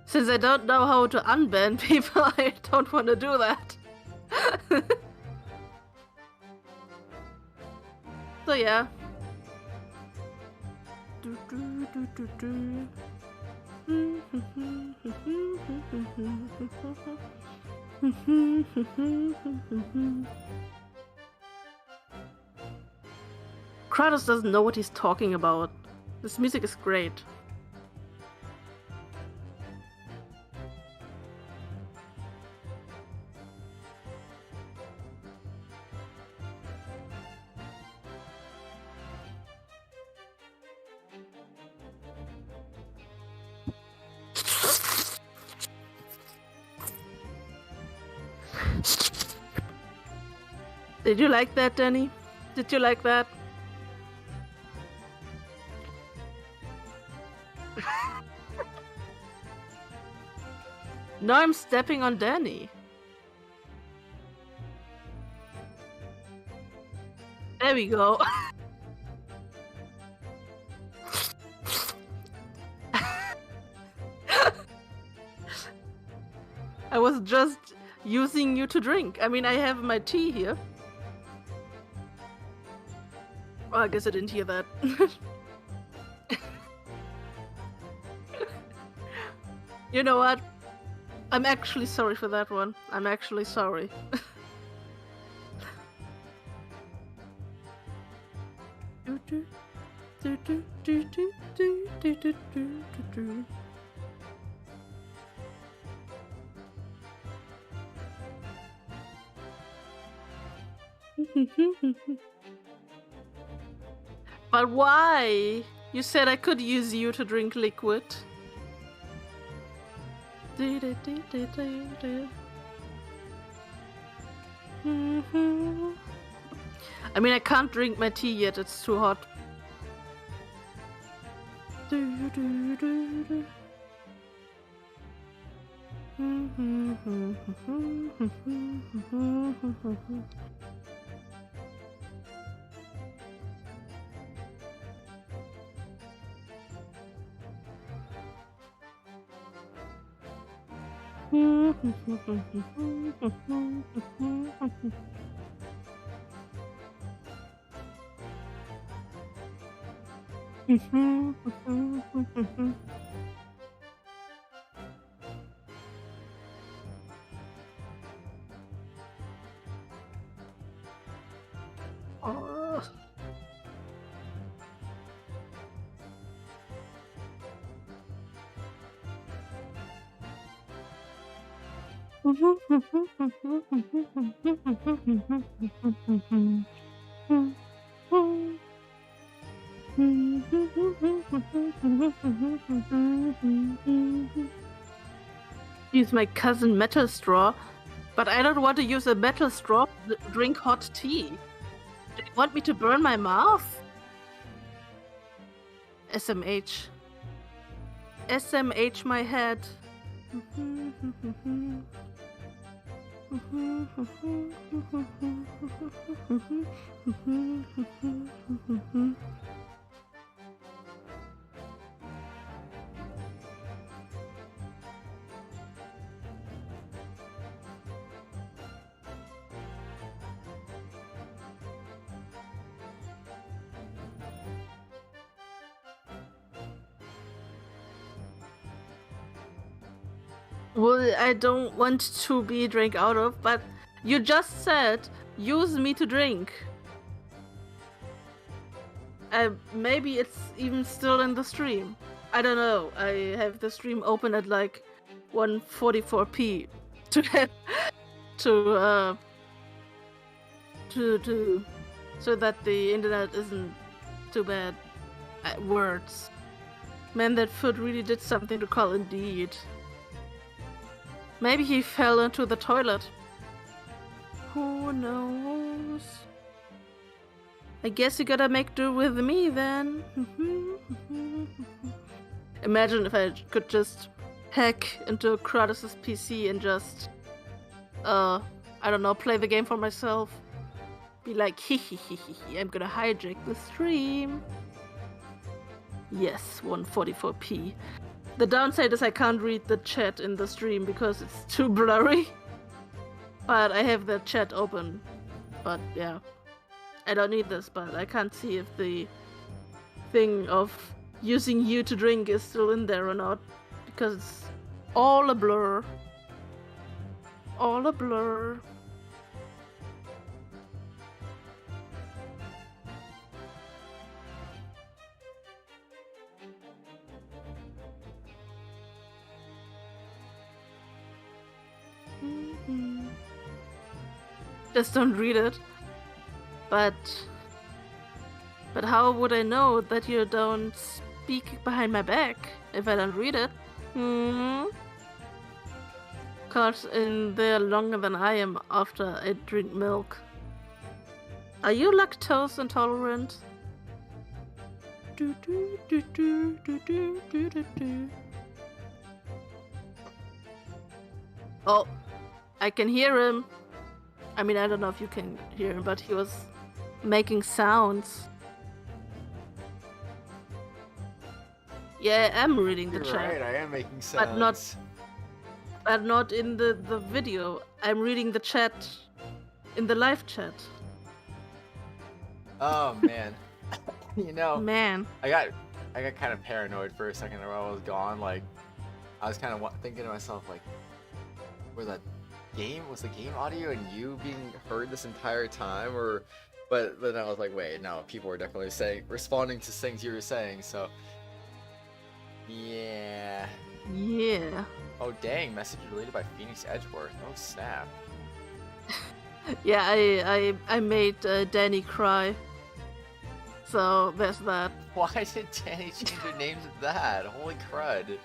since I don't know how to unban people, I don't want to do that. So yeah. Kratos doesn't know what he's talking about. This music is great. Did you like that, Danny? Did you like that? Now I'm stepping on Danny. There we go. I was just using you to drink. I mean, I have my tea here. Oh, I guess I didn't hear that. You know what? I'm actually sorry for that one. I'm actually sorry. But why? You said I could use you to drink liquid. I mean, I can't drink my tea yet, it's too hot. Oh. Use my cousin metal straw, but I don't want to use a metal straw to drink hot tea. Do you want me to burn my mouth? SMH. SMH my head. Well, I don't want to be drank out of, but you just said use me to drink. Maybe it's even still in the stream. I don't know. I have the stream open at like 1:44p to have to so that the internet isn't too bad at words. Man, that foot really did something to call indeed. Maybe he fell into the toilet. Who knows? I guess you gotta make do with me then. Imagine if I could just hack into Kratos' PC and just, I don't know, play the game for myself. Be like, I'm gonna hijack the stream. Yes, 144p. The downside is I can't read the chat in the stream because it's too blurry. But I have the chat open. But yeah. I don't need this, but I can't see if the thing of using you to drink is still in there or not. Because it's all a blur. All a blur. Just don't read it. But how would I know that you don't speak behind my back if I don't read it? Cause in there longer than I am after I drink milk. Are you lactose intolerant? Oh, I can hear him. I mean, I don't know if you can hear him, but he was making sounds. Yeah, I'm reading the You're chat. right, I am making sounds. But not in the video. I'm reading the chat in the live chat. Oh man. You know, Man. I got kind of paranoid for a second while I was gone. Like, I was kind of thinking to myself, like, was the game audio and you being heard this entire time, or? But then I was like, wait, no, people were definitely responding to things you were saying. So, yeah. Yeah. Oh dang! Message deleted by Phoenix Edgeworth. Oh snap. Yeah, I made Danny cry. So there's that. Why did Danny change her name to that? Holy crud.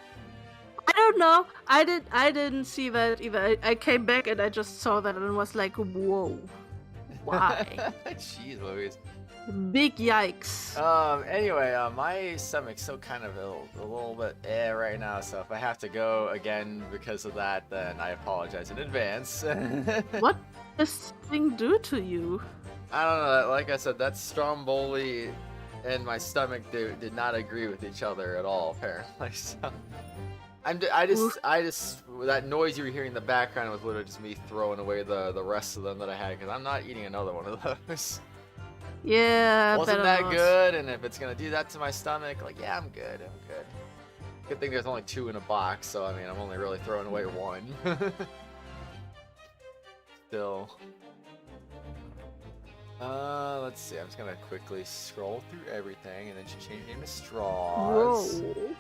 I don't know. I didn't see that either. I came back and I just saw that and was like, whoa. Why? Jeez Louise. Big yikes. Anyway, my stomach's still kind of a little bit right now, so if I have to go again because of that, then I apologize in advance. What does this thing do to you? I don't know, like I said, that Stromboli and my stomach did not agree with each other at all, apparently, so... I just, that noise you were hearing in the background was literally just me throwing away the rest of them that I had, because I'm not eating another one of those. Yeah, Wasn't better that not. good? And if it's gonna do that to my stomach, like, yeah, I'm good. Good thing there's only 2 in a box, so I mean, I'm only really throwing away 1. Still. Let's see. I'm just gonna quickly scroll through everything, and then she changed her name to Straws. Whoa.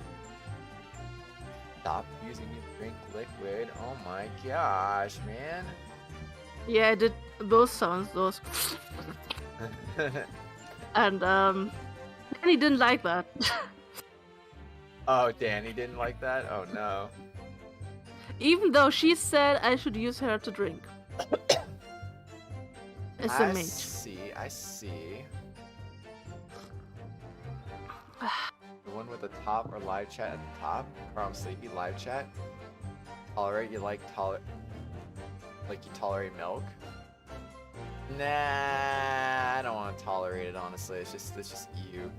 Stop using me to drink liquid. Oh my gosh, man. Yeah, I did those sounds, those. And Danny didn't like that. Oh, Danny didn't like that? Oh no. Even though she said I should use her to drink. It's a mage. I see. The one with the top or live chat at the top. From Sleepy live chat. Tolerate, you like tolerate. Like you tolerate milk? Nah, I don't want to tolerate it, honestly. It's just you.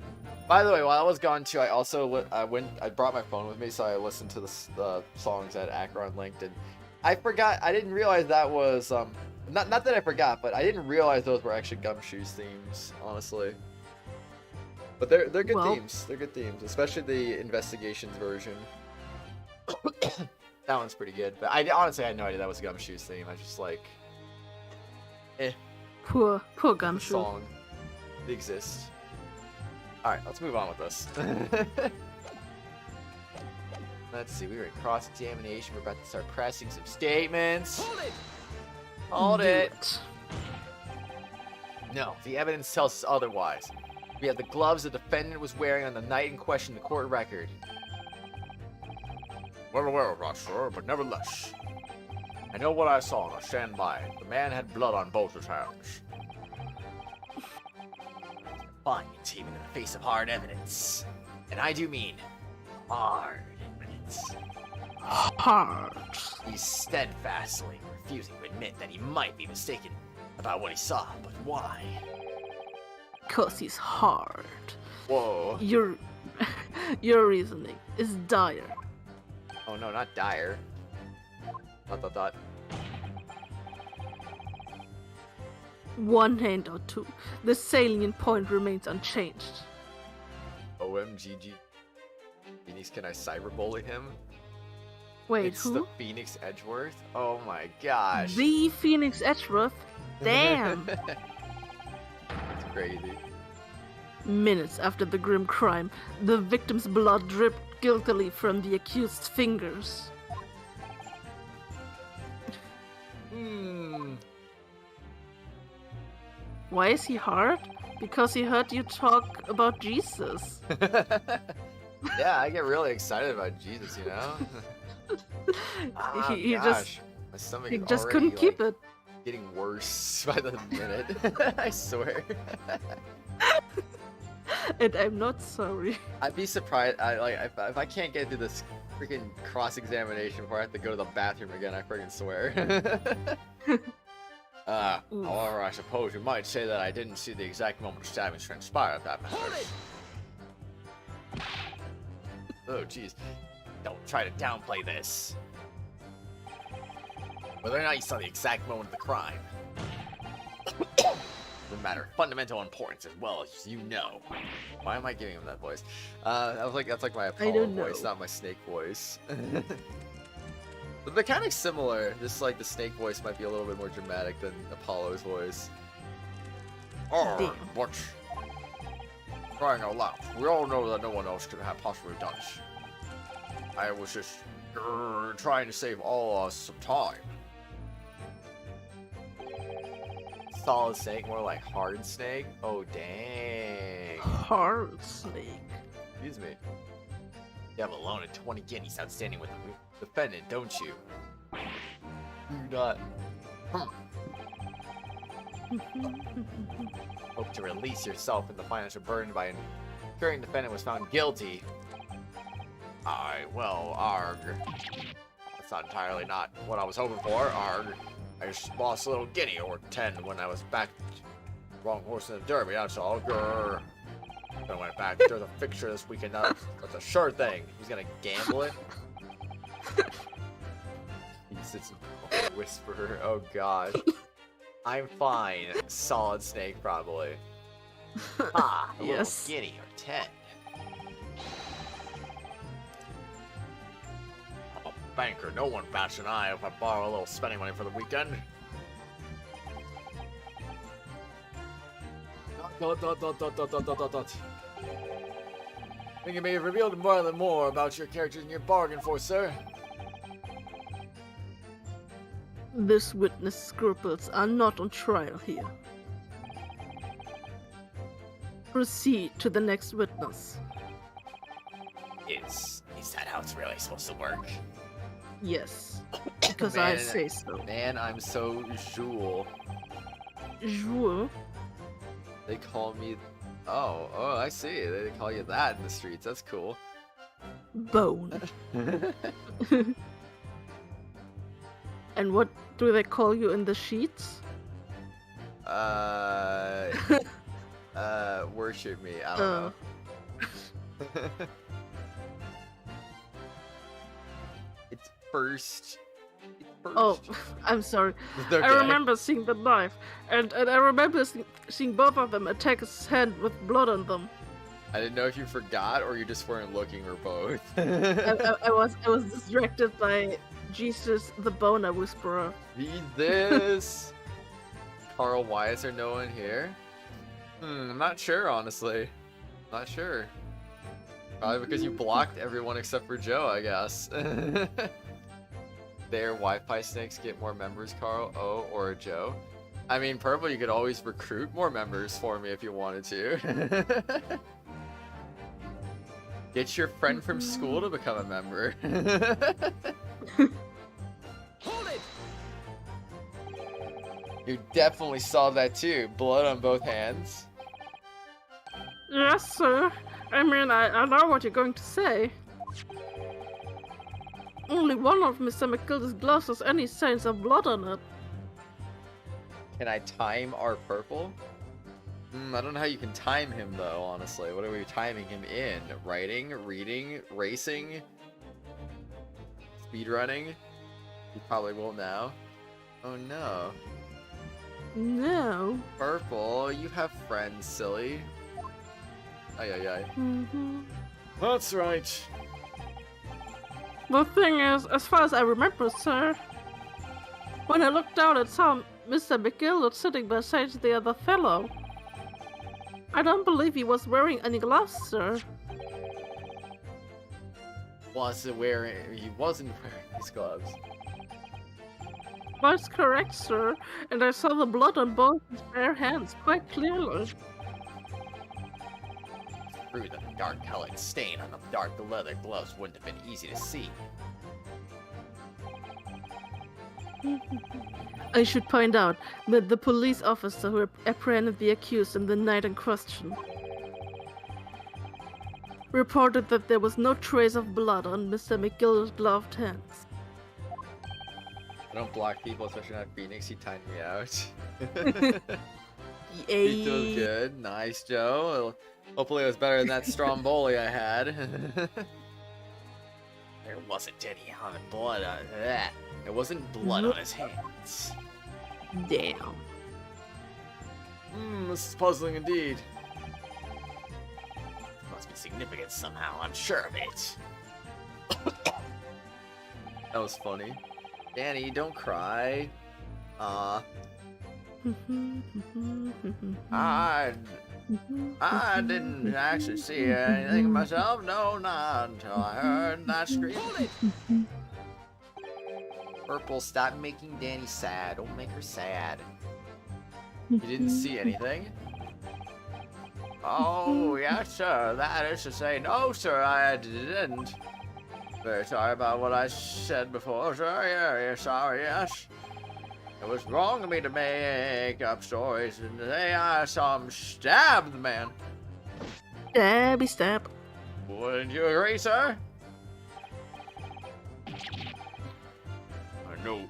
By the way, while I was gone too, I also I brought my phone with me, so I listened to the songs that Akron linked, and I forgot. I didn't realize that was not that I forgot, but I didn't realize those were actually Gumshoe's themes, honestly. But they're good themes. They're good themes, especially the investigations version. That one's pretty good. But I honestly had no idea that was Gumshoe's theme. I just like, Poor Gumshoe. Song. They exist. All right, let's move on with this. Let's see. We were in cross-examination. We're about to start pressing some statements. Hold it. No, the evidence tells us otherwise. We have the gloves the defendant was wearing on the night in question in the court record. Well aware of that, sir, but nevertheless. I know what I saw and I stand by it. The man had blood on both his hands. Fine, even in the face of hard evidence. And I do mean hard evidence. Hard. He's steadfastly refusing to admit that he might be mistaken about what he saw, but why? 'Cause he's hard. Whoa. Your reasoning is dire. Oh no, not dire. Dot. One handout two. The salient point remains unchanged. OMGG. Phoenix, can I cyberbully him? Wait, It's who? the Phoenix Edgeworth? Oh my gosh. The Phoenix Edgeworth? Damn! That's crazy. Minutes after the grim crime, the victim's blood dripped guiltily from the accused's fingers. Why is he hard? Because he heard you talk about Jesus. Yeah, I get really excited about Jesus, you know? He gosh. My stomach He is just already, couldn't keep it. getting worse by the minute. I swear. And I'm not sorry. I'd be surprised. If I can't get through this freaking cross-examination before I have to go to the bathroom again, I freaking swear. However, I suppose you might say that I didn't see the exact moment of stabbing transpire at that matters. Oh, jeez. Don't try to downplay this. Whether or not you saw the exact moment of the crime is a matter of fundamental importance, as well as you know. Why am I giving him that voice? That's like my Apollo voice, not my Snake voice. But they're kind of similar. Just like the Snake voice might be a little bit more dramatic than Apollo's voice. Damn. What? Crying out loud. We all know that no one else could have possibly done it. I was just trying to save all of us some time. Solid Snake, more like Hard Snake? Oh, dang. Hard snake. Excuse me. You have a loan of 20 guineas outstanding with the defendant, don't you? Do not. Hope to release yourself from the financial burden by ensuring the defendant was found guilty. Well, arg. That's not entirely not what I was hoping for, arg. I just lost a little guinea or 10 when I was back. Wrong horse in the derby, that's all. Grrr. Then I went back. There's a fixture this weekend. That's a sure thing. He's gonna gamble it? He sits and whisper, oh gosh. I'm fine. Solid Snake, probably. A Yes. little guinea or 10. I'm a banker. No one bats an eye if I borrow a little spending money for the weekend. Think you may have revealed more about your character than you bargained for, sir. This witness scruples are not on trial here. Proceed to the next witness. Is that how it's really supposed to work? Yes, because I Man, say so. Man, I'm so Jewel. Jewel? They call me... Oh, I see. They call you that in the streets. That's cool. Bone. And what do they call you in the sheets? Worship me. I don't know. It's first. Oh, I'm sorry. It's okay. I remember seeing the knife, and I remember seeing both of them attack his hand with blood on them. I didn't know if you forgot or you just weren't looking or both. I was distracted by Jesus, the Boner Whisperer. Jesus. Carl, why is there no one here? I'm not sure, honestly. Not sure. Probably because you blocked everyone except for Joe, I guess. Their Wi-Fi snakes get more members, Carl, or Joe. I mean, Purple, you could always recruit more members for me if you wanted to. Get your friend from school to become a member. Hold it! You definitely saw that too. Blood on both hands. Yes, sir. I mean, I know what you're going to say. Only one of Mr. McGilda's gloves has any signs of blood on it. Can I time our Purple? I don't know how you can time him though, honestly. What are we timing him in? Writing, reading, racing, speedrunning? He probably won't now. Oh no. No. Purple, you have friends, silly. Ay ay ay. That's right. The thing is, as far as I remember, sir, when I looked down and saw Mr. McGilda sitting beside the other fellow, I don't believe he was wearing any gloves, sir. He wasn't wearing his gloves. That's correct, sir, and I saw the blood on both his bare hands quite clearly. Through the dark-colored stain on the dark leather gloves wouldn't have been easy to see. I should point out that the police officer who apprehended the accused in the night in question reported that there was no trace of blood on Mr. McGill's gloved hands. I don't block people, especially not Phoenix. He timed me out. Yay. He feels good. Nice, Joe. Hopefully it was better than that Stromboli I had. There wasn't any blood on that. There wasn't blood on his hands. Damn. This is puzzling indeed. Must be significant somehow, I'm sure of it. That was funny. Danny, don't cry. I didn't actually see anything myself. No, not until I heard that scream. Purple, stop making Danny sad. Don't make her sad. You didn't see anything? Oh, yes, sir. That is to say, no, sir, I didn't. Very sorry about what I said before, sir. Yeah, sorry, yes. It was wrong of me to make up stories and say I saw him stab the man. Stabby stab. Wouldn't you agree, sir? I know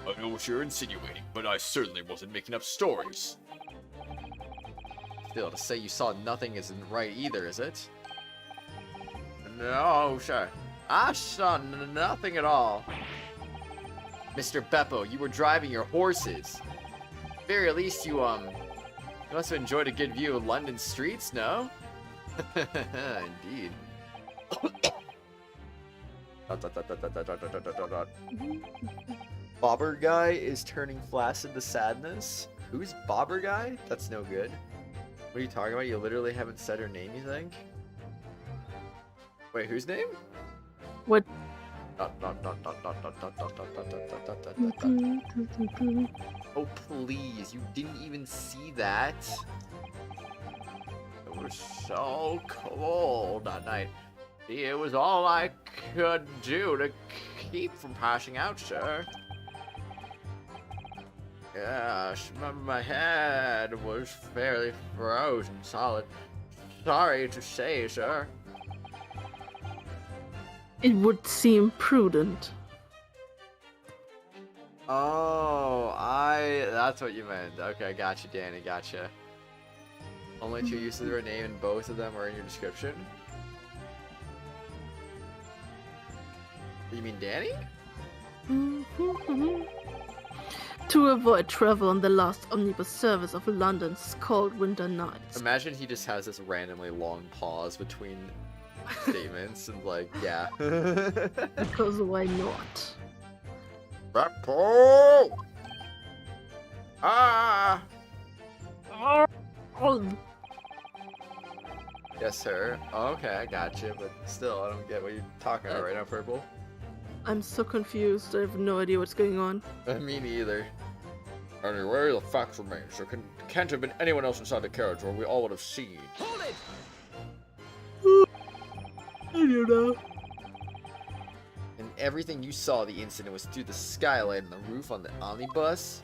what you're insinuating, but I certainly wasn't making up stories. Still, to say you saw nothing isn't right either, is it? No, sir. I saw nothing at all. Mr. Beppo, you were driving your horses. At the very least, you must have enjoyed a good view of London streets, no? Indeed. Bobber guy is turning flaccid to sadness. Who's Bobber guy? That's no good. What are you talking about? You literally haven't said her name, you think? Wait, whose name? What? Oh, please. You didn't even see that? It was so cold that night. It was all I could do to keep from passing out, sir. Yes, my head was fairly frozen solid. Sorry to say, sir. It would seem prudent. Oh, that's what you meant. Okay, gotcha, Danny, gotcha. Only 2 uses of her name, and both of them are in your description? You mean Danny? To avoid travel on the last omnibus service of London's cold winter nights. Imagine he just has this randomly long pause between statements and like, yeah. Because why not? Rappo! Ah! Oh, Yes, sir. Oh, okay, I gotcha, but still, I don't get what you're talking about right now, Purple. I'm so confused. I have no idea what's going on. Me neither. Anyway, the fact remains there can't have been anyone else inside the carriage, or we all would have seen. Hold it! I don't know. And everything you saw the incident was through the skylight and the roof on the omnibus?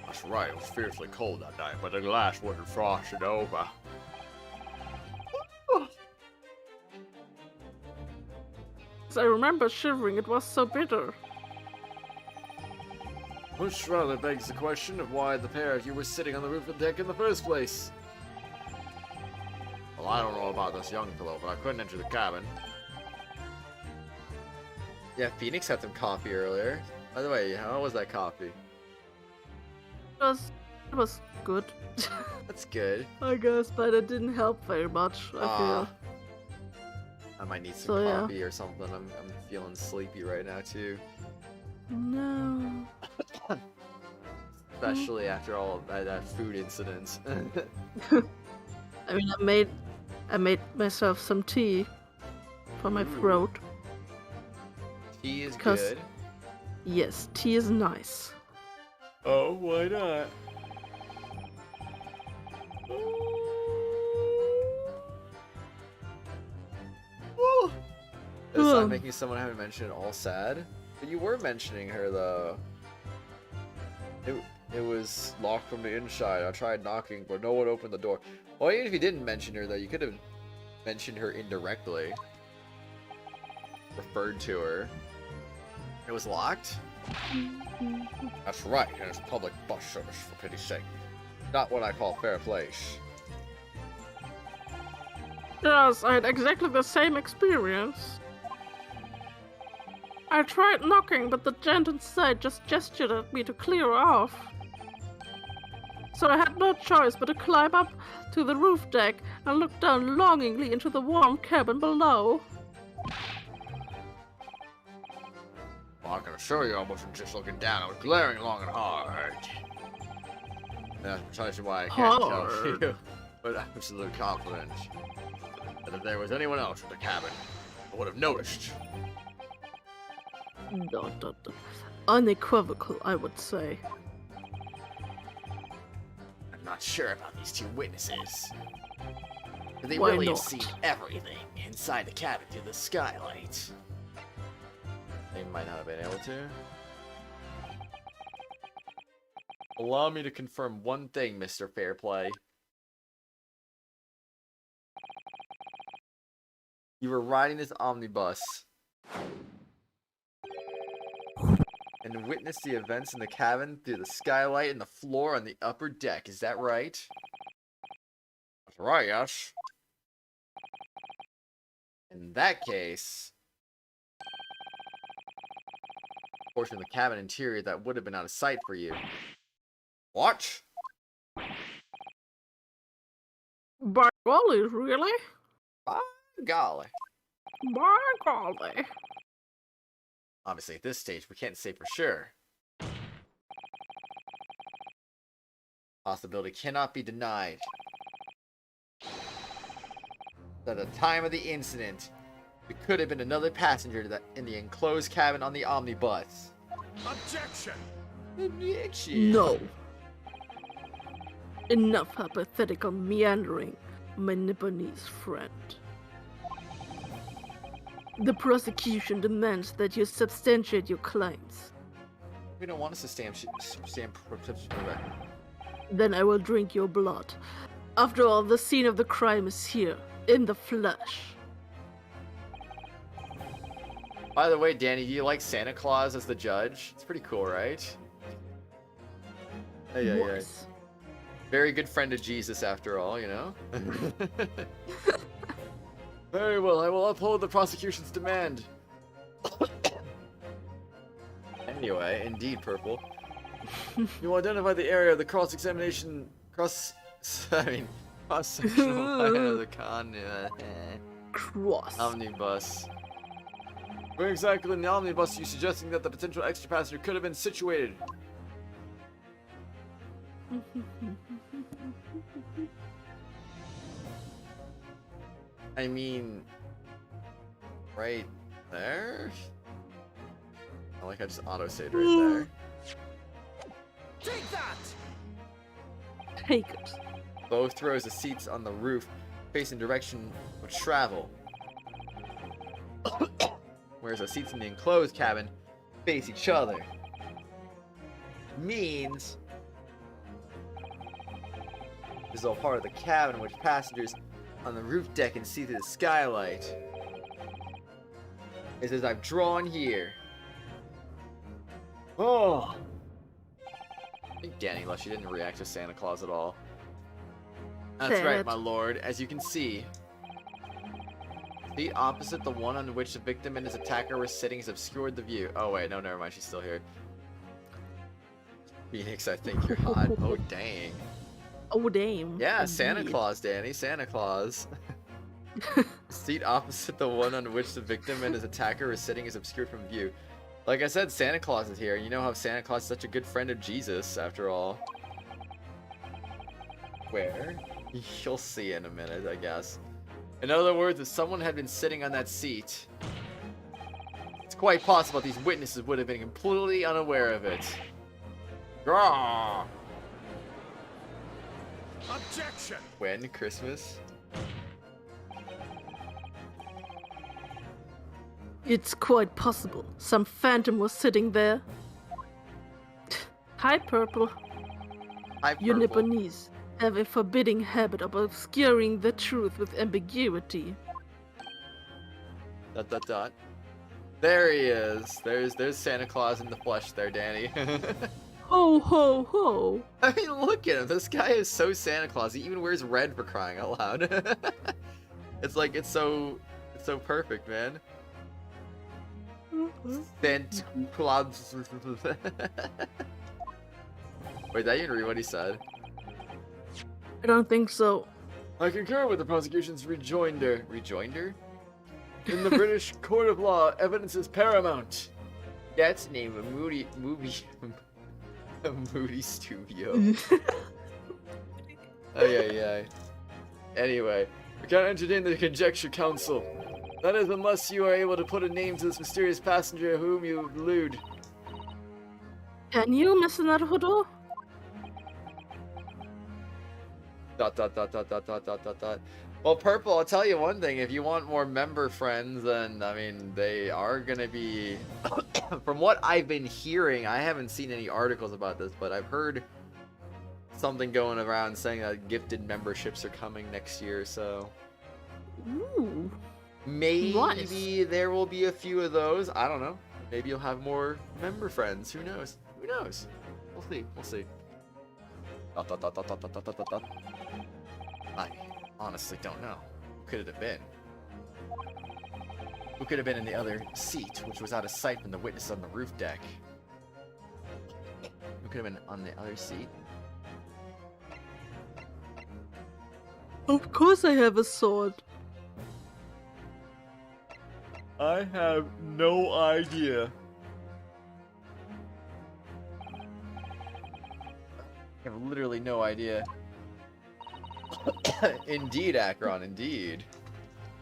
That's right, it was fiercely cold that night, but the glass wasn't frosted over. I remember shivering. It was so bitter. Which rather begs the question of why the pair of you were sitting on the roof of the deck in the first place. Well, I don't know about this young fellow, but I couldn't enter the cabin. Yeah, Phoenix had some coffee earlier. By the way, how was that coffee? It was good. That's good. I guess, but it didn't help very much, I feel. I might need some So, yeah. coffee or something. I'm feeling sleepy right now too. No. Especially after all of that food incident. I mean, I made myself some tea for my throat. Tea is 'Cause- good. Yes, tea is nice. Oh, why not? Woo! It's not making someone I haven't mentioned all sad. But you were mentioning her though. It was locked from the inside. I tried knocking, but no one opened the door. Well, even if you didn't mention her though, you could have mentioned her indirectly. Referred to her. It was locked? That's right, and it's public bus service, for pity's sake. Not what I call fair place. Yes, I had exactly the same experience. I tried knocking, but the gent inside just gestured at me to clear off. So I had no choice but to climb up to the roof deck and look down longingly into the warm cabin below. Well, I can assure you I wasn't just looking down, I was glaring long and hard. That's precisely why I can't tell Hard. you. But I'm absolutely confident that if there was anyone else in the cabin, I would have noticed. Unequivocal, I would say. I'm not sure about these two witnesses. But they Why really have not? seen everything inside the cabin through the skylight. They might not have been able to. Allow me to confirm one thing, Mr. Fairplay. You were riding this omnibus and witnessed the events in the cabin through the skylight and the floor on the upper deck. Is that right? That's right, yes. In that case, portion of the cabin interior that would have been out of sight for you. What? By golly, really? By golly. By golly. Obviously, at this stage, we can't say for sure. Possibility cannot be denied. At the time of the incident, it could have been another passenger in the enclosed cabin on the omnibus. Objection! Objection. No. Enough hypothetical meandering, my Nipponese friend. The prosecution demands that you substantiate your claims. We don't want us to stand. Then I will drink your blood. After all, the scene of the crime is here, in the flesh. By the way, Danny, do you like Santa Claus as the judge? It's pretty cool, right? Hey. Yes. Very good friend of Jesus, after all, you know? Very well, I will uphold the prosecution's demand. Anyway, indeed, Purple. You identify the area of the cross-sectional line of the Cross. omnibus. Where exactly in the omnibus are you suggesting that the potential extra passenger could have been situated? I mean, right there? I like I just auto-saved right there. Take that! Take it. Both rows of seats on the roof facing direction of travel. Whereas the seats in the enclosed cabin face each other. Means this is all part of the cabin in which passengers on the roof deck can see through the skylight. It's as I've drawn here. Oh! I think Danny Lush, she didn't react to Santa Claus at all. That's Sad. right, my lord. As you can see, the seat opposite the one on which the victim and his attacker were sitting has obscured the view. Oh wait, no, never mind. She's still here. Phoenix, I think you're hot. Oh dang. Oh, damn. Yeah, Santa Indeed. Claus, Danny. Santa Claus. Seat opposite the one on which the victim and his attacker were sitting is obscured from view. Like I said, Santa Claus is here. You know how Santa Claus is such a good friend of Jesus, after all. Where? You'll see in a minute, I guess. In other words, if someone had been sitting on that seat, it's quite possible these witnesses would have been completely unaware of it. Grah! Objection! When? Christmas? It's quite possible. Some phantom was sitting there. Hi, Purple. Hi, You Purple. Nipponese have a forbidding habit of obscuring the truth with ambiguity. ... There he is. There's Santa Claus in the flesh there, Danny. Ho ho ho! I mean, look at him. This guy is so Santa Claus. He even wears red for crying out loud. It's like it's so perfect, man. Santa Claus. Wait, that you didn't read what he said. I don't think so. I concur with the prosecution's rejoinder. Rejoinder? In the British court of law, evidence is paramount. That's the name of a movie. A Moody studio. Oh yeah. Anyway, we can't entertain the conjecture, counsel. That is, unless you are able to put a name to this mysterious passenger whom you elude. Can you, Mr. Naruhodo? ... Well, Purple, I'll tell you one thing. If you want more member friends, then, I mean, they are gonna be... From what I've been hearing, I haven't seen any articles about this, but I've heard something going around saying that gifted memberships are coming next year, so... Ooh. Maybe Nice. there will be a few of those. I don't know. Maybe you'll have more member friends. Who knows? Who knows? We'll see. We'll see. I honestly don't know. Who could it have been? Who could have been in the other seat, which was out of sight from the witness on the roof deck? Who could have been on the other seat? Of course I have a sword. I have no idea. I have literally no idea. Indeed, Akron, indeed.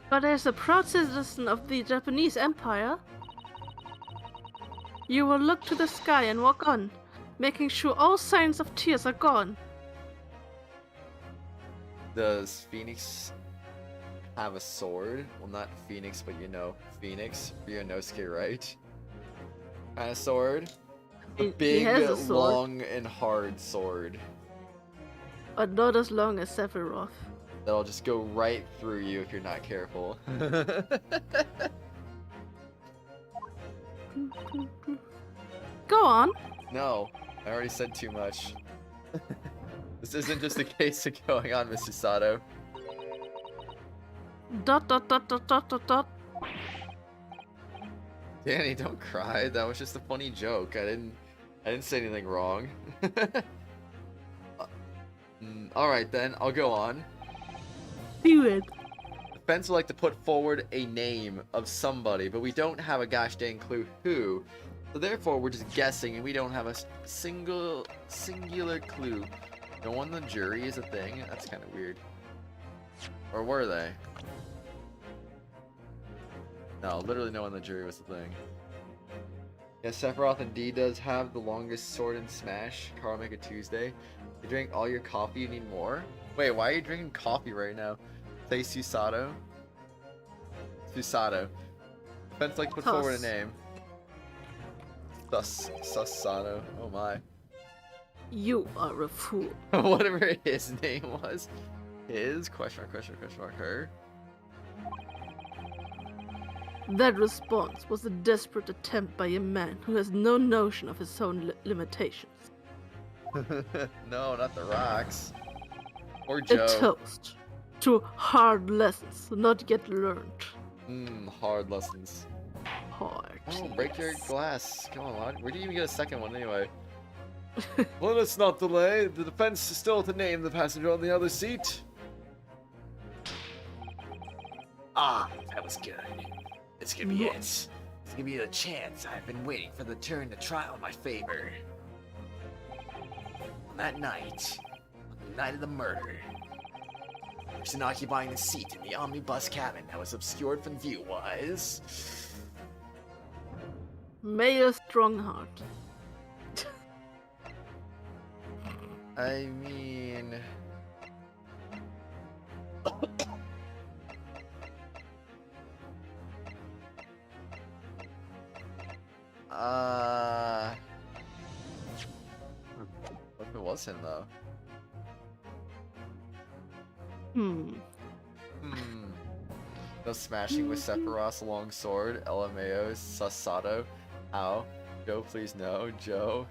But as a proud citizen of the Japanese Empire, you will look to the sky and walk on, making sure all signs of tears are gone. Does Phoenix have a sword? Well, not Phoenix, but you know, Phoenix. Ryunosuke, right? Kind of sword? The He big, has a sword. long, and hard sword. But not as long as Sephiroth. That'll just go right through you if you're not careful. Go on. No, I already said too much. This isn't just a case of going on, Mr. Sato. Dot dot dot dot dot dot dot. Danny, don't cry. That was just a funny joke. I didn't say anything wrong. Alright then, I'll go on. Do it. Defense would like to put forward a name of somebody, but we don't have a gosh dang clue who. So therefore, we're just guessing, and we don't have a singular clue. No one in the jury is a thing? That's kind of weird. Or were they? No, literally no one in the jury was the thing. Yeah, Sephiroth indeed does have the longest sword in Smash. Carl, make it Tuesday. You drink all your coffee, you need more? Wait, why are you drinking coffee right now? Say Susato? Susato. Defense like put forward a name. Susato. Oh my. You are a fool. Whatever his name was. His question mark her. That response was a desperate attempt by a man who has no notion of his own limitations. No, not the rocks. Or A Joe. toast to hard lessons not yet learned. Hard lessons. Hard. Oh, break your glass. Come on, where do you even get a second one anyway? Let us not delay. The defense is still to name the passenger on the other seat. Ah, that was good. It's gonna be it. It's gonna be the chance I've been waiting for the turn to trial in my favor. On that night, on the night of the murder, the person occupying the seat in the omnibus cabin that was obscured from view was... Mayor Strongheart. I mean... What if it was him though? No smashing with Sephiroth's long sword, LMAO's Susato. Ow. Joe, please no. Joe.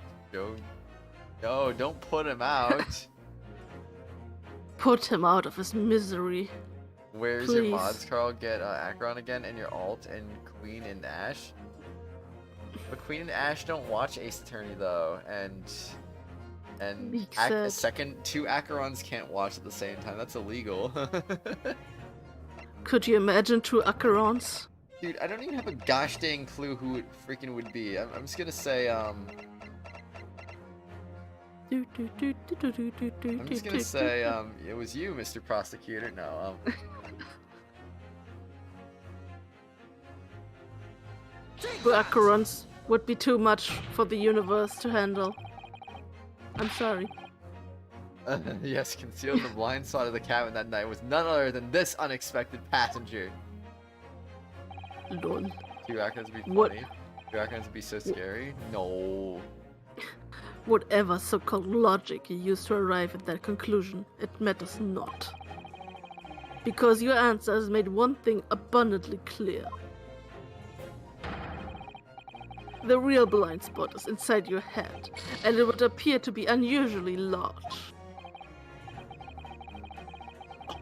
No, don't put him out. Put him out of his misery. Where's Please. your mods, Carl? Get Acheron again and your alt and Queen and Ash. But Queen and Ash don't watch Ace Attorney though, and Weak said. two Acherons can't watch at the same time. That's illegal. Could you imagine two Acherons? Dude, I don't even have a gosh dang clue who it freaking would be. I'm just gonna say I'm just gonna say it was you, Mr. Prosecutor. No, Two Acherons would be too much for the universe to handle. I'm sorry. yes, concealed in the blind spot of the cabin that night was none other than this unexpected passenger. Lol. Two Acherons would be What? funny. Two Acherons would be so scary. No. Whatever so-called logic you used to arrive at that conclusion, it matters not. Because your answer has made one thing abundantly clear. The real blind spot is inside your head, and it would appear to be unusually large.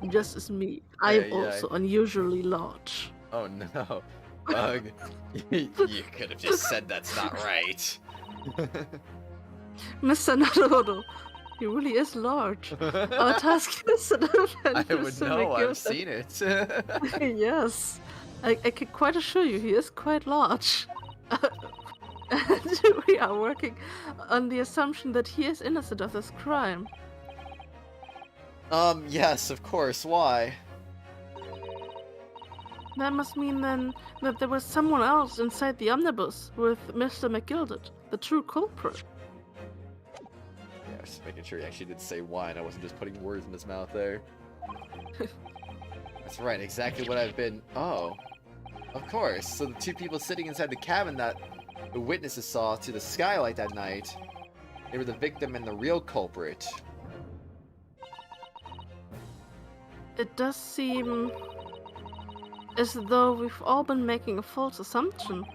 Just as me, I'm Yeah. also unusually large. Oh no. Bug. You could have just said that's not right. Mr. Naruhodo, he really is large. Our task is to defend I would Mr. know, I've McGilden. seen it. Yes, I can quite assure you he is quite large. And we are working on the assumption that he is innocent of this crime. Yes, of course, why? That must mean then that there was someone else inside the omnibus with Mr. McGilden, the true culprit. Yeah, just making sure he actually did say why and I wasn't just putting words in his mouth there. That's right, exactly what I've been... Oh. Of course, so the two people sitting inside the cabin that the witnesses saw to the skylight that night, they were the victim and the real culprit. It does seem as though we've all been making a false assumption.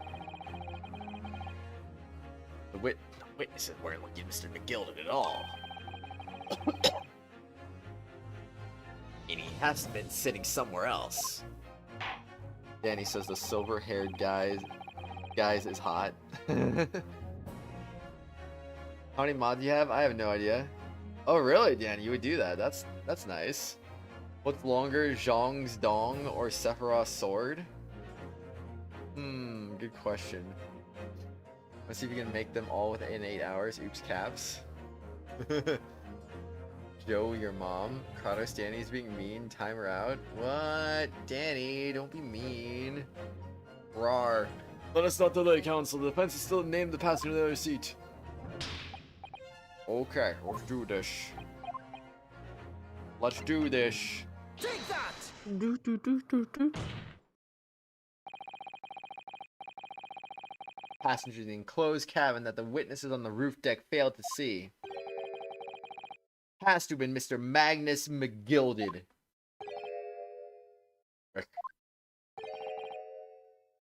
witnesses weren't looking at Mr. McGilded at all. And he has been sitting somewhere else. Danny says the silver-haired guys is hot. How many mods do you have? I have no idea. Oh really, Danny? You would do that? That's nice. What's longer, Zhong's Dong or Sephiroth's sword? Good question. Let's see if you can make them all within 8 hours. Oops, caps. Joe, your mom. Kratos, Danny's being mean. Timer out. What? Danny, don't be mean. Rawr. Let us not delay, counsel. The defense is still named the passenger in the other seat. Okay, let's do this. Let's do this. Take that! Do, do, do, do, do. Passengers in the enclosed cabin that the witnesses on the roof deck failed to see. Has to have been Mr. Magnus McGilded.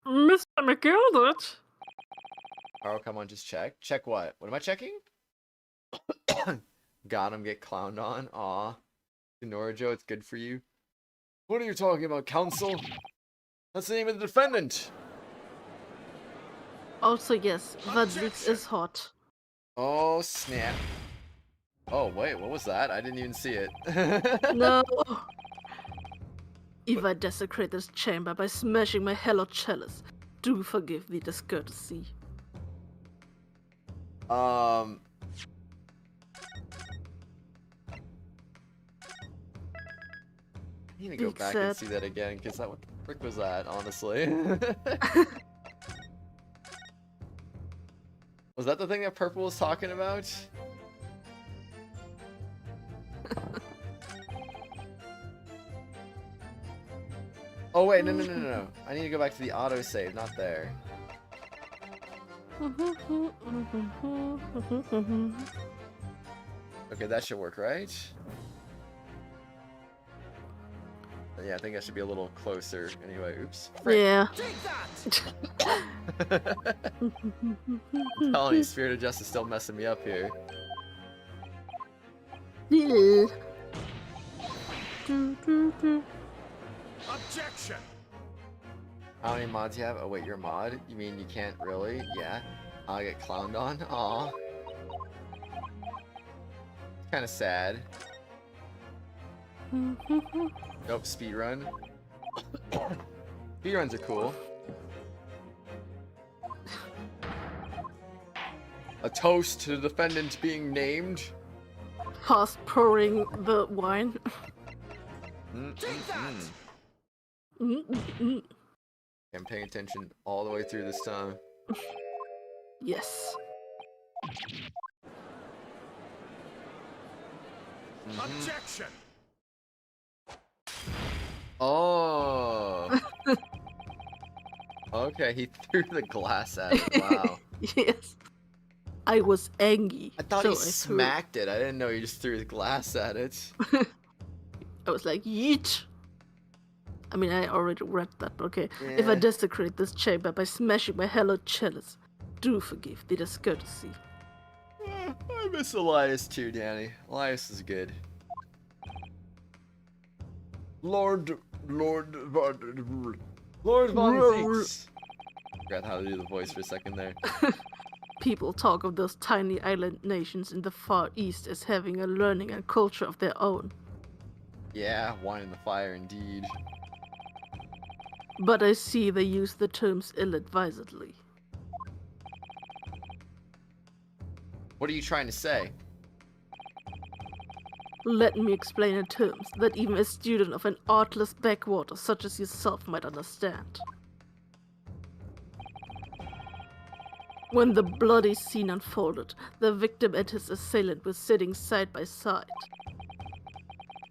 Mr. McGilded? Oh, come on, just check. Check what? What am I checking? Got him, get clowned on. Aw. Norajo, it's good for you. What are you talking about, counsel? That's the name of the defendant. Also, yes, Van Zieks is hot. Oh, snap. Oh, wait, what was that? I didn't even see it. No! If I desecrate this chamber by smashing my hello chalice, do forgive the discourtesy. I need to go back and see that again, because what the frick was that, honestly? Was that the thing that Purple was talking about? Oh wait, no. I need to go back to the autosave, not there. Okay, that should work, right? Yeah, I think I should be a little closer. Anyway, oops. Frick. Yeah. I'm telling you, Spirit of Justice still messing me up here. Yeah. Objection! How many mods you have? Oh wait, you're a mod? You mean you can't really? Yeah. I'll get clowned on? Aw. Kinda sad. Nope, speedrun. Speedruns are cool. A toast to the defendant being named. Fast pouring the wine. Take that! I'm paying attention all the way through this time. Yes. Objection! Oh. Okay, he threw the glass at it. Wow. Yes. I was angry. I thought so he smacked it. I didn't know he just threw the glass at it. I was like, yeet. I mean, I already read that, but okay. Yeah. If I desecrate this chamber by smashing my hello chalice, do forgive the discourtesy. I miss Elias too, Danny. Elias is good. Lord Van Zieks. Forgot how to do the voice for a second there. People talk of those tiny island nations in the Far East as having a learning and culture of their own. Yeah, wine in the fire indeed. But I see they use the terms ill-advisedly. What are you trying to say? Let me explain in terms that even a student of an artless backwater such as yourself might understand. When the bloody scene unfolded, the victim and his assailant were sitting side by side.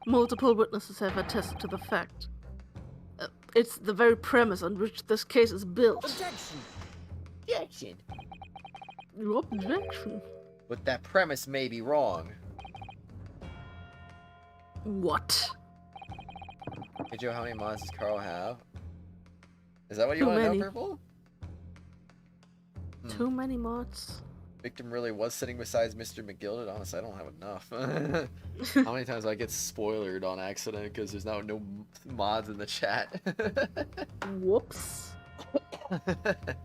Multiple witnesses have attested to the fact. It's the very premise on which this case is built. Objection! Objection! Objection? But that premise may be wrong. What? Hey Joe, how many mods does Carl have? Is that what you Too want to many. know, Purple? Too many mods. Victim really was sitting beside Mr. McGilded. Honestly, I don't have enough. How many times do I get spoiled on accident because there's now no mods in the chat? Whoops. The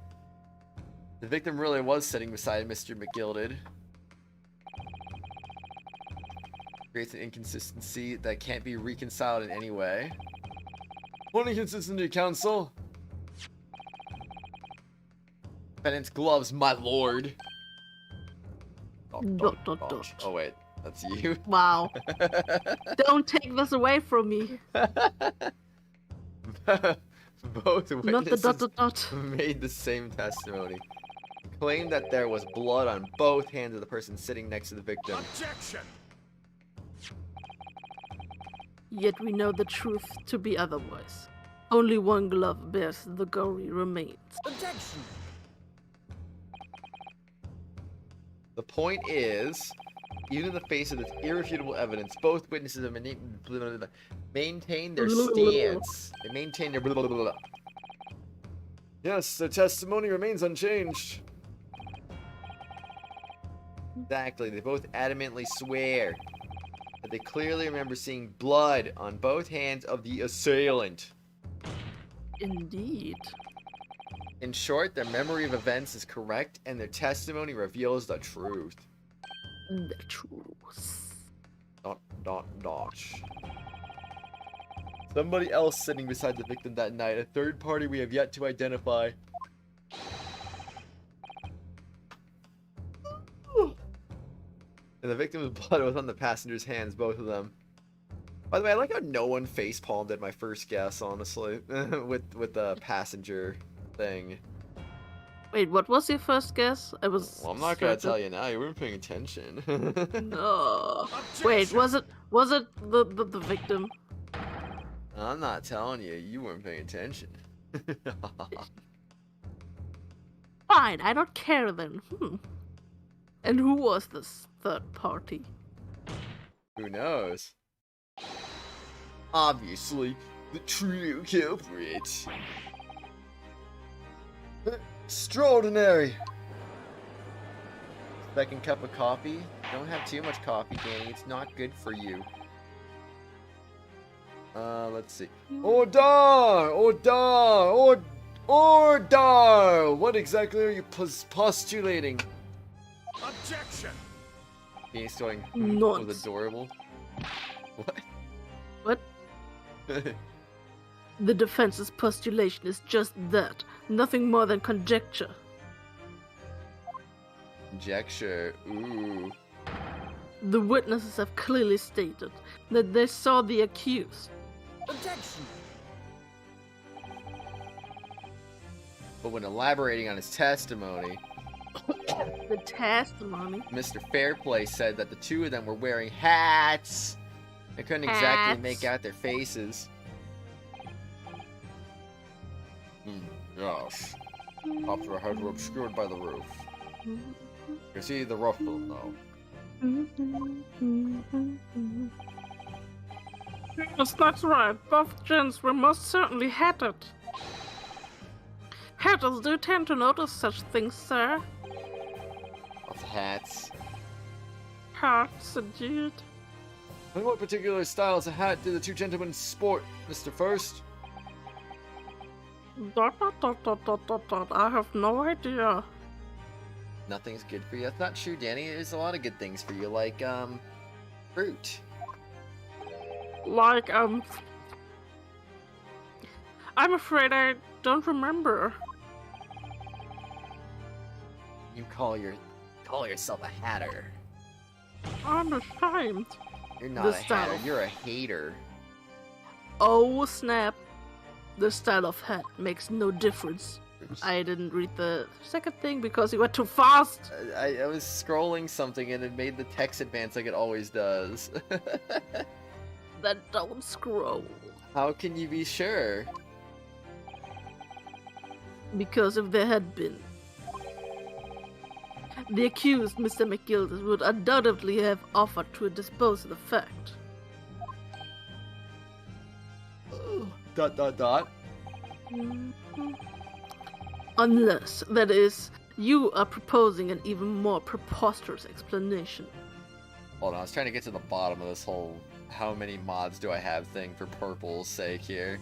victim really was sitting beside Mr. McGilded. Creates an inconsistency that can't be reconciled in any way. What inconsistency, counsel? Defendant's gloves, my lord. Dot. Oh wait, that's you. Wow. Don't take this away from me. Both Not the witnesses made the same testimony. Claimed that there was blood on both hands of the person sitting next to the victim. Objection! Yet we know the truth to be otherwise. Only one glove bears the gory remains. Objection! The point is, even in the face of this irrefutable evidence, both witnesses have maintained their stance. They maintain their blah, blah, blah, blah. Yes, their testimony remains unchanged. Exactly, they both adamantly swear that they clearly remember seeing blood on both hands of the assailant. Indeed. In short, their memory of events is correct, and their testimony reveals the truth. The truth. ... Somebody else sitting beside the victim that night, a third party we have yet to identify. And the victim's blood was on the passenger's hands, both of them. By the way, I like how no one facepalmed at my first guess, honestly, with the passenger thing. Wait, what was your first guess? I was. Well, I'm not gonna tell you now. You weren't paying attention. No. Wait, was it the victim? I'm not telling you. You weren't paying attention. Fine, I don't care then. And who was this third party? Who knows? Obviously, the true culprit. Extraordinary. Second cup of coffee. Don't have too much coffee, Danny. It's not good for you. Let's see. Ordar! What exactly are you postulating? Objection! He's going, Not. was adorable. What? What? The defense's postulation is just that. Nothing more than conjecture. Conjecture. Ooh. The witnesses have clearly stated that they saw the accused. Objection! But when elaborating on his testimony, The testimony. Mr. Fairplay said that the two of them were wearing hats. I couldn't exactly Hats. make out their faces. Yes. Tops of our heads were obscured by the roof. You can see the ruffle now. Yes, that's right. Both gents were most certainly hatted. Hatters do tend to notice such things, sir. Of hats. Hats, indeed. And what particular styles of hat did the two gentlemen sport, Mr. First? ... I have no idea. Nothing's good for you. That's not true, Danny. There's a lot of good things for you, like, fruit. Like, I'm afraid I don't remember. You call yourself a hatter. I'm ashamed. You're not The a hatter, style. you're a hater. Oh, snap. The style of hat makes no difference. I didn't read the second thing because you went too fast. I was scrolling something and it made the text advance like it always does. Then don't scroll. How can you be sure? Because if there had been, the accused, Mr. McGilded, would undoubtedly have offered to dispose of the fact. ... Unless, that is, You are proposing an even more preposterous explanation. Hold on, I was trying to get to the bottom of this whole how many mods do I have thing for purple's sake here.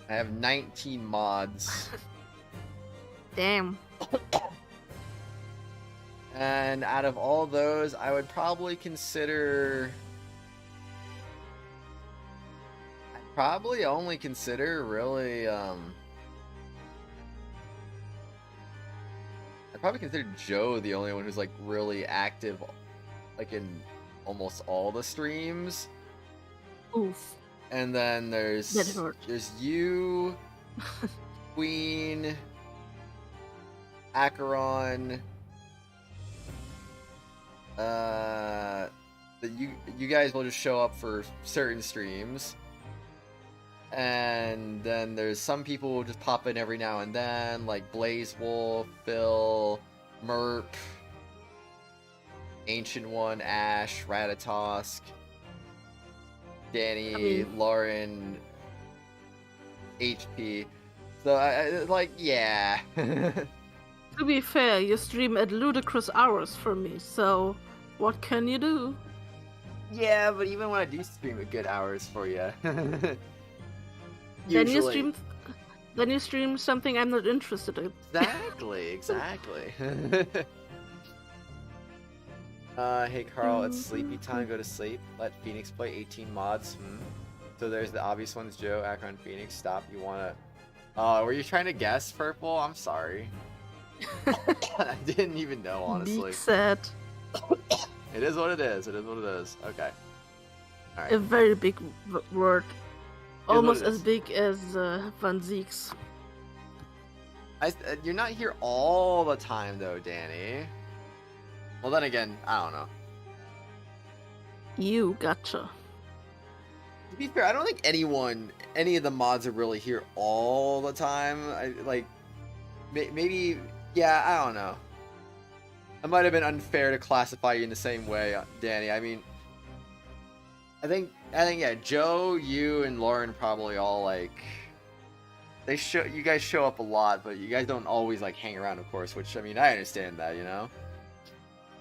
I have 19 mods. Damn. And out of all those, I would probably consider... I'd probably only consider really, I'd probably consider Joe the only one who's like really active, like in almost all the streams. Oof. And then there's you, Queen, Acheron, you guys will just show up for certain streams. And then there's some people who will just pop in every now and then, like Blaze Wolf, Phil, Merp, Ancient One, Ash, Ratatosk, Danny, Lauren, HP. So, like, yeah. To be fair, you stream at ludicrous hours for me, so what can you do? Yeah, but even when I do stream at good hours for you. Then you stream something I'm not interested in. Exactly. Hey Carl, it's sleepy time. Go to sleep. Let Phoenix play 18 mods. So there's the obvious ones: Joe, Akron, Phoenix. Stop. You wanna? Were you trying to guess, Purple? I'm sorry. I didn't even know, honestly. Big set. It is what it is. It is what it is. Okay. All right. A very big word. Almost it as is. big as Van Zieks. You're not here all the time, though, Danny. Well, then again, I don't know. You gotcha. To be fair, I don't think any of the mods are really here all the time. Maybe, yeah, I don't know. It might have been unfair to classify you in the same way, Danny. I mean, I think, yeah, Joe, you, and Lauren probably all, like, you guys show up a lot, but you guys don't always, like, hang around, of course, which, I mean, I understand that, you know?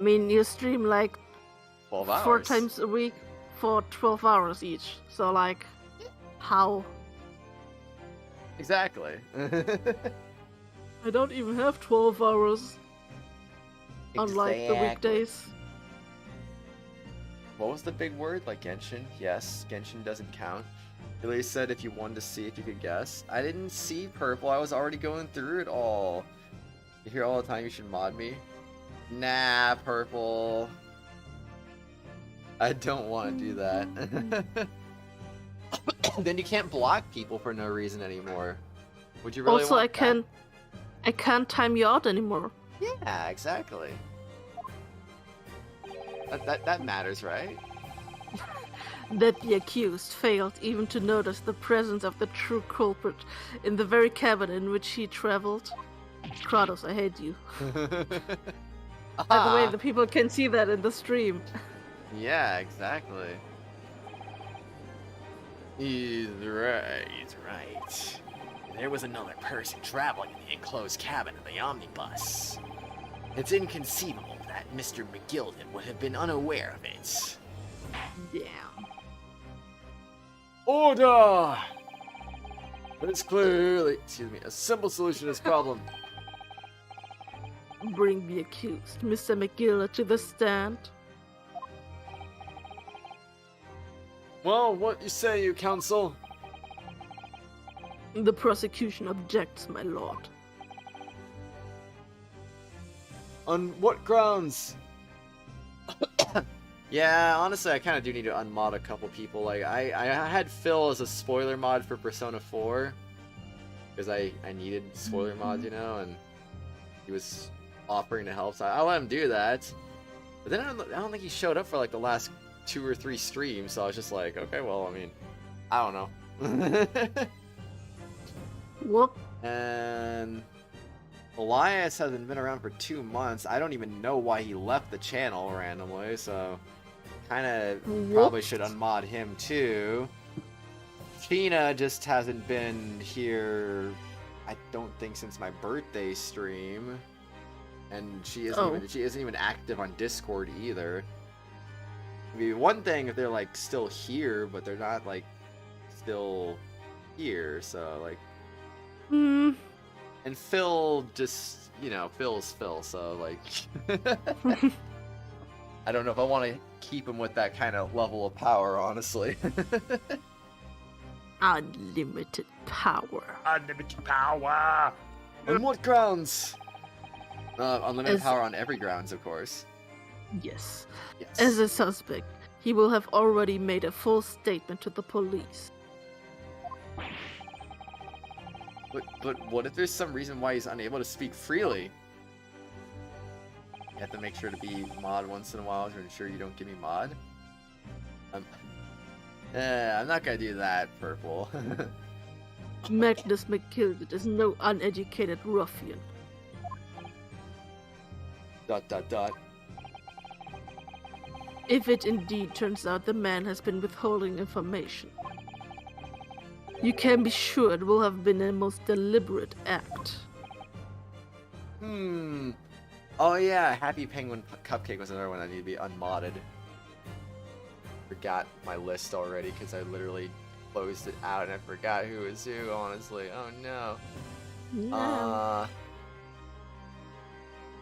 I mean, you stream like 12 hours. 4 times a week for 12 hours each. So, like, how? Exactly. I don't even have 12 hours. Unlike the weekdays. What was the big word? Like Genshin? Yes, Genshin doesn't count. Billy said if you wanted to see if you could guess. I didn't see Purple. I was already going through it all. You hear all the time you should mod me? Nah, Purple. I don't want to do that. Then you can't block people for no reason anymore. Would you really Also, want that? I can't time you out anymore. Yeah, exactly. That matters, right? That the accused failed even to notice the presence of the true culprit in the very cabin in which he traveled. Kratos, I hate you. By the way, the people can see that in the stream. Yeah, exactly. He's right. There was another person traveling in the enclosed cabin of the omnibus. It's inconceivable that Mr. McGilden would have been unaware of it. Damn. Order! There's clearly, a simple solution to this problem. Bring the accused, Mr. McGill, to the stand. Well, what you say, you counsel? The prosecution objects, my lord. On what grounds? Yeah, honestly, I kind of do need to unmod a couple people. Like, I had Phil as a spoiler mod for Persona 4. Because I needed spoiler mods, you know, and he was offering to help, so I let him do that. But then I don't think he showed up for, like, the last 2 or 3 streams, so I was just like, okay, well, I mean, I don't know. Whoop. And Elias hasn't been around for 2 months. I don't even know why he left the channel randomly, so kind of probably should unmod him too. Tina just hasn't been here, I don't think, since my birthday stream. And she isn't even active on Discord either. It'd be one thing if they're like still here, but they're not like still here, so like and Phil just, you know, Phil's Phil, so like I don't know if I want to keep him with that kind of level of power, honestly. Unlimited power. Unlimited power. On what grounds? Unlimited power on every grounds, of course. Yes. Yes. As a suspect, he will have already made a full statement to the police. But what if there's some reason why he's unable to speak freely? You have to make sure to be mod once in a while to ensure you don't give me mod. I'm not gonna do that, Purple. Magnus McGilded is no uneducated ruffian. ... If it indeed turns out the man has been withholding information, you can be sure it will have been a most deliberate act. Oh yeah, Happy Penguin Cupcake was another one that needed to be unmodded. Forgot my list already because I literally closed it out and I forgot who was who, honestly. Oh no. Yeah.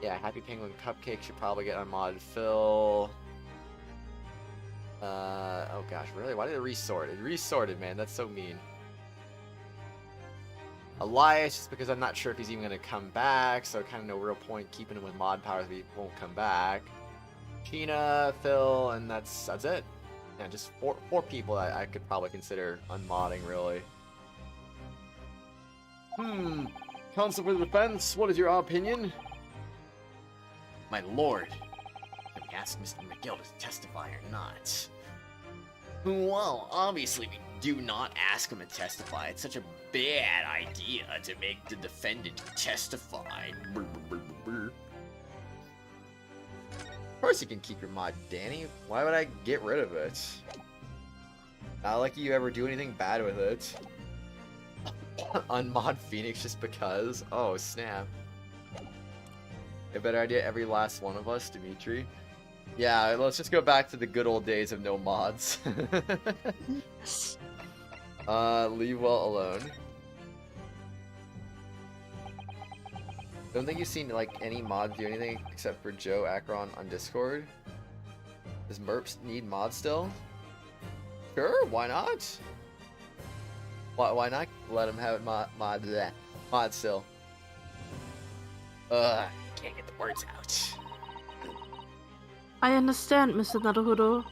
Yeah, Happy Penguin Cupcake should probably get unmodded. Phil. Oh gosh, really? Why did it resort? It resorted, man. That's so mean. Elias, just because I'm not sure if he's even gonna come back, so kind of no real point keeping him with mod powers if he won't come back. Tina, Phil, and that's it. Yeah, just four people I could probably consider unmodding, really. Counsel for the defense, what is your opinion? My lord, can we ask Mr. McGill to testify or not? Well, obviously we do not ask him to testify. It's such a bad idea to make the defendant testify. Of course you can keep your mod, Danny. Why would I get rid of it? Not like you ever do anything bad with it. Unmod Phoenix just because? Oh, snap. A better idea, every last one of us, Dimitri. Yeah, let's just go back to the good old days of no mods. Leave well alone. Don't think you've seen like any mods do anything except for Joe Akron on Discord. Does Merps need mods still? Sure, why not? Why not let him have it mod still? Can't get the words out. I understand, Mr. Naruhodo.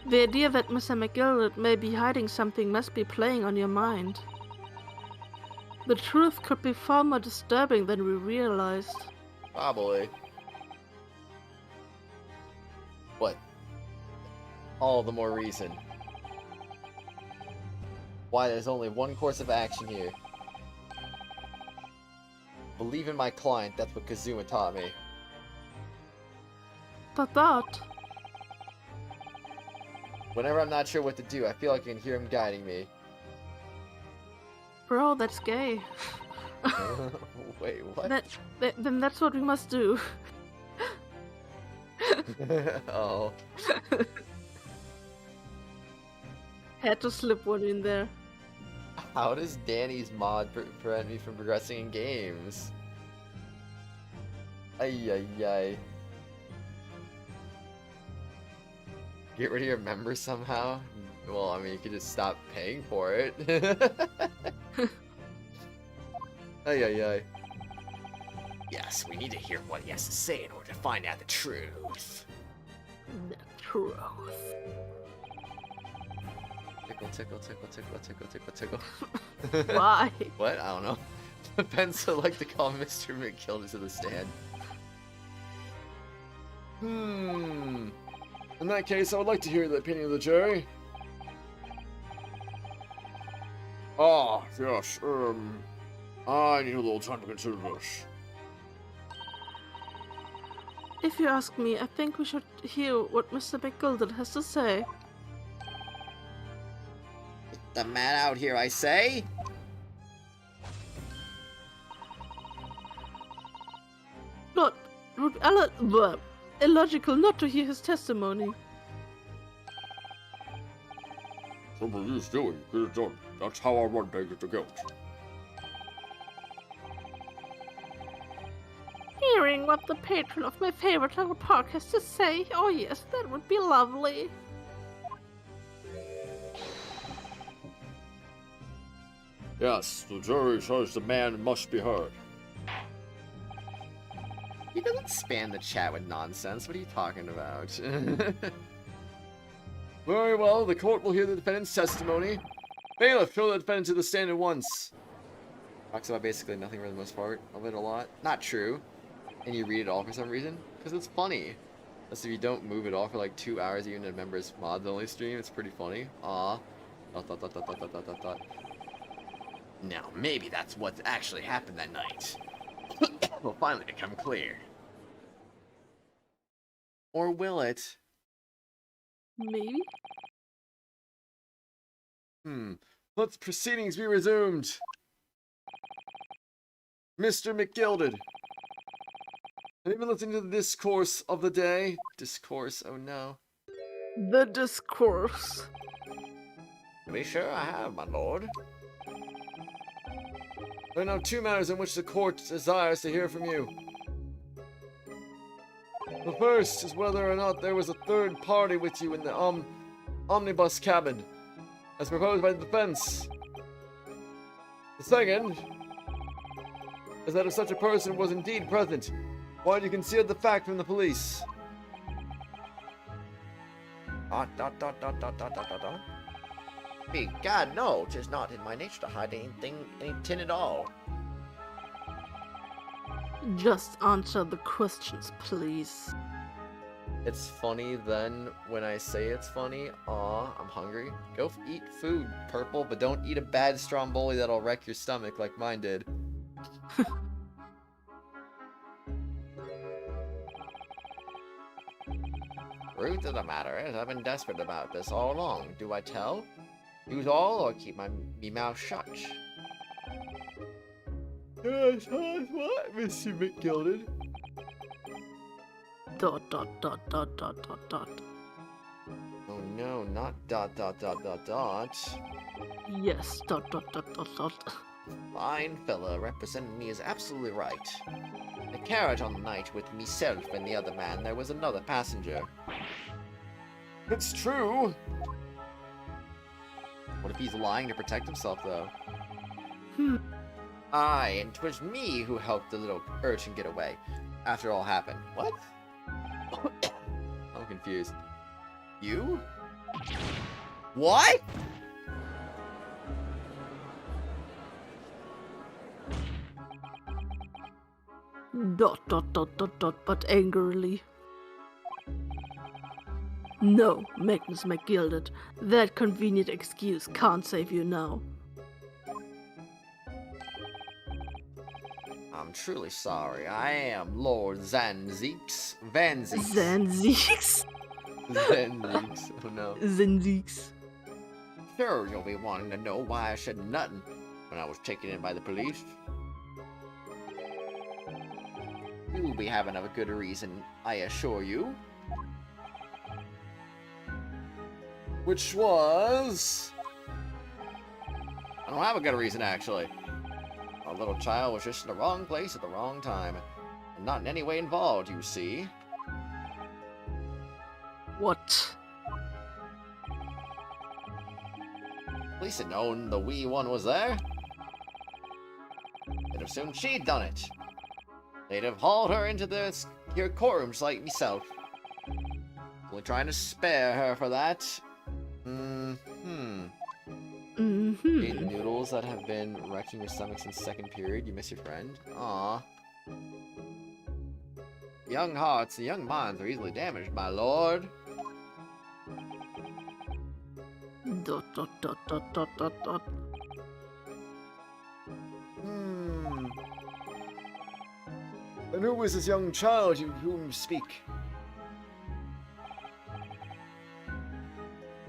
The idea that Mr. McGilded may be hiding something must be playing on your mind. The truth could be far more disturbing than we realized. Probably. What? All the more reason. Why there's only one course of action here. Believe in my client, that's what Kazuma taught me. But that... Whenever I'm not sure what to do, I feel like I can hear him guiding me. Bro, that's gay. Wait, what? Then that's what we must do. Oh. Had to slip one in there. How does Danny's mod prevent me from progressing in games? Ay. Get rid of your members somehow? Well, I mean, you could just stop paying for it. Ay. Yes, we need to hear what he has to say in order to find out the truth. The truth. Tickle. Why? What? I don't know. Depends. I like to call Mr. McGilda to the stand. In that case, I would like to hear the opinion of the jury. Ah, yes, I need a little time to consider this. If you ask me, I think we should hear what Mr. McGilded has to say. the man out here, I say! Lord, it would be illogical not to hear his testimony. Something he's doing, get it done. That's how I run Danger to Guilt. Hearing what the patron of my favorite little park has to say, oh yes, that would be lovely. Yes, the jury says the man must be heard. He doesn't spam the chat with nonsense. What are you talking about? Very well, the court will hear the defendant's testimony. Bailiff, show the defendant to the stand at once. Talks about basically nothing for the most part. Of it a lot. Not true. And you read it all for some reason. Because it's funny. Unless if you don't move it all for like 2 hours, even in a members mods only stream, it's pretty funny. Aw. Now, maybe that's what actually happened that night. Will finally become clear. Or will it? Maybe? Let proceedings be resumed. Mr. McGilded. Have you been listening to the discourse of the day? Discourse, oh no. The discourse. To be sure I have, my lord. There are now 2 matters in which the court desires to hear from you. The first is whether or not there was a third party with you in the omnibus cabin, as proposed by the defense. The second is that if such a person was indeed present, why did you conceal the fact from the police? Egad, no, 'tis not in my nature to hide anything at all. Just answer the questions, please. It's funny then when I say it's funny. Aw, I'm hungry. Go eat food, Purple, but don't eat a bad stromboli that'll wreck your stomach like mine did. Truth of the matter is, I've been desperate about this all along. Do I tell? Use all or keep me mouth shut? Yes, what, Mr. McGilded? ... Oh no, not ... Yes, ... Fine fella, representing me is absolutely right. In the carriage on the night with myself and the other man, there was another passenger. It's true. What if he's lying to protect himself, though? Aye, and 'twas me who helped the little urchin get away, after all happened. What? I'm confused. You? What? But angrily. No, Magnus McGilded. That convenient excuse can't save you now. I'm truly sorry. I am Lord Van Zieks. Van Zieks? Van Zieks. Oh no. Van Zieks. Sure, you'll be wanting to know why I said nothing when I was taken in by the police. You'll be having a good reason, I assure you. Which was... I don't have a good reason, actually. Our little child was just in the wrong place at the wrong time. And not in any way involved, you see. What? At least had known the wee one was there. They'd have assumed she'd done it. They'd have hauled her into your courtroom just like myself. Only trying to spare her for that. Eight noodles that have been wrecking your stomach since second period. You miss your friend? Aw. Young hearts and young minds are easily damaged, my lord. And who is this young child whom you speak?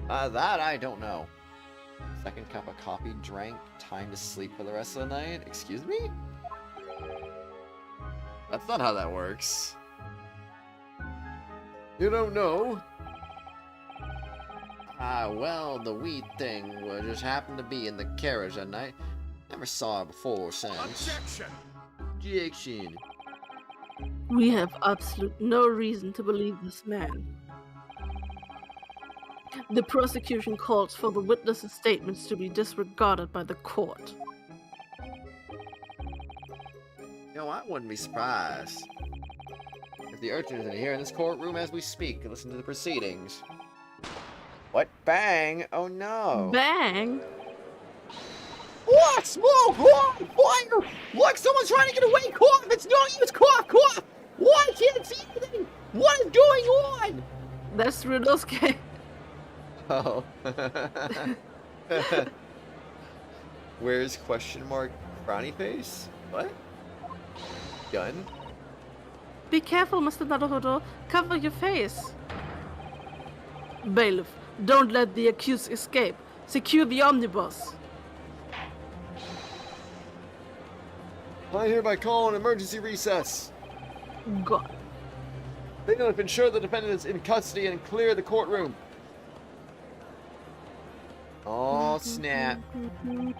That I don't know. Second cup of coffee drank. Time to sleep for the rest of the night. Excuse me? That's not how that works. You don't know? Ah, well, the weed thing just happened to be in the carriage that night. Never saw it before since. Objection! Objection. We have absolute no reason to believe this man. The prosecution calls for the witnesses' statements to be disregarded by the court. You know, I wouldn't be surprised if the urchin is in here in this courtroom as we speak and listen to the proceedings. What? Bang! Oh no! Bang! What? Smoke! What? Fire! Look, someone's trying to get away! Cough! It's no use! Cough! Cough! What? I can't see anything! What is going on? That's Ryunosuke. Oh. Where's question mark frowny face? What? Gun? Be careful, Mr. Naruhodo. Cover your face. Bailiff, don't let the accused escape. Secure the omnibus. I hereby call an emergency recess. God. They have ensure the defendant is in custody and clear the courtroom. Oh, snap. We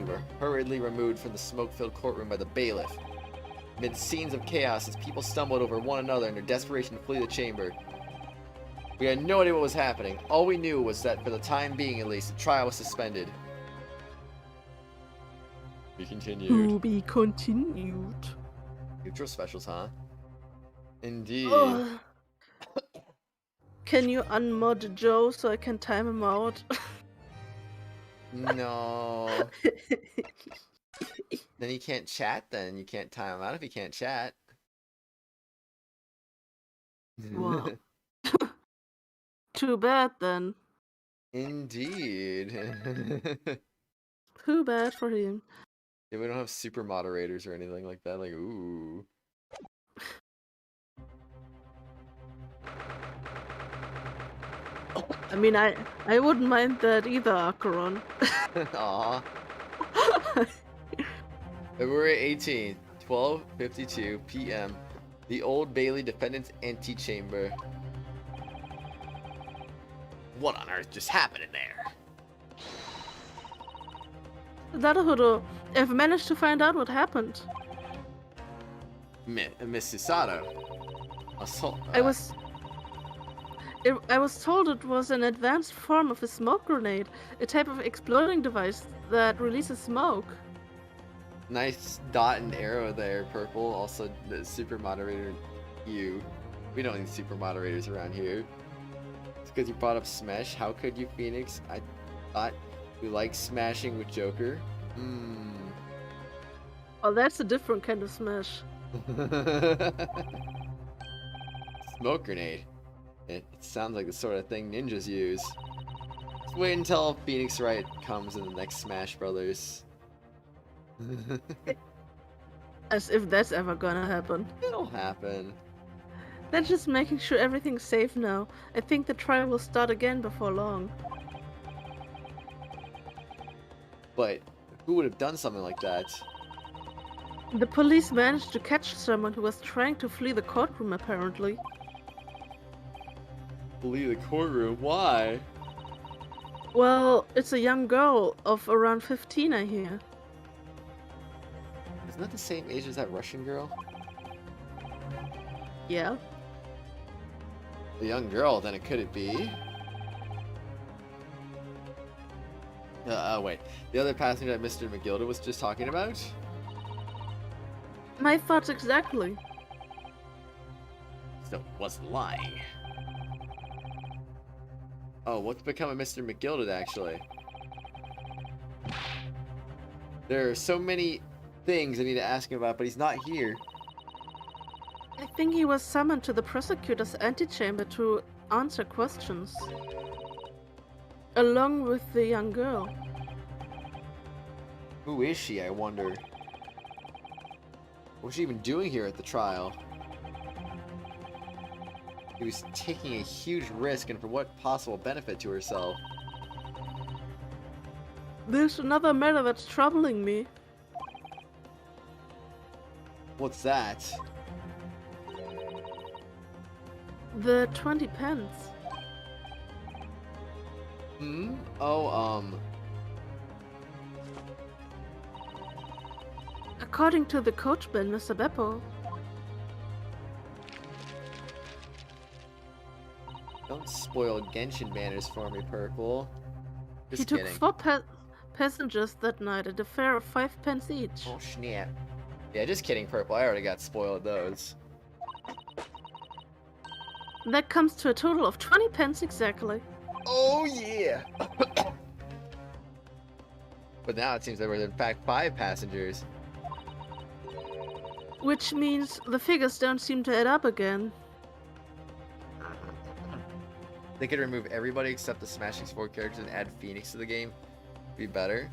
were hurriedly removed from the smoke-filled courtroom by the bailiff. Amid scenes of chaos as people stumbled over one another in their desperation to flee the chamber. We had no idea what was happening. All we knew was that for the time being at least, the trial was suspended. We continued. To be continued. Neutral specials, huh? Indeed. Ugh. Can you unmod Joe so I can time him out? No. Then he can't chat then. You can't time him out if he can't chat. Wow. Too bad then. Indeed. Too bad for him. Yeah, we don't have super moderators or anything like that. Like, ooh. I mean, I wouldn't mind that either, Acheron. Aw. February 18th, 12:52 p.m. The Old Bailey Defendant's Antechamber. What on earth just happened in there? Naruhodo, I've managed to find out what happened. Miss Susato. Assault. I was told it was an advanced form of a smoke grenade, a type of exploding device that releases smoke. Nice dot and arrow there, purple. Also, the super moderator, you. We don't need super moderators around here. It's because you brought up Smash. How could you, Phoenix? I thought you liked smashing with Joker. Oh, that's a different kind of smash. Smoke grenade. It sounds like the sort of thing ninjas use. Just wait until Phoenix Wright comes in the next Smash Brothers. As if that's ever gonna happen. It'll happen. They're just making sure everything's safe now. I think the trial will start again before long. But who would have done something like that? The police managed to catch someone who was trying to flee the courtroom, apparently. Flee the courtroom? Why? Well, it's a young girl of around 15, I hear. Isn't that the same age as that Russian girl? Yeah? A young girl, then it could it be? Wait. The other passenger that Mr. McGilda was just talking about? My thoughts exactly. So wasn't lying. Oh, what's become of Mr. McGilded, actually? There are so many things I need to ask him about, but he's not here. I think he was summoned to the prosecutor's antechamber to answer questions. Along with the young girl. Who is she, I wonder? What's she even doing here at the trial? She was taking a huge risk, and for what possible benefit to herself? There's another matter that's troubling me. What's that? The 20 pence. Hmm? Oh, According to the coachman, Mr. Beppo, don't spoil Genshin manners for me, Purple. Just he took kidding. 4 passengers that night at a fare of 5 pence each. Oh, snap. Yeah, just kidding, Purple. I already got spoiled those. That comes to a total of 20 pence exactly. Oh, yeah! But now it seems there were in fact 5 passengers. Which means the figures don't seem to add up again. They could remove everybody except the Smash 64 characters and add Phoenix to the game. Be better.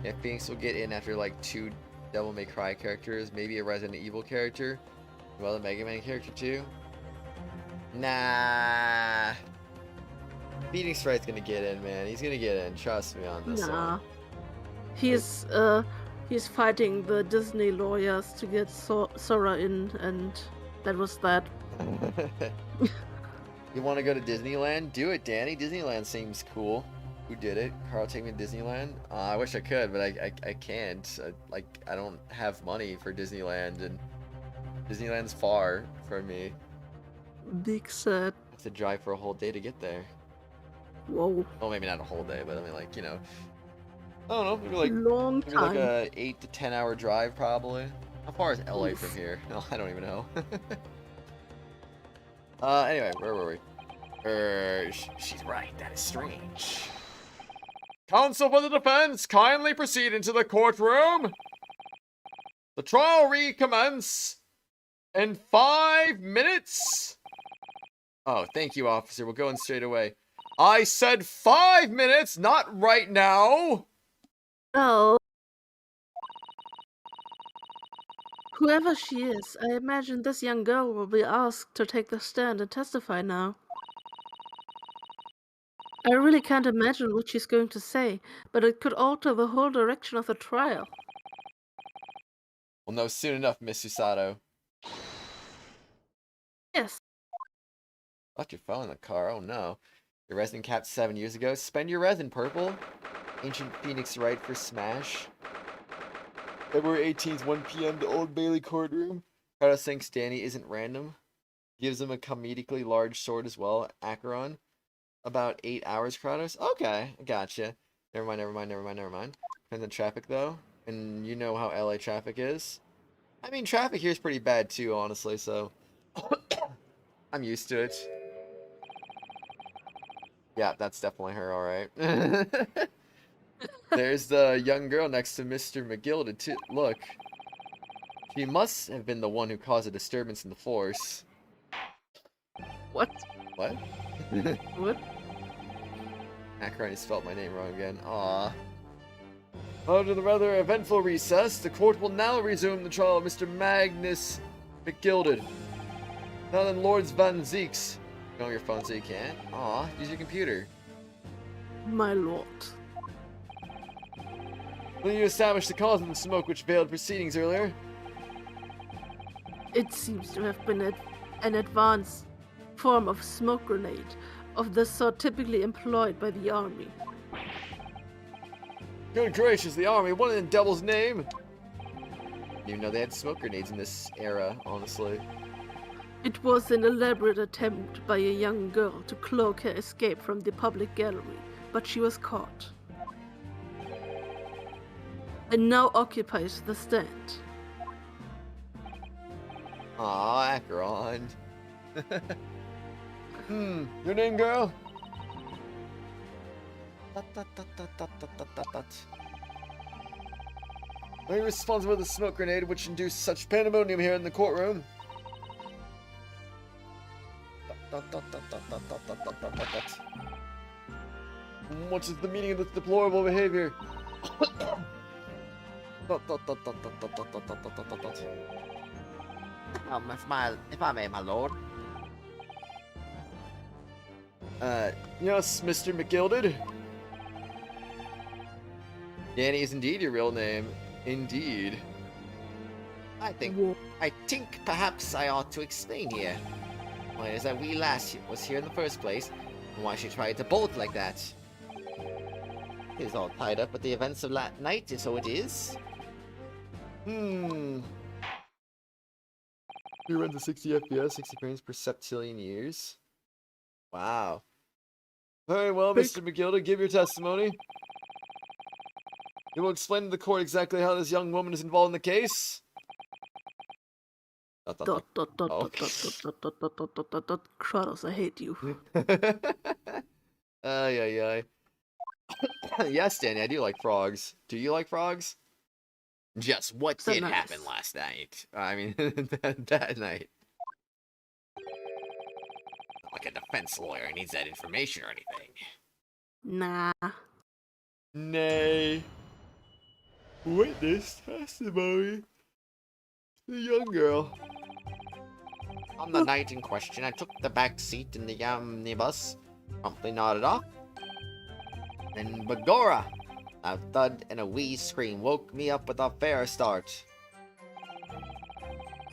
Yeah, Phoenix will get in after like 2 Devil May Cry characters, maybe a Resident Evil character, well, a Mega Man character too. Nah. Phoenix Wright's gonna get in, man. He's gonna get in. Trust me on this Nah. one. He's fighting the Disney lawyers to get Sora in, and that was that. You want to go to Disneyland? Do it, Danny. Disneyland seems cool. Who did it? Carl, take me to Disneyland? I wish I could, but I can't. I don't have money for Disneyland, and Disneyland's far from me. Big sad. I have to drive for a whole day to get there. Whoa. Well, maybe not a whole day, but I mean, like, you know, I don't know, maybe like Long maybe like time. a 8 to 10 hour drive probably. How far is LA Oof. from here? No, I don't even know. Anyway, where were we? She's right. That is strange. Counsel for the defense, kindly proceed into the courtroom. The trial recommence in 5 minutes. Oh, thank you, officer. We'll go in straight away. I said 5 minutes, not right now. Oh. Whoever she is, I imagine this young girl will be asked to take the stand and testify now. I really can't imagine what she's going to say, but it could alter the whole direction of the trial. We'll know soon enough, Miss Susato. Yes. Left your phone in the car. Oh no. Your resin capped 7 years ago. Spend your resin, Purple. Ancient Phoenix Wright for Smash. February 18th, 1 p.m. to Old Bailey courtroom. Kratos thinks Danny isn't random. Gives him a comedically large sword as well. Acheron. About 8 hours, Kratos. Okay, I gotcha. Never mind. Depends on traffic, though. And you know how LA traffic is. I mean, traffic here is pretty bad, too, honestly, so... I'm used to it. Yeah, that's definitely her, alright. There's the young girl next to Mr. McGill to look. She must have been the one who caused a disturbance in the force. What? What? What? Acheron spelled my name wrong again. Aww. After the rather eventful recess, the court will now resume the trial of Mr. Magnus McGilded. Now then, Lords Van Zieks. Go on your phone so you can. Aw, use your computer. My lord. Will you establish the cause of the smoke which veiled proceedings earlier? It seems to have been an advanced form of smoke grenade of the sort typically employed by the army. Good gracious, the army, what in the devil's name? You know they had smoke grenades in this era, honestly. It was an elaborate attempt by a young girl to cloak her escape from the public gallery, but she was caught. And now occupies the stand. Aw, Acheron. Your name, girl? Are you responsible for the smoke grenade which induced such pandemonium here in the courtroom? What is the meaning of this deplorable behavior? If I may, my lord. Yes, Mr. McGilded. Danny is indeed your real name. Indeed. I think perhaps I ought to explain here. Why is that we last was here in the first place, and why she tried to bolt like that. It is all tied up with the events of last night, so it is. You run to 60 FPS, 60 frames per septillion years. Wow. Very well, Mr. McGilda, give your testimony. You will explain to the court exactly how this young woman is involved in the case. Kratos, I hate you. Ay. Yes, Danny, I do like frogs. Do you like frogs? Just what So did nice. happen last night? I mean, that night. Not like a defense lawyer needs that information or anything. Nah. Nay. Witness testimony. The young girl. On the night in question, I took the back seat in the omnibus, promptly nodded off. Then Bagora, a thud and a wee scream woke me up with a fair start.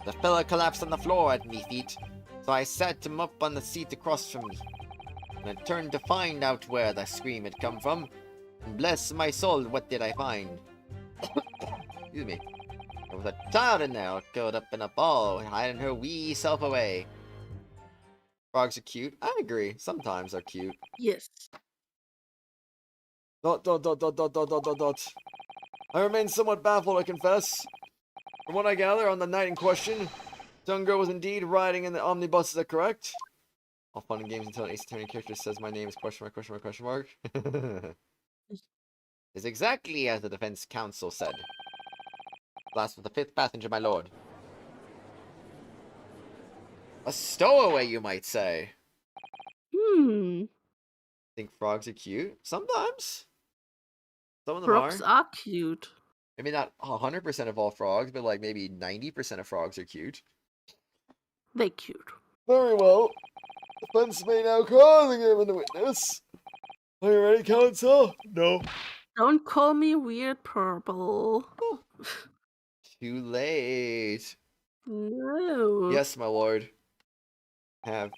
The fella collapsed on the floor at me feet, so I sat him up on the seat across from me. And I turned to find out where the scream had come from, and bless my soul, what did I find? Excuse me. There was a child in there, curled up in a ball, hiding her wee self away. Frogs are cute. I agree. Sometimes they're cute. Yes. ... I remain somewhat baffled, I confess. From what I gather, on the night in question, the young girl was indeed riding in the omnibus, is that correct? All fun and games until an Ace Attorney character says my name is question mark. Is exactly as the defense counsel said. Last was the fifth passenger, my lord. A stowaway, you might say. Think frogs are cute? Sometimes. Some of them Frogs are. are cute. Maybe not 100% of all frogs, but like maybe 90% of frogs are cute. They cute. Very well. Defense may now call the given the witness. Are you ready, counsel? No. Don't call me weird purple. Too late. No. Yes, my lord. Have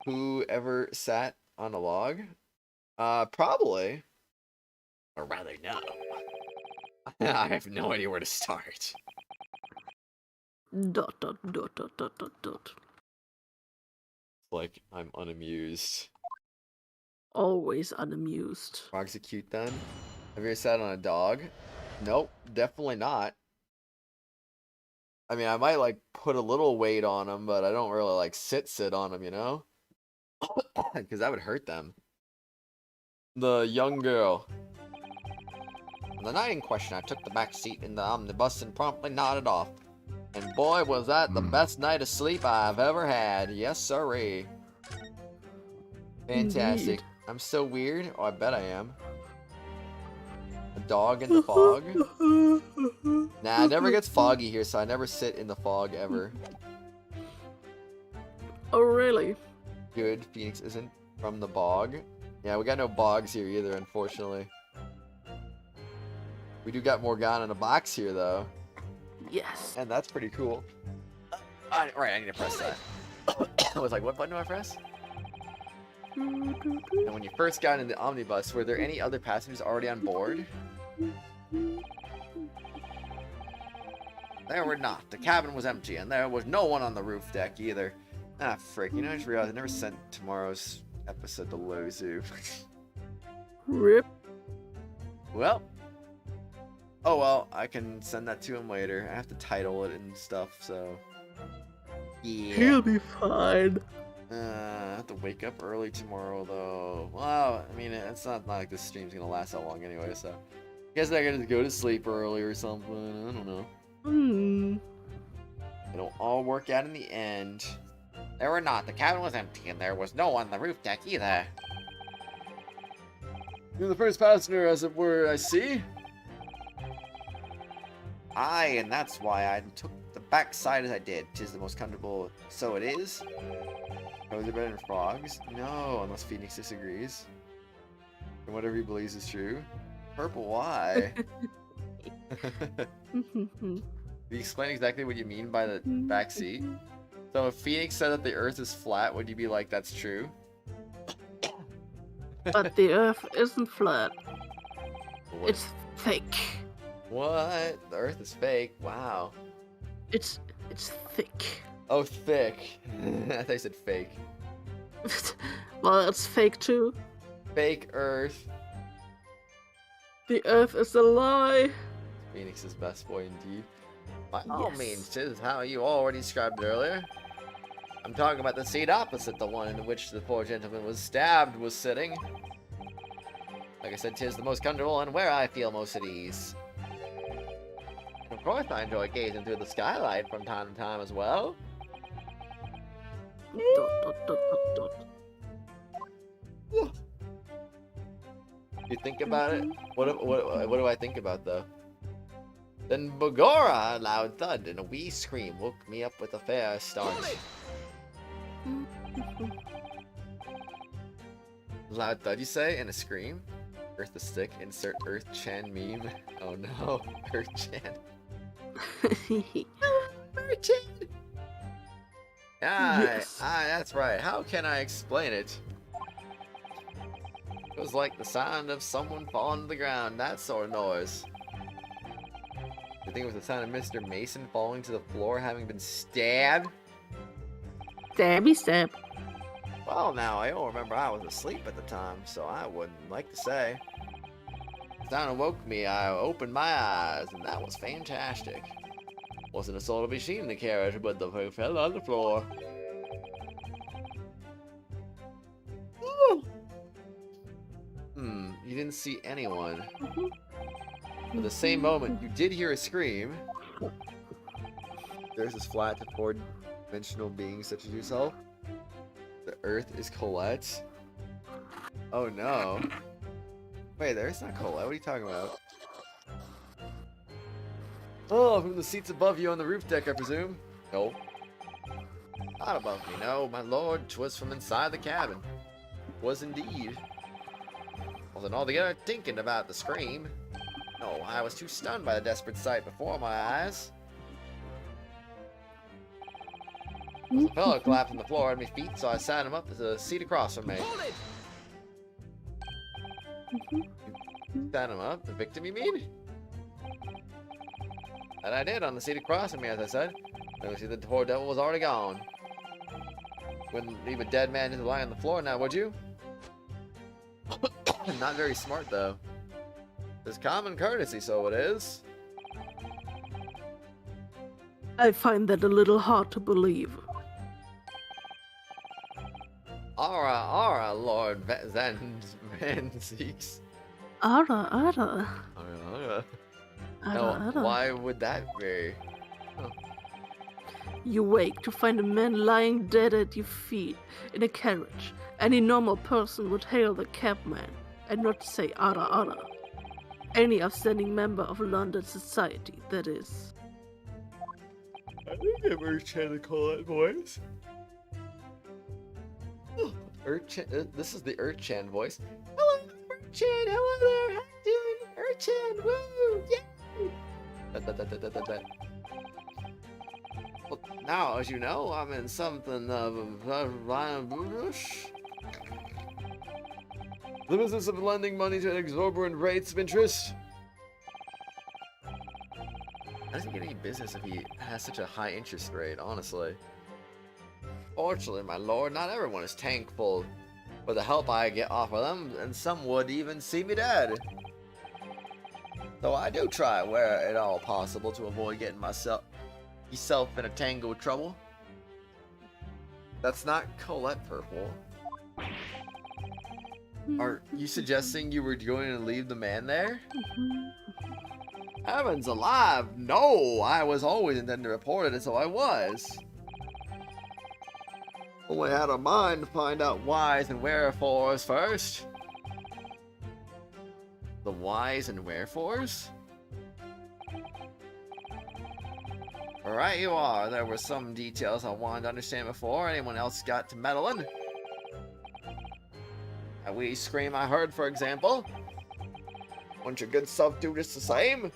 you ever sat on a log? Probably. Or rather, no. I have no idea where to start. ... Like, I'm unamused. Always unamused. Frogs are cute then? Have you ever sat on a dog? Nope, definitely not. I mean, I might like put a little weight on them, but I don't really like sit on them, you know? Because that would hurt them. The young girl. On the night in question, I took the back seat in the omnibus and promptly nodded off. And boy, was that the best night of sleep I've ever had. Yes, sirree. Fantastic. Indeed. I'm so weird. Oh, I bet I am. A dog in the fog? Nah, it never gets foggy here, so I never sit in the fog ever. Oh, really? Good. Phoenix isn't from the bog. Yeah, we got no bogs here either, unfortunately. We do got Morgana in a box here, though. Yes. And that's pretty cool. Right, I need to press that. I was like, what button do I press? And when you first got in the omnibus, were there any other passengers already on board? There were not. The cabin was empty, and there was no one on the roof deck either. Ah, frick. You know, I just realized I never sent tomorrow's episode to Lozzu. Rip. Well. Oh well, I can send that to him later. I have to title it and stuff, so... Yeah. He'll be fine. I have to wake up early tomorrow, though. Well, I mean, it's not like this stream's gonna last that long anyway, so... I guess I gotta go to sleep early or something. I don't know. It'll all work out in the end. There were not. The cabin was empty, and there was no one on the roof deck either. You're the first passenger, as it were, I see. Aye, and that's why I took the back side as I did. 'Tis the most comfortable, so it is. Crows are better than frogs? No, unless Phoenix disagrees. And whatever he believes is true. Purple, why? You explain exactly what you mean by the backseat. So if Phoenix said that the Earth is flat, would you be like, that's true? But the Earth isn't flat. What? It's fake. What? The Earth is fake? Wow. It's thick. Oh, thick. I thought you said fake. Well, it's fake too. Fake Earth. The Earth is a lie. Phoenix's best boy indeed. By all Yes. means, this is how you already described it earlier. I'm talking about the seat opposite the one in which the poor gentleman was stabbed was sitting. Like I said, 'tis the most comfortable and where I feel most at ease. Of course, I enjoy gazing through the skylight from time to time as well. Dot, dot, dot, dot, dot. You think about it? What do I think about though? Then Bogora, a loud thud and a wee scream woke me up with a fair start. Loud thud, you say, and a scream? Earth the stick, insert Earth Chan meme. Oh no, Earth Chan. Earth Chan! Yes. That's right. How can I explain it? It was like the sound of someone falling to the ground, that sort of noise. You think it was the sound of Mr. Mason falling to the floor having been stabbed? Stabby stab. Well, now, I don't remember I was asleep at the time, so I wouldn't like to say. The sound awoke me, I opened my eyes, and that was fantastic. Wasn't a soul to be seen in the carriage, but the thing fell on the floor. You didn't see anyone. At the same moment, you did hear a scream. There's this flat to four-dimensional being such as yourself. The Earth is Colette. Oh no. Wait, there's not Colette. What are you talking about? Oh, from the seats above you on the roof deck, I presume? No. Not above me, no, my lord. 'Twas from inside the cabin. Was indeed. Wasn't altogether thinking about the scream. No, I was too stunned by the desperate sight before my eyes. The fellow collapsed on the floor at my feet, so I sat him up to the seat across from me. Sat him up? The victim, you mean? That I did, on the seat across from me, as I said. Then we see the poor devil was already gone. Wouldn't leave a dead man to lie on the floor now, would you? Not very smart, though. It's common courtesy, so it is. I find that a little hard to believe. Ara, Lord Van Zieks. Ara. Ara. Now, why would that be? You wake to find a man lying dead at your feet in a carriage. Any normal person would hail the cabman and not say ara. Any upstanding member of London society, that is. I think I've heard Chan call that voice. This is the Urchan voice. Hello, Urchan. Hello there. How you doing, Urchan? Woo! Yay! Well, now, as you know, I'm in something of a the business of lending money to exorbitant rates of interest. How does he get any business if he has such a high interest rate, honestly? Fortunately, my lord, not everyone is thankful for the help I get off of them, and some would even see me dead. So I do try where at all possible to avoid getting myself in a tangle of trouble. That's not Colette Purple. Are you suggesting you were going to leave the man there? Heavens alive! No! I was always intending to report it, so I was. Only had a mind to find out whys and wherefores first. The whys and wherefores? Right you are. There were some details I wanted to understand before anyone else got to meddling. A wee scream I heard, for example. Wouldn't your good self do just the same?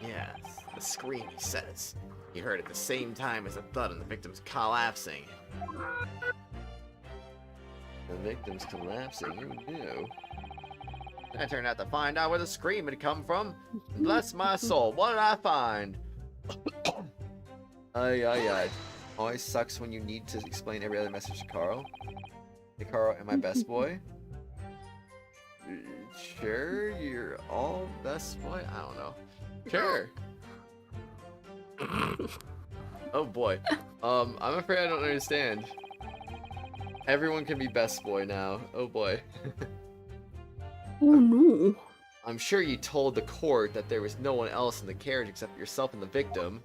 Yes, the scream, he says. He heard at the same time as the thud and the victim's collapsing. The victim's collapsing, who knew? I turned out to find out where the scream had come from. Bless my soul, what did I find? Ay. Always sucks when you need to explain every other message to Carl. Hey Carl, am I best boy? Sure, you're all best boy? I don't know. Sure. Oh boy. I'm afraid I don't understand. Everyone can be best boy now. Oh boy. Oh no. I'm sure you told the court that there was no one else in the carriage except yourself and the victim.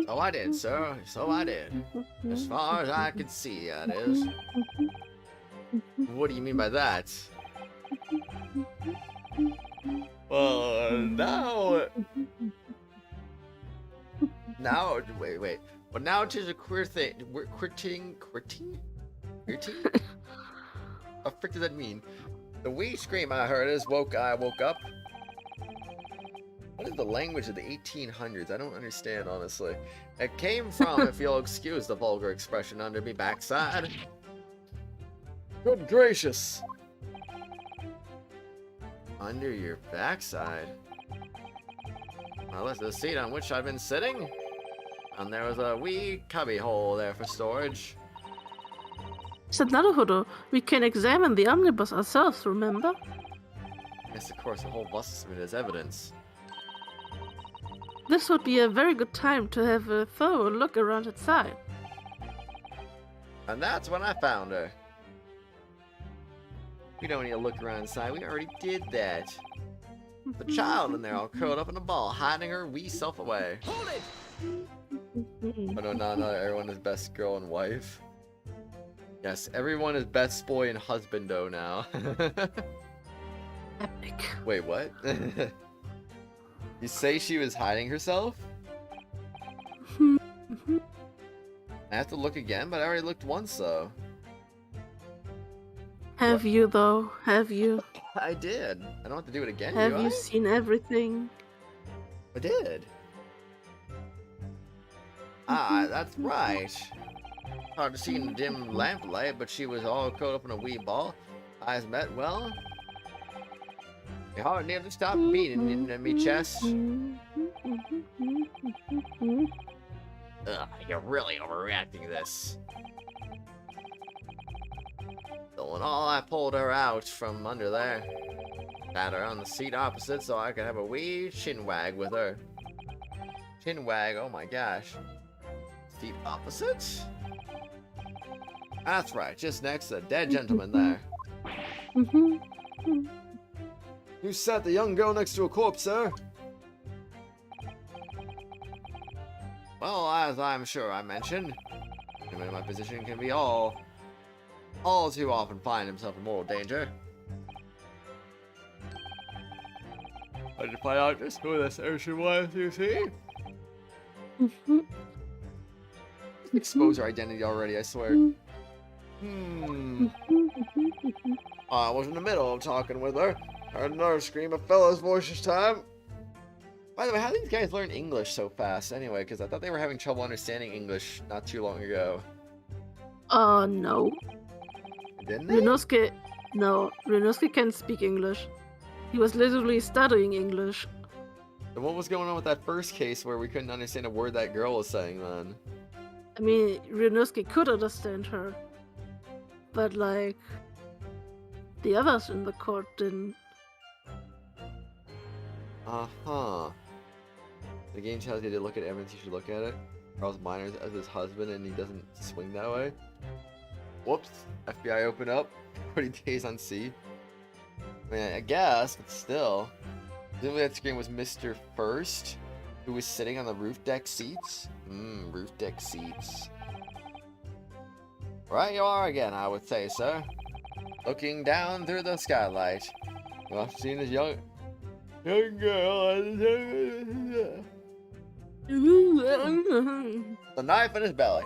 So I did, sir. So I did. As far as I could see, that is. What do you mean by that? Well, now, wait. But now it is a queer thing. Quirting? What the frick does that mean? The wee scream I heard is I woke up. What is the language of the 1800s? I don't understand, honestly. It came from, if you'll excuse the vulgar expression, under me backside. Good gracious. Under your backside? I lifted the seat on which I've been sitting, and there was a wee cubby hole there for storage. Said Naruhodo, we can examine the omnibus ourselves, remember? Yes, of course, the whole bus is submitted as evidence. This would be a very good time to have a thorough look around inside. And that's when I found her. We don't need to look around inside, we already did that. The child in there all curled up in a ball, hiding her wee self away. Hold it! Oh no, not everyone is best girl and wife. Yes, everyone is best boy and husbando now. Epic. Wait, what? You say she was hiding herself? I have to look again, but I already looked once, though. Have you, though? Have you? I did. I don't have to do it again, Have do you I? seen everything? I did. Ah, that's right. Hard to see in the dim lamplight, but she was all curled up in a wee ball. Eyes met, well. Your heart nearly stopped beating in me chest. Ugh, you're really overreacting to this. So in all, I pulled her out from under there. Sat her on the seat opposite so I could have a wee chin wag with her. Chin wag, oh my gosh. Seat opposite? That's right, just next to the dead gentleman there. You sat the young girl next to a corpse, sir? Well, as I'm sure I mentioned, anyone in my position can be all too often find himself in mortal danger. I did find out just who this ocean was, you see? Expose her identity already, I swear. I was in the middle of talking with her. Heard another scream, a fellow's voice this time. By the way, how did these guys learn English so fast anyway? Because I thought they were having trouble understanding English not too long ago. No. Didn't they? Ryunosuke can't speak English. He was literally studying English. So what was going on with that first case where we couldn't understand a word that girl was saying then? I mean, Ryunosuke could understand her. But, like, the others in the court didn't. Uh-huh. The game tells you to look at evidence, you should look at it. Charles Miners as his husband and he doesn't swing that way. Whoops. FBI open up. 40 days on sea. I mean, I guess, but still. Presumably that screen was Mr. First, who was sitting on the roof deck seats. Roof deck seats. Right you are again, I would say, sir. Looking down through the skylight. I've seen this young girl. The knife in his belly.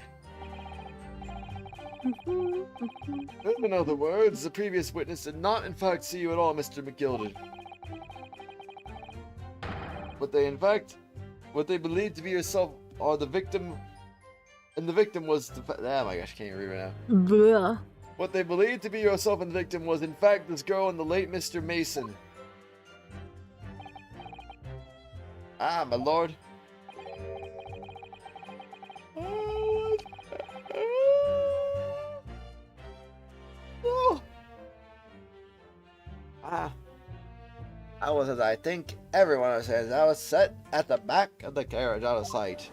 In other words, the previous witness did not in fact see you at all, Mr. McGilded. What they believed to be yourself are the victim, and the victim was oh my gosh, I can't even read right now. Blah. What they believed to be yourself and the victim was in fact this girl and the late Mr. Mason. Ah, my lord. I was, as I think everyone says, I was set at the back of the carriage out of sight.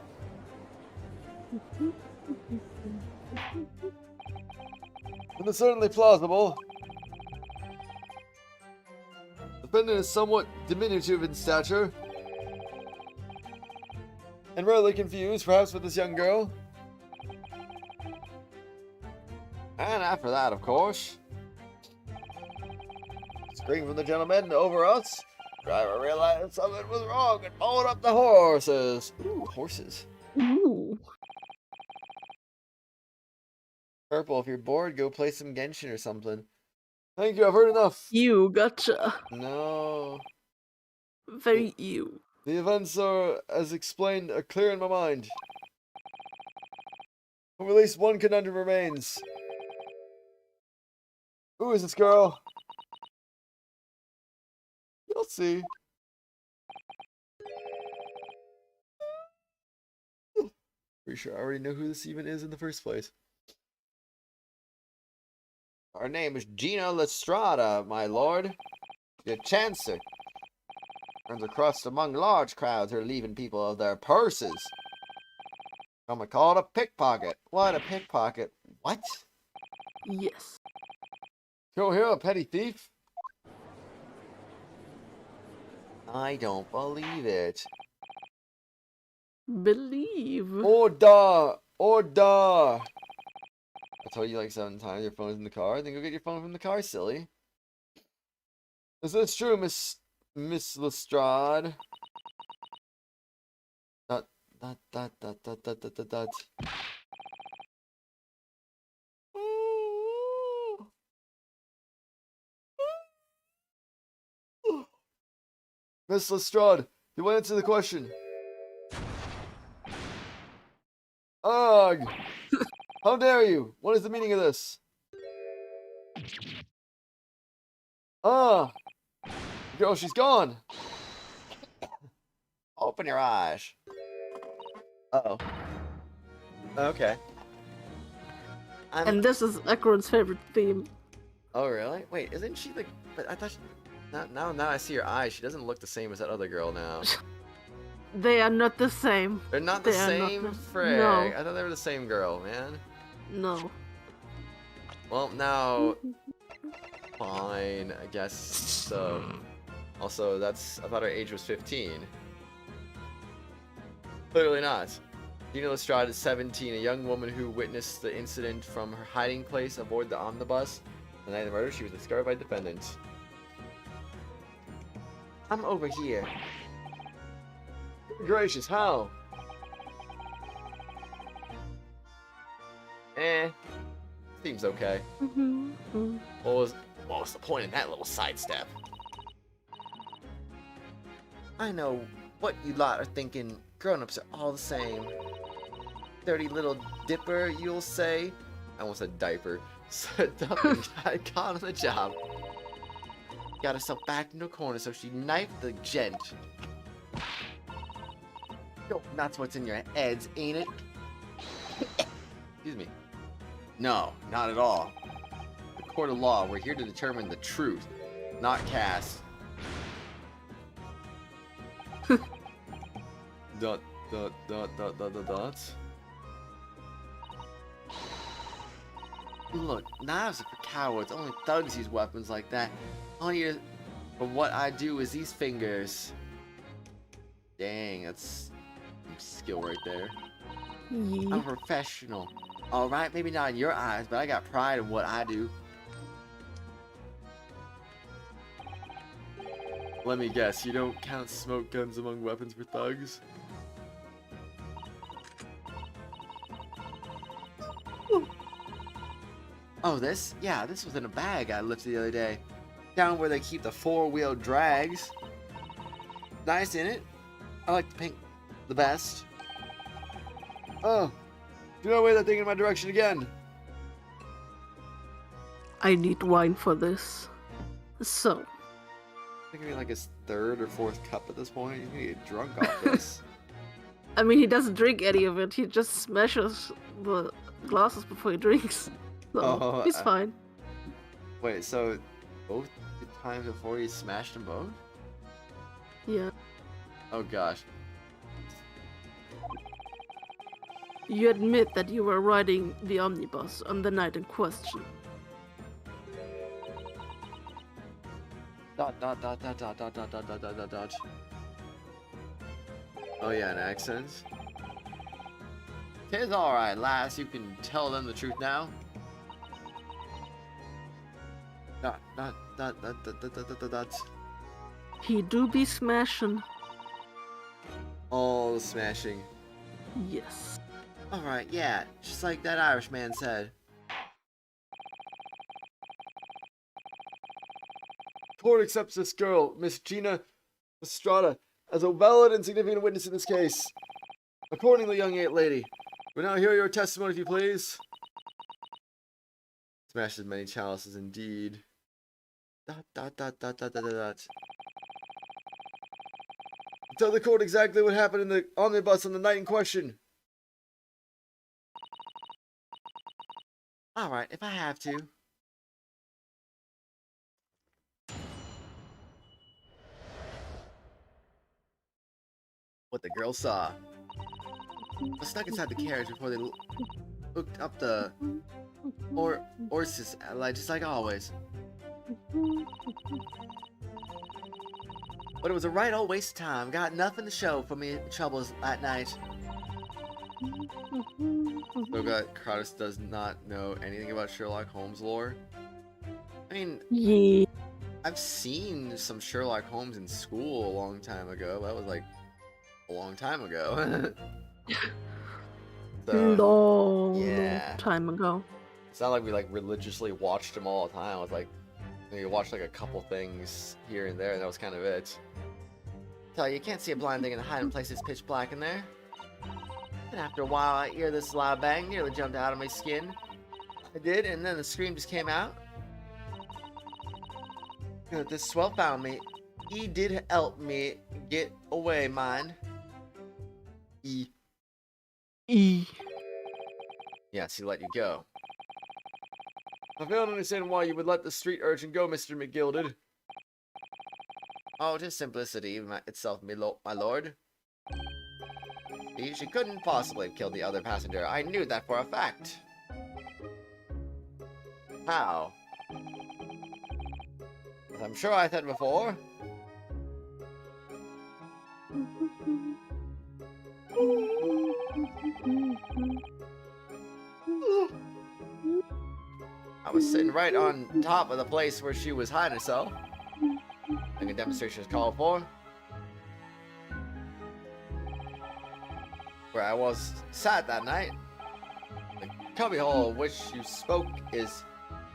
And it's certainly plausible. The defendant is somewhat diminutive in stature, and rarely confused, perhaps, with this young girl. And after that, of course, scream from the gentleman over us. Driver realized something was wrong and followed up the horses. Ooh, horses. Ooh. Purple, if you're bored, go play some Genshin or something. Thank you, I've heard enough. You gotcha. No. Very you. The events are, as explained, are clear in my mind. But at least one conundrum remains. Who is this girl? You'll see. Pretty sure I already know who this even is in the first place. Her name is Gina Lestrada, my lord. The Chancer. Runs across among large crowds who are leaving people of their purses. Some call it a pickpocket. What, a pickpocket? What? Yes. Go here, a petty thief? I don't believe it. Believe. Order! Order! I told you like 7 times your phone's in the car. Then go get your phone from the car, silly. Is this true, Miss Lestrade? Dot. Miss Lestrade, you will answer the question. Ugh! How dare you? What is the meaning of this? Ah! Girl, she's gone! Open your eyes. Uh-oh. Okay. And this is Akron's favorite theme. Oh, really? Wait, isn't she the... But I thought she... Now I see her eyes. She doesn't look the same as that other girl now. They are not the same. They're not the They are same? not the- Frig. No. I thought they were the same girl, man. No. Well, now... Fine, I guess so. Also, I thought her age was 15. Clearly not. Gina Lestrade is 17, a young woman who witnessed the incident from her hiding place aboard the omnibus. The night of the murder, she was discovered by defendants. I'm over here. Gracious, how? Seems okay. What was the point in that little sidestep? I know what you lot are thinking. Grown-ups are all the same. Dirty little dipper, you'll say. I almost said diaper. Set up and got caught on the job. Got herself backed into a corner, so she knifed the gent. Yo, that's what's in your heads, ain't it? Excuse me. No, not at all. The court of law, we're here to determine the truth, not cast. Dot. Look, knives are for cowards. Only thugs use weapons like that. All you for what I do is these fingers. Dang, that's some skill right there. I'm a professional. Alright, maybe not in your eyes, but I got pride in what I do. Let me guess, you don't count smoke guns among weapons for thugs? Oh, this? Yeah, this was in a bag I lifted the other day. Down where they keep the four-wheel drags. Nice, in it? I like the pink the best. Oh, do not wave that thing in my direction again. I need wine for this. So, I think I mean like his third or fourth cup at this point. He's gonna get drunk off this. I mean, he doesn't drink any of it. He just smashes the glasses before he drinks. So, Oh, he's fine. Wait, so both the times before he smashed them both? Yeah. Oh gosh. You admit that you were riding the omnibus on the night in question. Dot dot dot dot dot dot dot dot dot dot dot dot. Oh yeah, an accent. 'Tis alright, lass. You can tell them the truth now. Dot dot dot dot dot dot dot dot dot. He do be smashing. All the smashing. Yes. Alright, yeah. Just like that Irishman said. Court accepts this girl, Miss Gina Estrada, as a valid and significant witness in this case. Accordingly, young lady, we now hear your testimony, if you please. Smashes many chalices, indeed. Dot dot dot dot dot dot dot dot. Tell the court exactly what happened in the omnibus on the night in question. Alright, if I have to. What the girl saw. I was stuck inside the carriage before they hooked up the horses, just like always. But it was a right old waste of time. Got nothing to show for me troubles that night. So that Kratos does not know anything about Sherlock Holmes lore. I mean, Yeah. I've seen some Sherlock Holmes in school a long time ago. That was like a long time ago. So, long time ago. It's not like we like religiously watched them all the time. It was like we watched like a couple things here and there, and that was kind of it. tell you, you can't see a blind thing in the hiding place. It's pitch black in there. And after a while, I hear this loud bang, nearly jumped out of my skin. I did, and then the scream just came out. This swell found me. He did help me get away, mind. Yes, he let you go. I fail to understand why you would let the street urchin go, Mr. McGilded. Oh, just simplicity itself, my lord. She couldn't possibly have killed the other passenger. I knew that for a fact. How? As I'm sure I said before. I was sitting right on top of the place where she was hiding herself. I think a demonstration is called for. Where I was sat that night. The cubby hole of which you spoke is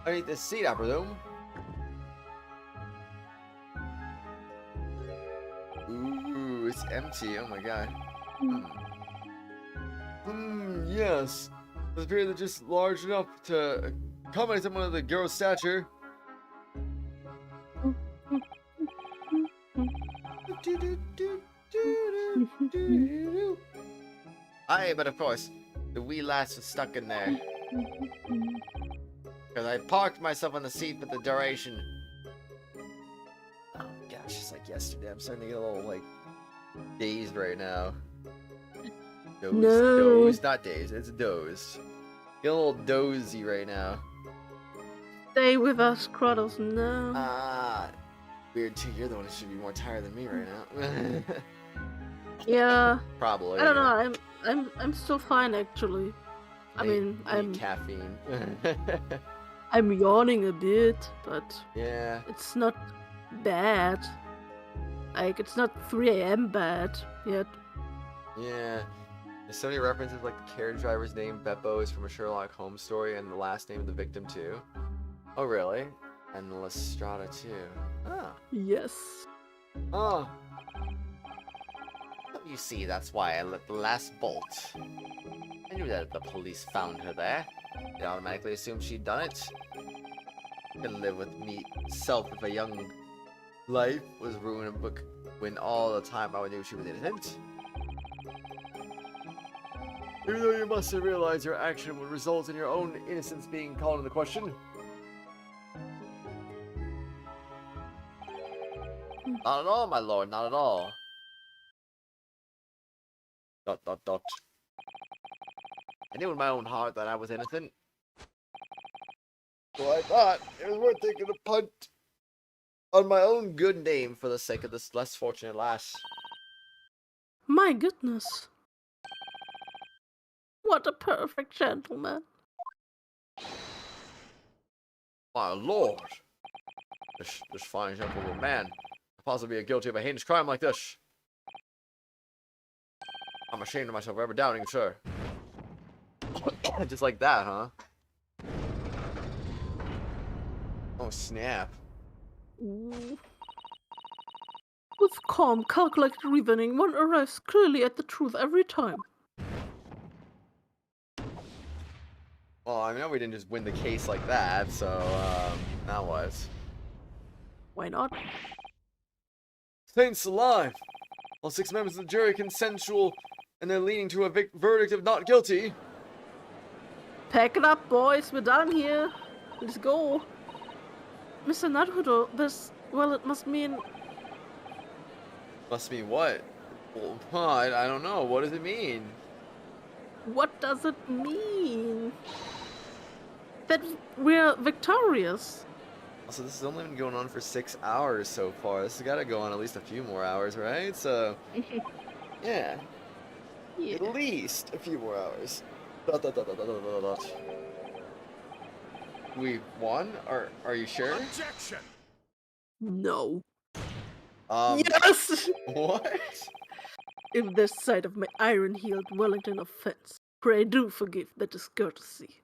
underneath this seat, I presume. Ooh, it's empty. Oh my god. Yes. It appears they're just large enough to accommodate someone of the girl's stature. Aye, but of course, the wee lass was stuck in there. Because I parked myself on the seat for the duration. Oh gosh, it's like yesterday. I'm starting to get a little, like, dazed right now. No. Not dazed, it's dozed. Get a little dozy right now. Stay with us, Kratos. No. Ah, weird too. You're the one who should be more tired than me right now. Yeah. Probably. I don't know. I'm still fine actually. I mean, I'm caffeine. I'm yawning a bit, but Yeah. it's not bad. Like, it's not 3 a.m. bad yet. Yeah. There's so many references, like the carriage driver's name, Beppo, is from a Sherlock Holmes story, and the last name of the victim, too. Oh, really? And Lestrada, too. Oh. Yes. Oh. You see, that's why I lit the last bolt. I knew that if the police found her there, they automatically assumed she'd done it. Couldn't live with me self if a young life was ruined, but when all the time I knew she was innocent. Even though you must have realized your action would result in your own innocence being called into question. Not at all, my lord, not at all. ... I knew in my own heart that I was innocent. So I thought it was worth taking a punt on my own good name for the sake of this less fortunate lass. My goodness. What a perfect gentleman. My lord. This fine gentleman man could possibly be guilty of a heinous crime like this. I'm ashamed of myself for ever doubting you, sir. Just like that, huh? Oh, snap. Ooh. With calm, calculated reasoning, one arrives clearly at the truth every time. Well, I know we didn't just win the case like that, so, now what? Why not? Saints alive! All 6 members of the jury consensual, and they're leaning to a verdict of not guilty. Pack it up, boys. We're done here. Let's go. Mr. Naruhodo, this... well, it must mean... Must mean what? Well, I don't know. What does it mean? What does it mean? That we're victorious. Also, this has only been going on for 6 hours so far. This has got to go on at least a few more hours, right? So, yeah. Yeah. At least a few more hours. We won? Are you sure? Objection! No. Yes! What? In this sight of my iron-heeled Wellington offense, pray do forgive the discourtesy.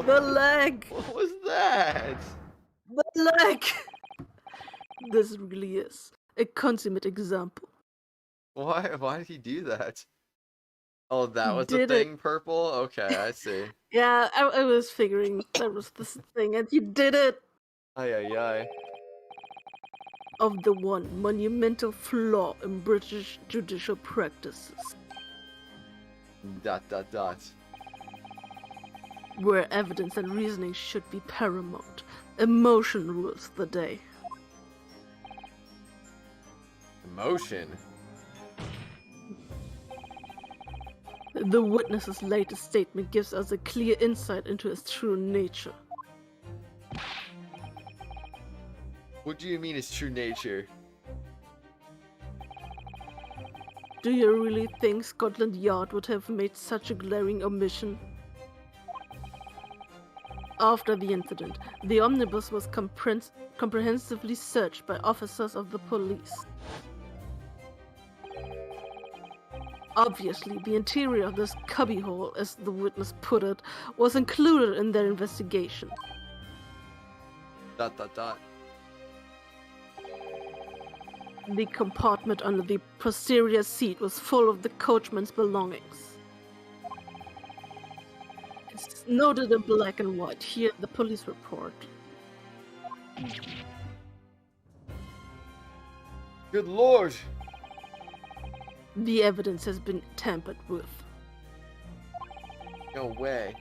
The leg! What was that? The leg! This really is a consummate example. Why did he do that? Oh, that He was the did thing, purple? Okay, I see. Yeah, I was figuring that was this thing, and you did it! Ay. Of the one monumental flaw in British judicial practices, ... where evidence and reasoning should be paramount. Emotion rules the day. Emotion? The witness's latest statement gives us a clear insight into his true nature. What do you mean his true nature? Do you really think Scotland Yard would have made such a glaring omission? After the incident, the omnibus was comprehensively searched by officers of the police. Obviously, the interior of this cubbyhole, as the witness put it, was included in their investigation. ... The compartment under the posterior seat was full of the coachman's belongings. It's noted in black and white. Here, the police report. Good lord! The evidence has been tampered with. No way.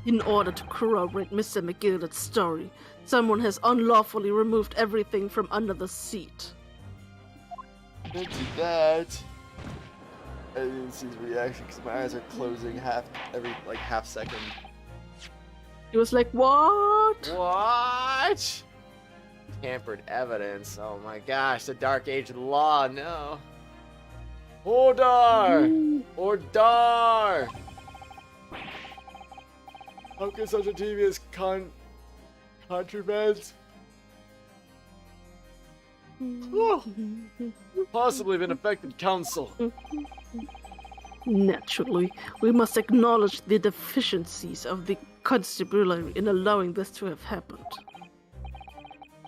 In order to corroborate Mr. McGillicuddy's story, someone has unlawfully removed everything from under the seat. Don't do that. I didn't see his reaction because my eyes are closing every half second. He was like, what? What? Tampered evidence. Oh my gosh, the dark age of the law, no. Order! Order! How can such a devious contravene Possibly been affected, counsel. Naturally, we must acknowledge the deficiencies of the constabulary in allowing this to have happened.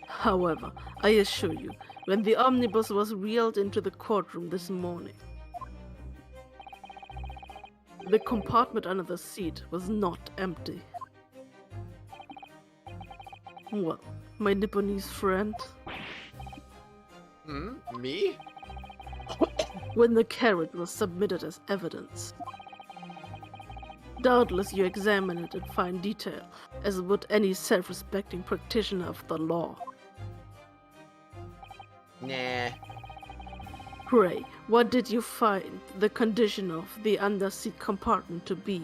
However, I assure you, when the omnibus was wheeled into the courtroom this morning, the compartment under the seat was not empty. Well, my Nipponese friend, Me? when the carriage was submitted as evidence, doubtless you examine it in fine detail, as would any self-respecting practitioner of the law. Nah. Pray, what did you find the condition of the underseat compartment to be? ...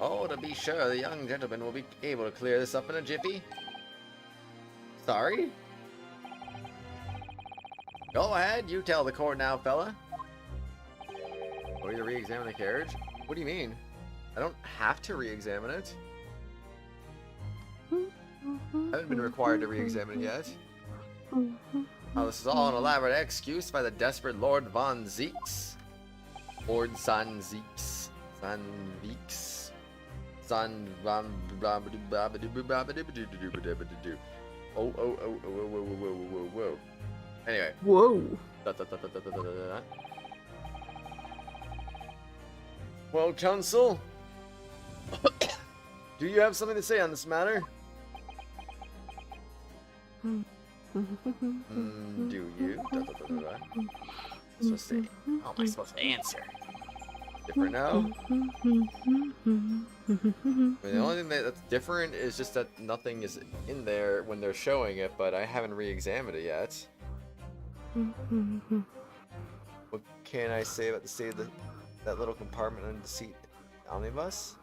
Oh, to be sure, the young gentleman will be able to clear this up in a jiffy. Sorry? Go ahead, you tell the court now, fella. Or you to re-examine the carriage? What do you mean? I don't have to re-examine it. I haven't been required to re-examine it yet. Oh, this is all an elaborate excuse by the desperate Lord Van Zieks. Lord Van Zieks. Van Zieks. Son Van whoa. Anyway. Whoa. Well, counsel, do you have something to say on this matter? Do you? Supposed to, how am I supposed to answer? Different now? I mean, the only thing that's different is just that nothing is in there when they're showing it, but I haven't re-examined it yet. What can I say about the state of that little compartment under the seat omnibus?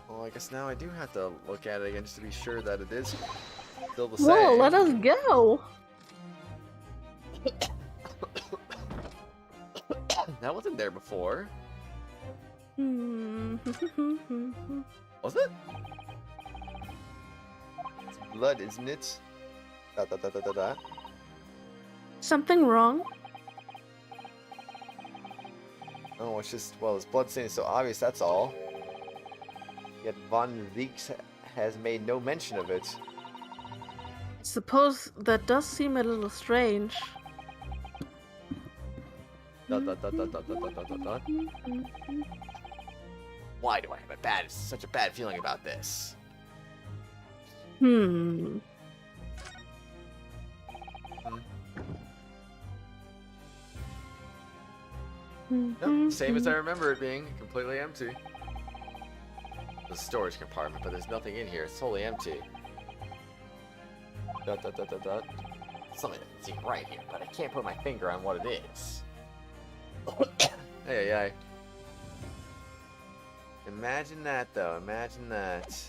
Well, I guess now I do have to look at it again just to be sure that it is still the same. Whoa, let us go! That wasn't there before. Was it? It's blood, isn't it? Something wrong? Oh, it's just, well, his blood stain is so obvious, that's all. Yet Van Zieks has made no mention of it. I suppose that does seem a little strange. Why do I have such a bad feeling about this? Hmm. Nope, same as I remember it being, completely empty. The storage compartment, but there's nothing in here. It's totally empty. Something doesn't seem right here, but I can't put my finger on what it is. Hey. Imagine that, though. Imagine that.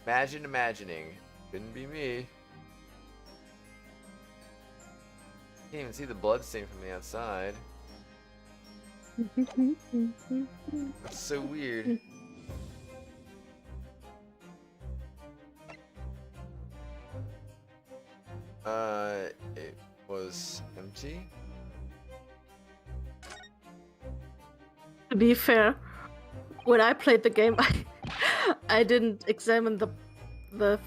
Imagine imagining. Couldn't be me. Can't even see the blood stain from the outside. That's so weird. It was empty. To be fair, when I played the game, I didn't examine the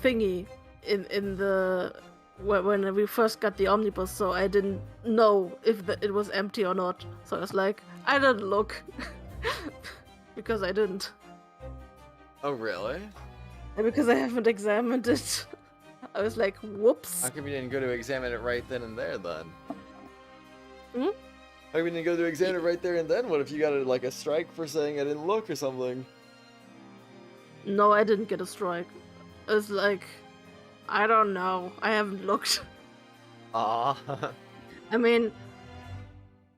thingy in the when we first got the omnibus, so I didn't know if it was empty or not. So I was like, I didn't look because I didn't, Oh, really? and because I haven't examined it, I was like, whoops. How come you didn't go to examine it right then and there, then? Hmm? How come you didn't go to examine it right there and then? What if you got like a strike for saying I didn't look or something? No, I didn't get a strike. It was like, I don't know. I haven't looked. Ah. I mean,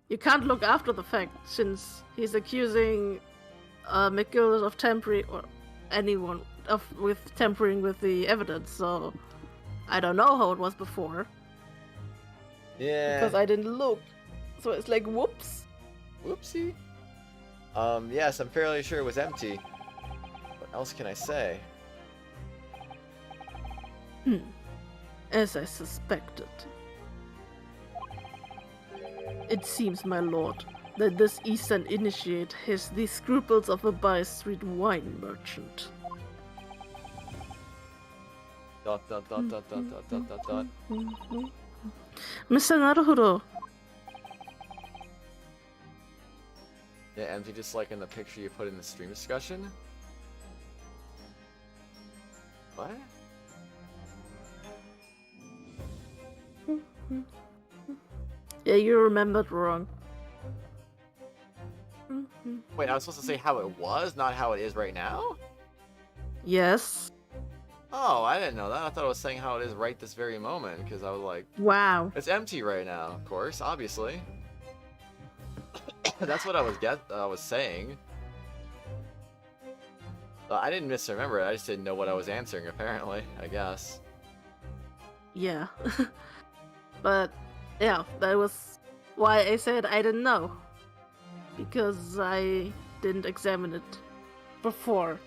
you can't look after the fact, since he's accusing McGill of tampering, or anyone with tampering with the evidence. So I don't know how it was before. Yeah. because I didn't look. So it's like, whoops. Whoopsie. Yes, I'm fairly sure it was empty. What else can I say? As I suspected. It seems, my lord, that this Eastern initiate has the scruples of a by-street wine merchant. Dot dot dot dot dot dot dot dot dot. Mr. Naruhodo, Yeah, empty just like in the picture you put in the stream discussion? What? yeah, you remembered wrong. Wait, I was supposed to say how it was, not how it is right now? Yes. Oh, I didn't know that. I thought I was saying how it is right this very moment, because I was like, Wow. it's empty right now, of course, obviously. That's what I was saying. I didn't misremember it, I just didn't know what I was answering, apparently, I guess. Yeah. But, yeah, that was why I said I didn't know. Because I didn't examine it before.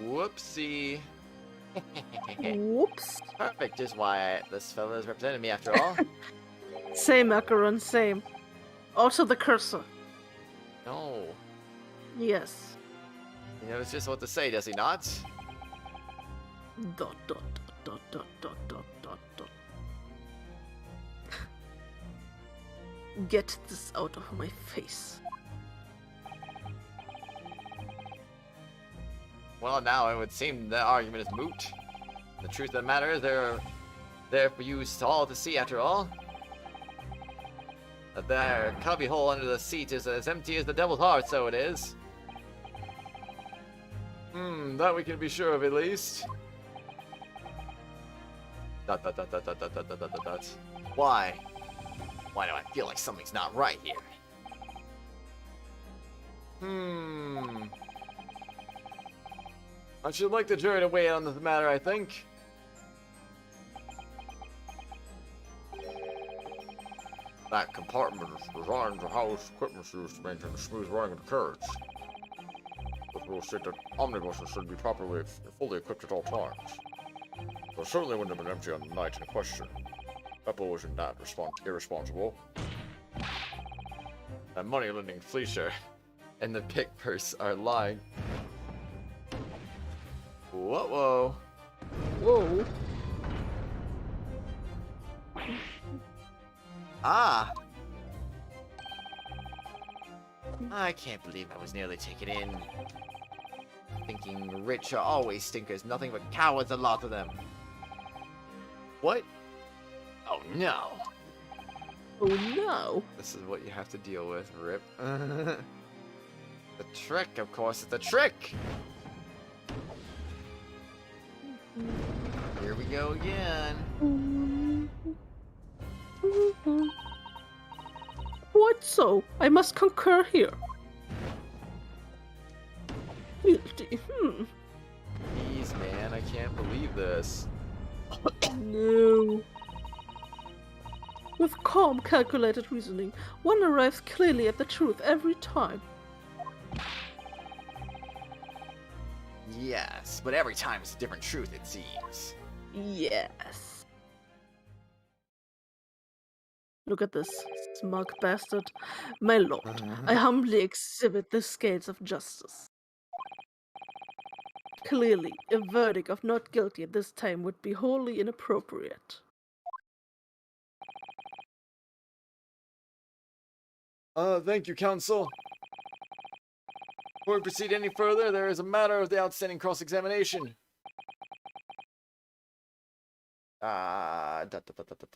Whoopsie. Whoops. Perfect, is why this fella has represented me after all. Same, Macaron, same. Also the cursor. No. Yes. He knows just what to say, does he not? Dot dot dot dot dot dot dot dot. Get this out of my face. Well, now it would seem the argument is moot. The truth of the matter is they're there for you all to see after all. That their cubby hole under the seat is as empty as the devil's heart, so it is. That we can be sure of at least. Dot dot dot dot dot dot dot dot dot dot. Why? Why do I feel like something's not right here? I should like the jury to weigh in on this matter, I think. That compartment is designed to house equipment used to maintain the smooth running of the carriage. But we'll state that omnibuses should be properly fully equipped at all times. So certainly wouldn't have been empty on the night in question. Beppo was in that irresponsible. That money-lending fleischer and the pick purse are lying. Whoa, whoa. Whoa. Ah! I can't believe I was nearly taken in. Thinking rich are always stinkers, nothing but cowards, a lot of them. What? Oh no! Oh no. This is what you have to deal with, Rip. The trick, of course, is the trick! Here we go again. What so? I must concur here. Guilty. Jeez, man, I can't believe this. No. With calm, calculated reasoning, one arrives clearly at the truth every time. Yes, but every time it's a different truth, it seems. Yes. Look at this smug bastard. My lord, I humbly exhibit the scales of justice. Clearly, a verdict of not guilty at this time would be wholly inappropriate. Thank you, counsel. Before we proceed any further, there is a matter of the outstanding cross-examination. Dot, dot, dot, dot, dot, dot,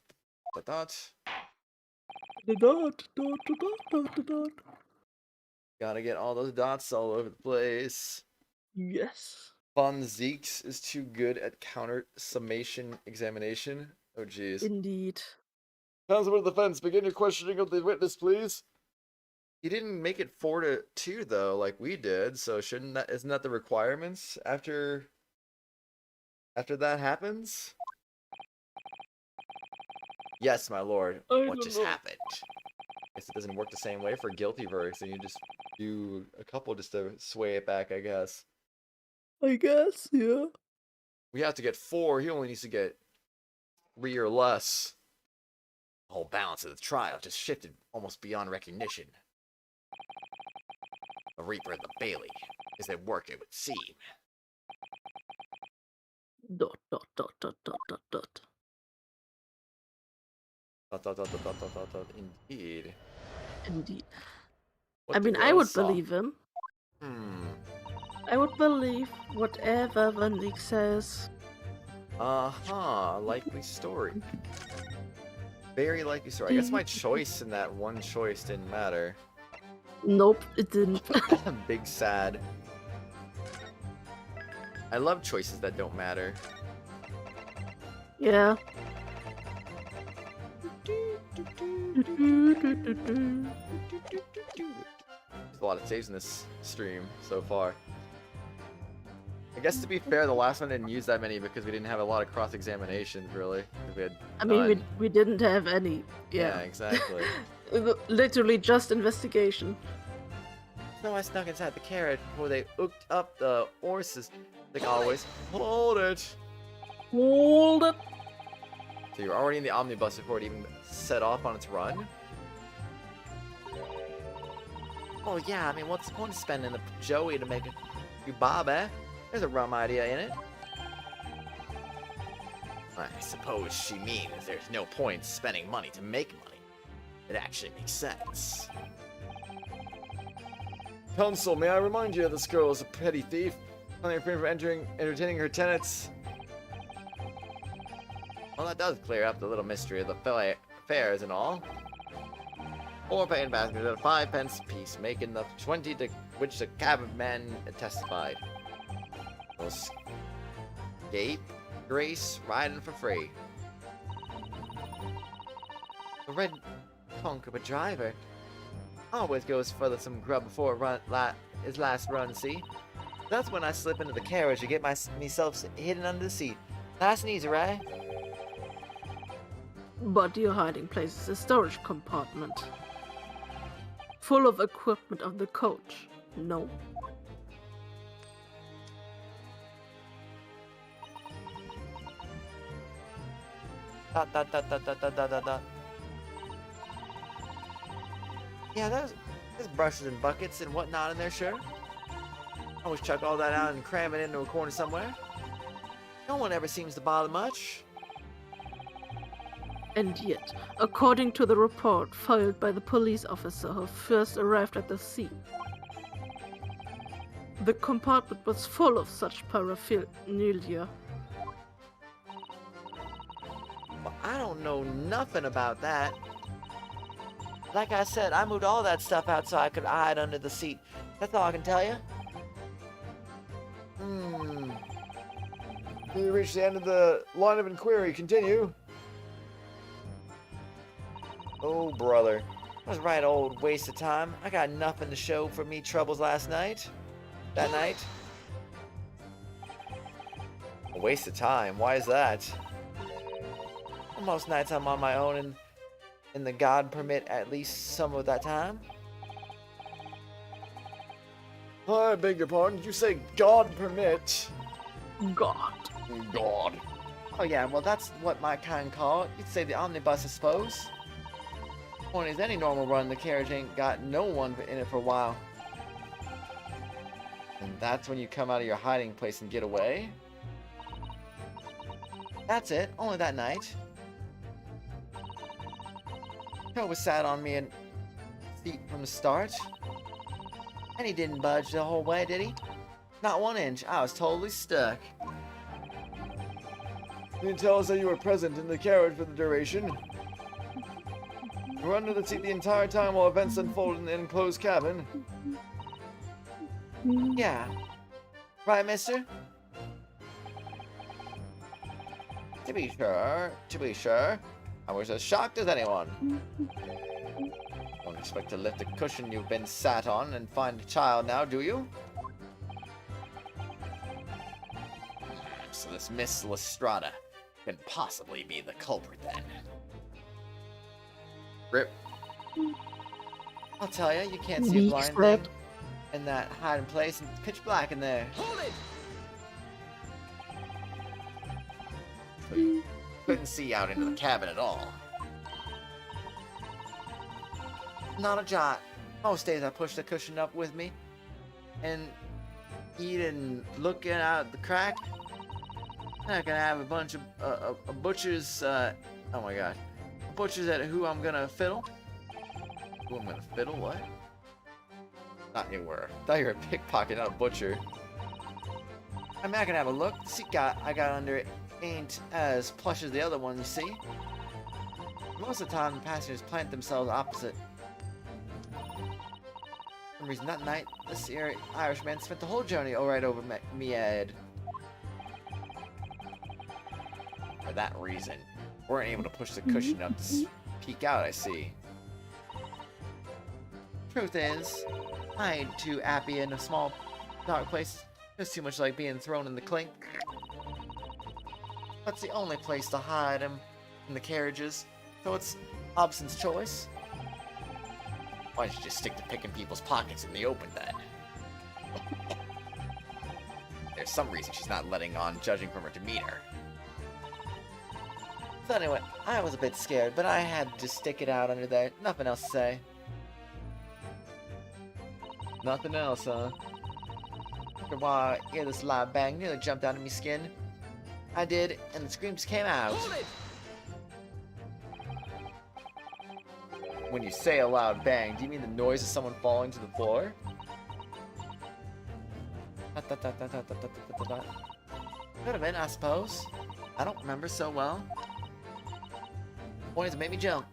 dot. Dot. Gotta get all those dots all over the place. Yes. Van Zieks is too good at counter summation examination. Oh, jeez. Indeed. Counsel for the defense, begin your questioning of the witness, please. He didn't make it 4-2 though, like we did. So isn't that the requirements after that happens? Yes, my lord. I What don't just know. happened? Guess it doesn't work the same way for guilty verdicts, and you just do a couple just to sway it back, I guess. I guess, yeah. We have to get 4. He only needs to get 3 or less. The whole balance of the trial just shifted almost beyond recognition. The Reaper and the Bailey, as they worked, it would seem. Dot, dot, dot, dot, dot, dot, dot. Indeed. Indeed. What I the mean, I girl would saw. believe him. Hmm. I would believe whatever Van Zieks says. Uh-huh. Likely story. Very likely story. I guess my choice in that one choice didn't matter. Nope, it didn't. Big sad. I love choices that don't matter. Yeah. There's a lot of saves in this stream so far. I guess to be fair, the last one didn't use that many because we didn't have a lot of cross-examinations, really. 'Cause we had I mean, none. we didn't have any. Yeah, Yeah. exactly. Literally just investigation. So I snuck inside the carriage before they hooked up the horses. Like always, hold it. Hold it. So you're already in the omnibus before it even set off on its run? Oh yeah, I mean, what's the point of spending the Joey to make a few bob, eh? There's a rum idea in it. I suppose she means there's no point spending money to make money. It actually makes sense. Counsel, may I remind you that this girl is a petty thief, only refrain from entertaining her tenants. Well, that does clear up the little mystery of the fares and all. 4 paying passengers at 5 pence apiece, making the 20 to which the cabman testified. We'll escape, Grace, riding for free. The red punk of a driver always goes for some grub before his last run, see? That's when I slip into the carriage to get myself hidden under the seat. Nice and easy, right? But your hiding place is a storage compartment. Full of equipment of the coach. No. Dot, dot, dot, dot, dot, dot, dot, dot, dot. Yeah, there's brushes and buckets and whatnot in there, sure. Always chuck all that out and cram it into a corner somewhere. No one ever seems to bother much. And yet, according to the report filed by the police officer who first arrived at the scene, the compartment was full of such paraphernalia. Well, I don't know nothing about that. Like I said, I moved all that stuff out so I could hide under the seat. That's all I can tell you. You reached the end of the line of inquiry. Continue. Oh, brother. That was a right old waste of time. I got nothing to show for me troubles last night. That night. A waste of time? Why is that? Most nights I'm on my own and the God permit at least some of that time. I beg your pardon, did you say God permit? God. God. Oh yeah, well that's what my kind call it. You'd say the omnibus, I suppose. Point is, any normal run, the carriage ain't got no one in it for a while. And that's when you come out of your hiding place and get away? That's it, only that night. Joe was sat on me and seat from the start. And he didn't budge the whole way, did he? Not 1 inch. I was totally stuck. You didn't tell us that you were present in the carriage for the duration. You were under the seat the entire time while events unfolded in the enclosed cabin. Yeah. Right, mister? To be sure. I was as shocked as anyone. Don't expect to lift the cushion you've been sat on and find a child now, do you? So this Miss Lestrada can possibly be the culprit then. Rip. I'll tell you, you can't see a blind thing in that hiding place. It's pitch black in there. Couldn't see out into the cabin at all. Not a jot. Most days I push the cushion up with me and eat and looking out the crack. I can have a bunch of butchers. Oh my god, butchers at who I'm gonna fiddle. Who I'm gonna fiddle? What? Not you were. I thought you were a pickpocket, not a butcher. I mean, I can have a look. The seat I got under it ain't as plush as the other one, you see. Most of the time, the passengers plant themselves opposite. For some reason, that night, this Irishman spent the whole journey right over me head. For that reason, weren't able to push the cushion up to peek out, I see. Truth is, I ain't too happy in a small, dark place. It's too much like being thrown in the clink. That's the only place to hide him in the carriages, so it's Hobson's choice. Why don't you just stick to picking people's pockets in the open then? There's some reason she's not letting on, judging from her demeanor. So anyway, I was a bit scared, but I had to just stick it out under there. Nothing else to say. Nothing else, huh? After a while, I hear this loud bang nearly jumped out of me skin. I did, and the screams came out. When you say a loud bang, do you mean the noise of someone falling to the floor? Could have been, I suppose. I don't remember so well. Point is, it made me jump.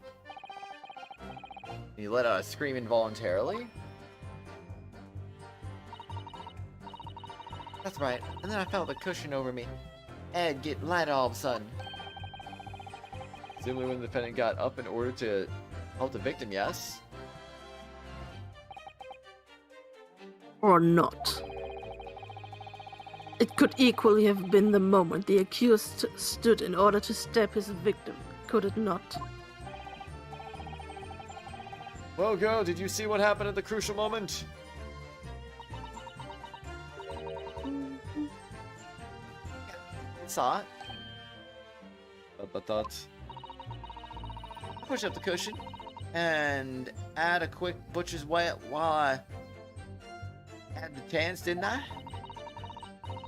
You let out a scream involuntarily? That's right. And then I felt the cushion over me. Head get light all of a sudden. Presumably when the defendant got up in order to help the victim, yes? Or not. It could equally have been the moment the accused stood in order to stab his victim, could it not? Well, girl, did you see what happened at the crucial moment? Saw it. But Push up the cushion and add a quick butcher's way while I had the chance, didn't I?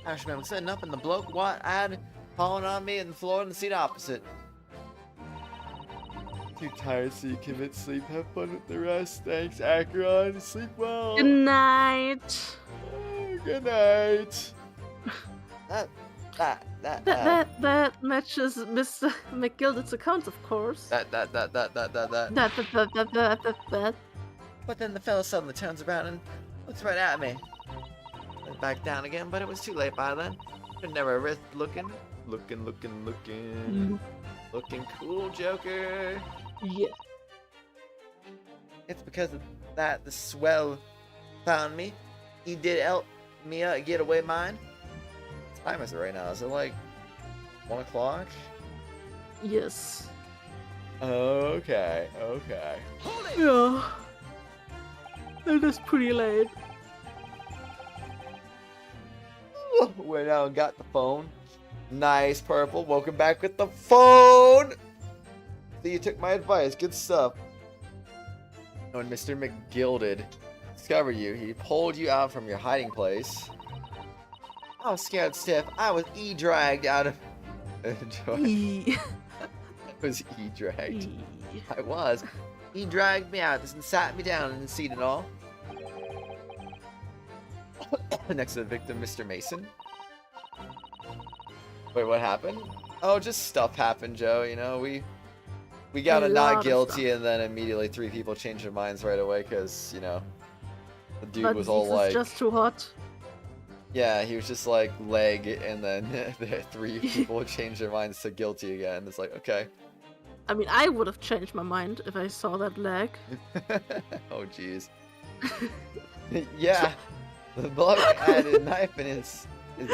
Irishman was sitting up in the bloke what I had falling on me in the floor in the seat opposite. Too tired so you commit sleep. Have fun with the rest. Thanks, Akron. Sleep well. Good night. Good night. That matches Mr. McGilded's account, of course. That. But then the fellow suddenly turns around and looks right at me. Went back down again, but it was too late by then. Could never risk looking. Looking cool, Joker. Yeah. It's because of that the swell found me. He did help me get away mine. What time is it right now? Is it like 1 o'clock? Yes. Okay. Yeah. It is pretty late. Went out and got the phone. Nice, Purple. Welcome back with the phone. See, you took my advice. Good stuff. When Mr. McGilded discovered you, he pulled you out from your hiding place. I was scared stiff. I was dragged out of. E. Was dragged? E. I was. He dragged me out and sat me down in the seat and all. Next to the victim, Mr. Mason. Wait, what happened? Oh, just stuff happened, Joe. You know, we got a not guilty, and then immediately 3 people changed their minds right away because, you know, the dude was all like, just too hot. Yeah, he was just like leg, and then the 3 people changed their minds to guilty again. It's like, okay. I mean, I would have changed my mind if I saw that leg. Oh, jeez. Yeah, the bloke had a knife in his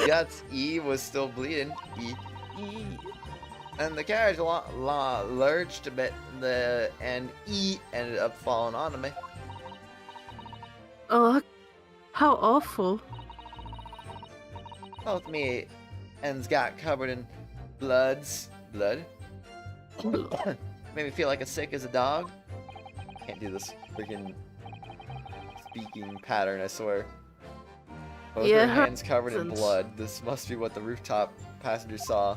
guts. E was still bleeding. E. And the carriage lurched a bit, and E ended up falling onto me. Oh, how awful. Both me ends got covered in blood. Made me feel like as sick as a dog. Can't do this freaking speaking pattern, I swear. Both Yeah, her hands covered in husband. blood. This must be what the rooftop passenger saw.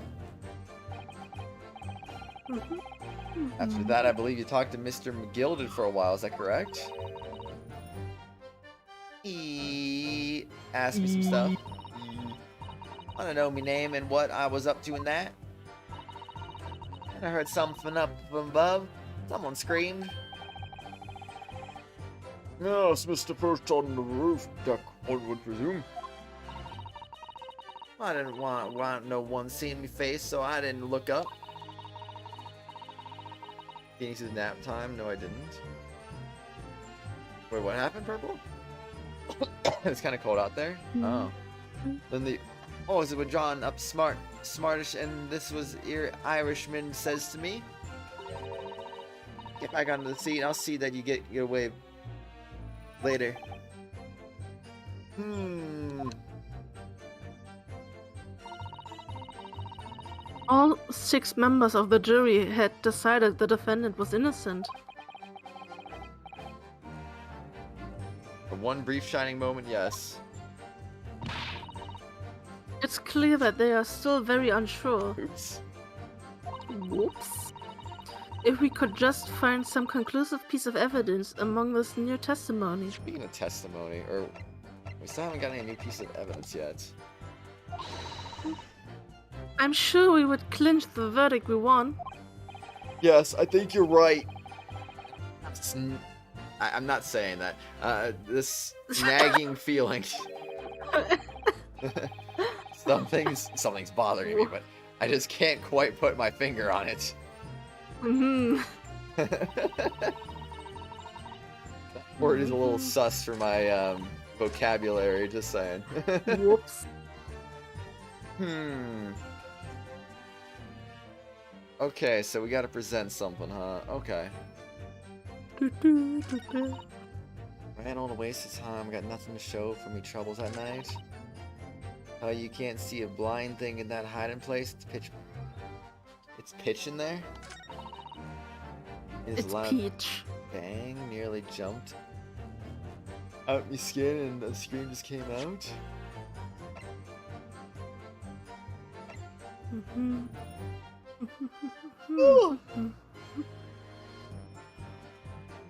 After that, I believe you talked to Mr. McGilded for a while, is that correct? He asked me some stuff. Want to know me name and what I was up to in that? And I heard something up from above. Someone screamed. Yes, Mr. Perched on the roof deck, one would presume. I didn't want no one seeing me face, so I didn't look up. Phoenix's nap time? No, I didn't. Wait, what happened, Purple? It's kind of cold out there. Oh. Then oh, is it withdrawn up smartish, and this was Irishman says to me. Get back onto the seat, and I'll see that you get your way later. All 6 members of the jury had decided the defendant was innocent. For one brief shining moment, yes. It's clear that they are still very unsure. Oops. Whoops. If we could just find some conclusive piece of evidence among this new testimony. Speaking of testimony, or we still haven't got any new piece of evidence yet. I'm sure we would clinch the verdict we won. Yes, I think you're right. I'm not saying that. This nagging feeling. Something's bothering me, but I just can't quite put my finger on it. That word is a little sus for my vocabulary, just saying. Whoops. Okay, so we gotta present something, huh? Okay. Man, all the waste of time. Got nothing to show for me troubles at night. You can't see a blind thing in that hiding place. It's pitch in there. It's loud Peach. bang nearly jumped out my skin, and the scream just came out.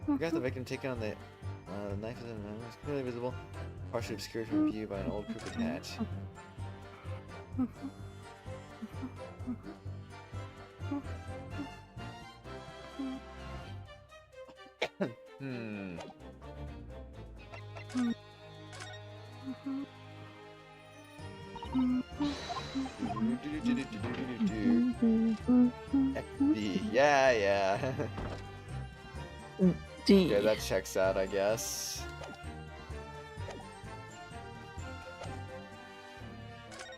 We got the victim taken on the knife is clearly visible, partially obscured from view by an old crooked hatch. Yeah. D. Okay, that checks out, I guess.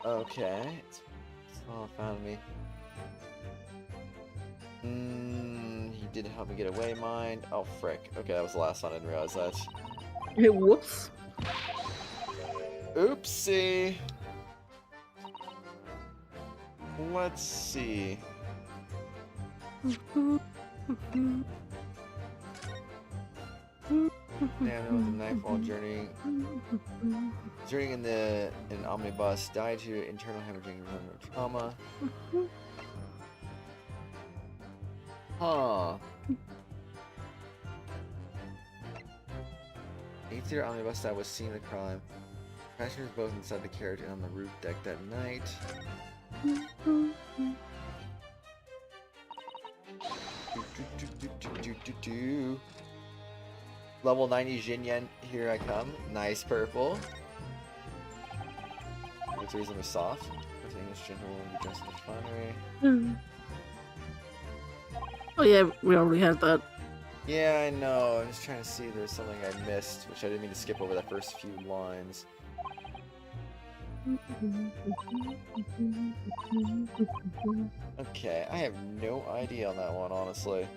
Okay. Oh, found me. He did help me get away, mind. Oh, frick. Okay, that was the last one. I didn't realize that. Hey, whoops. Oopsie. Let's see. Damn, there was a knife while journeying in an omnibus. Died to internal hemorrhaging trauma. Huh. Eight-seater omnibus that was seen the crime. Passengers both inside the carriage and on the roof deck that night. Level 90 Jin Yen, here I come. Nice purple. It's reasonably soft. English gentle and just finery. Oh yeah, we already had that. Yeah, I know. I'm just trying to see if there's something I missed, which I didn't mean to skip over that first few lines. Okay, I have no idea on that one, honestly.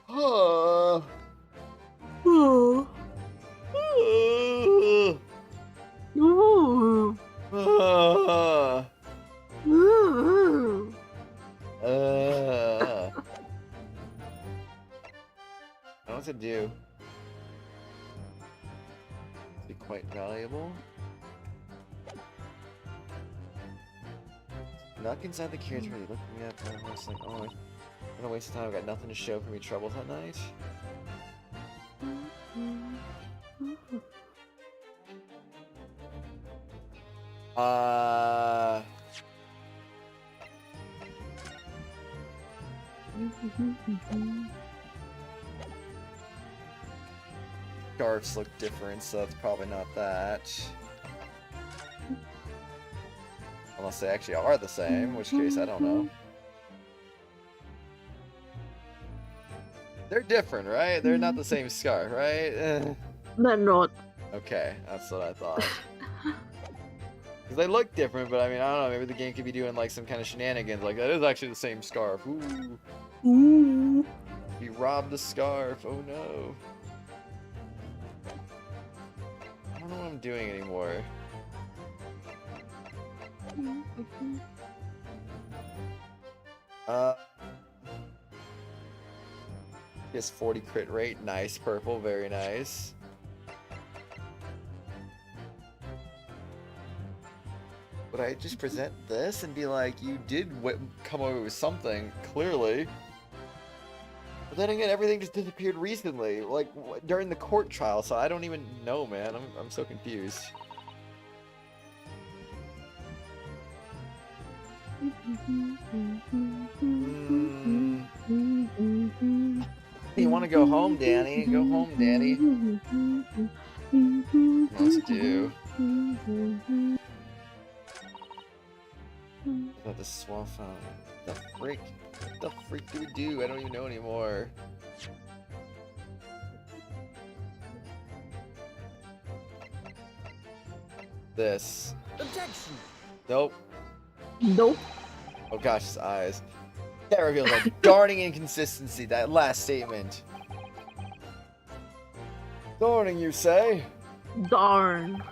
Oh. Ooh. Ooh. Ooh. I don't know what to do. Be quite valuable. Knock inside the carriage where you look me up and I was like, oh, I'm gonna waste time, I've got nothing to show for me troubles at night. Scarves look different, so it's probably not that. Unless they actually are the same, in which case I don't know. They're different, right? They're not the same scarf, right? They're not. Okay, that's what I thought. Because they look different, but I mean, I don't know, maybe the game could be doing like some kind of shenanigans, like that is actually the same scarf. Ooh. Ooh. You robbed the scarf, oh no. I don't know what I'm doing anymore. Yes, 40 crit rate, nice, purple, very nice. Would I just present this and be like, you did come away with something, clearly. But then again, everything just disappeared recently, like during the court trial, so I don't even know, man. I'm so confused. You want to go home, Danny? Go home, Danny. Let's do. About the swamp fountain. The freak? What the freak do we do? I don't even know anymore. This. Objection! Nope. Nope. Oh gosh, his eyes. That reveals a darning inconsistency, that last statement. Darning, you say? Darn.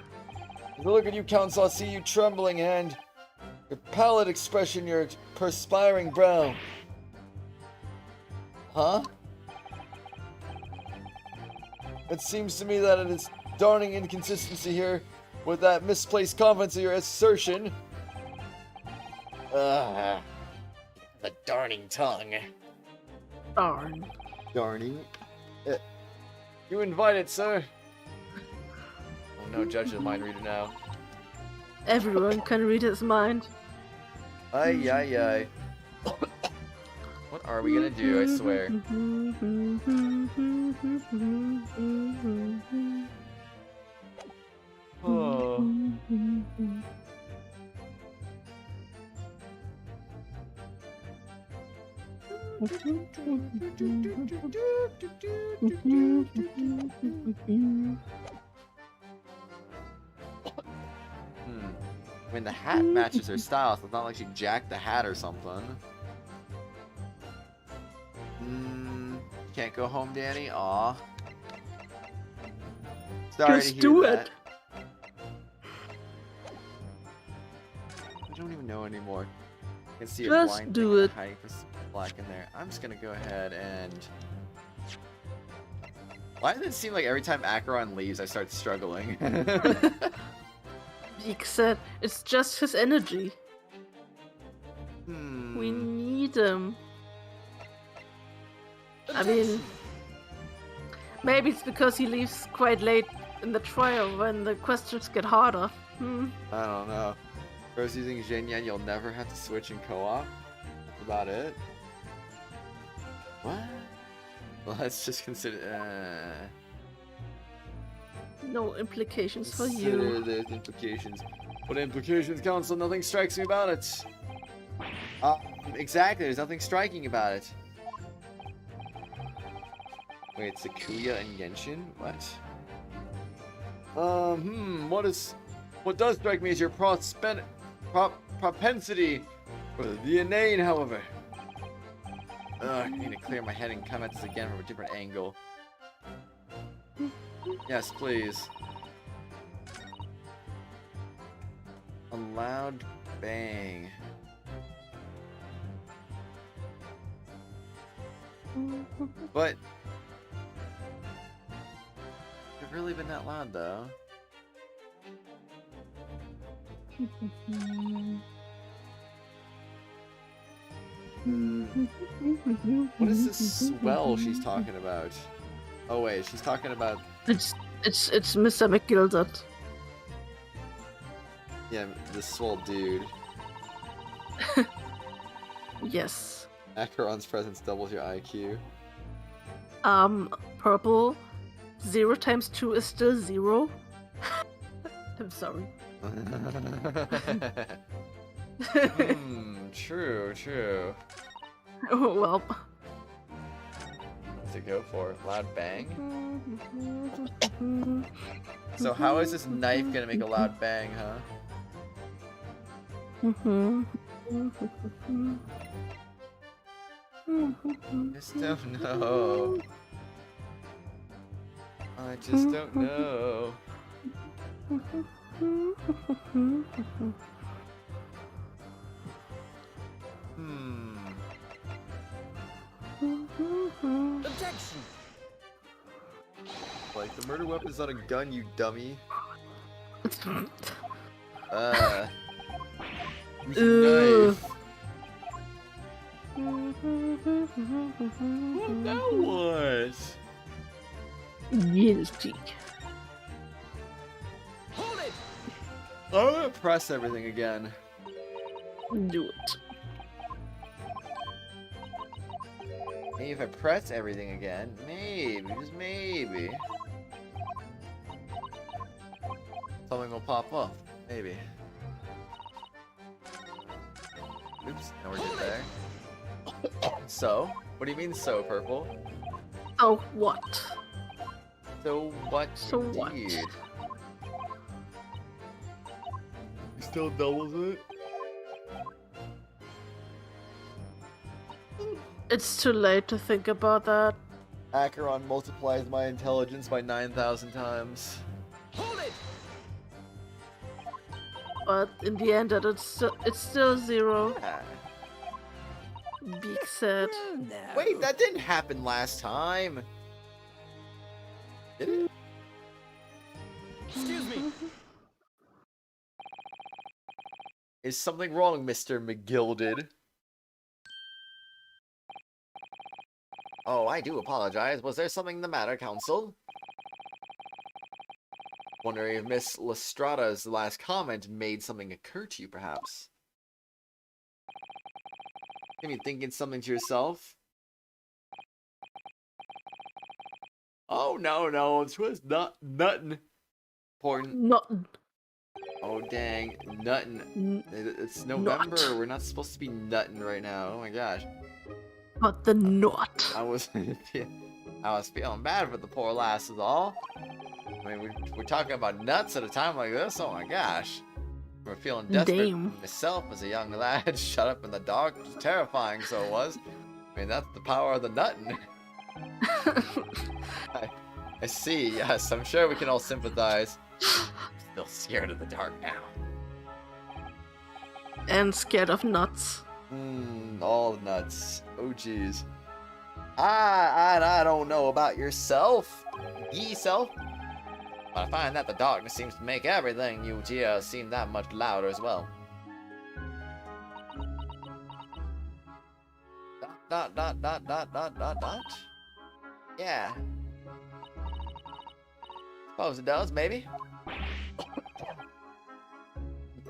As I look at you, Counsel, I see you trembling and your pallid expression, your perspiring brow. Huh? It seems to me that it is darning inconsistency here with that misplaced confidence of your assertion. The darning tongue. Darn. Darning. You invited, sir. Oh no, judge the mind reader now. Everyone can read his mind. Ay, ay, ay. What are we gonna do, I swear? Oh. I mean, the hat matches her style, so it's not like she jacked the hat or something. Can't go home, Danny? Aw. Sorry Just to hear do that. it. I don't even know anymore. I can see a Just blind do thing it. hiding for some black in there. I'm just gonna go ahead and... Why does it seem like every time Acheron leaves, I start struggling? Beak said it's just his energy. We need him. I mean, maybe it's because he leaves quite late in the trial when the questions get harder. I don't know. First using Jinyan, you'll never have to switch in co-op. That's about it. What? Well, let's just consider... No implications for Consider you. there's implications. What implications, Counsel? Nothing strikes me about it. Exactly, there's nothing striking about it. Wait, Sakuya and Genshin? What? What does strike me is your propensity for the inane, however. I need to clear my head and come at this again from a different angle. Yes, please. A loud bang. But it's really been that loud, though. What is this swell she's talking about? Oh wait, she's talking about. It's Mr. McGilded. Yeah, this swole dude. Yes. Acheron's presence doubles your IQ. Purple. 0 times 2 is still 0. I'm sorry. True. Oh, well. What's it go for? Loud bang? So how is this knife gonna make a loud bang, huh? I just don't know. I just don't know. Objection! Like, the murder weapon's not a gun, you dummy. Use a knife. Now what? Guilty. Hold it! I'm gonna press everything again. Do it. Maybe if I press everything again, maybe, just maybe, something will pop up. Maybe. Oops, now we're good there. So? What do you mean, so, Purple? So what? So what? So what? Indeed. He still doubles it? It's too late to think about that. Acheron multiplies my intelligence by 9,000 times. Hold it! But in the end, it's still 0. Yeah. Beak said. Wait, that didn't happen last time. Did it? Excuse me. Is something wrong, Mr. McGilded? Oh, I do apologize. Was there something the matter, Counsel? Wondering if Miss Lestrada's last comment made something occur to you, perhaps? Maybe thinking something to yourself? Oh, no, it was nothing important. Not. Oh, dang, nuttin'. It's November, Not. we're not supposed to be nuttin' right now. Oh my gosh. But the not. I was feeling bad for the poor lass is all. I mean, we're talking about nuts at a time like this. Oh my gosh, we're feeling desperate. Damn. Myself as a young lad, shut up in the dark, it was terrifying. So it was. I mean, that's the power of the nuttin'. I see. Yes, I'm sure we can all sympathize. Still scared of the dark now. And scared of nuts. All the nuts. Oh jeez. I don't know about yourself, ye-self, but I find that the darkness seems to make everything you hear seem that much louder as well. Dot. Yeah. Suppose it does, maybe.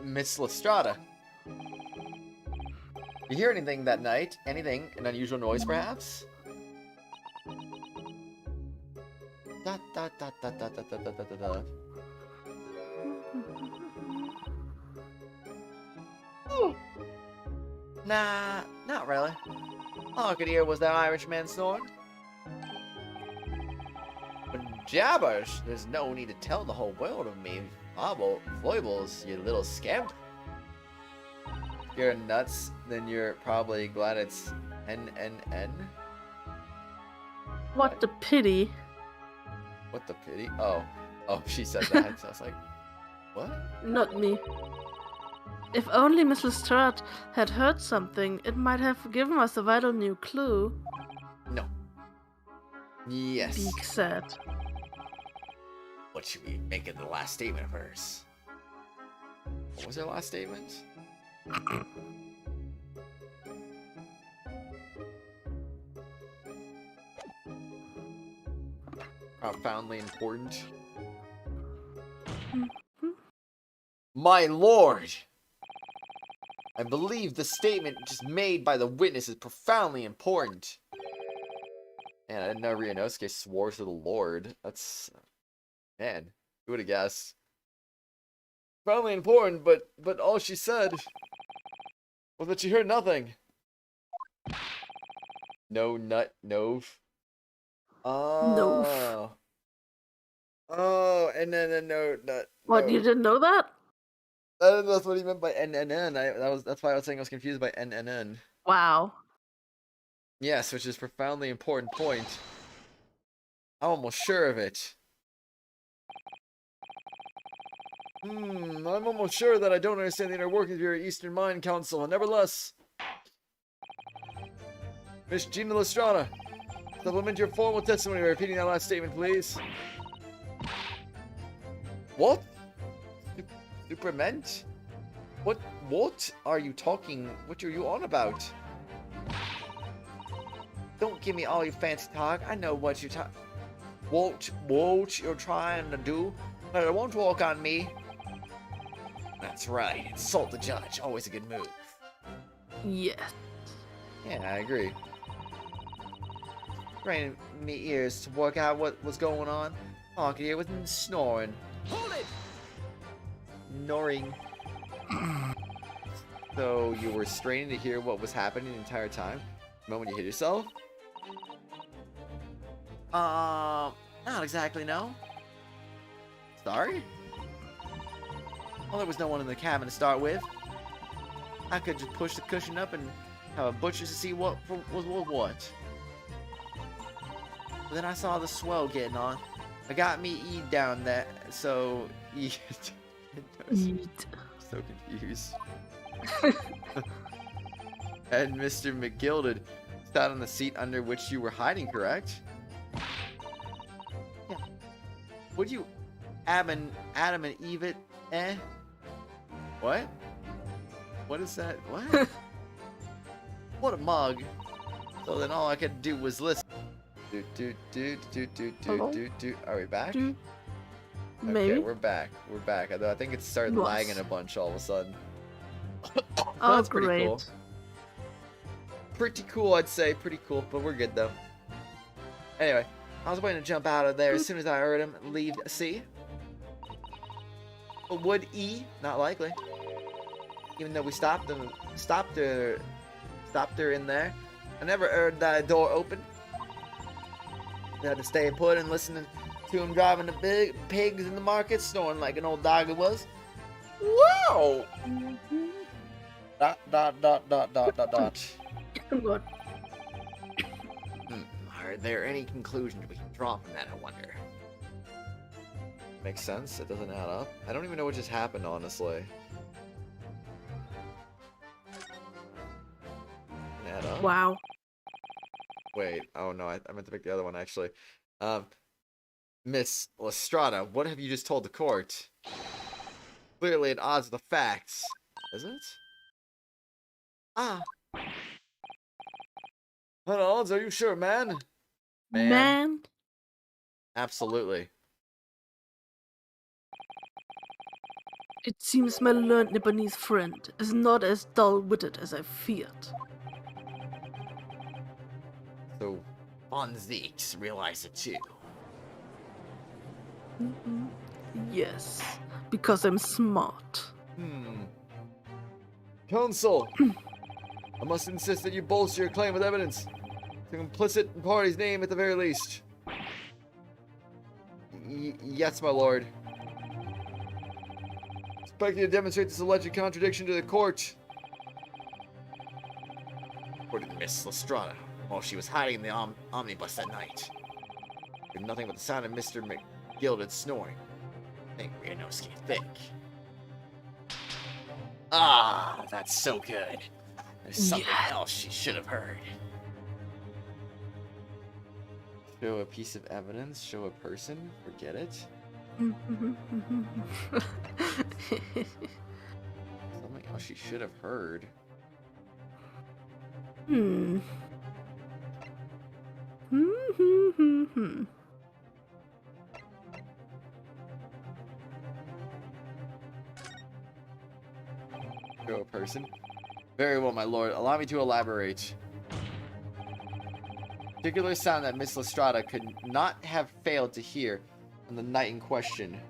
Miss Lestrada. You hear anything that night? Anything? An unusual noise, perhaps? Dot. Nah, not really. All I could hear was that Irishman snoring. But Jabbers, there's no need to tell the whole world of me. Foibles, you little scamp. If you're nuts, then you're probably glad it's NNN. What the pity. What the pity? Oh, she said that. So I was like, what? Not me. If only Miss Lestrade had heard something, it might have given us a vital new clue. No. Yes. Beak said. What should we make of the last statement of hers? What was her last statement? Profoundly important. My lord! I believe the statement just made by the witness is profoundly important. Man, I didn't know Ryunosuke swore to the Lord. That's... Man, who would have guessed? Profoundly important, but all she said was that she heard nothing. No nut, nove. Oh. Oh, and then no nut. What, you didn't know that? That's what he meant by NNN. That's why I was saying I was confused by NNN. Wow. Yes, which is profoundly important point. I'm almost sure of it. I'm almost sure that I don't understand the inner workings of your Eastern Mind Council, and nevertheless, Miss Gina Lestrada, supplement your formal testimony by repeating that last statement, please. What? Superment? What are you talking? What are you on about? Don't give me all your fancy talk. I know what you're what you're trying to do, but it won't walk on me. That's right. Insult the judge. Always a good move. Yes. Yeah, I agree. Straining me ears to work out what was going on. All I could hear was snoring. Hold it! Snoring. So you were straining to hear what was happening the entire time? The moment you hit yourself? Not exactly, no. Sorry? Well, there was no one in the cabin to start with. I could just push the cushion up and have a butcher to see what was what. But then I saw the swell getting on. It got me eat down that, so eat. Eat. So confused. And Mr. McGilded sat on the seat under which you were hiding, correct? Yeah. Would you Adam and Eve it? Eh? What? What is that? What? What a mug. So then all I could do was listen. Are we back? Maybe. Okay, we're back. We're back. I think it started Yes. lagging a bunch all of a sudden. Oh, That's pretty great. cool. Pretty cool, I'd say. Pretty cool, but we're good though. Anyway, I was waiting to jump out of there as soon as I heard him leave C. But would E? Not likely. Even though we stopped her in there. I never heard that door open. We had to stay put and listen to him driving the big pigs in the market, snoring like an old dog it was. Whoa! Dot. What? Are there any conclusions we can draw from that, I wonder? Makes sense. It doesn't add up. I don't even know what just happened, honestly. Didn't add up? Wow. Wait. Oh no, I meant to pick the other one actually. Miss Lestrada, what have you just told the court? Clearly at odds with the facts, isn't it? Ah. At odds? Are you sure, man? Man. Absolutely. It seems my learned Nipponese friend is not as dull-witted as I feared. So, Van Zieks realized it too. Yes, because I'm smart. Counsel, I must insist that you bolster your claim with evidence. The complicit party's name at the very least. Yes, my lord. Expecting to demonstrate this alleged contradiction to the court. According to Miss Lestrada, while she was hiding in the omnibus that night, heard nothing but the sound of Mr. McGilded snoring. Think, Ryunosuke, think. Ah, that's so good. There's something else she should have heard. Show a piece of evidence, show a person, forget it. Something else she should have heard. Show a person. Very well, my lord. Allow me to elaborate. Particular sound that Miss Lestrada could not have failed to hear on the night in question.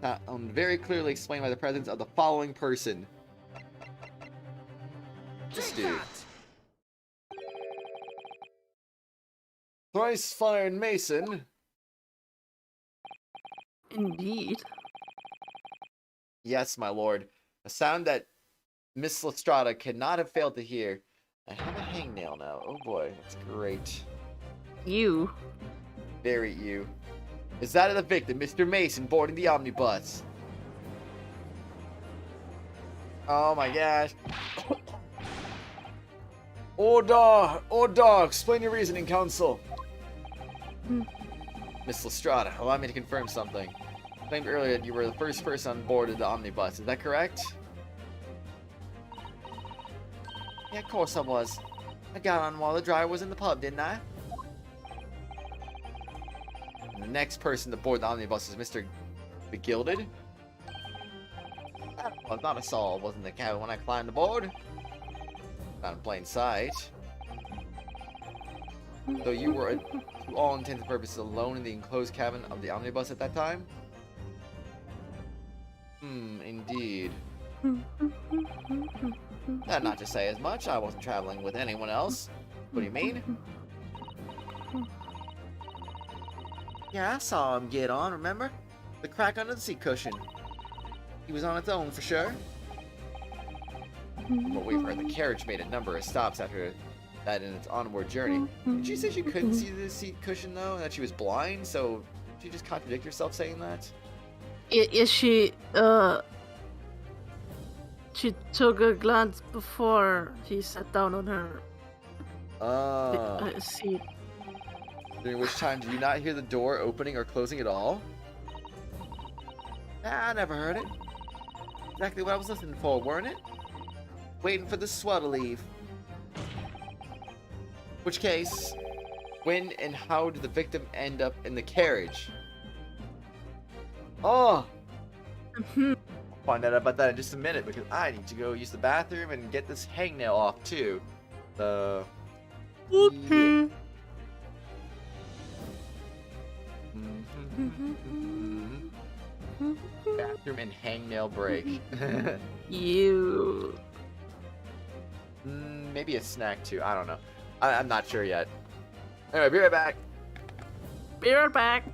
Sound very clearly explained by the presence of the following person. This dude. Thrice fired Mason. Indeed. Yes, my lord. A sound that Miss Lestrada cannot have failed to hear. I have a hangnail now. Oh boy, that's great. You. Very you. Is that of the victim, Mr. Mason, boarding the omnibus? Oh my gosh. Order! Explain your reasoning, counsel. Miss Lestrada, allow me to confirm something. You claimed earlier that you were the first person on board of the omnibus. Is that correct? Yeah, of course I was. I got on while the driver was in the pub, didn't I? And the next person to board the omnibus is Mr. Begilded. That was not a soul, wasn't the cabin when I climbed aboard. Not in plain sight. So you were, to all intents and purposes, alone in the enclosed cabin of the omnibus at that time? Indeed. Not to say as much. I wasn't traveling with anyone else. What do you mean? Yeah, I saw him get on, remember? The crack under the seat cushion. He was on its own for sure. From what we've heard, the carriage made a number of stops after that in its onward journey. Did she say she couldn't see the seat cushion though, and that she was blind? So did you just contradict yourself saying that? She took a glance before he sat down on her seat. During which time did you not hear the door opening or closing at all? Nah, I never heard it. Exactly what I was listening for, weren't it? Waiting for the swell to leave. Which case, when and how did the victim end up in the carriage? Oh! I'll find out about that in just a minute because I need to go use the bathroom and get this hangnail off too. Okay. Bathroom and hangnail break. You. Maybe a snack too. I don't know. I'm not sure yet. Anyway, be right back. Be right back.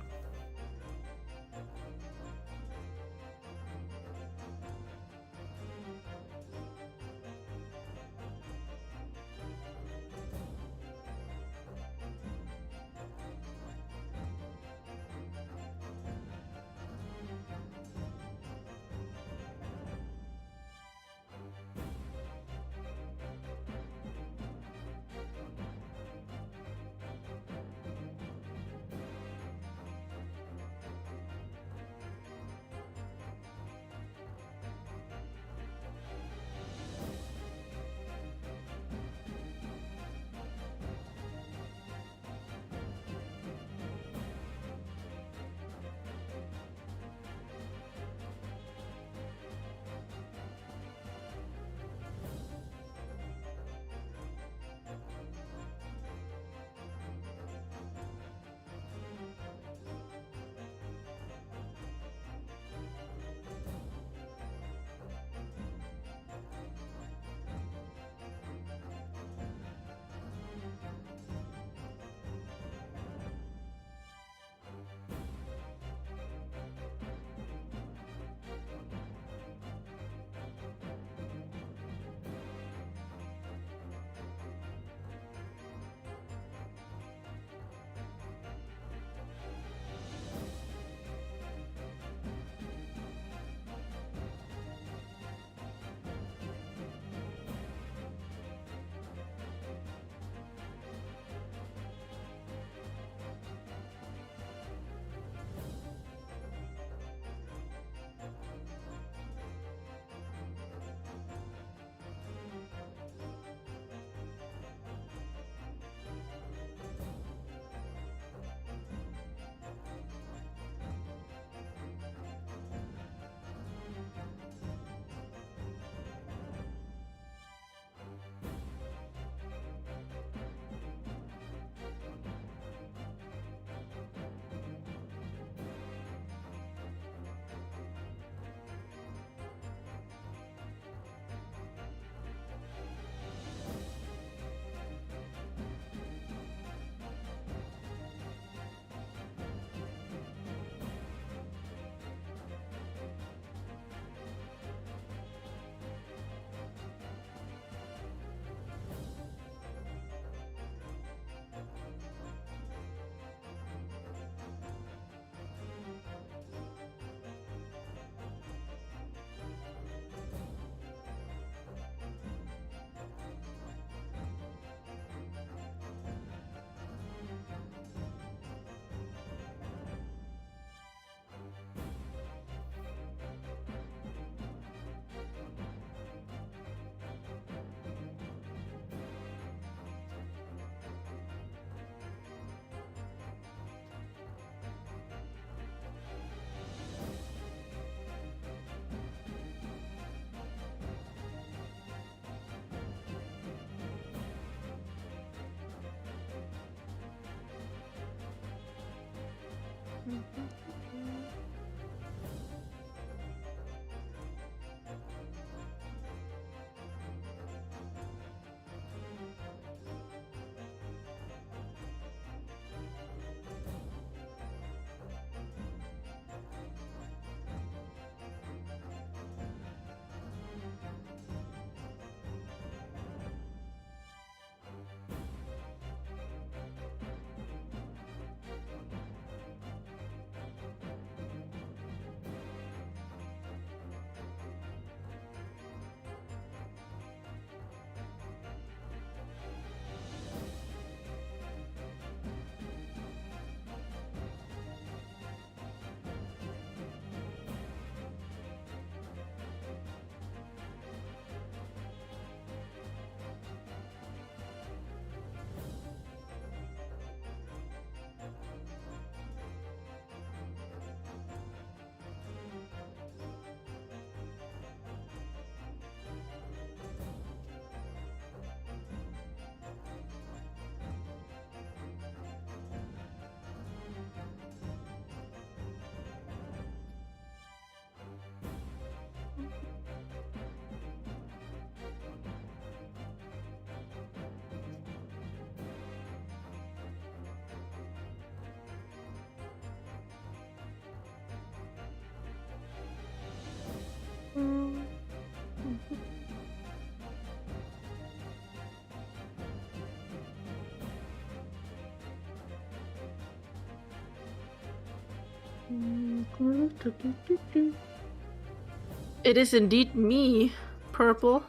It is indeed me, Purple.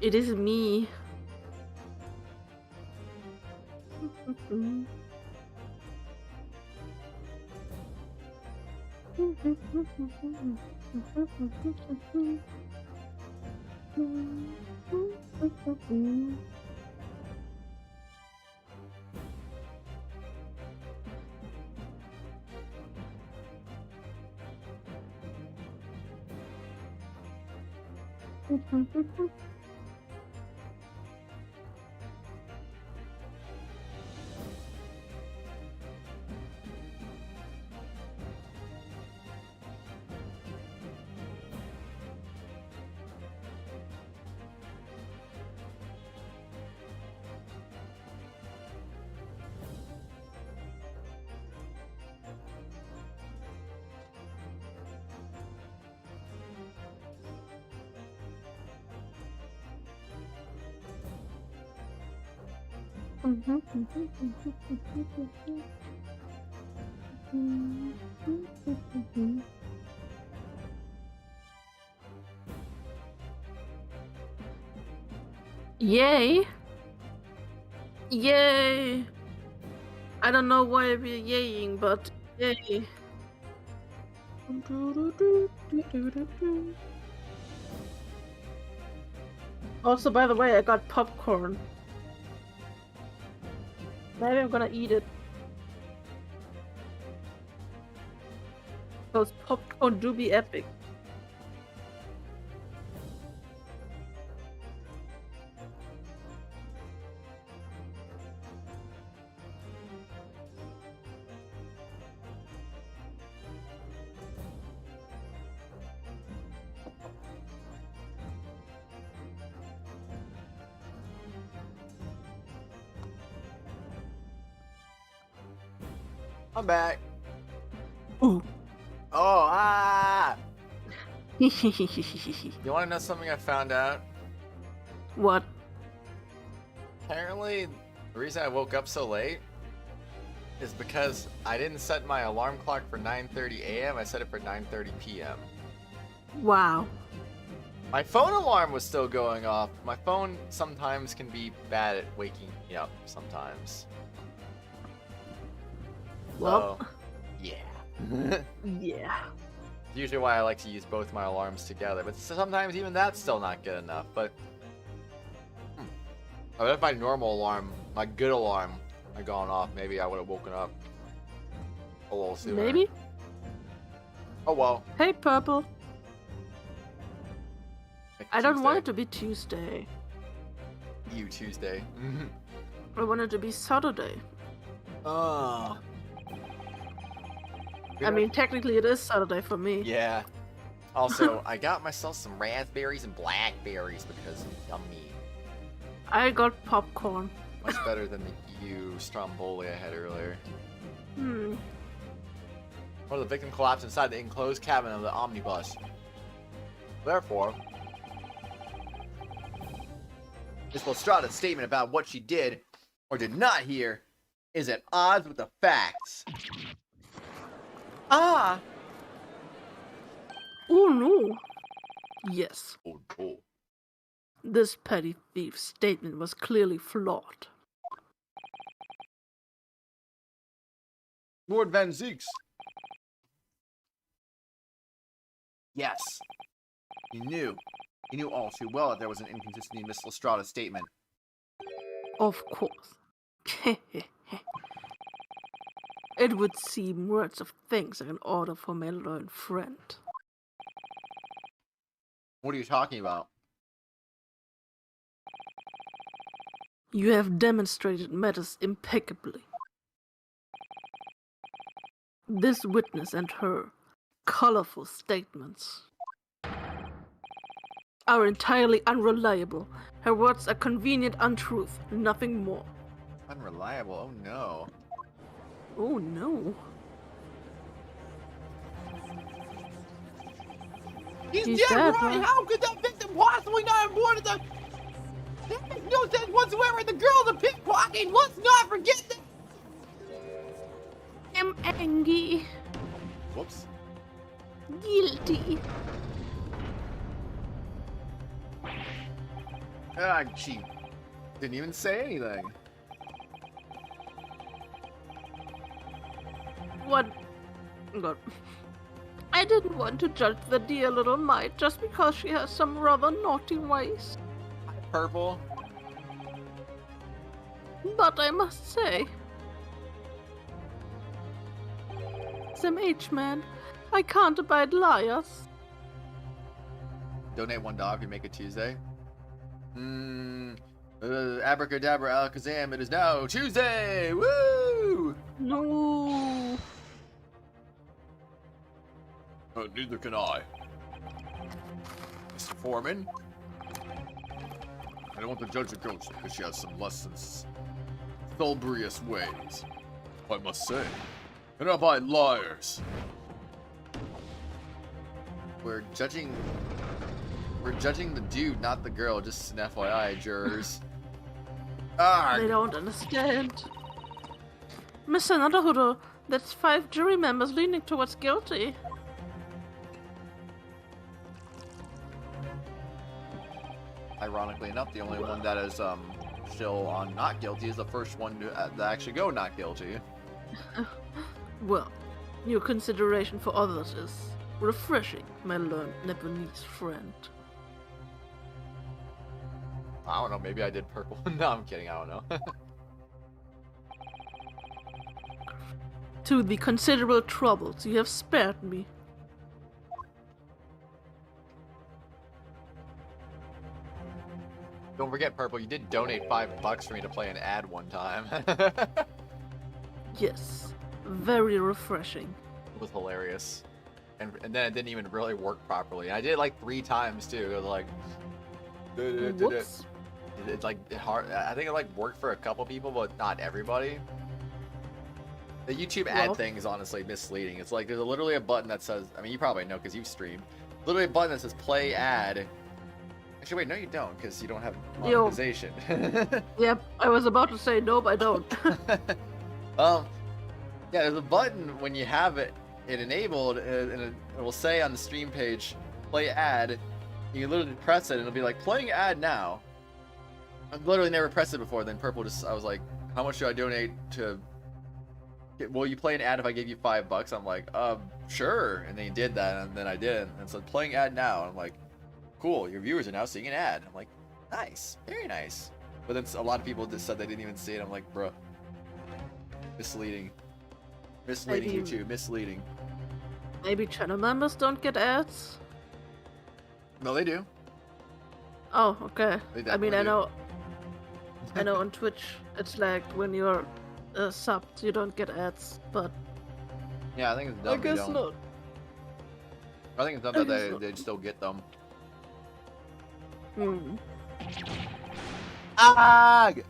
It is me. Yay! Yay! I don't know why we're yaying, but yay! Also, by the way, I got popcorn. Maybe I'm gonna eat it. Those popcorn do be epic. I'm back. Ooh. Oh, ah! What? You want to know something I found out? Apparently, the reason I woke up so late is because I didn't set my alarm clock for 9:30 a.m. I set it for 9:30 p.m. Wow. My phone alarm was still going off. My phone sometimes can be bad at waking me up sometimes. Well. So, yeah. Yeah. Usually why I like to use both my alarms together, but sometimes even that's still not good enough. But I bet if my normal alarm, my good alarm, had gone off, maybe I would have woken up a little sooner. Maybe? Oh well. Hey, Purple. Like I don't want it Tuesday. to be Tuesday. You Tuesday. I want it to be Saturday. Oh. I mean, technically it is Saturday for me. Yeah. Also, I got myself some raspberries and blackberries because yummy. I got popcorn. Much better than the EU Stromboli I had earlier. Hmm. One of the victim collapsed inside the enclosed cabin of the omnibus. Therefore, Miss Lestrada's statement about what she did or did not hear is at odds with the facts. Ah! Oh no. Yes, Oh, oh. this petty thief's statement was clearly flawed. Lord Van Zieks. Yes. He knew. He knew all too well that there was an inconsistency in Miss Lestrada's statement. Of course. It would seem words of thanks are in order for my learned friend. What are you talking about? You have demonstrated matters impeccably. This witness and her colorful statements are entirely unreliable. Her words are convenient untruth, nothing more. Unreliable? Oh no. Oh no. He's He's dead, dead, right? huh? How could that victim possibly not have boarded the... That makes no sense whatsoever. The girl's a pickpocket. Let's not forget that. I'm angry. Whoops. Guilty. Ah, she didn't even say anything. What? God. I didn't want to judge the dear little mite just because she has some rather naughty ways. Purple. But I must say, Sam H. man, I can't abide liars. Donate $1 if you make it Tuesday. Abracadabra alakazam, it is now Tuesday! Woo! No. Neither can I. Mr. Foreman. I don't want to judge a ghost because she has some less than thulbrious ways. I must say. And about liars. We're judging the dude, not the girl, just an FYI, jurors. They don't understand. Mr. Naruhodo, that's 5 jury members leaning towards guilty. Ironically enough, the only one that is still on not guilty is the first one to actually go not guilty. Well, your consideration for others is refreshing, my learned Nepalese friend. I don't know, maybe I did purple. No, I'm kidding, I don't know. To the considerable troubles you have spared me. Don't forget, Purple, you did donate $5 for me to play an ad one time. Yes, very refreshing. It was hilarious. And then it didn't even really work properly. And I did it like 3 times too. It was like... Whoops. It's like hard. I think it like worked for a couple people, but not everybody. The YouTube ad Well. thing is honestly misleading. It's like there's literally a button that says, I mean, you probably know because you've streamed. Literally a button that says play ad. Actually, wait, no, you don't because you don't have Yo. monetization. Yep, I was about to say nope, I don't. Yeah, there's a button when you have it enabled, and it will say on the stream page, play ad. You can literally press it, and it'll be like, playing ad now. I've literally never pressed it before, then Purple I was like, how much should I donate to... Will you play an ad if I give you $5? I'm like, sure. And then he did that, and then I didn't. And it said, playing ad now. And I'm like, cool, your viewers are now seeing an ad. I'm like, nice, very nice. But then a lot of people just said they didn't even see it. I'm like, bruh. Misleading. Misleading, Maybe- YouTube, misleading. Maybe channel members don't get ads? No, they do. Oh, okay. They I mean, definitely I know on Twitch it's like when you're subbed, you don't get ads, but Yeah, I think it's I dumb. they guess don't. not. I think it's dumb I that guess not. they'd still get them. Hmm. Ag!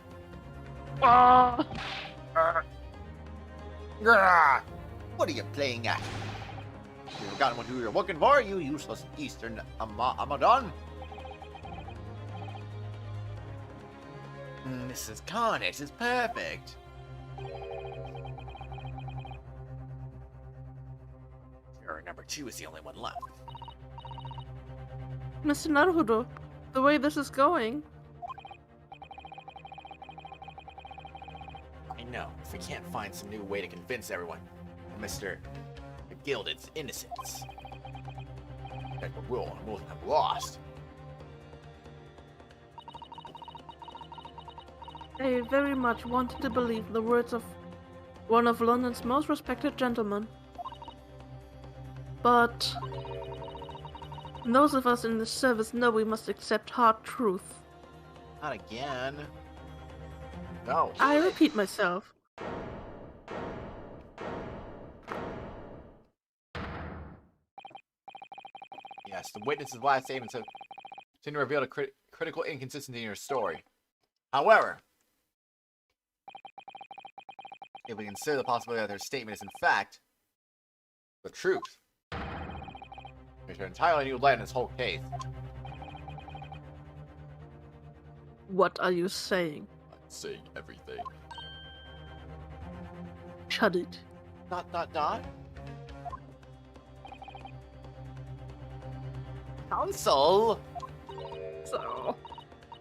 Ah! Grr! What are you playing at? You forgotten what you were looking for, you useless Eastern Amadon? Mrs. Carnage is perfect. Juror number 2 is the only one left. Mr. Naruhodo, the way this is going, I know, if we can't find some new way to convince everyone, Mr. Gilded's innocence, that we will and will have lost. I very much wanted to believe the words of one of London's most respected gentlemen. But those of us in the service know we must accept hard truth. Not again. No. I repeat myself. Yes, the witness's last statements have seem to reveal a critical inconsistency in your story. However, if we consider the possibility that their statement is in fact the truth, we should entirely new light in this whole case. What are you saying? I'm saying everything. Shut it. ... Counsel! So,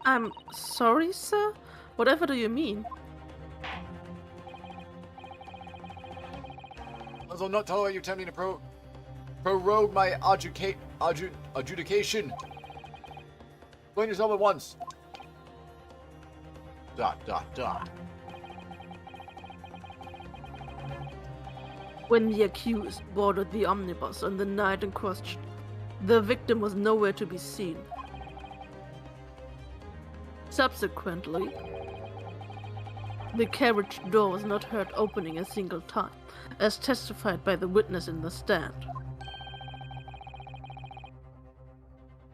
I'm sorry, sir? Whatever do you mean? I'll not tolerate you attempting to prorogue my adjudication. Explain yourself at once. ... When the accused boarded the omnibus on the night in question, the victim was nowhere to be seen. Subsequently, the carriage door was not heard opening a single time, as testified by the witness in the stand.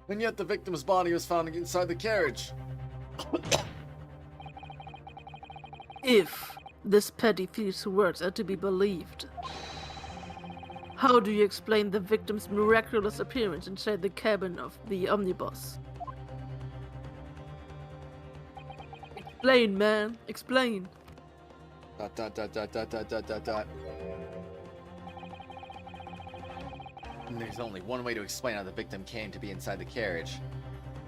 And yet the victim's body was found inside the carriage. If this petty thief's words are to be believed, how do you explain the victim's miraculous appearance inside the cabin of the omnibus? Explain, man. Explain. ... And there's only one way to explain how the victim came to be inside the carriage.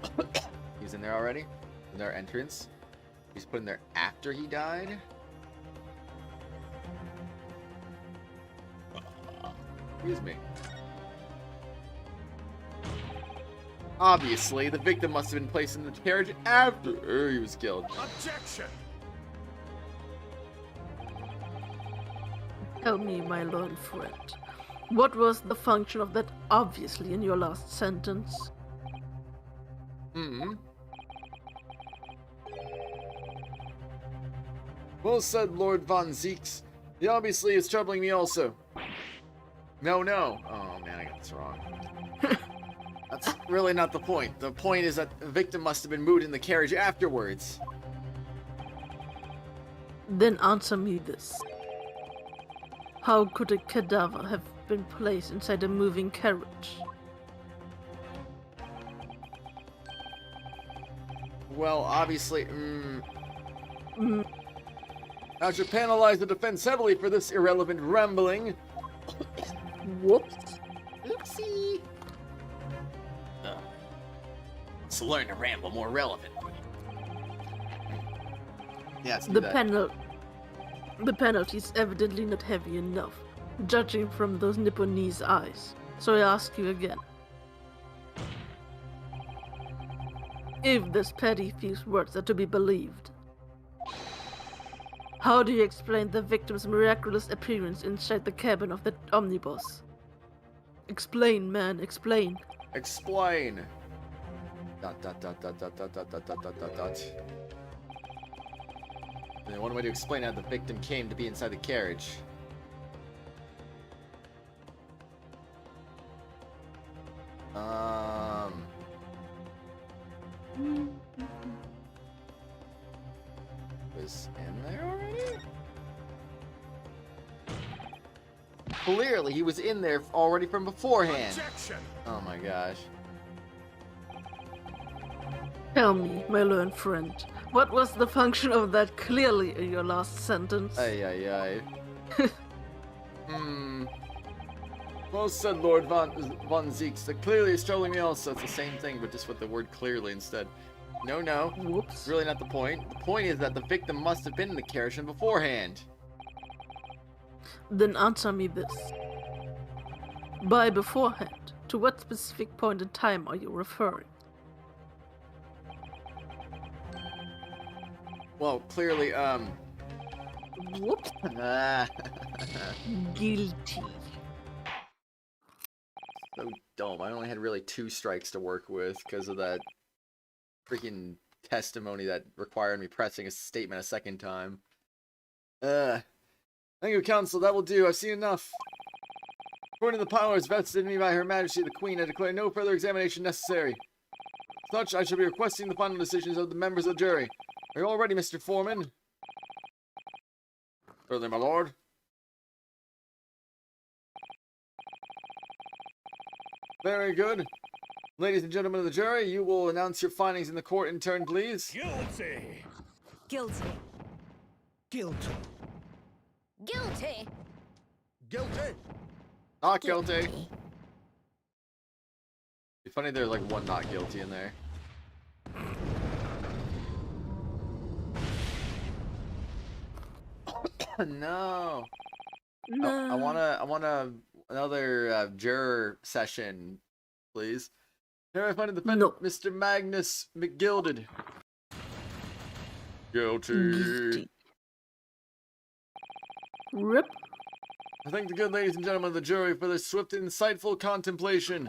He was in there already? In their entrance? He was put in there after he died? Excuse me. Obviously, the victim must have been placed in the carriage after he was killed. Objection! Tell me, my learned friend, what was the function of that obviously in your last sentence? Well said, Lord Van Zieks. He obviously is troubling me also. No. Oh man, I got this wrong. That's really not the point. The point is that the victim must have been moved in the carriage afterwards. Then answer me this. How could a cadaver have been placed inside a moving carriage? Well, obviously, I should penalize the defense heavily for this irrelevant rambling. Whoops. Oopsie! Let's learn to ramble more relevantly. yes, The penalty is evidently not heavy enough, judging from those Nipponese eyes. So I ask you again. If this petty thief's words are to be believed, how do you explain the victim's miraculous appearance inside the cabin of the omnibus? Explain, man, explain. Explain. ... And one way to explain how the victim came to be inside the carriage. was in there already? Clearly, he was in there already from beforehand. Objection! Oh my gosh. Tell me, my learned friend, what was the function of that clearly in your last sentence? Ay. Well said, Lord Van Zieks. That clearly is troubling me also. It's the same thing, but just with the word clearly instead. No. Whoops. It's really not the point. The point is that the victim must have been in the carriage from beforehand. Then answer me this. By beforehand, to what specific point in time are you referring? Well, clearly, Whoops. Guilty. So dumb. I only had really 2 strikes to work with because of that freaking testimony that required me pressing a statement a second time. Thank you, counsel. That will do. I've seen enough. According to the powers vested in me by Her Majesty the Queen, I declare no further examination necessary. As such, I shall be requesting the final decisions of the members of the jury. Are you all ready, Mr. Foreman? Certainly, my lord. Very good. Ladies and gentlemen of the jury, you will announce your findings in the court in turn, please. Guilty! Guilty. Guilty! Guilty. Guilty! Not guilty. Be funny if there's like one not guilty in there. No. No. I want another juror session, please. Here I find the defendant, No. Mr. Magnus McGilded. Guilty. Guilty. Rip. I thank the good ladies and gentlemen of the jury for their swift and insightful contemplation.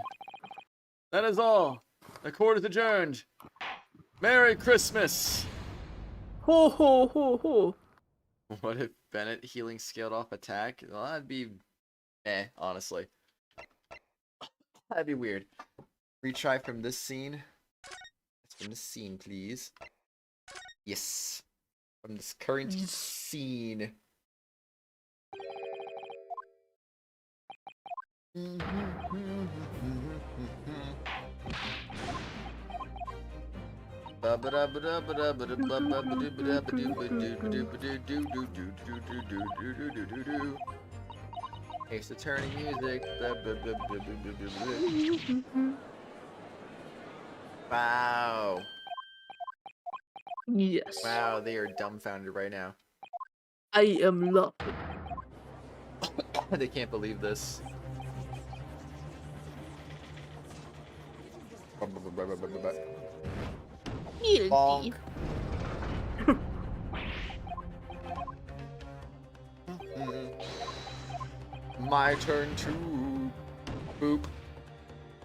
That is all. The court is adjourned. Merry Christmas. Ho ho ho ho. What if Bennett healing scaled off attack? Well, that'd be honestly. That'd be weird. Retry from this scene. From this scene, please. Yes. From this current scene. Ace Attorney music. Wow. Yes. Wow, they are dumbfounded right now. I am laughing. They can't believe this. Bonk. My turn to boop.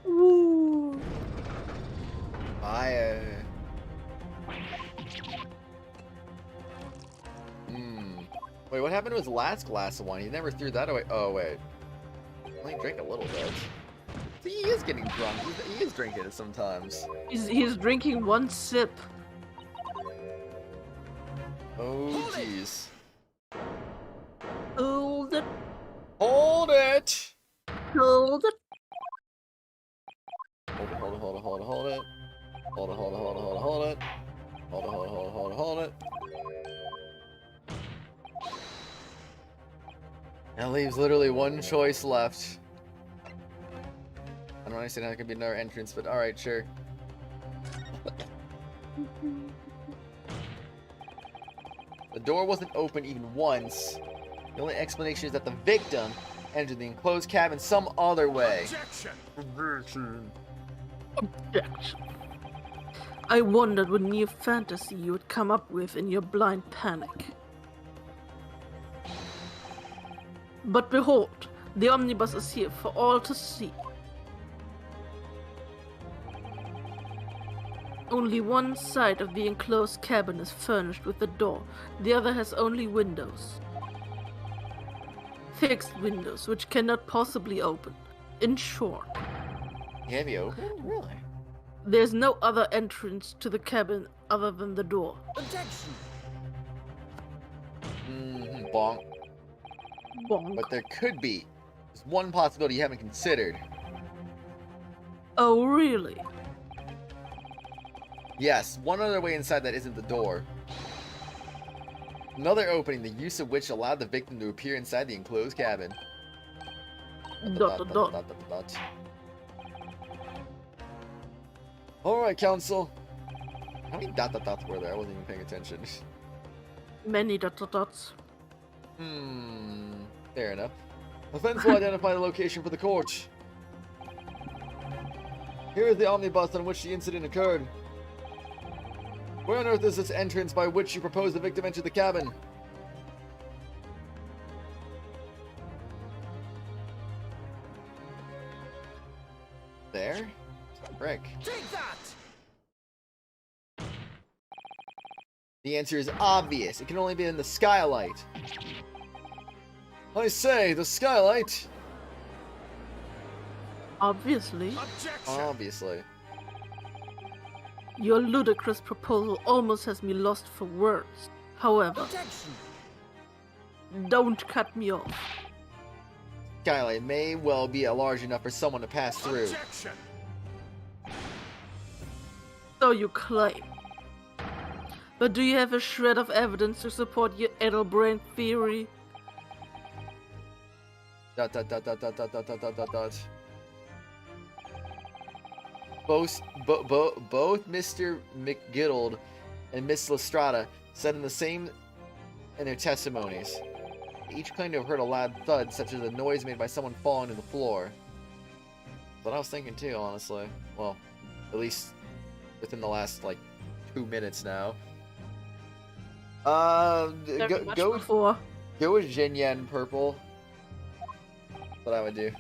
Ooh. Fire. Wait, what happened to his last glass of wine? He never threw that away. Oh, wait. Only drank a little bit. See, he is getting drunk. He is drinking it sometimes. He's drinking one sip. Oh, jeez. Hold it. Hold it! Hold it. Hold it, hold it, hold it, hold it, hold it. Hold it, hold it, hold it, hold it, hold it. Hold it, hold it, hold it, hold it, hold it. That leaves literally one choice left. I don't understand how there could be another entrance, but alright, sure. The door wasn't open even once. The only explanation is that the victim entered the enclosed cabin some other way. Objection! Objection. I wondered what new fantasy you would come up with in your blind panic. But behold, the omnibus is here for all to see. Only one side of the enclosed cabin is furnished with a door, the other has only windows. Fixed windows which cannot possibly open. In short, Have you opened? Really? there's no other entrance to the cabin other than the door. Objection! Bonk. Bonk. But there could be. There's one possibility you haven't considered. Oh, really? Yes, one other way inside that isn't the door. Another opening, the use of which allowed the victim to appear inside the enclosed cabin. Dot. Alright, counsel. How many dots were there? I wasn't even paying attention. Many dots. Fair enough. Offense will identify the location for the court. Here is the omnibus on which the incident occurred. Where on earth is this entrance by which you propose the victim enter the cabin? There? Frick. Take that! The answer is obvious. It can only be in the skylight. I say, the skylight? Obviously. Objection! Obviously. Your ludicrous proposal almost has me lost for words. However, Objection! don't cut me off. Skylight may well be large enough for someone to pass through. Objection! So you claim. But do you have a shred of evidence to support your addle-brain theory? Dot. Both Mr. McGiddled and Miss Lestrada said in their testimonies. They each claimed to have heard a loud thud, such as a noise made by someone falling to the floor. That's what I was thinking too, honestly. Well, at least within the last, 2 minutes now. Very much before. Go with Jinyan Purple. That's what I would do.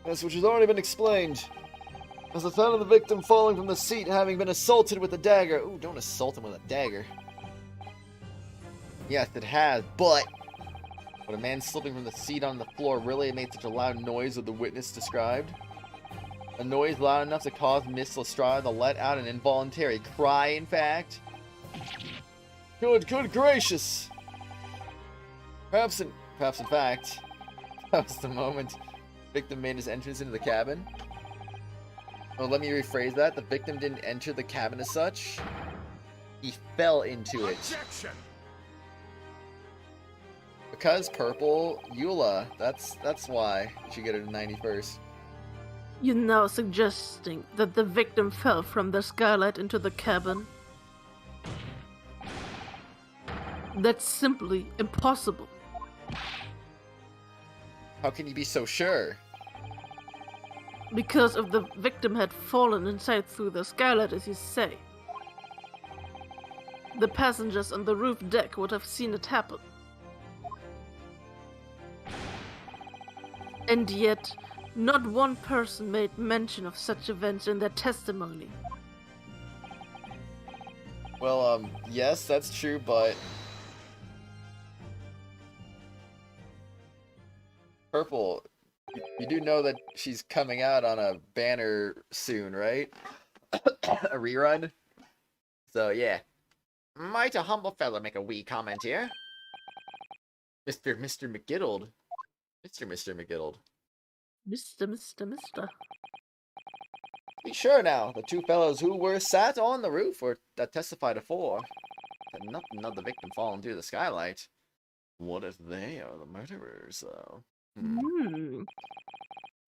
Yes, which has already been explained. As the sound of the victim falling from the seat, having been assaulted with a dagger. Ooh, don't assault him with a dagger. Yes, it has, but would a man slipping from the seat on the floor really have made such a loud noise as the witness described? A noise loud enough to cause Miss Lestrada to let out an involuntary cry, in fact? Good gracious! Perhaps in fact, that was the moment the victim made his entrance into the cabin. Well, let me rephrase that. The victim didn't enter the cabin as such. He fell into it. Objection! Because Purple, Eula. That's why you should get it to 91st. You're now suggesting that the victim fell from the skylight into the cabin? That's simply impossible. How can you be so sure? Because if the victim had fallen inside through the skylight, as you say, the passengers on the roof deck would have seen it happen. And yet, not one person made mention of such events in their testimony. Well, yes, that's true, but Purple, you do know that she's coming out on a banner soon, right? A rerun? So, yeah. Might a humble fellow make a wee comment here? Mr. McGiddled. Mr. McGiddled. Mister. Be sure now, the two fellows who were sat on the roof or that testified afore had nothing of the victim falling through the skylight. What if they are the murderers, though? Well,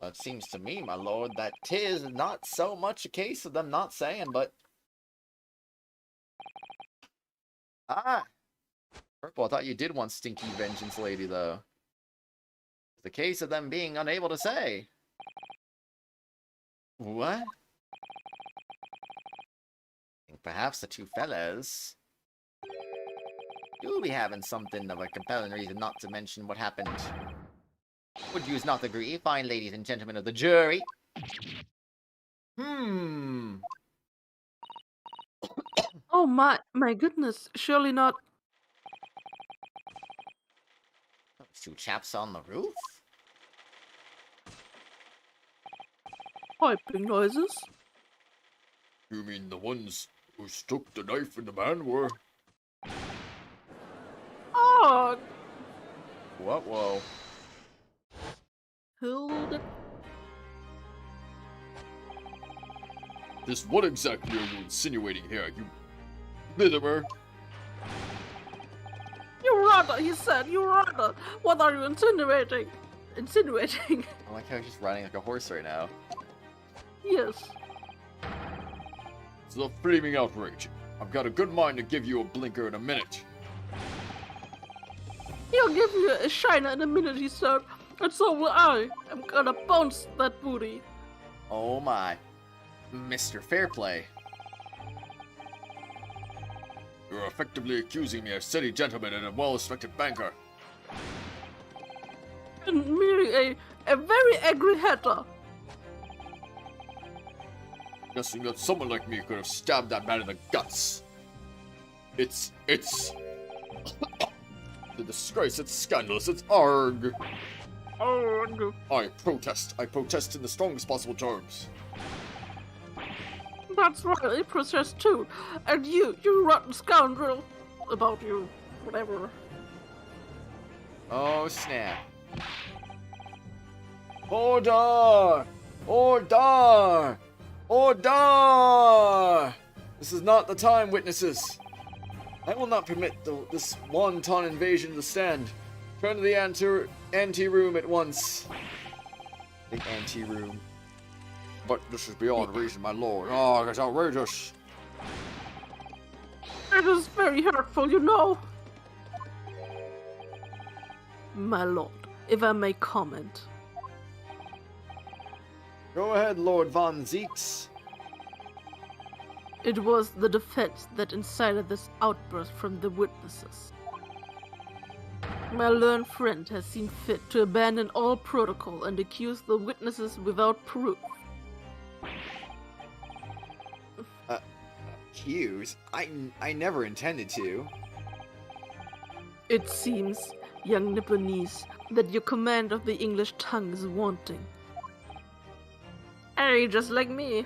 it seems to me, my lord, that 'tis not so much a case of them not saying, but... Ah! Purple, I thought you did want stinky vengeance lady, though. It's the case of them being unable to say. What? I think perhaps the two fellows... you'll be having something of a compelling reason not to mention what happened. Would yous not agree, fine ladies and gentlemen of the jury? Oh my goodness, surely not. Those two chaps on the roof? Piping noises? You mean the ones who stuck the knife in the man were? wrong. What? Whoa. Hold it. Just what exactly are you insinuating here, you Mitherer? Your Honor, he said, Your Honor. What are you insinuating? Insinuating? I like how he's just riding like a horse right now. Yes. It's a flaming outrage. I've got a good mind to give you a blinker in a minute. He'll give you a shiner in a minute, he said. And so will I. I'm gonna bounce that booty. Oh my. Mr. Fairplay. You're effectively accusing me of city gentleman and a well-respected banker. And merely a very angry hatter. Guessing that someone like me could have stabbed that man in the guts. It's the disgrace, it's scandalous, it's arg. Arg. I protest in the strongest possible terms. That's right, I protest too. And you rotten scoundrel. About you, whatever. Oh snap. Order! Order! Order! This is not the time, witnesses. I will not permit this wanton invasion to stand. Turn to the ante-room at once. The ante-room. But this is beyond reason, my lord. Oh, that's outrageous. It is very hurtful, you know. My lord, if I may comment. Go ahead, Lord Van Zieks. It was the defense that incited this outburst from the witnesses. My learned friend has seen fit to abandon all protocol and accuse the witnesses without proof. Accuse? I never intended to. It seems, young Nipponese, that your command of the English tongue is wanting. Hey, just like me. ...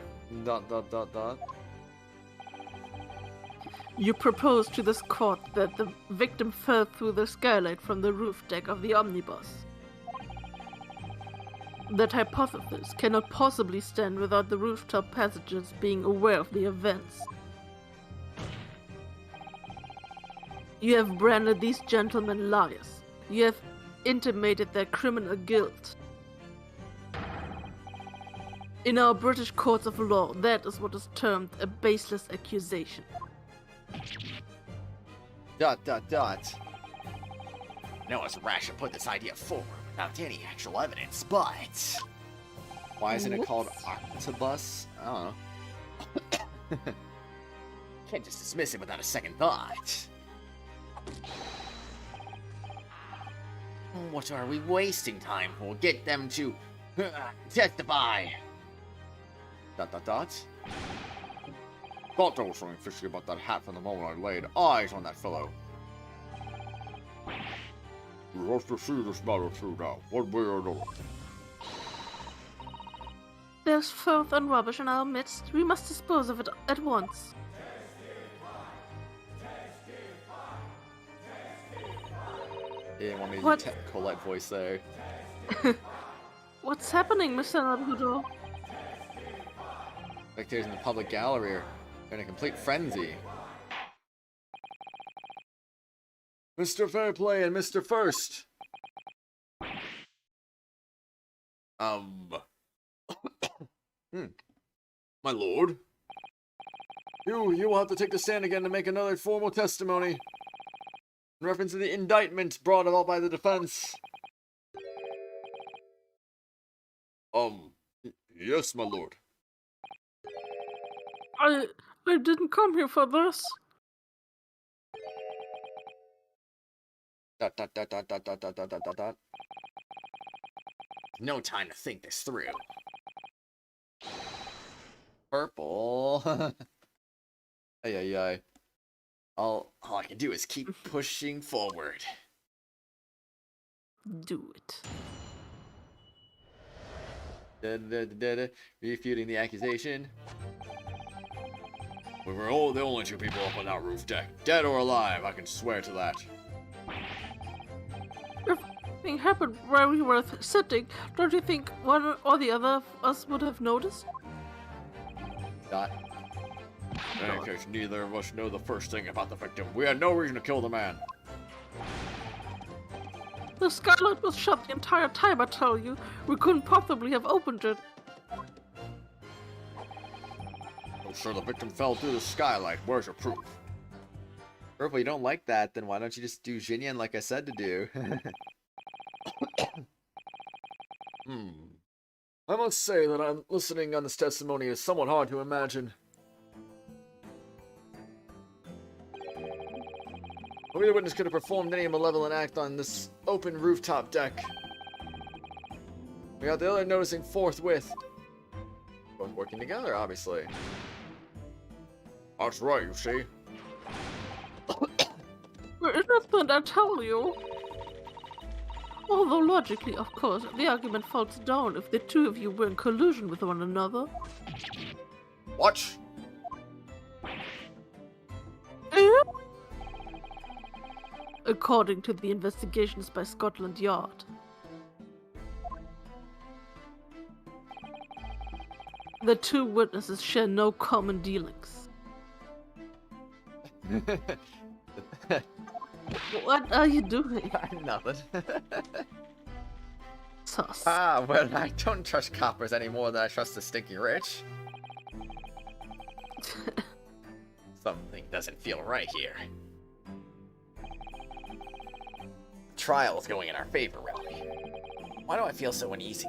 You propose to this court that the victim fell through the skylight from the roof deck of the omnibus. That hypothesis cannot possibly stand without the rooftop passengers being aware of the events. You have branded these gentlemen liars. You have intimated their criminal guilt. In our British courts of law, that is what is termed a baseless accusation. ... I know it's rash to put this idea forward without any actual evidence, but... Why isn't it called Octobus? I don't know. Can't just dismiss it without a second thought. What are we wasting time for? Get them to testify. ... Thought there was something fishy about that hat from the moment I laid eyes on that fellow. You have to see this matter through now, one way or another. There's filth and rubbish in our midst. We must dispose of it at once. You didn't want me to What? do Colette voice there. What's happening, Mr. Naruhodo? Spectators in the public gallery are in a complete frenzy. Mr. Fairplay and Mr. First. My lord. You will have to take the stand again to make another formal testimony. In reference to the indictment brought about by the defense. Yes, my lord. I didn't come here for this. No time to think this through. Purple. Ay. All I can do is keep pushing forward. Do it. Refuting the accusation. We were all the only two people up on that roof deck, dead or alive, I can swear to that. If anything happened where we were sitting, don't you think one or the other of us would have noticed? Dot. In any case, neither of us know the first thing about the victim. We had no reason to kill the man. The skylight was shut the entire time, I tell you. We couldn't possibly have opened it. I'm sure the victim fell through the skylight. Where's your proof? Purple, you don't like that, then why don't you just do Jinyan like I said to do? I must say that I'm listening on this testimony is somewhat hard to imagine. Neither witness could have performed any malevolent act on this open rooftop deck. We got the other noticing forthwith. Both working together, obviously. That's right, you see. We're innocent, I tell you. Although logically, of course, the argument falls down if the two of you were in collusion with one another. Watch. According to the investigations by Scotland Yard. The two witnesses share no common dealings. What are you doing? Nothing. Sus. Well, I don't trust coppers any more than I trust the stinking rich. Something doesn't feel right here. The trial's going in our favor, really. Why do I feel so uneasy?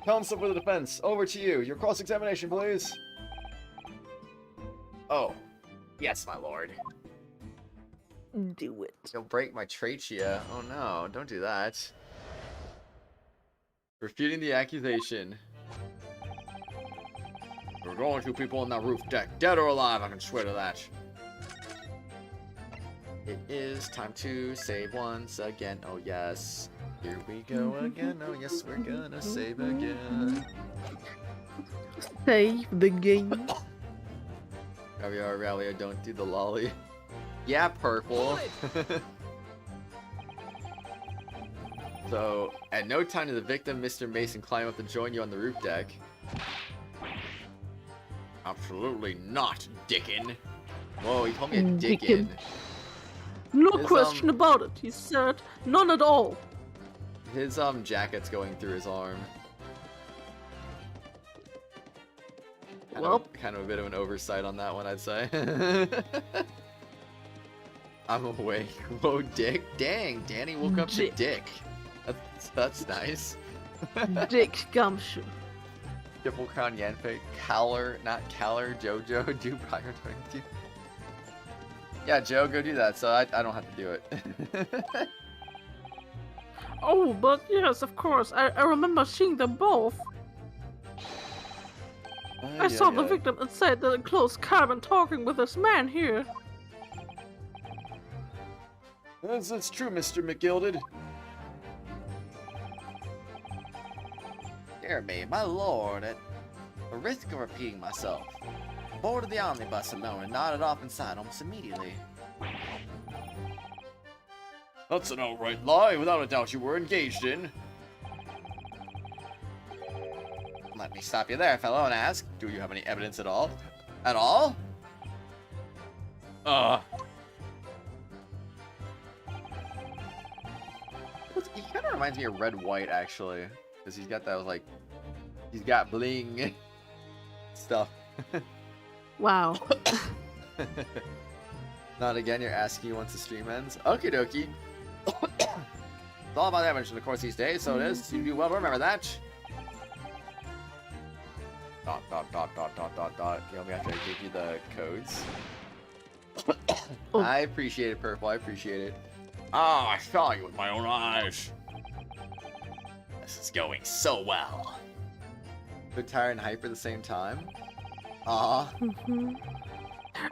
Counsel for the defense, over to you. Your cross-examination, please. Oh, yes, my lord. Do it. You'll break my trachea. Oh no, don't do that. Refuting the accusation. There were only two people on that roof deck, dead or alive, I can swear to that. It is time to save once again. Oh yes. Here we go again. Oh yes, we're gonna save again. Save the game. Rallia, don't do the lolly. Yeah, Purple. So, at no time did the victim, Mr. Mason, climb up to join you on the roof deck. Absolutely not, Dickin. Whoa, he called me a dickin. No His, question about it, he said. None at all. His jacket's going through his arm. Kind of a bit of an oversight on that one, I'd say. I'm awake. Whoa, Dick. Dang, Danny woke up to Dick. That's nice. Dick Gumshoe. Triple Crown Yanfei. Cowler, not Cowler, Jojo, do prior 22. Yeah, Joe, go do that, so I don't have to do it. Oh, but yes, of course. I remember seeing them both. I saw the victim inside the enclosed cabin talking with this man here. That's true, Mr. McGilded. Dear me, my lord, at the risk of repeating myself, boarded the omnibus alone and nodded off inside almost immediately. That's an outright lie, without a doubt you were engaged in. Let me stop you there, fellow, and ask, Do you have any evidence at all? at all? He kind of reminds me of Red White, actually. Because he's got that, like... He's got bling... stuff. Wow. Not again, you're asking once the stream ends? Okie dokie. It's all about evidence in the course these days, so it is. You do well to remember that. Dot, dot, dot, dot, dot, dot, dot. You know me after I give you the codes. Oh. I appreciate it, Purple. I appreciate it. Ah, I saw you with my own eyes. This is going so well. Good, tired, and hyper at the same time. Aw.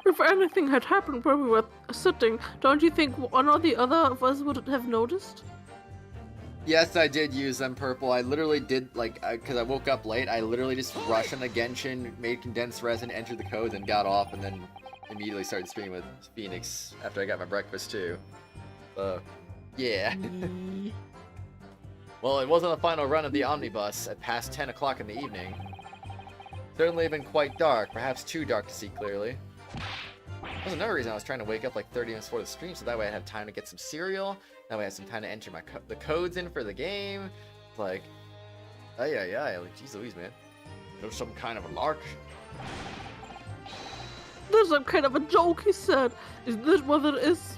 If anything had happened where we were sitting, don't you think one or the other of us would have noticed? Yes, I did use them, Purple. I literally did, like, because I woke up late, I literally just rushed on the Genshin, made condensed resin, entered the codes, and got off, and then immediately started streaming with Phoenix after I got my breakfast, too. Yeah. Well, it wasn't the final run of the omnibus at past 10 o'clock in the evening. Certainly been quite dark, perhaps too dark to see clearly. That was another reason I was trying to wake up like 30 minutes before the stream, so that way I'd have time to get some cereal. That way I had some time to enter the codes in for the game. Like, oh yeah, like, geez Louise, man. There's some kind of a lark. There's some kind of a joke, he said. Is this what it is?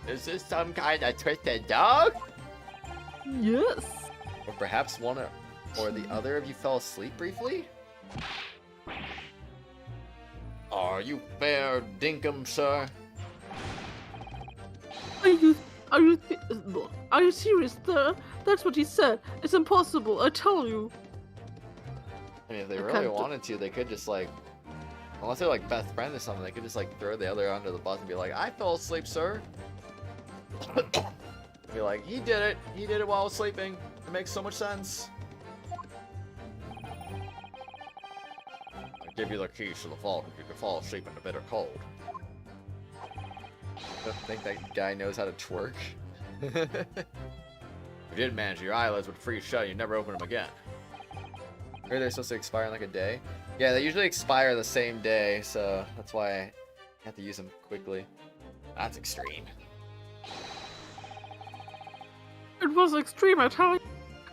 Is this some kind of twisted dog? Yes. Or perhaps one or the other of you fell asleep briefly? Are you fair dinkum, sir? Are you serious, sir? That's what he said. It's impossible, I tell you. I mean, if they really wanted to, they could just like, unless they're like best friends or something, they could just like throw the other under the bus and be like, I fell asleep, sir. Be like, he did it. He did it while I was sleeping. It makes so much sense. I give you the keys to the vault if you can fall asleep in the bitter cold. I don't think that guy knows how to twerk. If you didn't manage, your eyelids would freeze shut and you'd never open them again. Maybe they're supposed to expire in like a day? Yeah, they usually expire the same day, so that's why I have to use them quickly. That's extreme. It was extreme, I tell you.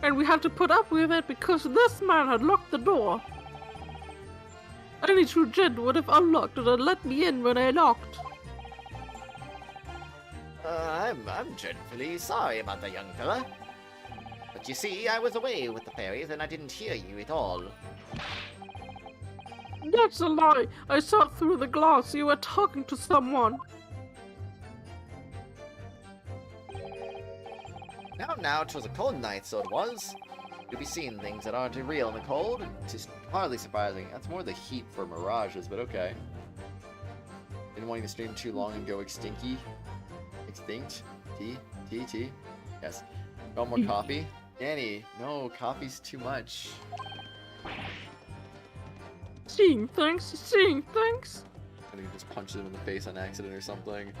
And we had to put up with it because this man had locked the door. Any true gent would have unlocked it and let me in when I knocked. I'm dreadfully sorry about the young fella. But you see, I was away with the fairies and I didn't hear you at all. That's a lie. I saw through the glass you were talking to someone. Now, 'twas a cold night, so it was. You'll be seeing things that aren't real in the cold. It's hardly surprising. That's more the heat for mirages, but okay. Didn't want you to stream too long and go extinky. Extinct? T? Yes. No more coffee? Danny, no, coffee's too much. Seeing things. I think he just punched him in the face on accident or something.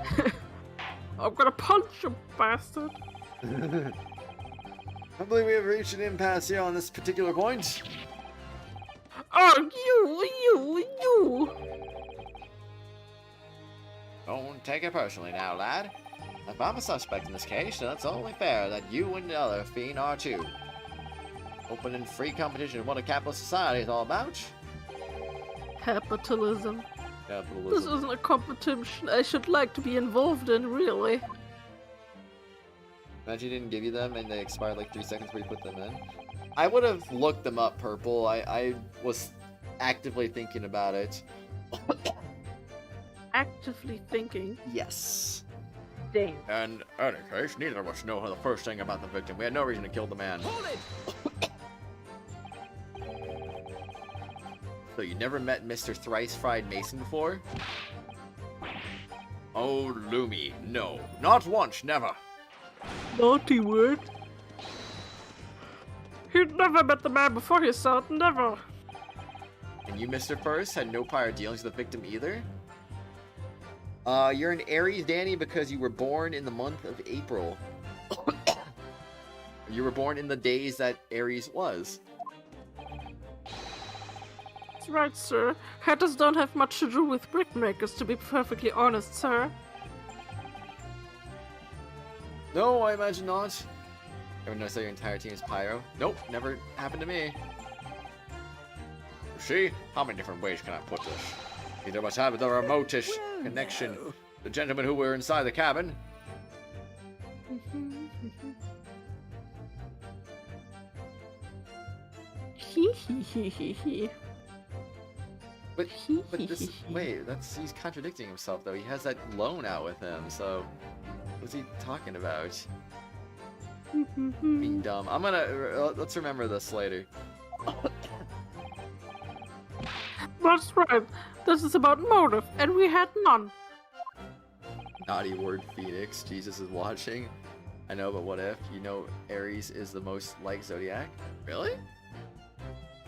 I'm gonna punch you, bastard. I believe we have reached an impasse here on this particular point. Oh, you! Don't take it personally now, lad. If I'm a suspect in this case, then it's only fair that you and the other fiend are too. Open and free competition is what a capitalist society is all about. Capitalism. This isn't a competition I should like to be involved in, really. Imagine he didn't give you them and they expired like 3 seconds before you put them in. I would have looked them up, Purple. I was actively thinking about it. Actively thinking? Yes. Damn. And in any case, neither of us know the first thing about the victim. We had no reason to kill the man. Hold it! So you never met Mr. Thrice Fried Mason before? Oh, Lumi, no. Not once, never. Naughty word. He'd never met the man before he saw it, never. And you, Mr. First, had no prior dealings with the victim either? You're an Aries, Danny, because you were born in the month of April. You were born in the days that Aries was. That's right, sir. Hatters don't have much to do with brickmakers, to be perfectly honest, sir. No, I imagine not. Ever notice that your entire team is Pyro? Nope, never happened to me. See? How many different ways can I put this? Either must have the remotish connection. The gentlemen who were inside the cabin. But this, wait, he's contradicting himself though. He has that loan out with him, so what's he talking about? Being dumb. I'm gonna let's remember this later. That's right. This is about motive, and we had none. Naughty word, Phoenix. Jesus is watching. I know, but what if? You know Aries is the most like Zodiac? Really?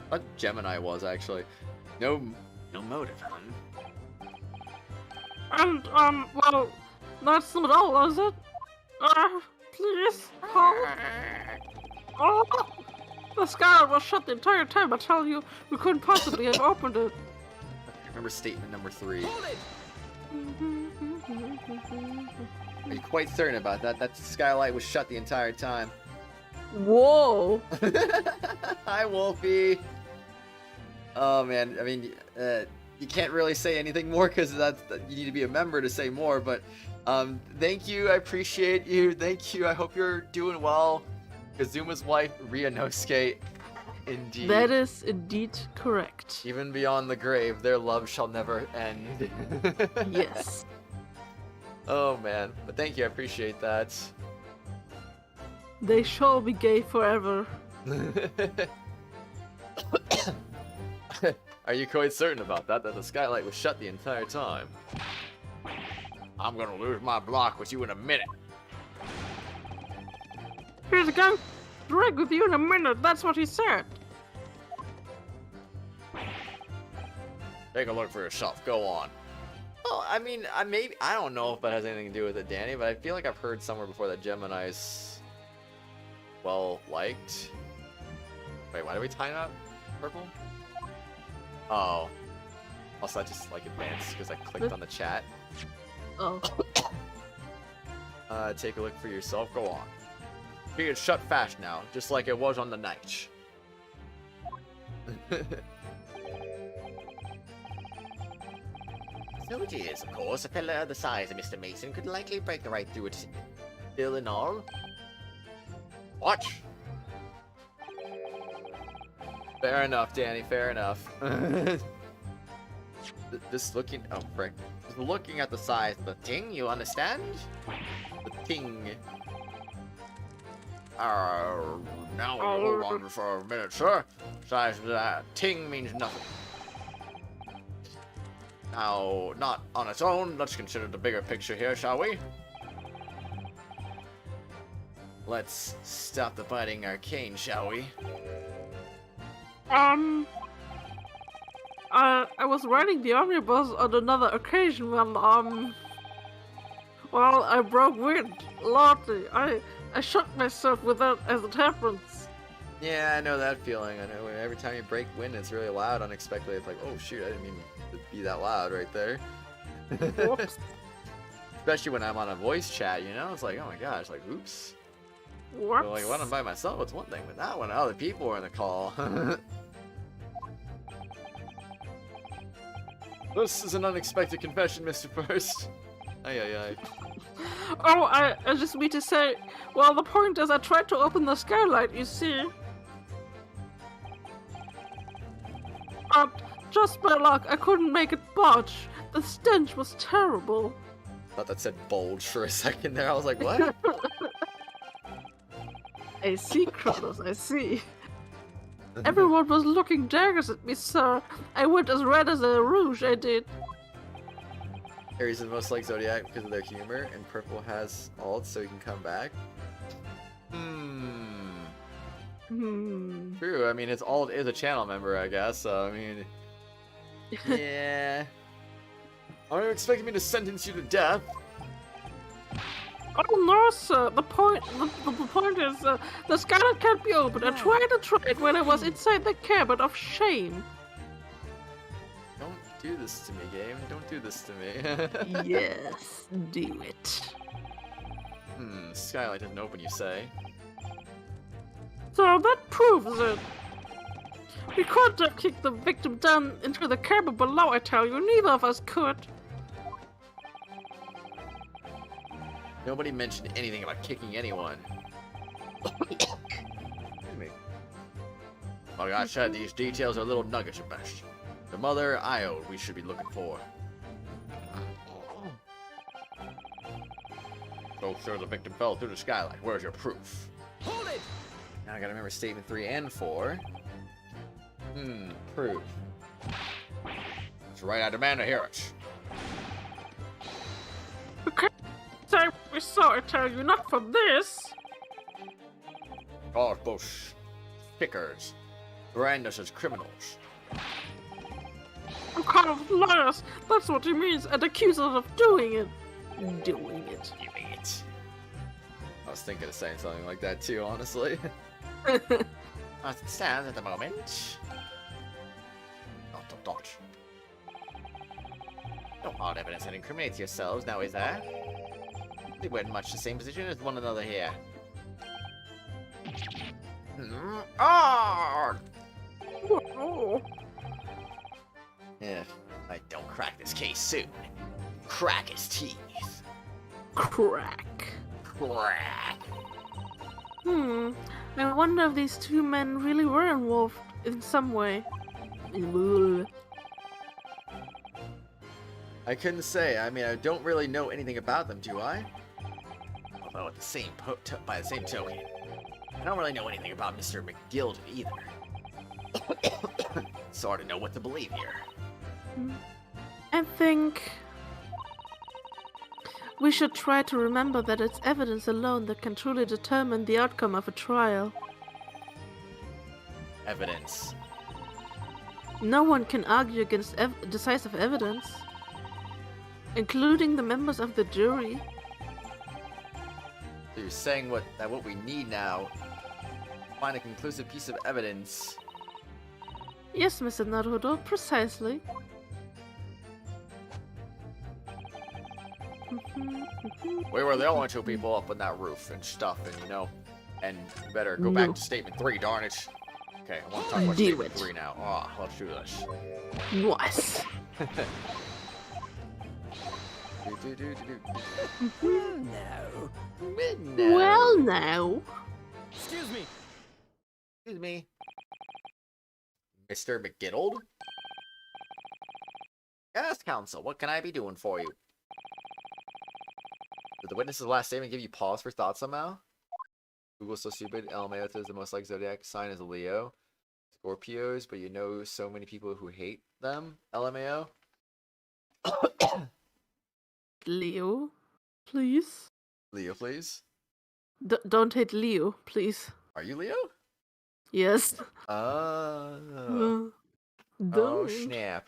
I thought Gemini was, actually. No motive, huh? And, well, that's not all, is it? Please, hold. Oh, the skylight was shut the entire time. I tell you, we couldn't possibly have opened it. Remember statement number 3. Hold it! Are you quite certain about that? That skylight was shut the entire time. Whoa! Hi, Wolfie. Oh man, I mean, you can't really say anything more because you need to be a member to say more. But thank you, I appreciate you. Thank you. I hope you're doing well. Kazuma's wife, Ryunosuke, indeed. That is indeed correct. Even beyond the grave, their love shall never end. Yes. Oh man, but thank you, I appreciate that. They shall be gay forever. Are you quite certain about that? That the skylight was shut the entire time? I'm gonna lose my block with you in a minute. Here's a gun. Drag with you in a minute. That's what he said. Take a look for yourself. Go on. Well, I mean, I don't know if that has anything to do with it, Danny, but I feel like I've heard somewhere before that Gemini's well liked. Wait, why did we time out purple? Oh. Also, I just like advanced because I clicked on the chat. Oh. Take a look for yourself. Go on. It's shut fast now, just like it was on the night. So it is, of course. A fella the size of Mr. Mason could likely break right through it. Still and all. Watch. Fair enough, Danny. Fair enough. Just looking. Oh, frick. Just looking at the size of the thing. You understand? The thing. Now hold on for a minute, sir. Size of that ting means nothing. Now, not on its own. Let's consider the bigger picture here, shall we? Let's stop the biting arcane, shall we? I was riding the omnibus on another occasion when, well, I broke wind. Lordly, I shook myself with that as it happens. Yeah, I know that feeling. I know every time you break wind, it's really loud unexpectedly. It's like, oh shoot, I didn't mean to be that loud right there. Whoops. Especially when I'm on a voice chat, you know? It's like, oh my gosh, like, oops. Whoops. So, like, when I'm by myself, it's one thing, but not when other people are in the call. This is an unexpected confession, Mr. First. Ay, ay, ay. Oh, I just mean to say, well, the point is I tried to open the skylight, you see. But just by luck, I couldn't make it budge. The stench was terrible. Thought that said bulge for a second there. I was like, what? I see, Kratos, I see. Everyone was looking daggers at me, sir. I went as red as a rouge, I did. Aries is most like Zodiac because of their humor, and Purple has alt so he can come back. True, I mean, his alt is a channel member, I guess, so, I mean... Yeah... Are you expecting me to sentence you to death? Oh no, sir. The point is, the skylight can't be opened. I tried to try it when I was inside the cabin of shame. Don't do this to me, game. Don't do this to me. Yes, do it. Skylight doesn't open, you say? So that proves it. We couldn't have kicked the victim down into the cabin below, I tell you. Neither of us could. Nobody mentioned anything about kicking anyone. Excuse me. Like I said, these details are little nuggets at best. The mother, Io, we should be looking for. So, sir, the victim fell through the skylight. Where's your proof? Hold it! Now I gotta remember statement 3 and 4. Proof. That's right, I demand to hear it. Okay. Say we saw, I tell you, not for this. Call us both stickers. Brand us as criminals. I'm kind of liars. That's what he means, and accuse us of doing it. Doing it. Doing it. I was thinking of saying something like that too, honestly. As it stands at the moment. Dot. No hard evidence that incriminates yourselves, now is there? We were in much the same position as one another here. If I don't crack this case soon, crack his teeth. Crack. Crack. I wonder if these two men really were involved in some way. I couldn't say. I mean, I don't really know anything about them, do I? Although at the same by the same token, I don't really know anything about Mr. McGill either. So hard to know what to believe here. I think we should try to remember that it's evidence alone that can truly determine the outcome of a trial. Evidence. No one can argue against decisive evidence, including the members of the jury. So you're saying that what we need now, find a conclusive piece of evidence. Yes, Mr. Naruhodo, precisely. We were the only two people up on that roof and stuff, and and better go back to statement 3, darn it. Okay, I want to talk about Do statement it. 3 now. Oh, let's do this. Nice. Well, now. Excuse me. Excuse me. Mr. McGiddle? Yes, counsel, what can I be doing for you? Did the witness's last statement give you pause for thought somehow? Google's so stupid. LMAO says the most likely zodiac sign is Leo. Scorpios, but you know so many people who hate them. LMAO. Leo, please. Leo, please. Don't hate Leo, please. Are you Leo? Yes. Oh, Don't. snap.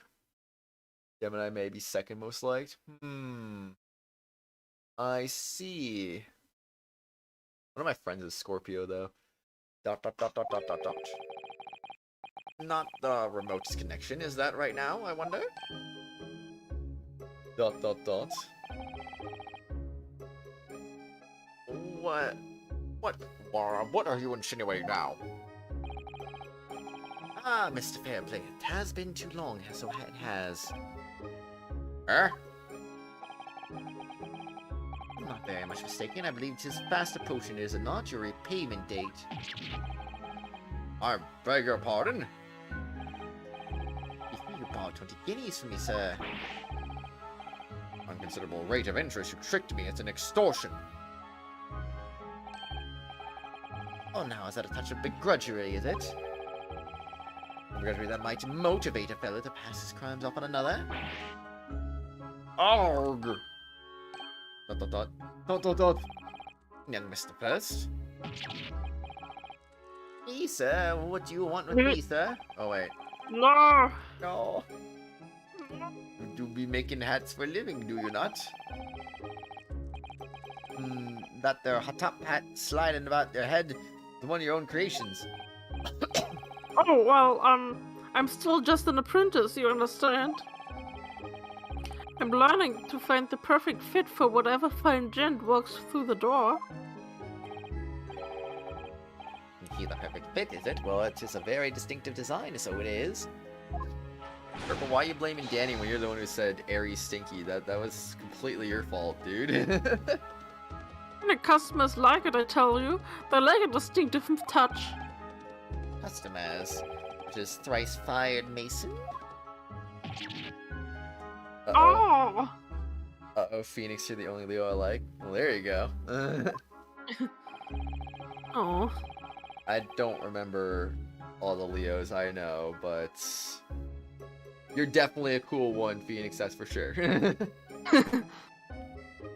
Gemini may be second most liked. I see. One of my friends is Scorpio, though. ... Not the remotest connection, is that right now, I wonder? ... What are you insinuating now? Ah, Mr. Fairplay, it has been too long, so it has. Eh? I'm not very much mistaken. I believe it is fast approaching, is it not? Your repayment date. I beg your pardon? You borrowed 20 guineas from me, sir. Unconsiderable rate of interest. You tricked me. It's an extortion. Oh, now is that a touch of begrudgery, is it? A begrudgery that might motivate a fellow to pass his crimes off on another? Arg! ... Young Mr. First. Me, sir? What do you want with me, sir? Oh, wait. No. No. You do be making hats for a living, do you not? That there hot top hat sliding about your head is one of your own creations. Oh, well, I'm still just an apprentice, you understand? I'm learning to find the perfect fit for whatever fine gent walks through the door. The perfect fit, is it? Well, it's just a very distinctive design, so it is. Purple, why are you blaming Danny when you're the one who said airy stinky? That was completely your fault, dude. And the customers like it, I tell you. They like a distinctive touch. Customers, which is thrice fired mason. Oh! Uh-oh, Phoenix, you're the only Leo I like. Well, there you go. Oh. I don't remember all the Leos I know, but you're definitely a cool one, Phoenix, that's for sure.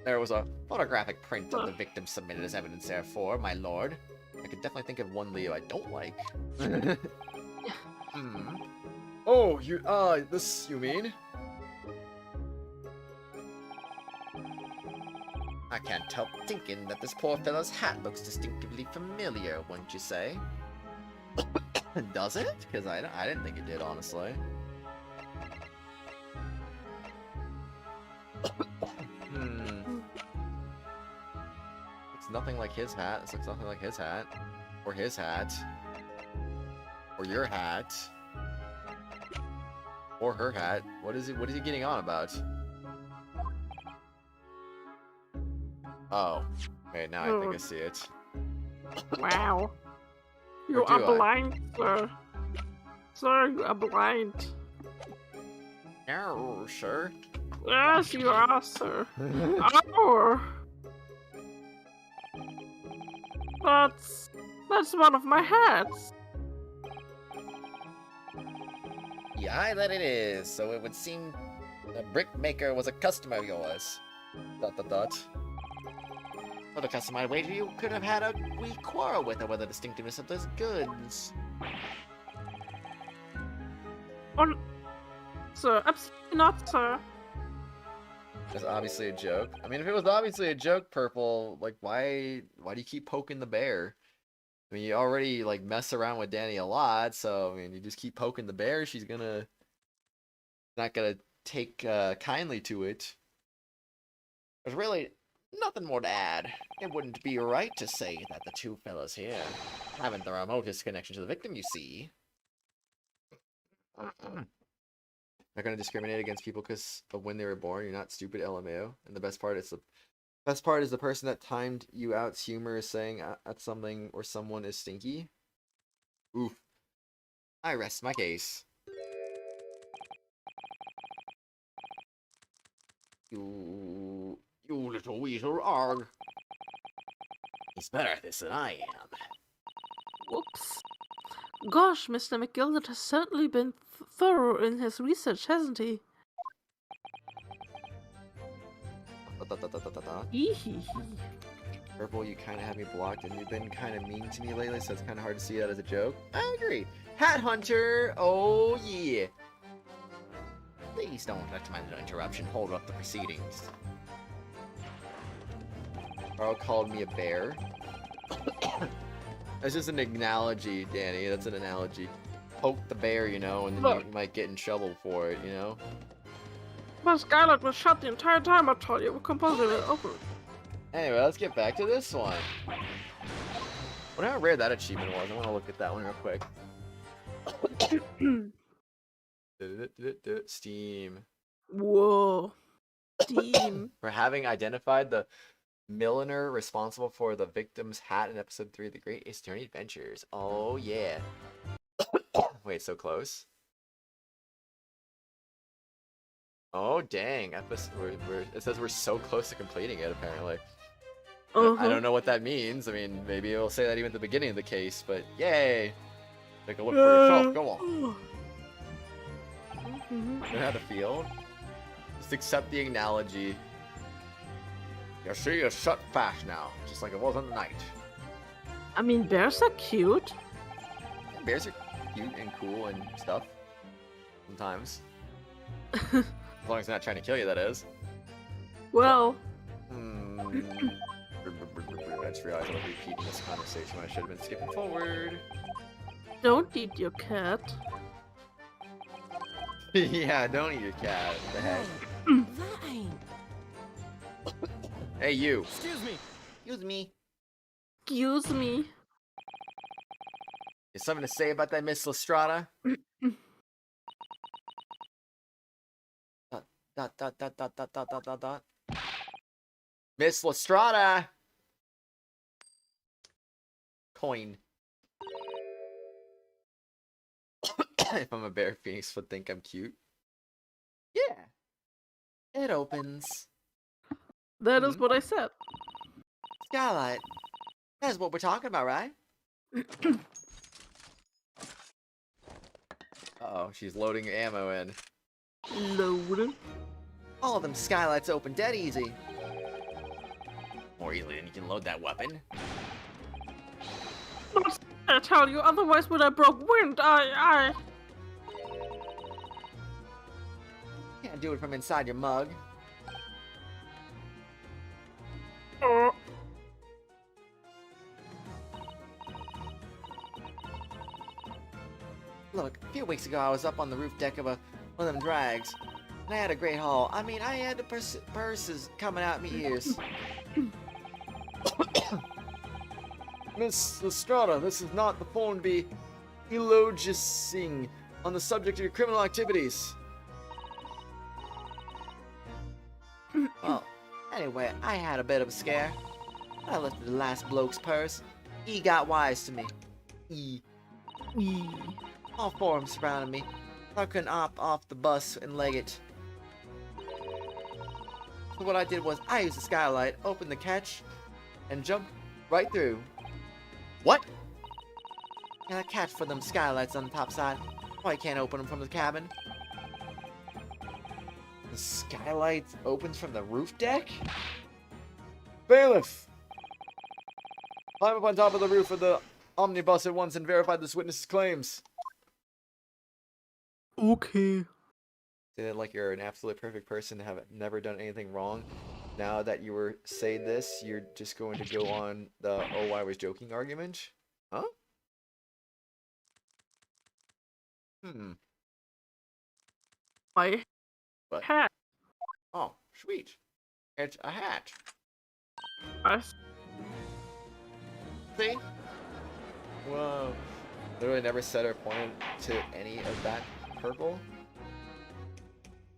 There was a photographic print of the victim submitted as evidence therefore, my lord. I could definitely think of one Leo I don't like. Oh, this, you mean? I can't help thinking that this poor fellow's hat looks distinctively familiar, wouldn't you say? Does it? Because I didn't think it did, honestly. It's nothing like his hat. This looks nothing like his hat. Or his hat. Or your hat. Or her hat. What is he getting on about? Oh. Okay, now I think I see it. Wow. You Or are do I? blind, sir. Sir, you are blind. Oh, sure. Yes, you are, sir. Oh. That's one of my hats. Yeah, that it is. So it would seem the brickmaker was a customer of yours. ... For the customer I wager you could have had a wee quarrel with over the distinctiveness of those goods. Oh, sir, absolutely not, sir. It's obviously a joke. I mean, if it was obviously a joke, Purple, like, why do you keep poking the bear? I mean, you already, like, mess around with Danny a lot, so, I mean, you just keep poking the bear, she's not gonna take, kindly to it. There's really nothing more to add. It wouldn't be right to say that the two fellows here haven't the remotest connection to the victim, you see. Not gonna discriminate against people because of when they were born. You're not stupid, LMAO. And the best part is the person that timed you out's humor is saying at something or someone is stinky. Oof. I rest my case. You little weasel, arg. He's better at this than I am. Whoops. Gosh, Mr. McGilded has certainly been thorough in his research, hasn't he? Hee. Purple, you kind of have me blocked, and you've been kind of mean to me lately, so it's kind of hard to see that as a joke. I agree. Hat Hunter, oh yeah. Please don't let my little interruption hold up the proceedings. Carl called me a bear. That's just an analogy, Danny. That's an analogy. Poke the bear, you know, and then you might get in trouble for it, you know? But Skylight was shut the entire time, I told you. We're composing it over. Anyway, let's get back to this one. I wonder how rare that achievement was. I want to look at that one real quick. Steam. Whoa. Steam. For having identified the milliner responsible for the victim's hat in episode 3 of the Great Ace Attorney Adventures. Oh, yeah. Wait, so close? Oh, dang. It says we're so close to completing it, apparently. I don't know what that means. I mean, maybe it'll say that even at the beginning of the case, but yay! Take a look for yourself. Go on. You know how to feel? Just accept the analogy. Your sea is shut fast now, just like it was on the night. I mean, bears are cute. Bears are cute and cool and stuff. Sometimes. As long as they're not trying to kill you, that is. Well. I just realized I was repeating this conversation when I should have been skipping forward. Don't eat your cat. Yeah, don't eat your cat. What the heck? That ain't. Hey, you. Excuse me. Excuse me. Excuse me. You something to say about that, Miss Lestrada? ... Miss Lestrada! Coin. If I'm a bear, Phoenix would think I'm cute. Yeah. It opens. That is what I said. Skylight. That's what we're talking about, right? Uh-oh, she's loading ammo in. Loading. All of them skylights open dead easy. More easily than you can load that weapon. I tell you, otherwise when I broke wind, I... Can't do it from inside your mug. Look, a few weeks ago I was up on the roof deck of one of them drags, and I had a great haul. I mean, I had the purses coming out my ears. Miss Lestrada, this is not the phone to be eulogizing on the subject of your criminal activities. Well, anyway, I had a bit of a scare. I lifted the last bloke's purse. He got wise to me. All four of them surrounded me. I couldn't hop off the bus and leg it. So what I did was I used the skylight, opened the catch, and jumped right through. What? Got a catch for them skylights on the top side. Why can't open them from the cabin? The skylight opens from the roof deck? Bailiff! Climb up on top of the roof of the omnibus at once and verify this witness's claims. Okay. Say that like you're an absolutely perfect person to have never done anything wrong. Now that you were saying this, you're just going to go on the "oh, I was joking" argument? Huh? My What? hat. Oh, sweet. It's a hat. Us. See? Whoa. Literally never said or pointed to any of that purple.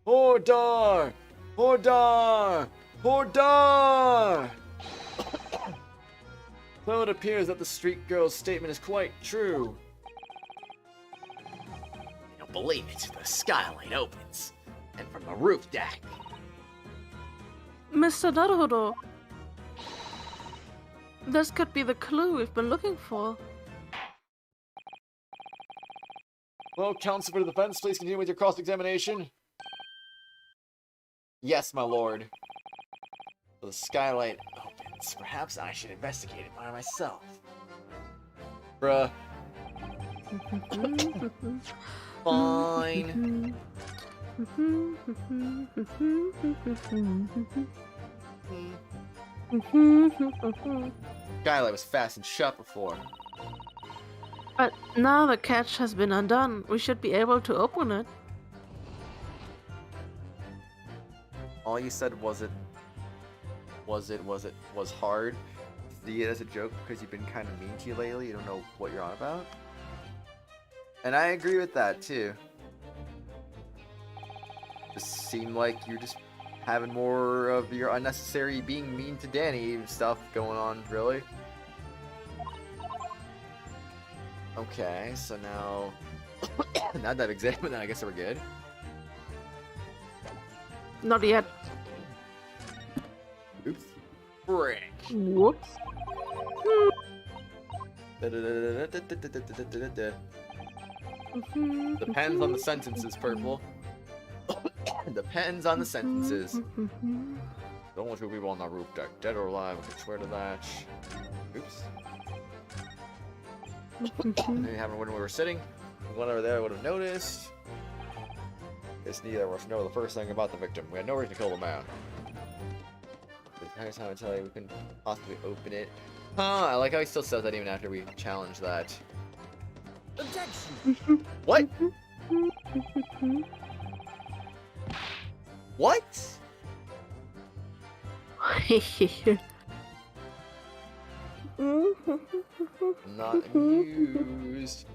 Hordar! Hordar! Hordar! So it appears that the street girl's statement is quite true. I don't believe it. The skylight opens. And from the roof deck. Mr. Naruhodo. This could be the clue we've been looking for. Well, counsel for the defense, please continue with your cross-examination. Yes, my lord. So the skylight opens. Perhaps I should investigate it by myself. Bruh. Fine. Skylight was fastened shut before. But now the catch has been undone. We should be able to open it. All you said was hard. See it as a joke because you've been kind of mean to you lately. You don't know what you're on about. And I agree with that too. Just seemed like you're just having more of your unnecessary being mean to Danny stuff going on, really. Okay, so now now that I've examined that, I guess we're good. Not yet. Oops. Frick. Whoops. Depends on the sentences, Purple. Depends on the sentences. Don't want two people on that roof deck, dead or alive, I can swear to that. Oops. Maybe having when we were sitting, one over there would have noticed. Guess neither of us know the first thing about the victim. We had no reason to kill the man. The entire time I tell you we couldn't possibly open it. Huh, I like how he still says that even after we challenge that. Objection! What? What? Not amused.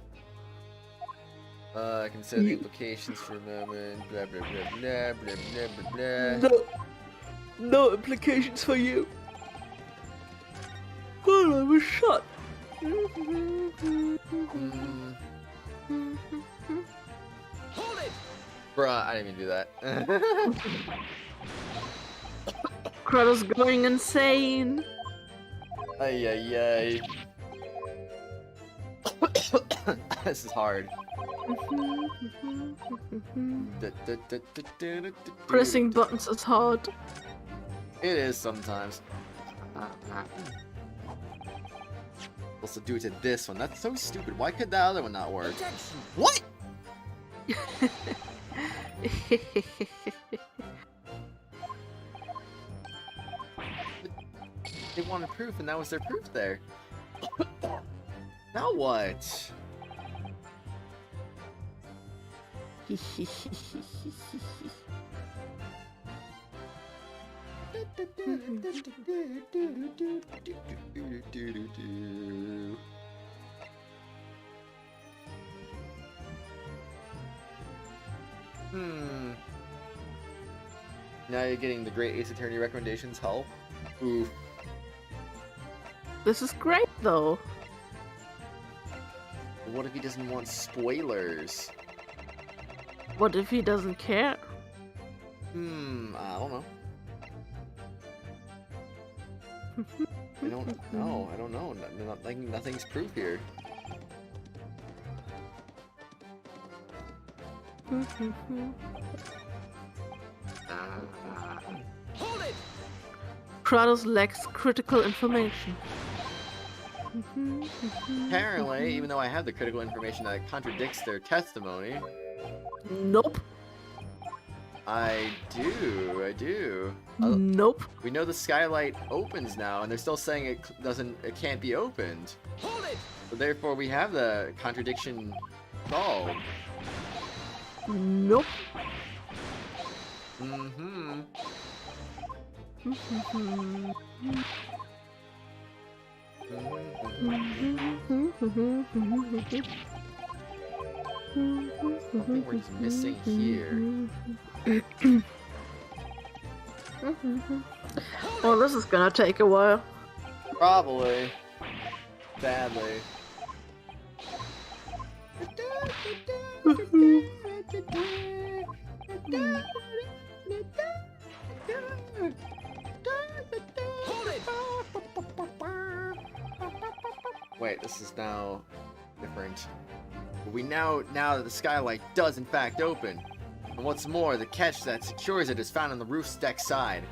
Consider the implications for a moment. Blah blah blah blah blah blah blah blah. No implications for you. Well, I was shot. Hold it! Bruh, I didn't even do that. Kratos going insane. Ay ay ay. This is hard. Pressing buttons is hard. It is sometimes. Also do it to this one. That's so stupid. Why could that other one not work? Objection! What? They wanted proof, and that was their proof there. Now what? Now you're getting the Great Ace Attorney recommendations help. Ooh. This is great, though. What if he doesn't want spoilers? What if he doesn't care? I don't know. I don't know. I don't know. Nothing's proof here. Hold it! Kratos lacks critical information. Apparently, even though I have the critical information that contradicts their testimony. Nope. I do. Nope. We know the skylight opens now, and they're still saying it can't be opened. Hold it! So therefore, we have the contradiction solved. Nope. Something we're just missing here. Well, this is gonna take a while. Probably. Sadly. Wait, this is now different. We now that the skylight does in fact open. And what's more, the catch that secures it is found on the roof's deck side.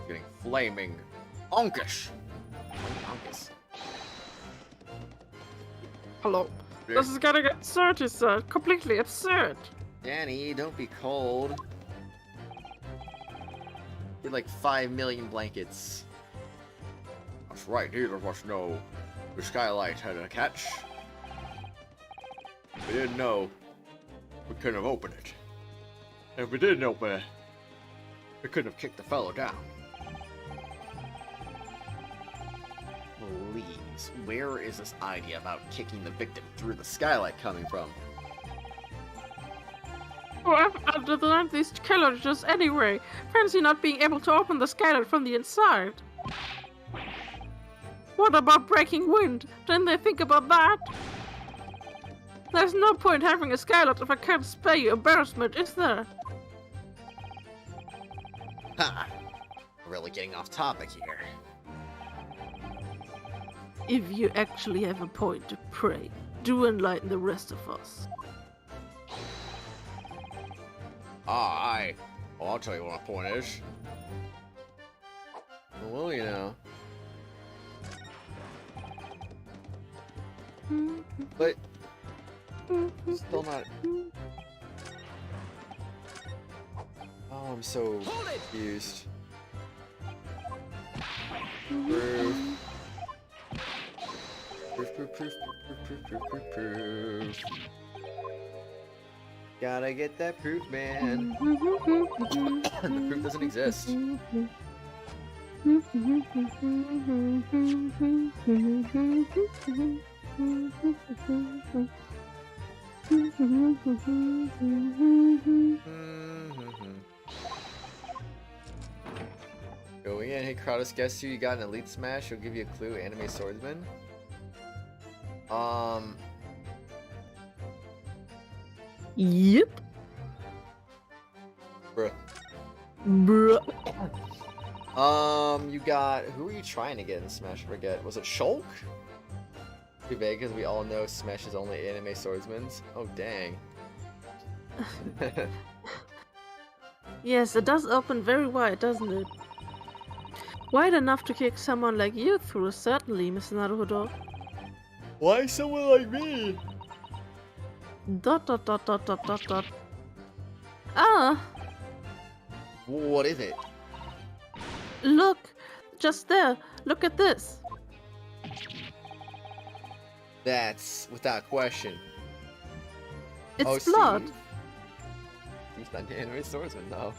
Getting flaming onkish. Onkish. Hello. This is getting absurd, sir. Completely absurd. Danny, don't be cold. Get like 5 million blankets. That's right, neither of us know the skylight had a catch. We didn't know we couldn't have opened it. And if we didn't open it, we couldn't have kicked the fellow down. Please, where is this idea about kicking the victim through the skylight coming from? Oh, I've learned these killers just anyway. Fancy not being able to open the skylight from the inside. What about breaking wind? Didn't they think about that? There's no point having a skylight if I can't spare you embarrassment, is there? Ha! We're really getting off topic here. If you actually have a point to pray, do enlighten the rest of us. I'll tell you what my point is. Well, you know. But still not. Oh, I'm so confused. Proof. Gotta get that proof, man. The proof doesn't exist. Going in, hey Kratos, guess who you got an Elite Smash? He'll give you a clue, anime swordsman. Yep. Bruh. You got, who are you trying to get in Smash? I forget. Was it Shulk? Too vague because we all know Smash is only anime swordsmen's. Oh dang. Yes, it does open very wide, doesn't it? Wide enough to kick someone like you through, certainly, Miss Naruhodo. Why someone like me? ... Ah! What is it? Look! just there. Look at this. That's without question. It's blood. Steve? He's not the anime swordsman, though.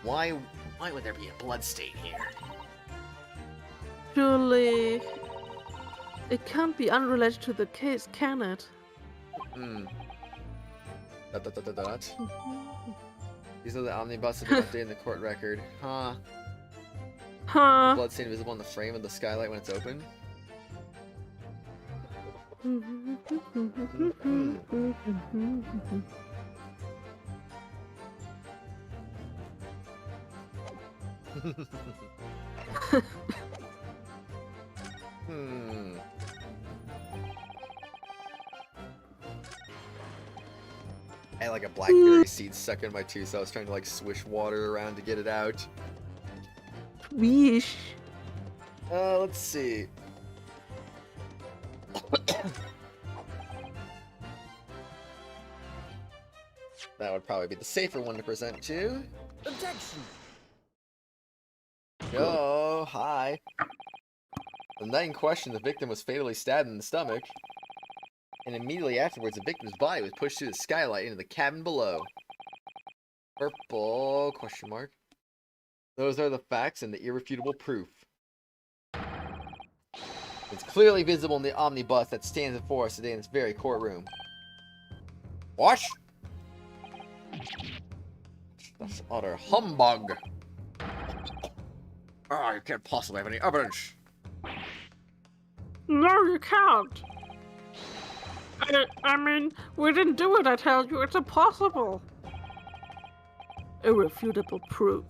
Why would there be a blood stain here? Surely, it can't be unrelated to the case, can it? Hmm. These are the omnibuses updated in the court record. Huh. Huh. Blood stain visible in the frame of the skylight when it's open. Hmm. I had like a blackberry seed stuck in my tooth, so I was trying to like swish water around to get it out. Weesh. Let's see. That would probably be the safer one to present to. Objection! Yo, hi. The night in question, the victim was fatally stabbed in the stomach, and immediately afterwards, the victim's body was pushed through the skylight into the cabin below. Purple, question mark. Those are the facts and the irrefutable proof. It's clearly visible in the omnibus that stands before us today in this very courtroom. What? That's utter humbug. Ah, you can't possibly have any evidence. No, you can't. I mean, we didn't do it, I tell you. It's impossible. Irrefutable proof.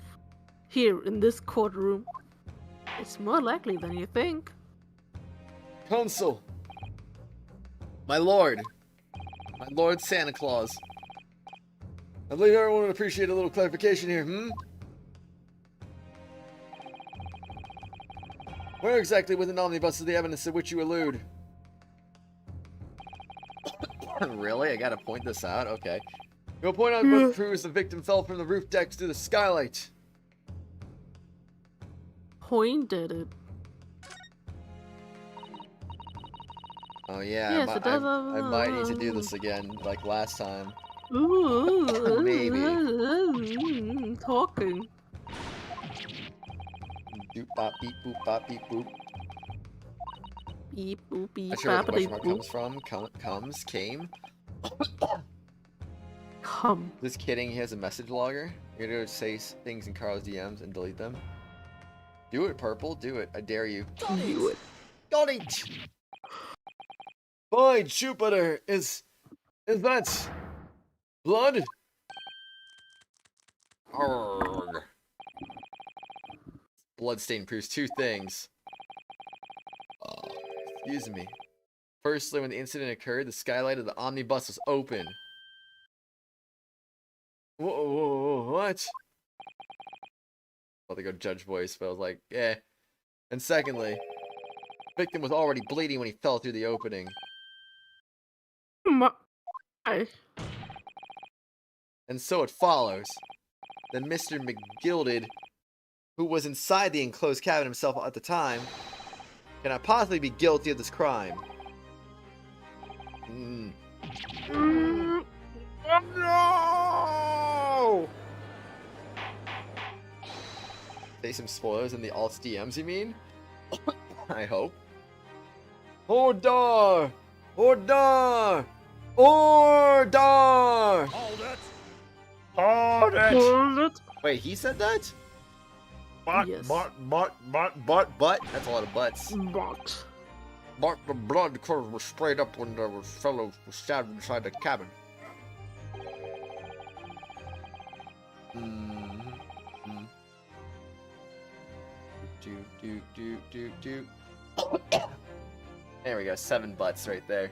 Here, in this courtroom. It's more likely than you think. Counsel. My lord Santa Claus. I believe everyone would appreciate a little clarification here, Where exactly within the omnibus is the evidence to which you allude? Really? I gotta point this out? Okay. You'll point out what proves the victim fell from the roof decks to the skylight. Pointed it. Oh yeah, Yes, it I does. might need to do this again, like last time. Ooh, Maybe. Talking. Doop bop beep boop bop beep boop. Beep boop beep Not sure where the question mark boop. comes from. Came. Come. Just kidding, he has a message logger. You're gonna say things in Carl's DMs and delete them. Do it, Purple. Do it. I dare you. Do it. Got it! Fine, Jupiter. Is that blood? Arrgh. Bloodstain proves two things. Excuse me. Firstly, when the incident occurred, the skylight of the omnibus was open. What? Well, they go judge voice, but I was like, eh. And secondly, the victim was already bleeding when he fell through the opening. And so it follows that Mr. McGilded, who was inside the enclosed cabin himself at the time, cannot possibly be guilty of this crime. No! Say some spoilers in the alt DMs, you mean? I hope. Order! Order! Order! Hold it! Hold it! Hold it. Wait, he said that? Yes. But. That's a lot of butts. But the blood curve was sprayed up when the fellow was stabbed inside the cabin. Do. There we go, 7 butts right there.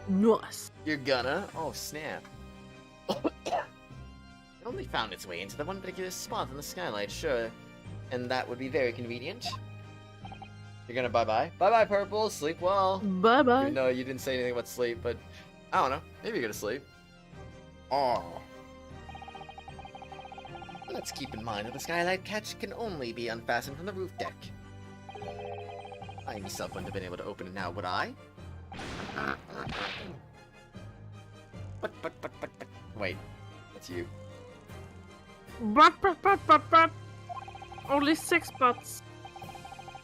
Nice. You're gonna? Oh, snap. It only found its way into the one particular spot on the skylight, sure. And that would be very convenient. You're gonna bye-bye? Bye-bye, Purple. Sleep well. Bye-bye. Even though you didn't say anything about sleep, but I don't know. Maybe you're gonna sleep. Oh. let's keep in mind that the skylight catch can only be unfastened from the roof deck. I myself wouldn't have been able to open it now, would I? But. Wait, that's you. But. Only 6 buts.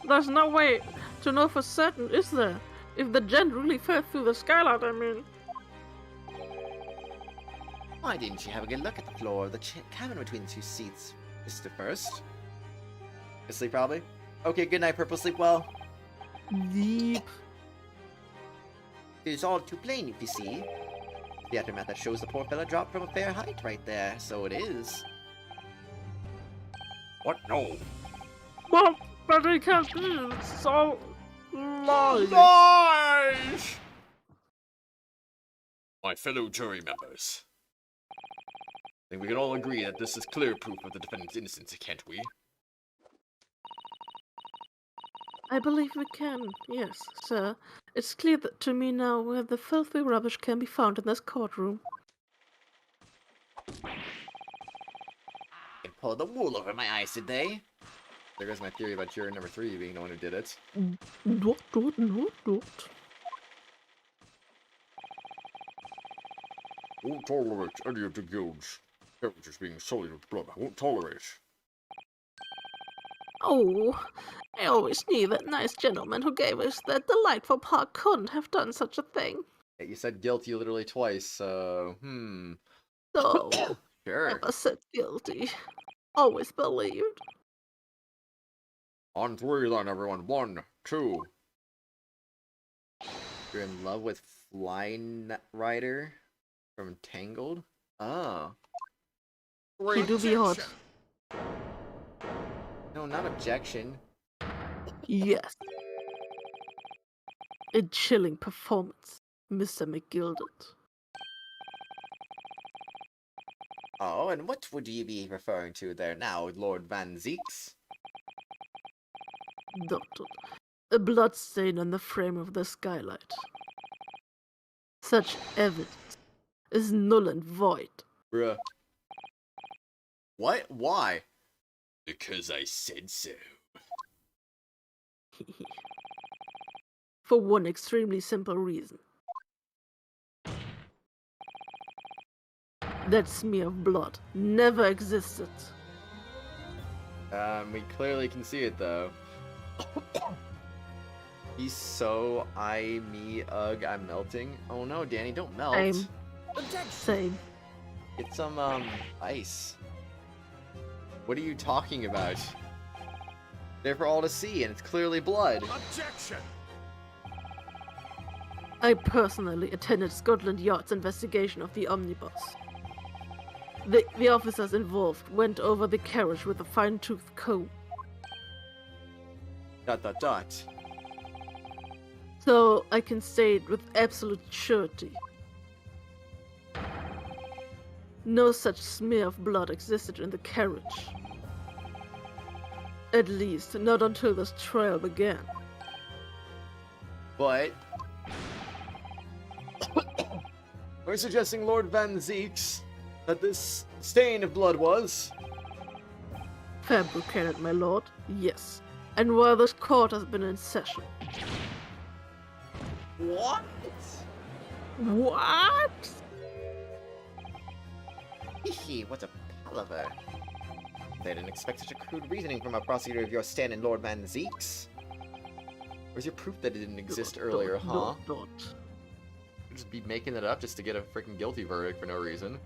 There's no way to know for certain, is there? If the gent really fell through the skylight, I mean. Why didn't you have a good look at the floor of the cabin between the 2 seats, Mr. First? Asleep, probably? Okay, good night, Purple. Sleep well. Deep. It's all too plain, if you see. The aftermath that shows the poor fella dropped from a fair height right there, so it is. What? No. Well, but it can't be. It's all lies. Lies! My fellow jury members. I think we can all agree that this is clear proof of the defendant's innocence, can't we? I believe we can, yes, sir. It's clear to me now where the filthy rubbish can be found in this courtroom. They pulled the wool over my eyes, did they? There goes my theory about juror number 3 being the one who did it. Dot. Won't tolerate any of the guild's characters being sullied with blood. I won't tolerate. Oh, I always knew that nice gentleman who gave us that delightful park couldn't have done such a thing. Yeah, you said guilty literally twice, so, So, Sure. never said guilty. Always believed. On 3 then, everyone. 1, 2. You're in love with Flying Rider from Tangled? Oh. He do be hot. No, not objection. Yes. A chilling performance, Mr. McGilded. Oh, and what would you be referring to there now, Lord Van Zieks? Doctor, a blood stain on the frame of the skylight. Such evidence is null and void. Bruh. What? Why? Because I said so. For one extremely simple reason. That smear of blood never existed. We clearly can see it though. He's so ugh, I'm melting. Oh no, Danny, don't melt. Same. Get some ice. What are you talking about? They're for all to see, and it's clearly blood. Objection! I personally attended Scotland Yard's investigation of the omnibus. The officers involved went over the carriage with a fine-toothed comb. ... So I can say it with absolute surety. No such smear of blood existed in the carriage. At least, not until this trial began. But we're suggesting Lord Van Zieks that this stain of blood was Fabricated, my lord, yes. And while this court has been in session. What? What? Hee, what a palaver. They didn't expect such a crude reasoning from a prosecutor of your stand in Lord Van Zieks. Where's your proof that it didn't exist earlier, huh? Just be making it up just to get a freaking guilty verdict for no reason.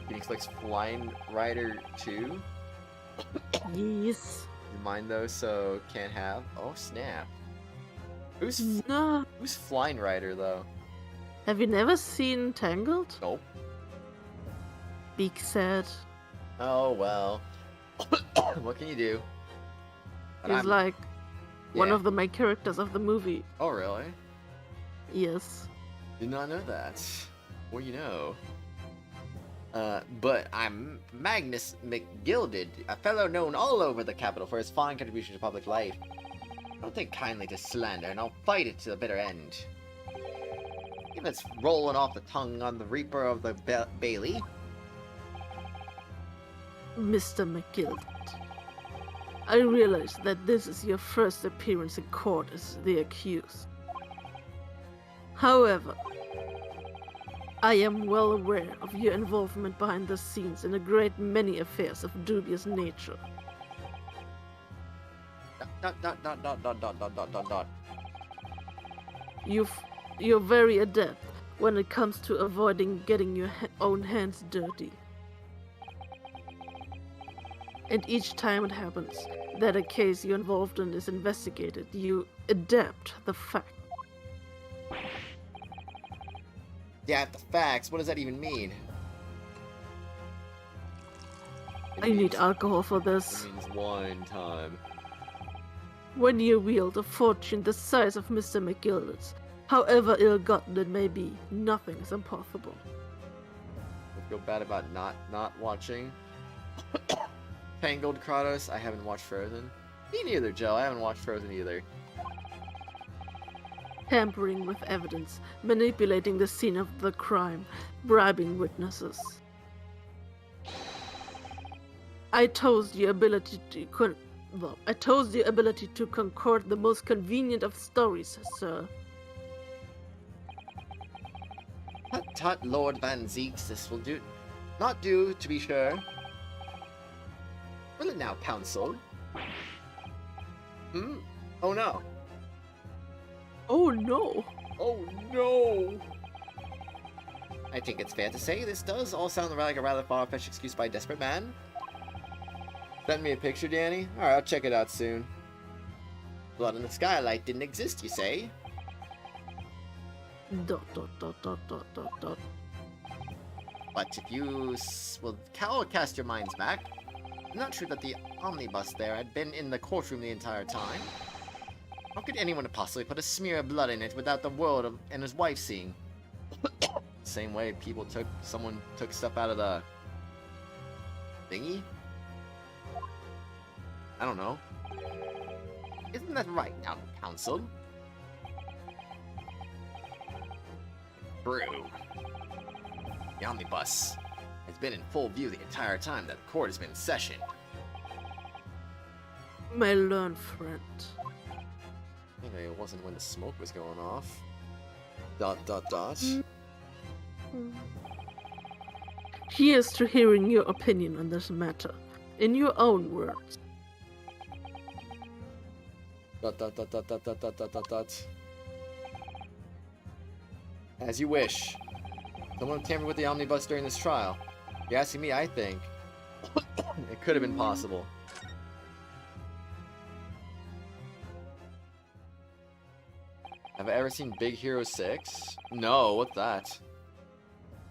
Phoenix likes Flying Rider 2? Yes. Mine though, so can't have. Oh snap. Who's Flying Rider though? Have you never seen Tangled? Nope. Big sad. Oh well. What can you do? But He's like one of the main characters of the movie. Oh really? Yes. Did not know that. Well, you know. But I'm Magnus McGilded, a fellow known all over the capital for his fine contribution to public life. Don't take kindly to slander, and I'll fight it to the bitter end. If it's rolling off the tongue on the Reaper of the Bailey. Mr. McGill, I realize that this is your first appearance in court as the accused. However, I am well aware of your involvement behind the scenes in a great many affairs of dubious nature. You're very adept when it comes to avoiding getting your own hands dirty. And each time it happens that a case you're involved in is investigated, you adapt the fact. Yeah, the facts. What does that even mean? I need alcohol for this. It means wine time. When you wield a fortune the size of Mr. McGilder's, however ill-gotten it may be, nothing is impossible. I feel bad about not watching. Tangled Kratos. I haven't watched Frozen. Me neither, Joe. I haven't watched Frozen either. Tampering with evidence, manipulating the scene of the crime, bribing witnesses. I told you ability to concord the most convenient of stories, sir. Tut tut, Lord Van Zieks, this will do. Not do, to be sure. Will it now, counsel? Hmm? Oh no. Oh no! Oh no! I think it's fair to say this does all sound like a rather far-fetched excuse by a desperate man. Send me a picture, Danny? Alright, I'll check it out soon. Blood in the skylight didn't exist, you say? Dot dot dot dot dot dot dot. But if you will cast your minds back, I'm not sure that the omnibus there had been in the courtroom the entire time. How could anyone have possibly put a smear of blood in it without the world and his wife seeing? Same way someone took stuff out of the thingy? I don't know. Isn't that right now, counsel? True. The omnibus has been in full view the entire time that the court has been in session. My learned friend. Anyway, it wasn't when the smoke was going off. Dot dot dot. Here's to hearing your opinion on this matter, in your own words. Dot dot dot dot dot dot dot dot dot dot. As you wish. Someone tampered with the omnibus during this trial. If you're asking me, I think it could have been possible. Have I ever seen Big Hero 6? No, what's that?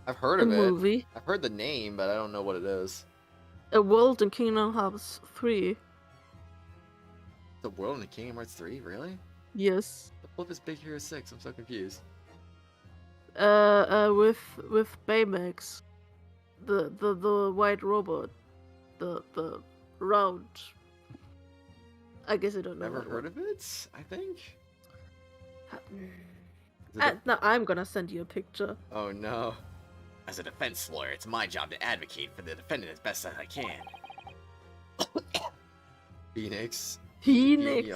I've heard A of it. movie. I've heard the name, but I don't know what it is. A World in Kingdom Hearts 3. The World in the Kingdom Hearts 3? Really? Yes. The flip is Big Hero 6. I'm so confused. With Baymax. The white robot. The round. I guess I don't know. Never that heard one. of it, I think. No, I'm gonna send you a picture. Oh no. As a defense lawyer, it's my job to advocate for the defendant as best as I can. Phoenix. Phoenix.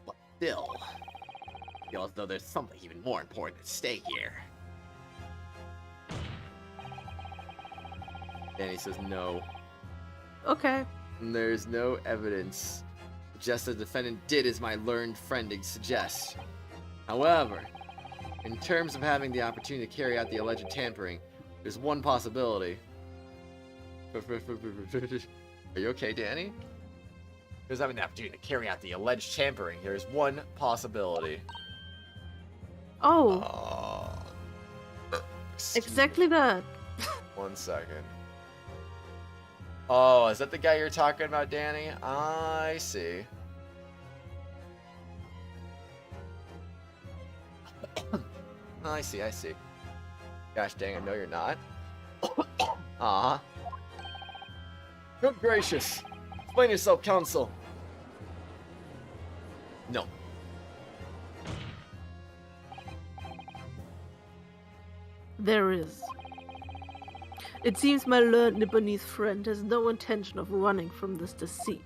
But still, I feel as though there's something even more important at stake here. Danny says no. Okay. There's no evidence. Just the defendant did as my learned friend suggests. However, in terms of having the opportunity to carry out the alleged tampering, there's one possibility. Are you okay, Danny? Because having the opportunity to carry out the alleged tampering, There's one possibility. Oh, exactly that. 1 second. Oh, is that the guy you're talking about, Danny? I see. I see, I see. Gosh dang, I know you're not. Good gracious. Explain yourself, counsel. no. There is. It seems my learned Nipponese friend has no intention of running from this deceit.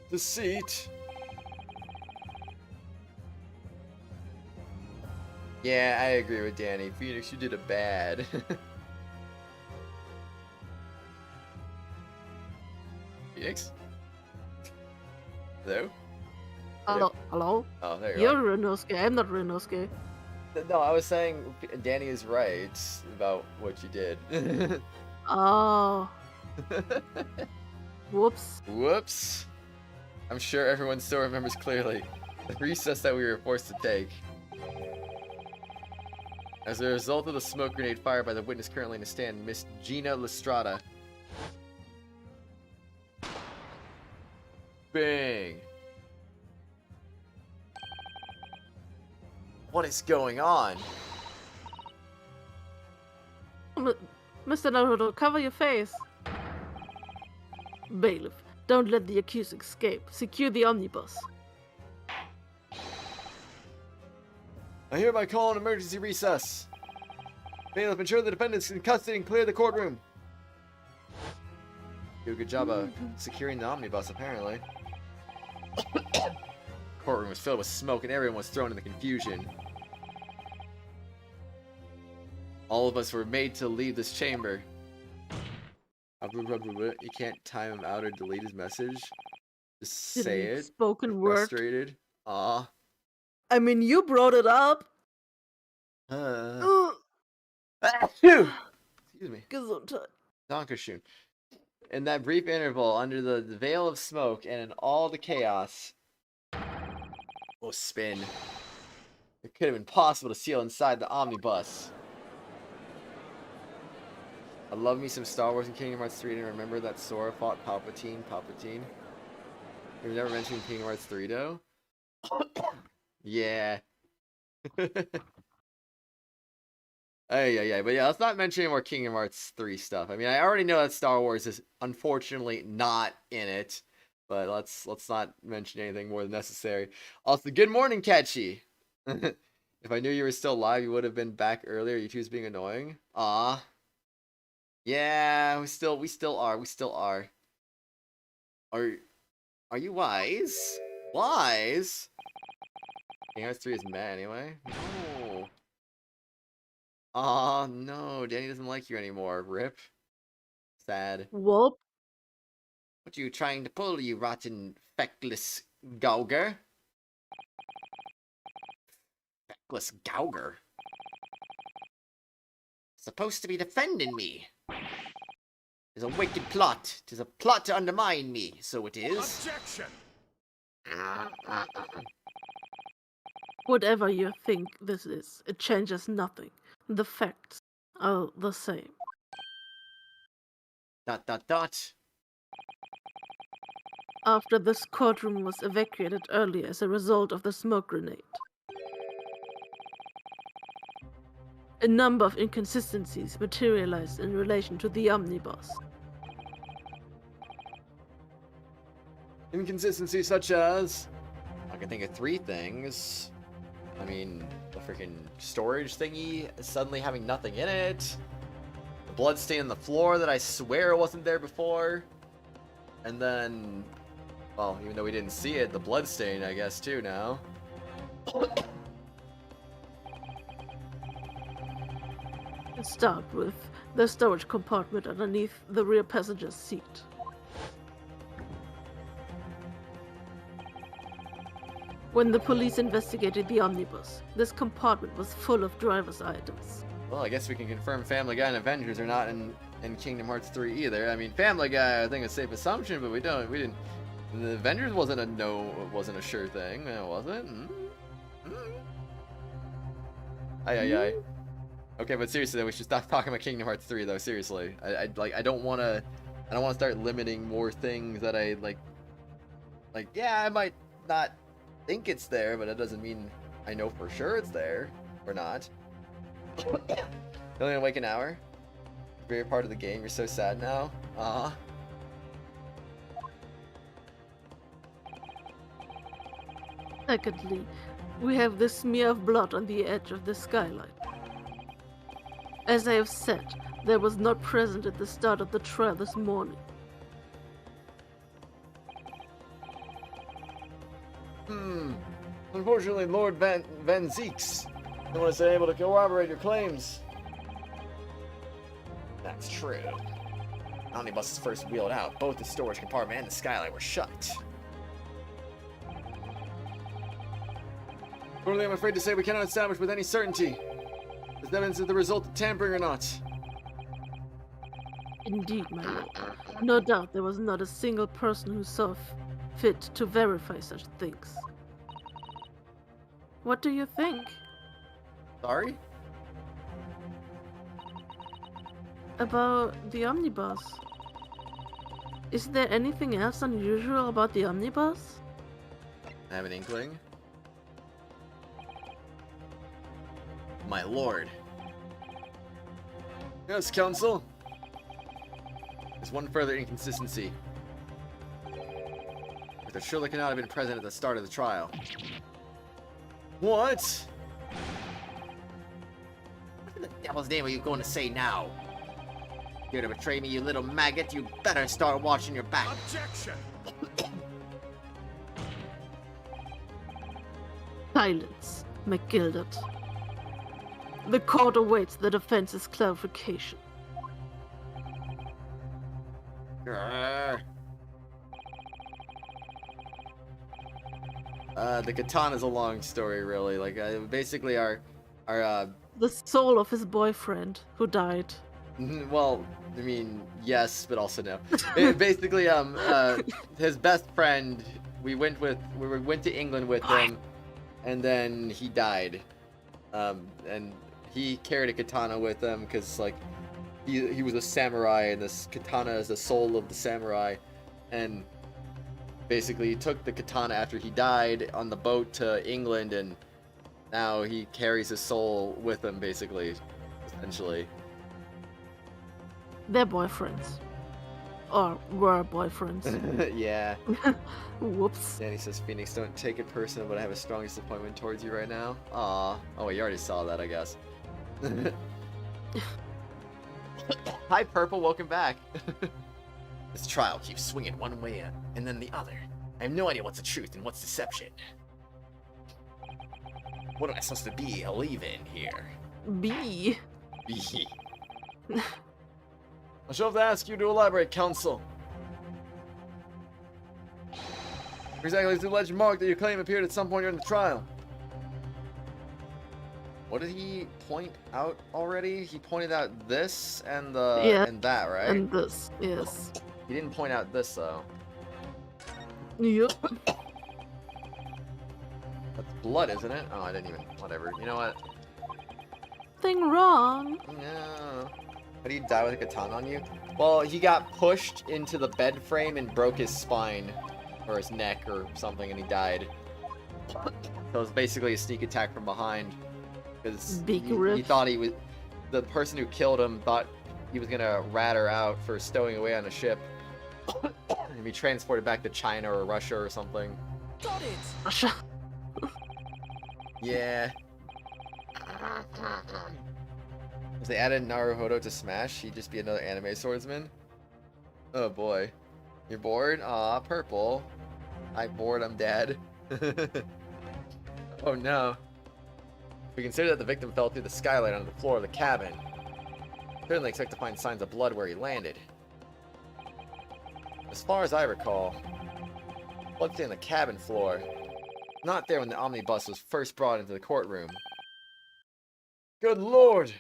Deceit? Yeah, I agree with Danny. Phoenix, you did it bad. Phoenix? Hello? Hello? Hello? Oh, there you You're are. Ryunosuke. I'm not Ryunosuke. No, I was saying Danny is right about what you did. Oh. Whoops. Whoops. I'm sure everyone still remembers clearly the recess that we were forced to take. As a result of the smoke grenade fired by the witness currently in the stand, Miss Gina Lestrada. Bang. What is going on? Mr. Naruhodo, cover your face. Bailiff, don't let the accused escape. Secure the omnibus. I hereby call an emergency recess. Bailiff, ensure the defendants in custody and clear the courtroom. Do a good job of securing the omnibus, apparently. Courtroom was filled with smoke and everyone was thrown into confusion. All of us were made to leave this chamber. You can't time him out or delete his message. Just say it. Spoken word. Frustrated. Aw. I mean, you brought it up. Excuse me. Gesundheit. Dankeschön. In that brief interval, under the veil of smoke and in all the chaos, oh, spin. It could have been possible to seal inside the omnibus. I love me some Star Wars and Kingdom Hearts 3 and remember that Sora fought Palpatine. You've never mentioned Kingdom Hearts 3 though? Yeah. Yeah, but yeah, let's not mention any more Kingdom Hearts 3 stuff. I mean, I already know that Star Wars is unfortunately not in it, but let's not mention anything more than necessary. Also, good morning, Catchy. If I knew you were still alive, you would have been back earlier. You two being annoying. Aw. Yeah, we still are. Are you wise? Wise? Kingdom Hearts 3 is mad anyway. No. Aw, no, Danny doesn't like you anymore. Rip. Sad. Whoop. What are you trying to pull, you rotten, feckless gauger? Feckless gauger? Supposed to be defending me. It's a wicked plot. 'Tis a plot to undermine me, so it is. Objection! Whatever you think this is, it changes nothing. The facts are the same. ... After this courtroom was evacuated earlier as a result of the smoke grenade, a number of inconsistencies materialized in relation to the omnibus. Inconsistencies such as... I can think of 3 things. I mean, the freaking storage thingy suddenly having nothing in it. The blood stain on the floor that I swear wasn't there before. And then, well, even though we didn't see it, the blood stain, I guess, too, now. Let's start with the storage compartment underneath the rear passenger's seat. When the police investigated the omnibus, this compartment was full of driver's items. Well, I guess we can confirm Family Guy and Avengers are not in Kingdom Hearts 3 either. I mean, Family Guy, I think it's a safe assumption, but we didn't. The Avengers wasn't a sure thing, was it? Aye. Okay, but seriously, though, we should stop talking about Kingdom Hearts 3, though. Seriously, I don't want to start limiting more things that I like. Yeah, I might not think it's there, but that doesn't mean I know for sure it's there or not. Only awake an hour. Very part of the game. You're so sad now. Secondly, we have this smear of blood on the edge of the skylight. As I have said, there was not present at the start of the trial this morning. Unfortunately, Lord Van Zieks, no one has been able to corroborate your claims. That's true. Omnibus is first wheeled out. Both the storage compartment and the skylight were shut. Currently, I'm afraid to say we cannot establish with any certainty if evidence is the result of tampering or not. Indeed, my lord. No doubt there was not a single person who saw fit to verify such things. What do you think? Sorry? About the omnibus? Is there anything else unusual about the omnibus? I have an inkling. My lord. Yes, counsel. There's one further inconsistency. There surely cannot have been present at the start of the trial. What? What in the devil's name are you going to say now? Here to betray me, you little maggot, you better start watching your back. Objection! Silence, McGilded. The court awaits the defense's clarification. Grrr. The katana's a long story, really. Like, basically, our The soul of his boyfriend, who died. well, I mean, yes, but also no. Basically, his best friend, we went to England with him, and then he died. And he carried a katana with him because, like, he was a samurai, and this katana is the soul of the samurai, and basically he took the katana after he died on the boat to England, and now he carries his soul with him, basically, essentially. They're boyfriends. Or were boyfriends. Yeah. Whoops. Danny says, Phoenix, don't take it personal, but I have a strong disappointment towards you right now. Aw. Oh, wait, you already saw that, I guess. Hi, Purple, welcome back. This trial keeps swinging one way and then the other. I have no idea what's the truth and what's deception. What am I supposed to believe in here? B. I shall have to ask you to elaborate, counsel. Exactly is the alleged mark that you claim appeared at some point during the trial. What did he point out already? He pointed out this and and that, right? And this, yes. He didn't point out this though. Yep. That's blood, isn't it? Oh, I didn't even. Whatever. You know what? Thing wrong. No. How do you die with a katana on you? Well, he got pushed into the bed frame and broke his spine, or his neck, or something, and he died. So it was basically a sneak attack from behind. Because he thought he was. The person who killed him thought he was gonna rat her out for stowing away on a ship. And be transported back to China or Russia or something. Got it! Russia. Yeah. If they added Naruhodo to Smash, he'd just be another anime swordsman. Oh boy. You're bored? Aw, Purple. I'm bored, I'm dead. Oh no. We consider that the victim fell through the skylight onto the floor of the cabin. Certainly expect to find signs of blood where he landed. As far as I recall, blood on the cabin floor. Not there when the omnibus was first brought into the courtroom. Good lord!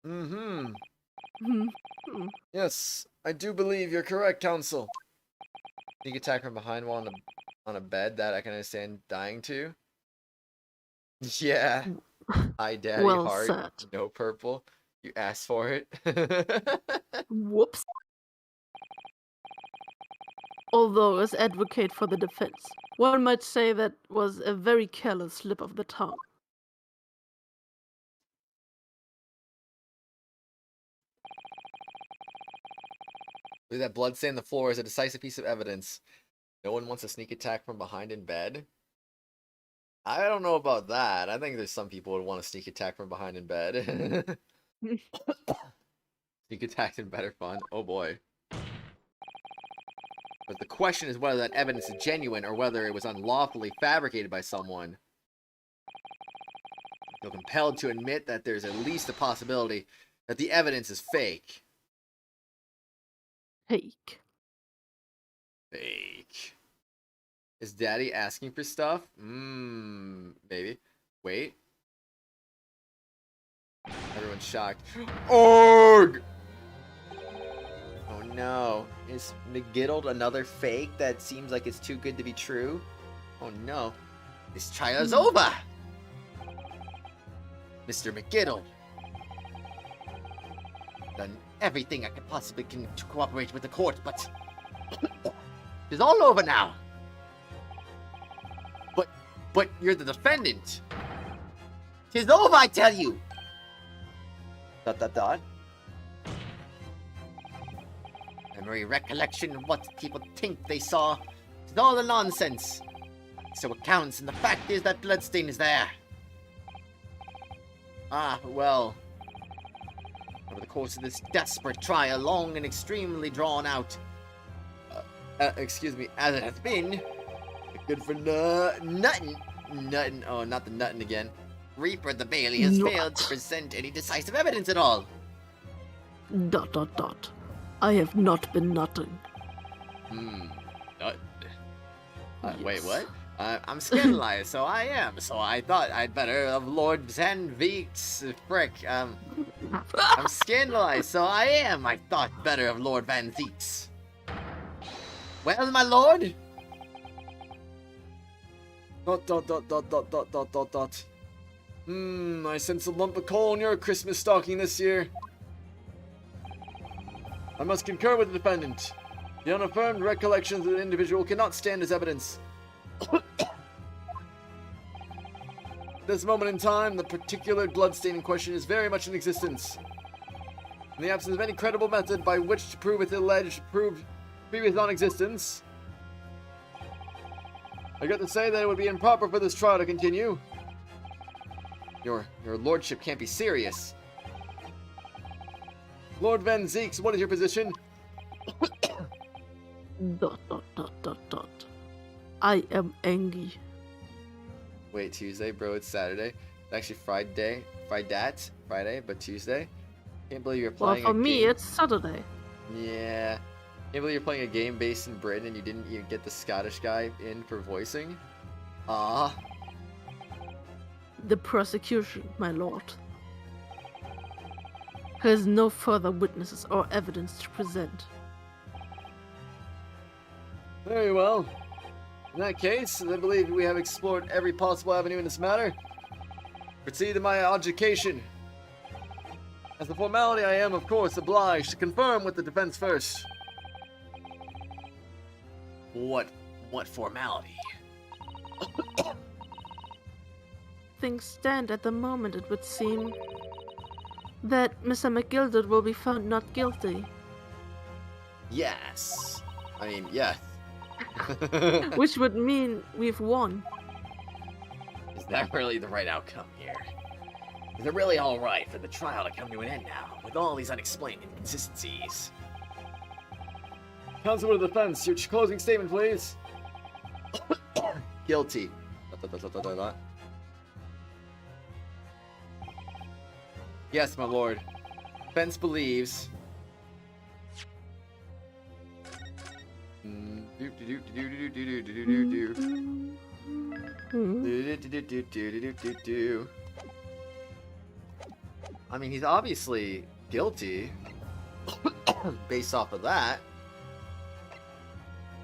Mm-hmm. Yes, I do believe you're correct, counsel. Sneak attack from behind while on a bed, that I can understand dying to. Yeah. Hi, Daddy Well Heart. said. No Purple. You asked for it. Whoops. Although, as advocate for the defense, one might say that was a very careless slip of the tongue. Look at that blood stain on the floor is a decisive piece of evidence. No one wants a sneak attack from behind in bed. I don't know about that. I think there's some people who would want to sneak attack from behind in bed. Sneak attacks in bed are fun. Oh boy. But the question is whether that evidence is genuine or whether it was unlawfully fabricated by someone. You're compelled to admit that there's at least a possibility that the evidence is fake. Fake. Fake. Is Daddy asking for stuff? Maybe. Wait. Everyone's shocked. Org! Oh no. Is McGiddled another fake that seems like it's too good to be true? Oh no. This trial is over! Mr. McGiddle. Done everything I could possibly can to cooperate with the court, but it's all over now. But you're the defendant. 'Tis over, I tell you. ... Memory recollection of what people think they saw is all the nonsense. So it counts, and the fact is that bloodstain is there. Ah, well. Over the course of this desperate trial, long and extremely drawn out, excuse me, as it has been, good for nuttin'. Nuttin', oh, not the nuttin' again. Reaper the Bailey has failed to present any decisive evidence at all. ... I have not been nutting. Nut. Yes. Wait, what? I'm scandalized, so I am. So I thought I'd better of Lord Van Zieks. Frick. I'm scandalized, so I am. I thought better of Lord Van Zieks. Well, my lord? ... I sense a lump of coal in your Christmas stocking this year. I must concur with the defendant. The unaffirmed recollections of the individual cannot stand as evidence. At this moment in time, the particular bloodstain in question is very much in existence. In the absence of any credible method by which to prove its alleged proved previous non-existence, I got to say that it would be improper for this trial to continue. Your lordship can't be serious. Lord Van Zieks, what is your position? ... I am angry. Wait, Tuesday, bro, it's Saturday. It's actually Friday, but Tuesday. Can't believe you're Well, playing for a me, game. it's Saturday. Yeah. Can't believe you're playing a game based in Britain and you didn't even get the Scottish guy in for voicing. Ah. The prosecution, my lord, has no further witnesses or evidence to present. Very well. In that case, I believe we have explored every possible avenue in this matter. Proceed to my adjudication. As a formality, I am, of course, obliged to confirm with the defense first. What formality? Things stand at the moment, it would seem that Mr. McGilded will be found not guilty. Yes. I mean, yes. Which would mean we've won. Is that really the right outcome here? Is it really alright for the trial to come to an end now, with all these unexplained inconsistencies? Counsel for the defense, your closing statement, please. Guilty. Yes, my lord. Defense believes. I mean, he's obviously guilty based off of that.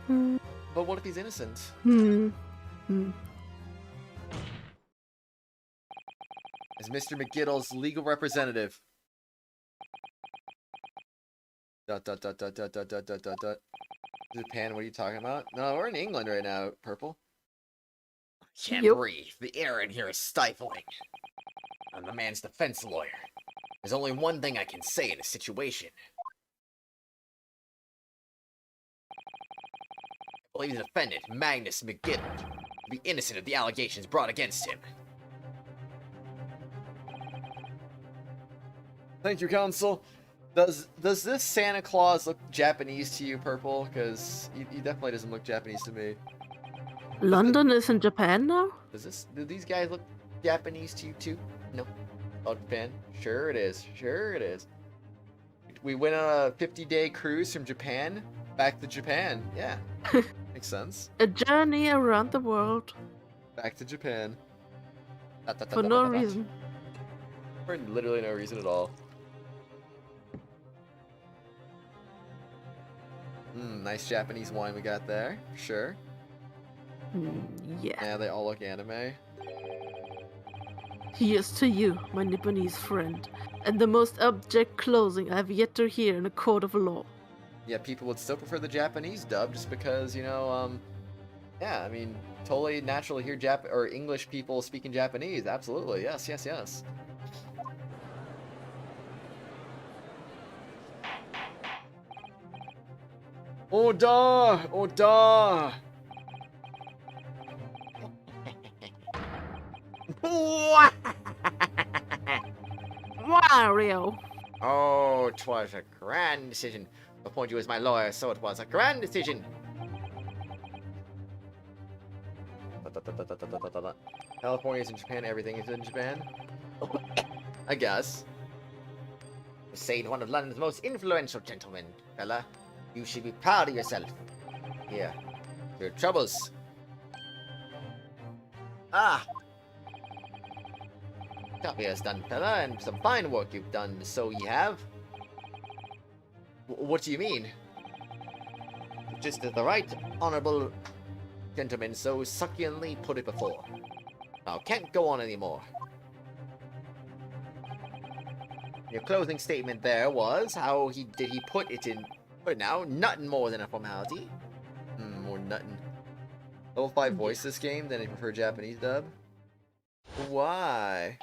But what if he's innocent? As Mr. McGiddle's legal representative. ... Japan, what are you talking about? No, we're in England right now, Purple. I can't Yep. breathe. The air in here is stifling. I'm the man's defense lawyer. There's only one thing I can say in a situation. I believe the defendant, Magnus McGiddle, to be innocent of the allegations brought against him. Thank you, Counsel. Does this Santa Claus look Japanese to you, Purple? Because he definitely doesn't look Japanese to me. London is in Japan now? Do these guys look Japanese to you too? No. Oh, Japan? Sure it is. Sure it is. We went on a 50-day cruise from Japan back to Japan. Yeah. Makes sense. A journey around the world. Back to Japan. For no reason. For literally no reason at all. Nice Japanese wine we got there. Sure. Yeah. Yeah, they all look anime. Here's to you, my Nipponese friend, and the most abject closing I have yet to hear in a court of law. Yeah, people would still prefer the Japanese dub just because, you know, yeah, I mean, totally natural to hear English people speaking Japanese. Absolutely. Yes, yes, yes. Oda! Oda! Wario! Oh, 'twas a grand decision. To appoint you as my lawyer, so it was a grand decision. California's in Japan, everything is in Japan. I guess. Saying one of London's most influential gentlemen, fella. You should be proud of yourself. Here, your troubles. Ah! Copier's done, fella, and some fine work you've done, so ye have. What do you mean? Just as the right honorable gentleman so succinctly put it before. Now, can't go on anymore. Your closing statement there was how he put it in. But now, nothing more than a formality. More nuttin'. Level 5 voice this game, then I prefer Japanese dub. Why?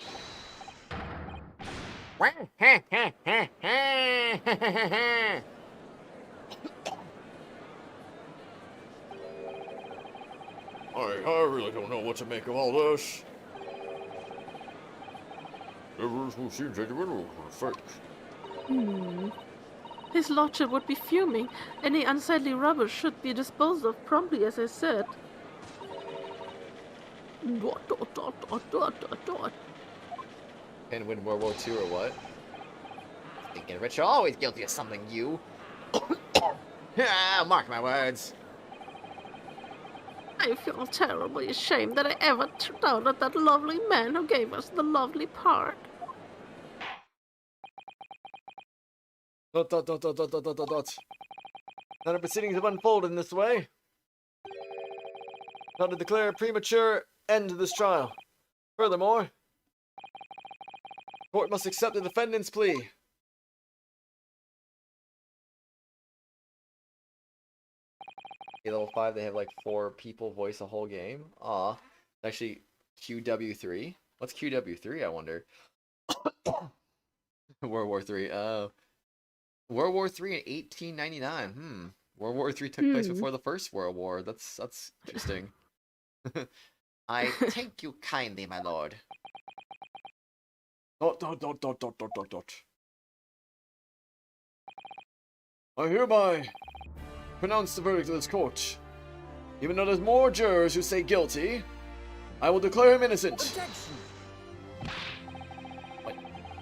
I really don't know what to make of all this. His lordship would be fuming. Any unsightly rubbish should be disposed of promptly, as I said. Can win World War II or what? Thinking rich are always guilty of something, you. Mark my words. I feel terribly ashamed that I ever doubted that lovely man who gave us the lovely part. Now the proceedings have unfolded in this way. Now to declare a premature end to this trial. Furthermore, court must accept the defendant's plea. Level 5, they have like 4 people voice a whole game. Aw. Actually, QW3. What's QW3, I wonder? World War 3. World War 3 in 1899. World War 3 took place before the First World War. That's interesting. I thank you kindly, my lord. ... I hereby pronounce the verdict of this court. Even though there's more jurors who say guilty, I will declare him innocent. Objection!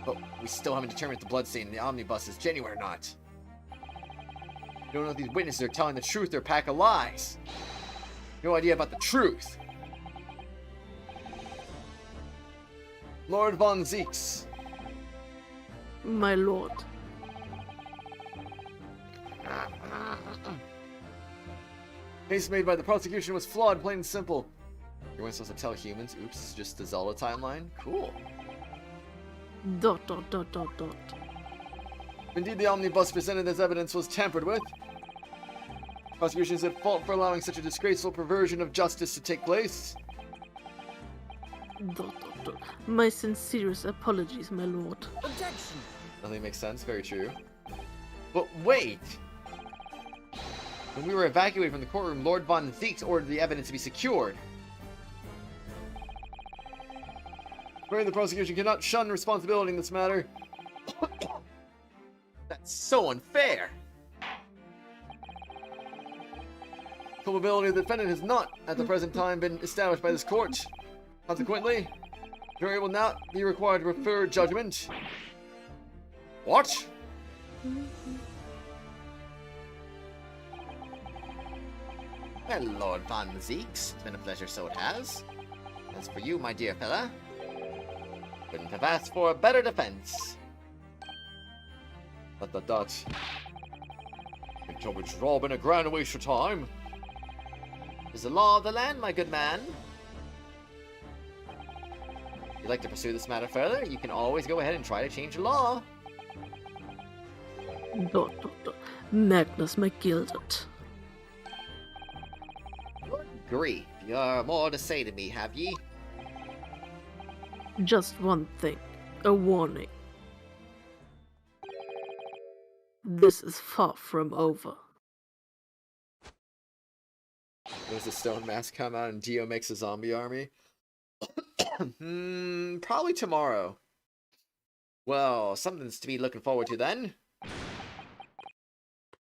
But we still haven't determined if the bloodstain in the omnibus is genuine or not. We don't know if these witnesses are telling the truth or a pack of lies. No idea about the truth. Lord Van Zieks. My lord. Case made by the prosecution was flawed, plain and simple. You weren't supposed to tell humans. Oops, just the Zelda timeline. Cool. ... Indeed, the omnibus presented as evidence was tampered with. Prosecution is at fault for allowing such a disgraceful perversion of justice to take place. ... My sincerest apologies, my lord. Objection! Nothing makes sense, very true. But wait! When we were evacuated from the courtroom, Lord Van Zieks ordered the evidence to be secured. afraid the prosecution cannot shun responsibility in this matter. That's so unfair. Culpability of the defendant has not, at the present time, been established by this court. Consequently, the jury will not be required to refer judgment. What? Well, Lord Van Zieks, it's been a pleasure, so it has. As for you, my dear fella, couldn't have asked for a better defense. It's all been a grand waste of time. Is the law of the land, my good man. If you'd like to pursue this matter further, you can always go ahead and try to change the law. Magnus McGilded. Good grief, you're more to say to me, have ye? Just one thing. A warning. This is far from over. Does the stone mask come out and Dio makes a zombie army? Probably tomorrow. Well, something's to be looking forward to then.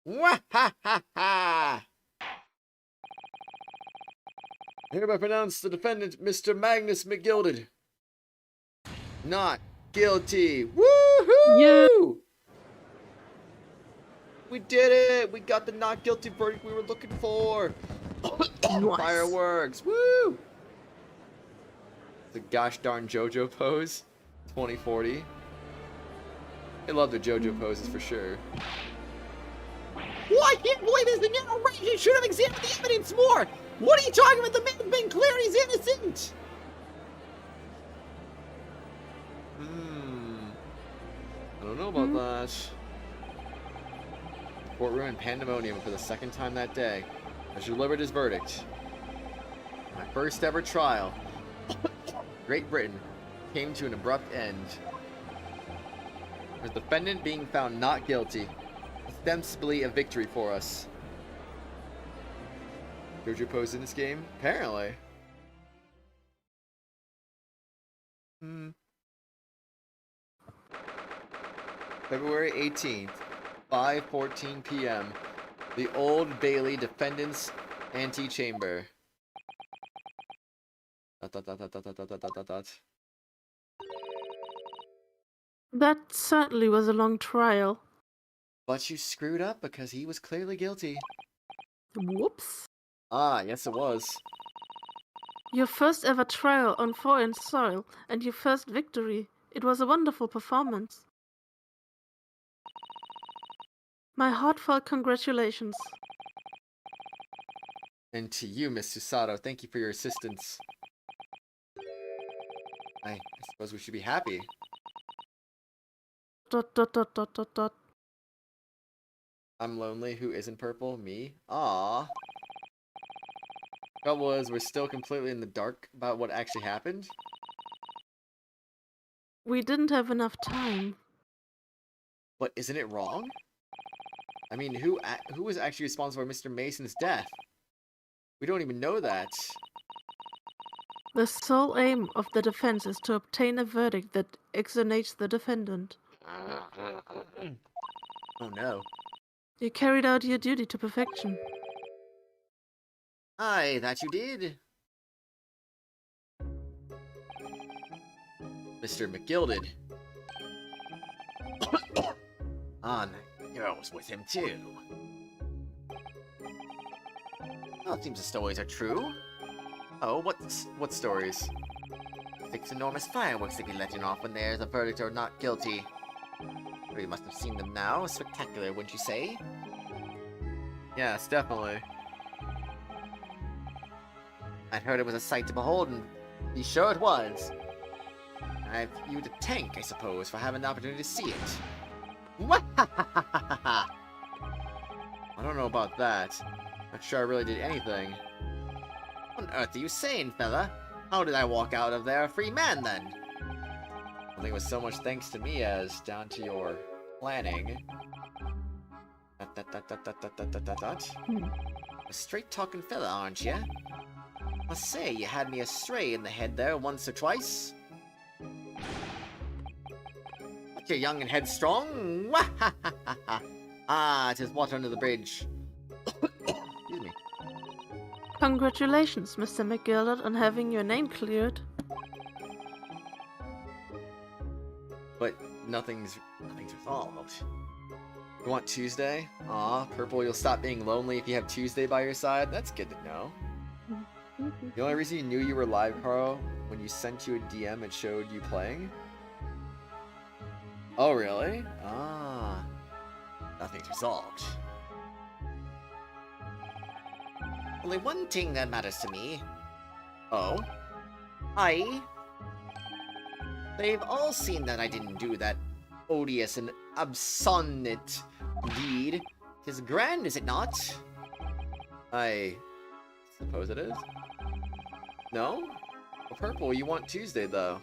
Wah-ha-ha-ha! Hereby pronounce the defendant, Mr. Magnus McGilded, not guilty. Woohoo! Yeah. We did it! We got the not guilty verdict we were looking for. Nice. Fireworks! Woo! The gosh darn JoJo pose, 2040. I love the JoJo poses for sure. Well, I can't believe this. The narration should have examined the evidence more. What are you talking about? The man's been clear. He's innocent. I don't know about that. Courtroom in pandemonium for the second time that day, as delivered his verdict. My first ever trial. Great Britain came to an abrupt end. The defendant being found not guilty. Ostensibly a victory for us. JoJo pose in this game? Apparently. February 18th, 5:14 p.m. The Old Bailey Defendant's Antechamber. That certainly was a long trial. But you screwed up because he was clearly guilty. Whoops. Ah, yes it was. Your first ever trial on foreign soil and your first victory. It was a wonderful performance. My heartfelt congratulations. And to you, Miss Susato, thank you for your assistance. I suppose we should be happy. ... I'm lonely. Who isn't purple? Me? Aww. Trouble is, we're still completely in the dark about what actually happened. We didn't have enough time. But isn't it wrong? I mean, who was actually responsible for Mr. Mason's death? We don't even know that. The sole aim of the defense is to obtain a verdict that exonerates the defendant. Oh no. You carried out your duty to perfection. Aye, that you did. Mr. McGilded. Ah, the girl was with him too. Well, it seems the stories are true. Oh, what stories? 6 enormous fireworks they be letting off when there's a verdict or not guilty. Well, you must have seen them now. Spectacular, wouldn't you say? Yes, definitely. I'd heard it was a sight to behold, and be sure it was. I viewed a tank, I suppose, for having the opportunity to see it. I don't know about that. Not sure I really did anything. What on earth are you saying, fella? How did I walk out of there a free man, then? I don't think it was so much thanks to me as down to your planning. A straight-talking fella, aren't you? Must say, you had me astray in the head there once or twice. You're young and headstrong. Ah, it is water under the bridge. Excuse me. Congratulations, Mr. McGillard, on having your name cleared. But nothing's resolved. You want Tuesday? Aw, Purple, you'll stop being lonely if you have Tuesday by your side? That's good to know. The only reason you knew you were live, Carl, when you sent you a DM, it showed you playing? Oh, really? Ah. Nothing's resolved. Only one thing that matters to me. Oh? They've all seen that I didn't do that odious and obstinate deed. 'Tis grand, is it not? I suppose it is. No? Well, Purple, you want Tuesday, though.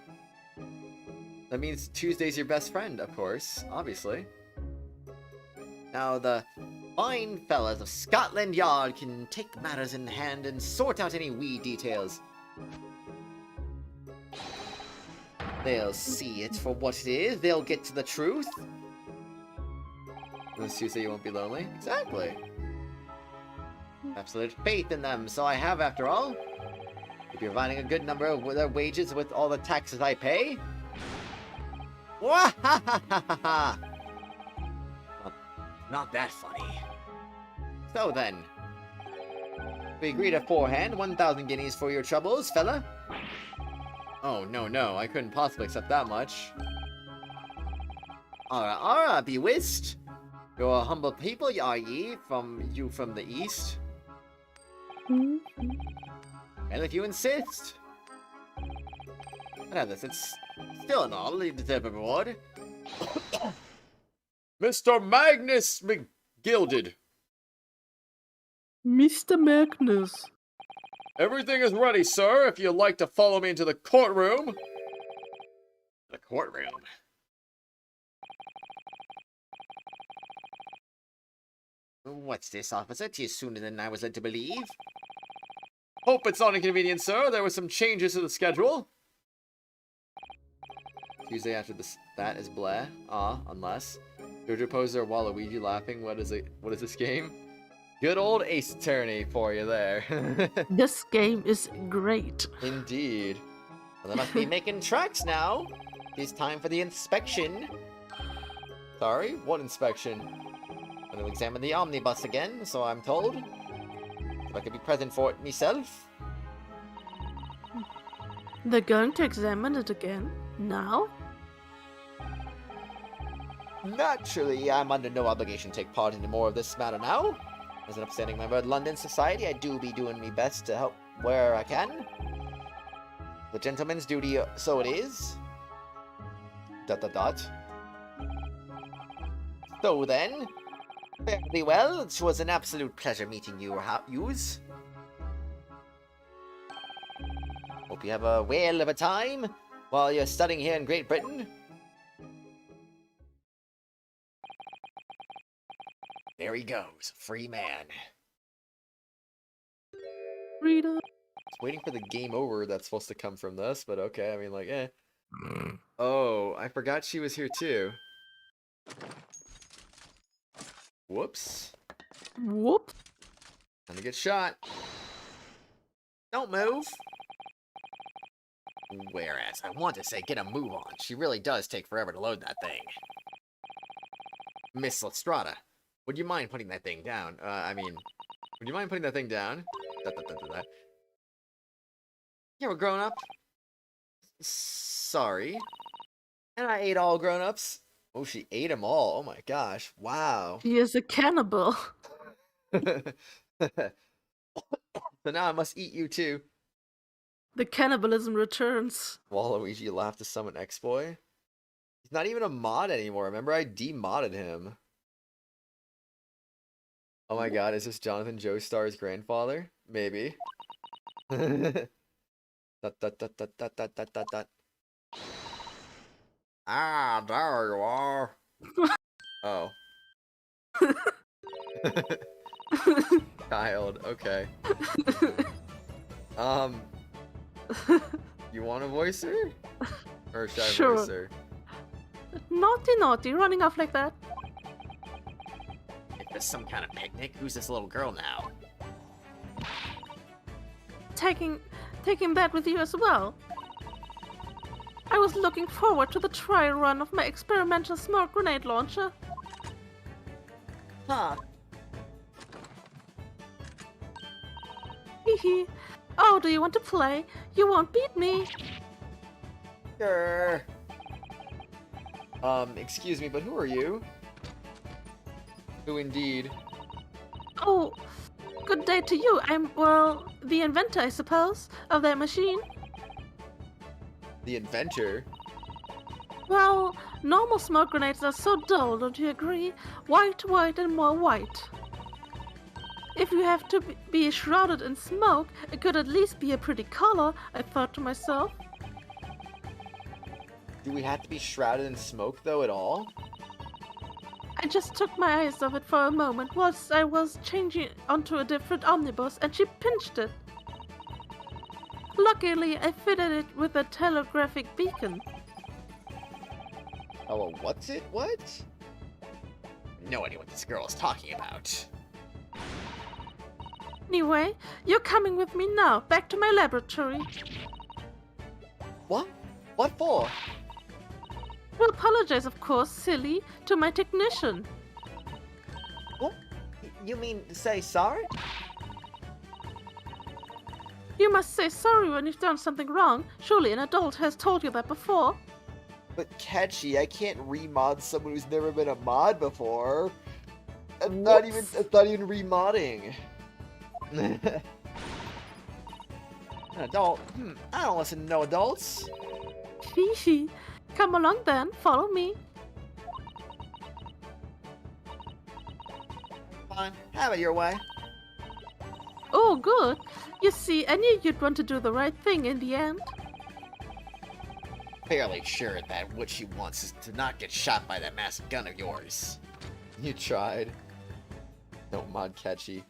That means Tuesday's your best friend, of course, obviously. Now the fine fellas of Scotland Yard can take matters in hand and sort out any wee details. They'll see it for what it is. They'll get to the truth. This Tuesday you won't be lonely? Exactly. Absolute faith in them, so I have after all. If you're providing a good number of their wages with all the taxes I pay. Wahahaha! Not that funny. So then, we agreed aforehand, 1,000 guineas for your troubles, fella. Oh, no, I couldn't possibly accept that much. Ara, be whist. You're a humble people, are ye, from the east? And if you insist. But have this, it's still an all, you deserve a reward. Mr. Magnus McGilded. Mr. Magnus. Everything is ready, sir, if you'd like to follow me into the courtroom. The courtroom? What's this, officer? 'Tis sooner than I was led to believe. Hope it's not inconvenient, sir. There were some changes to the schedule. Tuesday after that is blah. Unless. Jojo posed there Waluigi laughing. What is this game? Good old Ace Attorney for you there. This game is great. Indeed. Well, they must be making tracks now. It's time for the inspection. Sorry? What inspection? I'm going to examine the omnibus again, so I'm told. If I could be present for it myself. They're going to examine it again? Now? Naturally, I'm under no obligation to take part in more of this matter now. As an upstanding member of London society, I do be doing my best to help where I can. The gentleman's duty, so it is. ... So then, fairly well, it was an absolute pleasure meeting yous. Hope you have a whale of a time while you're studying here in Great Britain. There he goes, free man. Freedom. Waiting for the game over that's supposed to come from this, but okay, I mean, like, eh. Oh, I forgot she was here too. Whoops. Whoop. Time to get shot. Don't move. Whereas, I want to say, get a move on. She really does take forever to load that thing. Miss Lestrada, would you mind putting that thing down? Would you mind putting that thing down? You're a grown-up. Sorry. And I ate all grown-ups. Oh, she ate them all. Oh my gosh. Wow. He is a cannibal. So now I must eat you too. The cannibalism returns. Waluigi laughed to summon X-Boy. He's not even a mod anymore. Remember, I demodded him. Oh my god, is this Jonathan Joestar's grandfather? Maybe. Ah, there you are. Oh. Child, okay. You want to voice her? Or should I Sure. voice her? Naughty, naughty, running off like that. If there's some kind of picnic, who's this little girl now? Taking that with you as well. I was looking forward to the trial run of my experimental smoke grenade launcher. Huh. Hehe. Oh, do you want to play? You won't beat me. Sure. Excuse me, but who are you? Who indeed? Oh, good day to you. I'm, well, the inventor, I suppose, of that machine. The inventor? Well, normal smoke grenades are so dull, don't you agree? White, white, and more white. If you have to be shrouded in smoke, it could at least be a pretty color, I thought to myself. Do we have to be shrouded in smoke, though, at all? I just took my eyes off it for a moment whilst I was changing onto a different omnibus, and she pinched it. Luckily, I fitted it with a telegraphic beacon. Oh, what's it? What? No idea what this girl is talking about. Anyway, you're coming with me now, back to my laboratory. What? What for? To apologize, of course, silly, to my technician. What? You mean to say sorry? You must say sorry when you've done something wrong. Surely an adult has told you that before. But Catchy, I can't remod someone who's never been a mod before. It's not even remodding. An adult? I don't listen to no adults. Hee. Come along then, follow me. Fine, have it your way. Oh, good. You see, I knew you'd want to do the right thing in the end. Fairly sure that what she wants is to not get shot by that massive gun of yours. You tried. Don't mod Catchy.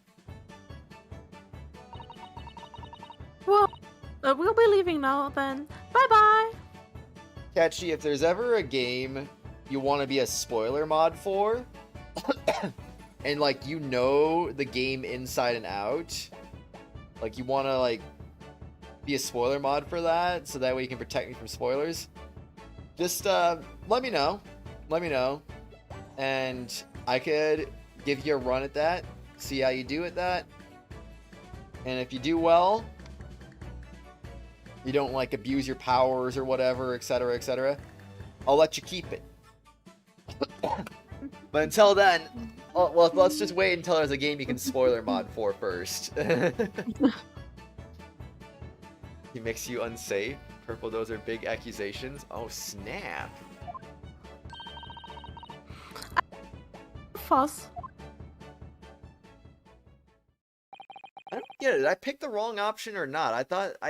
Well, we'll be leaving now then. Bye-bye. Catchy, if there's ever a game you want to be a spoiler mod for, and like you know the game inside and out, like you want to like be a spoiler mod for that, so that way you can protect me from spoilers, just let me know, and I could give you a run at that, see how you do at that, and if you do well, you don't like abuse your powers or whatever, etc., etc., I'll let you keep it. But until then, well, let's just wait until there's a game you can spoiler mod for first. He makes you unsafe. Purple, those are big accusations. Oh, snap. Fuss. I don't get it. Did I pick the wrong option or not? I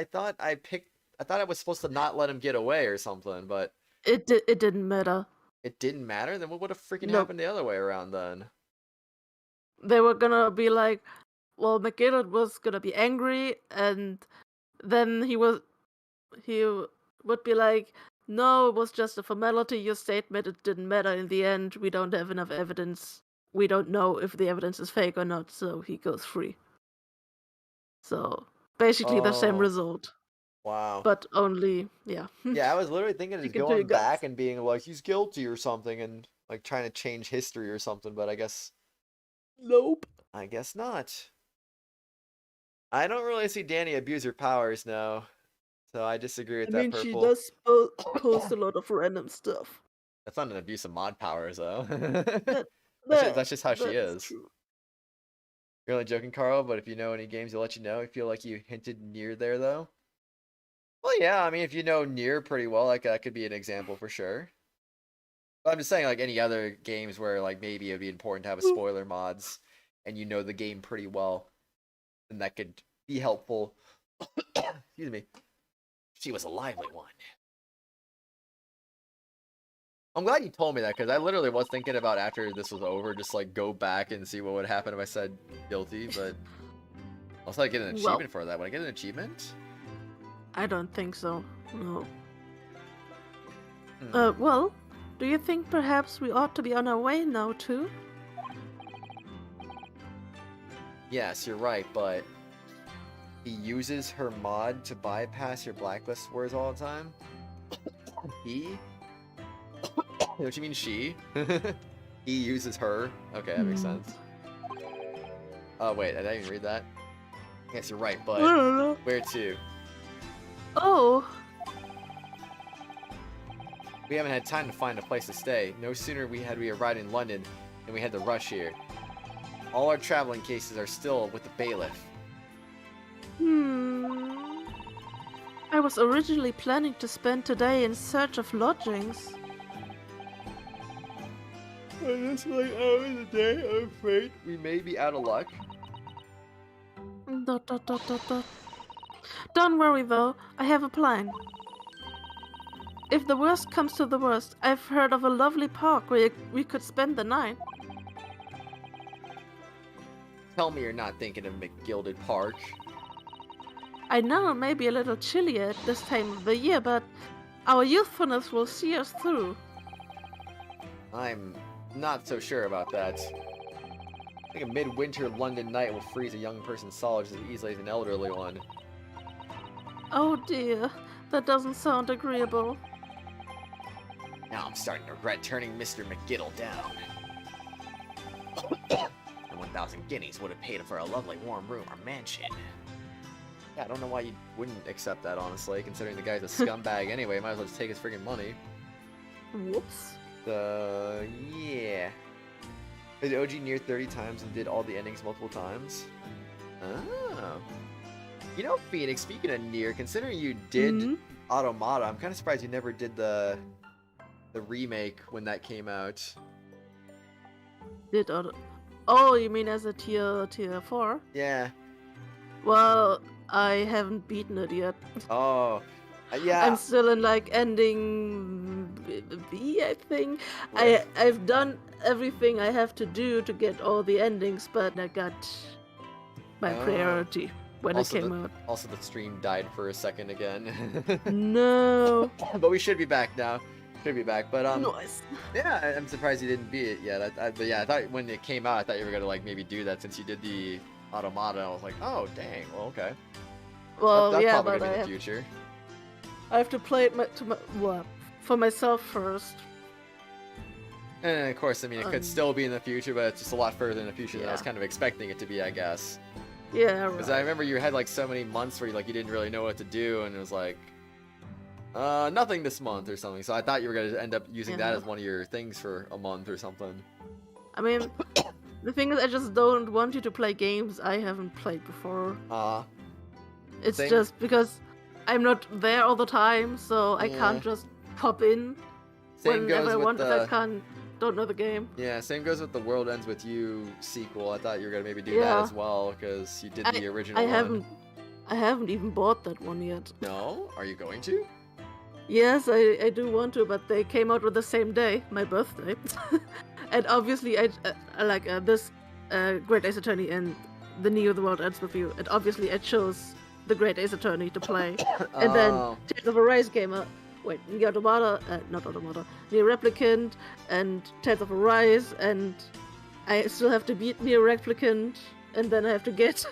thought I was supposed to not let him get away or something, but It didn't matter. it didn't matter? Then what would have freaking Nope. happened the other way around then? They were gonna be like, well, McGillard was gonna be angry, and then he would be like, no, it was just a formality, your statement, it didn't matter in the end, we don't have enough evidence. We don't know if the evidence is fake or not, so he goes free. So, basically the same Oh. result, Wow. but only, yeah. Yeah, I was literally thinking of just Sticking to your going back guts. and being like, he's guilty or something, and like trying to change history or something, but I guess Nope. I guess not. I don't really see Danny abuse her powers now, so I disagree with that. she Purple. does post a lot of random stuff. That's not an abuse of mod powers, though. That- That's just how she that's is. true. You're only joking, Carl, but if you know any games, I'll let you know. I feel like you hinted near there, though. Well, yeah, I mean, if you know near pretty well, like that could be an example for sure. But I'm just saying, like any other games where like maybe it'd be important to have a spoiler mods, and you know the game pretty well, then that could be helpful. Excuse me. She was a lively one. I'm glad you told me that, because I literally was thinking about after this was over, just like go back and see what would happen if I said guilty, but also I get an achievement for that. Would I get an achievement? I don't think so. No. Hmm. Well, Do you think perhaps we ought to be on our way now, too? Yes, you're right, but he uses her mod to bypass your blacklist words all the time? He? Don't you mean she? He uses her? Okay, that makes sense. Oh, wait, I didn't even read that. Yes, you're right, but I don't know. where to? Oh, We haven't had time to find a place to stay. No sooner had we arrived in London than we had to rush here. All our traveling cases are still with the bailiff. I was originally planning to spend today in search of lodgings. This late hour of the day, I'm afraid we may be out of luck. ... Don't worry though, I have a plan. If the worst comes to the worst, I've heard of a lovely park where we could spend the night. Tell me you're not thinking of McGilded Park. I know it may be a little chilly at this time of the year, but our youthfulness will see us through. I'm not so sure about that. I think a midwinter London night will freeze a young person's soul just as easily as an elderly one. Oh dear, that doesn't sound agreeable. Now I'm starting to regret turning Mr. McGiddle down. And 1,000 guineas would have paid him for a lovely warm room or mansion. Yeah, I don't know why you wouldn't accept that, honestly, considering the guy's a scumbag anyway. Might as well just take his friggin' money. Whoops. Yeah. Played OG near 30 times and did all the endings multiple times. Oh. You know, Phoenix, speaking of near, considering you did Automata, I'm kind of surprised you never did the remake when that came out. Oh, you mean as a tier 4? Yeah. Well, I haven't beaten it yet. Oh. Yeah. I'm still in like ending B, I think. Right. I've done everything I have to do to get all the endings, but I got my priority when it came out. Also, the stream died for a second again. No. But we should be back now. Should be back, but Nice. yeah, I'm surprised you didn't beat it yet. But yeah, I thought when it came out, I thought you were gonna like maybe do that since you did the Automata. I was like, oh dang, well okay. Well, That's yeah, probably but gonna be in the future. I have to play it for myself first. And of course, I mean, it could still be in the future, but it's just a lot further in the future than I was kind of expecting it to be, I guess. Yeah, Because right. I remember you had like so many months where you didn't really know what to do, and it was like, nothing this month or something. So I thought you were gonna end up using that as one of your things for a month or something. I mean, the thing is, I just don't want you to play games I haven't played before. It's Same. just because I'm not there all the time, so I can't just pop in Same whenever goes I with want the... if I don't know the game. Yeah, same goes with the World Ends With You sequel. I thought you were gonna maybe do that as well, because you did the original one. I haven't even bought that one yet. No? Are you going to? Yes, I do want to, but they came out with the same day, my birthday. And obviously, I like this Great Ace Attorney and the Neo The World Ends With You. And obviously, I chose the Great Ace Attorney to play. And then Tales of Arise came out. Wait, Neo Automata, not Automata, Neo Replicant, and Tales of Arise, and I still have to beat Neo Replicant, and then I have to get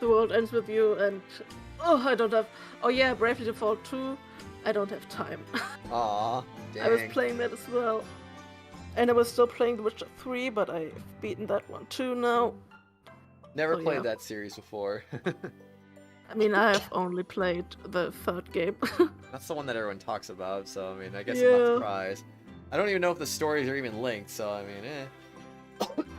The World Ends With You, and I don't have. Oh yeah, Bravely Default 2. I don't have time. Aw, dang. I was playing that as well. And I was still playing The Witcher 3, but I've beaten that one too now. Never played that series before. I mean, I have only played the third game. That's the one that everyone talks about, so I mean, I guess I'm not surprised. I don't even know if the stories are even linked, so I mean,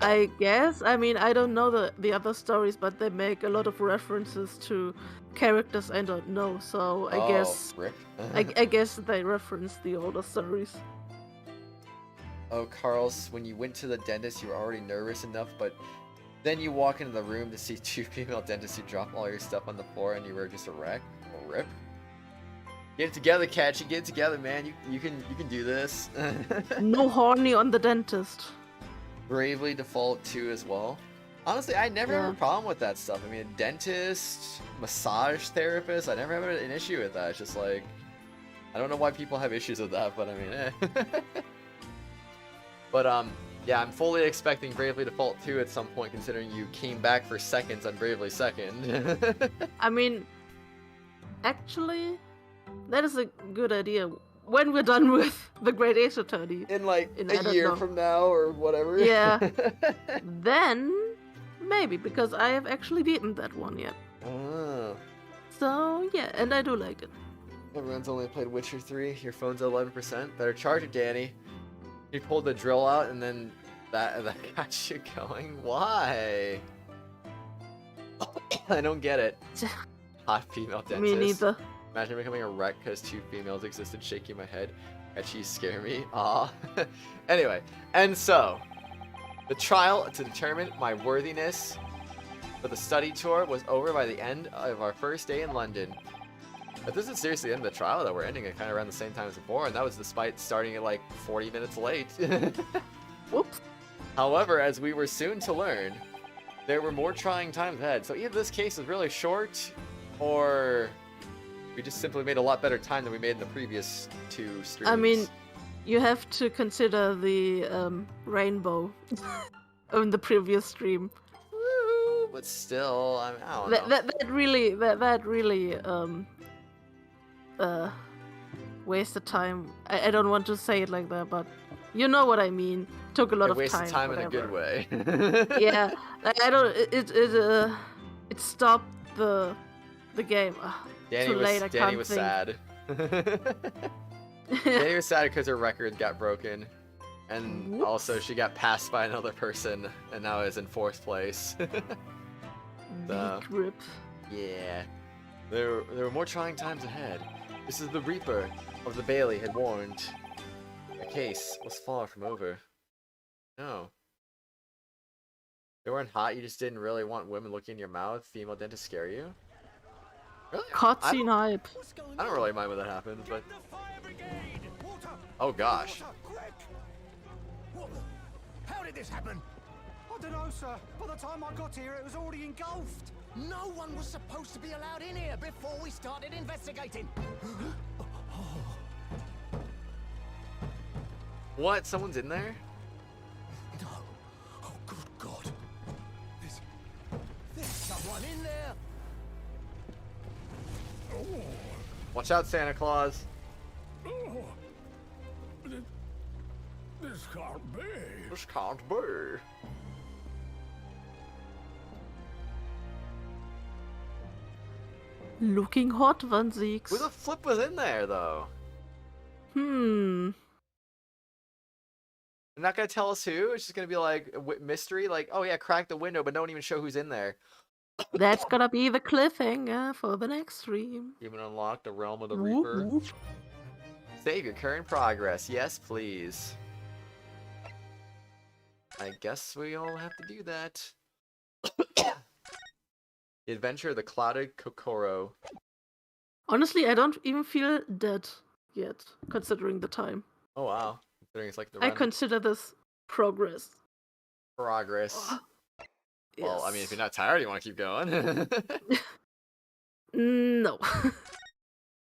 I guess. I mean, I don't know the other stories, but they make a lot of references to characters I don't know, so I guess Rick. I guess they reference the older stories. Oh, Carlos, when you went to the dentist, you were already nervous enough, but then you walk into the room to see two female dentists who drop all your stuff on the floor, and you were just a wreck. A rip. Get it together, Catchy. Get it together, man. You can do this. No horny on the dentist. Bravely Default 2 as well. Honestly, I never have a problem with that stuff. I mean, a dentist, massage therapist, I never have an issue with that. It's just like, I don't know why people have issues with that, but I mean, But yeah, I'm fully expecting Bravely Default 2 at some point, considering you came back for seconds on Bravely Second. I mean, actually, that is a good idea. When we're done with the Great Ace Attorney. In like I a don't year know. from now or whatever. Yeah. Then, maybe, because I have actually beaten that one yet. Oh. So, yeah, and I do like it. Everyone's only played Witcher 3. Your phone's at 11%. Better charge it, Danny. You pulled the drill out and then that got you going. Why? I don't get it. Hot female dentist. Me neither. Imagine becoming a wreck because 2 females existed, shaking my head. Actually scare me. Aw. Anyway, and so the trial to determine my worthiness for the study tour was over by the end of our first day in London. But this is seriously the end of the trial, though. We're ending it kind of around the same time as before, and that was despite starting at like 40 minutes late. Whoops. However, as we were soon to learn, there were more trying times ahead. So either this case is really short, or we just simply made a lot better time than we made in the previous 2 streams. I mean, you have to consider the rainbow in the previous stream. Woo, but still, I don't know. That really wasted time. I don't want to say it like that, but you know what I mean. Took a lot It of wasted time. time in a good way. Yeah, I don't. It stopped the game. Danny too late. I Danny can't was think. sad. Danny was sad because her record got broken, and Whoops. also she got passed by another person, and now is in 4th place. Weak rip. Yeah, there were more trying times ahead. This is the Reaper of the Bailey had warned. The case was far from over. No. They weren't hot, you just didn't really want women looking in your mouth, female dentists scare you? Really? Cutscene hype. I don't really mind when that happens, but... Oh gosh. How did this happen? I don't know, sir. By the time I got here, it was already engulfed. No one was supposed to be allowed in here before we started investigating. What? Someone's in there? No. Oh, good God. There's someone in there. Watch out, Santa Claus. This can't be. This can't be. Looking hot, Van Zieks. Who the flip was in there, though? Hmm. They're not gonna tell us who? It's just gonna be like a mystery, like, oh yeah, crack the window, but don't even show who's in there. That's gonna be the cliffhanger for the next stream. Even unlock the realm of the Whoop, Reaper. whoop. Save your current progress. Yes, please. I guess we all have to do that. The Adventure of the Clouded Kokoro. Honestly, I don't even feel dead yet, considering the time. Oh wow. Considering it's like the I run consider this progress. progress. Well, I mean, if Yes. you're not tired, you want to keep going. No.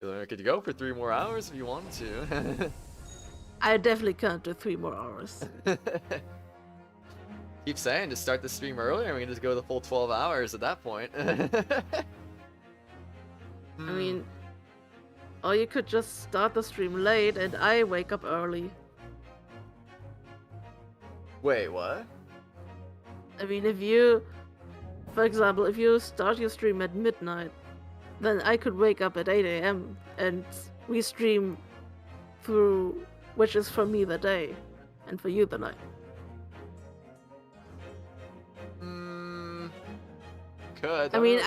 Could you go for 3 more hours if you wanted to? I definitely can't do 3 more hours. Keep saying, just start the stream earlier and we can just go the full 12 hours at that point. I mean, or you could just start the stream late and I wake up early. Wait, what? I mean, if you, for example, if you start your stream at midnight, then I could wake up at 8 AM and we stream through, which is for me the day, and for you the night. Could. I mean,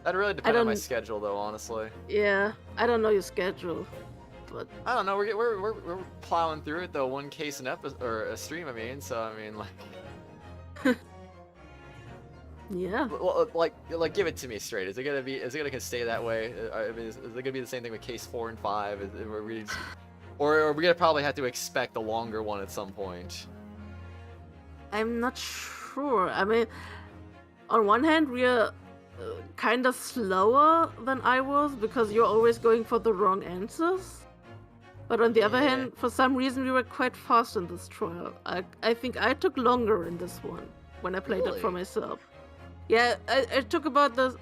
That really depends on my don't- schedule, though. Honestly, yeah, I don't know your schedule, but I don't know. We're plowing through it though. 1 case an episode or a stream. I mean, so I mean, like, yeah. well, like, give it to me straight. Is it gonna stay that way? I mean, is it gonna be the same thing with case 4 and 5? Or are we gonna probably have to expect a longer one at some point? I'm not sure. I mean, on one hand, we're kind of slower than I was because you're always going for the wrong answers. But on the other Yeah. hand, for some reason, we were quite fast in this trial. I think I took longer in this one when I played it for Really? myself. Yeah, I took about the.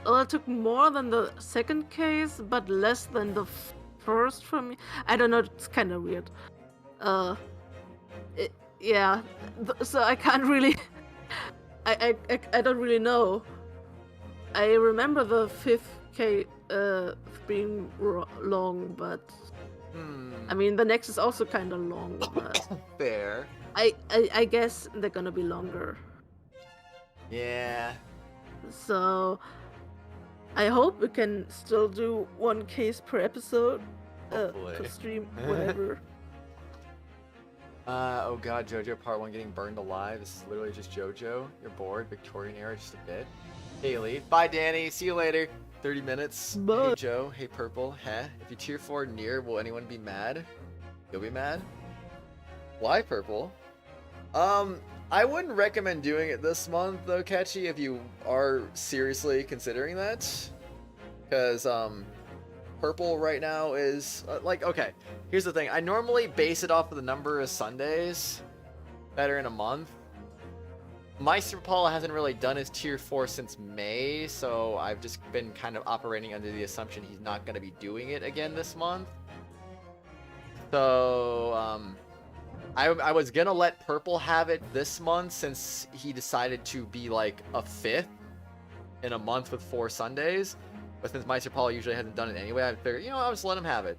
Well, it took more than the second case, but less than the first for me. I don't know. It's kind of weird. Yeah. So I can't really. I don't really know. I remember the fifth case being long, but I mean the next is also kind of long. But Fair. I guess they're gonna be longer. Yeah. So I hope we can still do one case per episode Hopefully. per stream, whatever. Oh god, JoJo Part 1 getting burned alive. This is literally just JoJo. You're bored. Victorian era just a bit. Haley. Bye, Danny. See you later. 30 minutes. Bye. Hey, Joe. Hey, Purple. Heh. If you tier 4 near, will anyone be mad? You'll be mad? Why, Purple? I wouldn't recommend doing it this month, though, Catchy, if you are seriously considering that. Because, Purple right now is, okay, here's the thing. I normally base it off of the number of Sundays that are in a month. Meister Paul hasn't really done his tier 4 since May, so I've just been kind of operating under the assumption he's not going to be doing it again this month. So, I was going to let Purple have it this month since he decided to be like a 5th in a month with 4 Sundays. But since Meister Paul usually hasn't done it anyway, I figured, I'll just let him have it.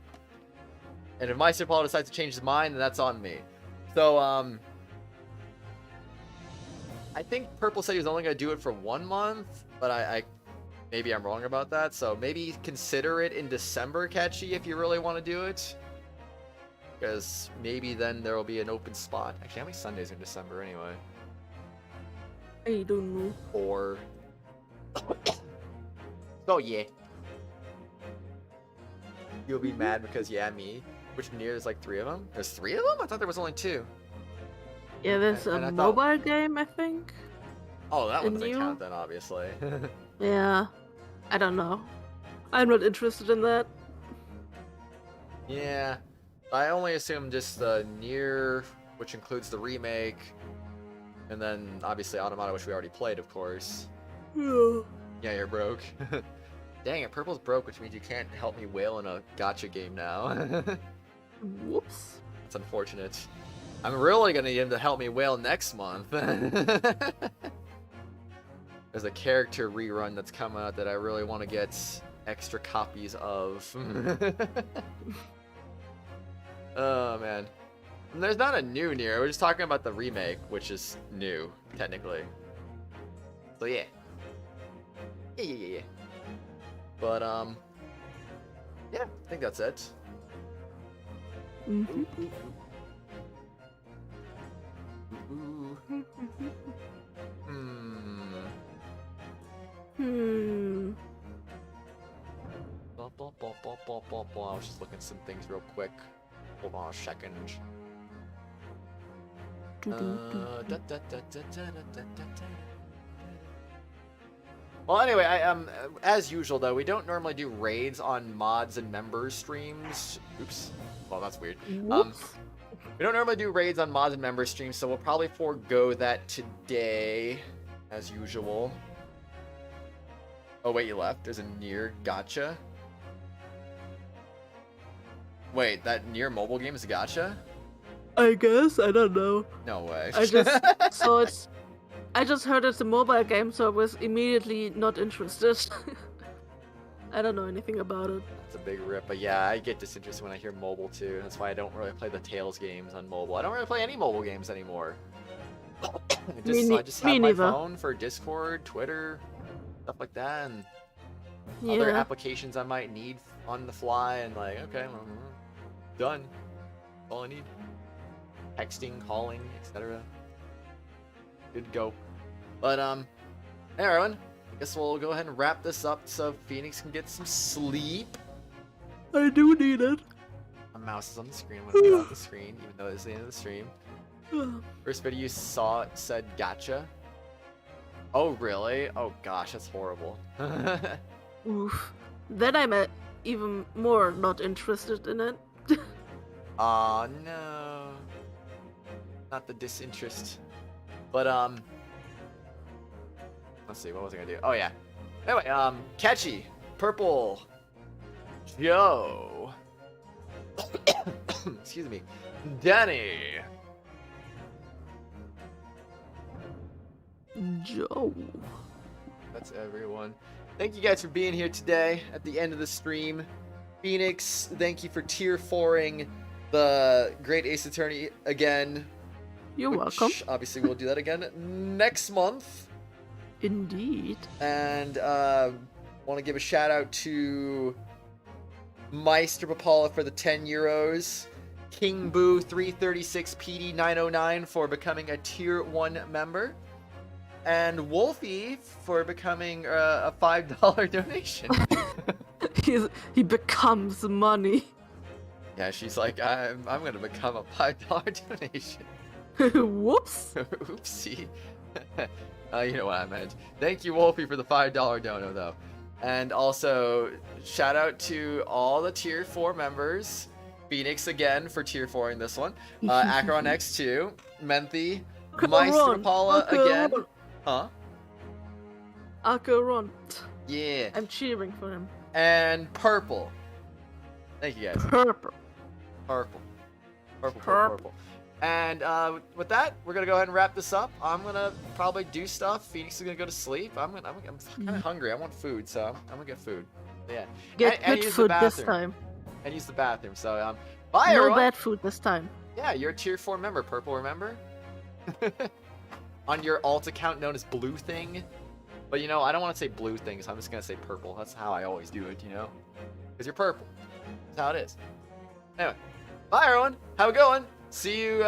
And if Meister Paul decides to change his mind, then that's on me. So, I think Purple said he was only going to do it for 1 month, but maybe I'm wrong about that. So maybe consider it in December, Catchy, if you really want to do it. Because maybe then there will be an open spot. Actually, how many Sundays are in December anyway? I don't know. 4. So yeah. You'll be mad because me. Which near there's like 3 of them? There's 3 of them? I thought there was only 2. Yeah, there's And a I thought- mobile game, I think. Oh, that one doesn't new? count then, obviously. Yeah, I don't know. I'm not interested in that. Yeah. I only assume just the Nier, which includes the remake, and then obviously Automata, which we already played, of course. Yeah. Yeah, you're broke. Dang it, Purple's broke, which means you can't help me whale in a gacha game now. Whoops. It's unfortunate. I'm really gonna need him to help me whale next month. There's a character rerun that's coming out that I really want to get extra copies of. Oh man. And there's not a new Nier, we're just talking about the remake, which is new, technically. So yeah. Yeah. But yeah, I think that's it. Mhm. Ooh. I was just looking at some things real quick. Hold on a second. Well, anyway, as usual though, we don't normally do raids on mods and members streams. Oops. Well, that's weird. Whoops. We don't normally do raids on mods and members streams, so we'll probably forego that today, as usual. Oh wait, you left. There's a Nier gacha. Wait, that Nier mobile game is a gacha? I guess, I don't know. No way. I just saw it. I just heard it's a mobile game, so I was immediately not interested. I don't know anything about it. It's a big rip, but yeah, I get disinterested when I hear mobile too. That's why I don't really play the Tales games on mobile. I don't really play any mobile games anymore. I just have my neither. phone for Discord, Twitter, stuff like that, and other Yeah. applications I might need on the fly, and like, okay, well, done. That's all I need. Texting, calling, etc. Good to go. But hey everyone, I guess we'll go ahead and wrap this up so Phoenix can get some sleep. I do need it. My mouse is on the screen when I get off the screen, even though it's the end of the stream. First video you saw said gotcha. Oh really? Oh gosh, that's horrible. Oof. Then I'm even more not interested in it. Aw, no. Not the disinterest. But, let's see, what was I gonna do? Oh, yeah. Anyway, Catchy, Purple, Joe, excuse me, Danny, Joe. that's everyone. Thank you guys for being here today at the end of the stream. Phoenix, thank you for tier 4ing the Great Ace Attorney again. You're welcome. Obviously, we'll do that again next month. Indeed. And want to give a shout out to Meister Papala for the 10 euros, King Boo 336 PD 909 for becoming a tier 1 member, and Wolfie for becoming a $5 donation. He becomes money. Yeah, she's like, I'm gonna become a $5 donation. Whoops. Oopsie. You know what I meant. Thank you, Wolfie, for the $5 dono, though. And also, shout out to all the tier 4 members. Phoenix again for tier 4ing this one. Acheron X2, Menthy, Meister Paula again. Huh? Acheron. Yeah. I'm cheering for him. And Purple. Thank you guys. Purple. Purple. And with that, we're gonna go ahead and wrap this up. I'm gonna probably do stuff. Phoenix is gonna go to sleep. I'm kind of hungry. I want food, so I'm gonna get food. Yeah. Get and good use food the this bathroom. time. And use the bathroom. So bye No everyone. bad food this time. Yeah, you're a tier 4 member, Purple. Remember? On your alt account known as Blue Thing. But you know, I don't want to say Blue Thing, so I'm just gonna say Purple. That's how I always do it, you know? Because you're purple. That's how it is. Anyway, bye everyone. Have a good one. See you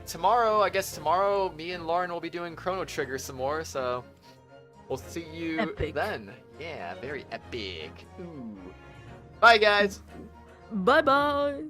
tomorrow. I guess tomorrow me and Lauren will be doing Chrono Trigger some more, so we'll see you Epic. then. Yeah, very epic. Ooh. Bye guys. Bye bye.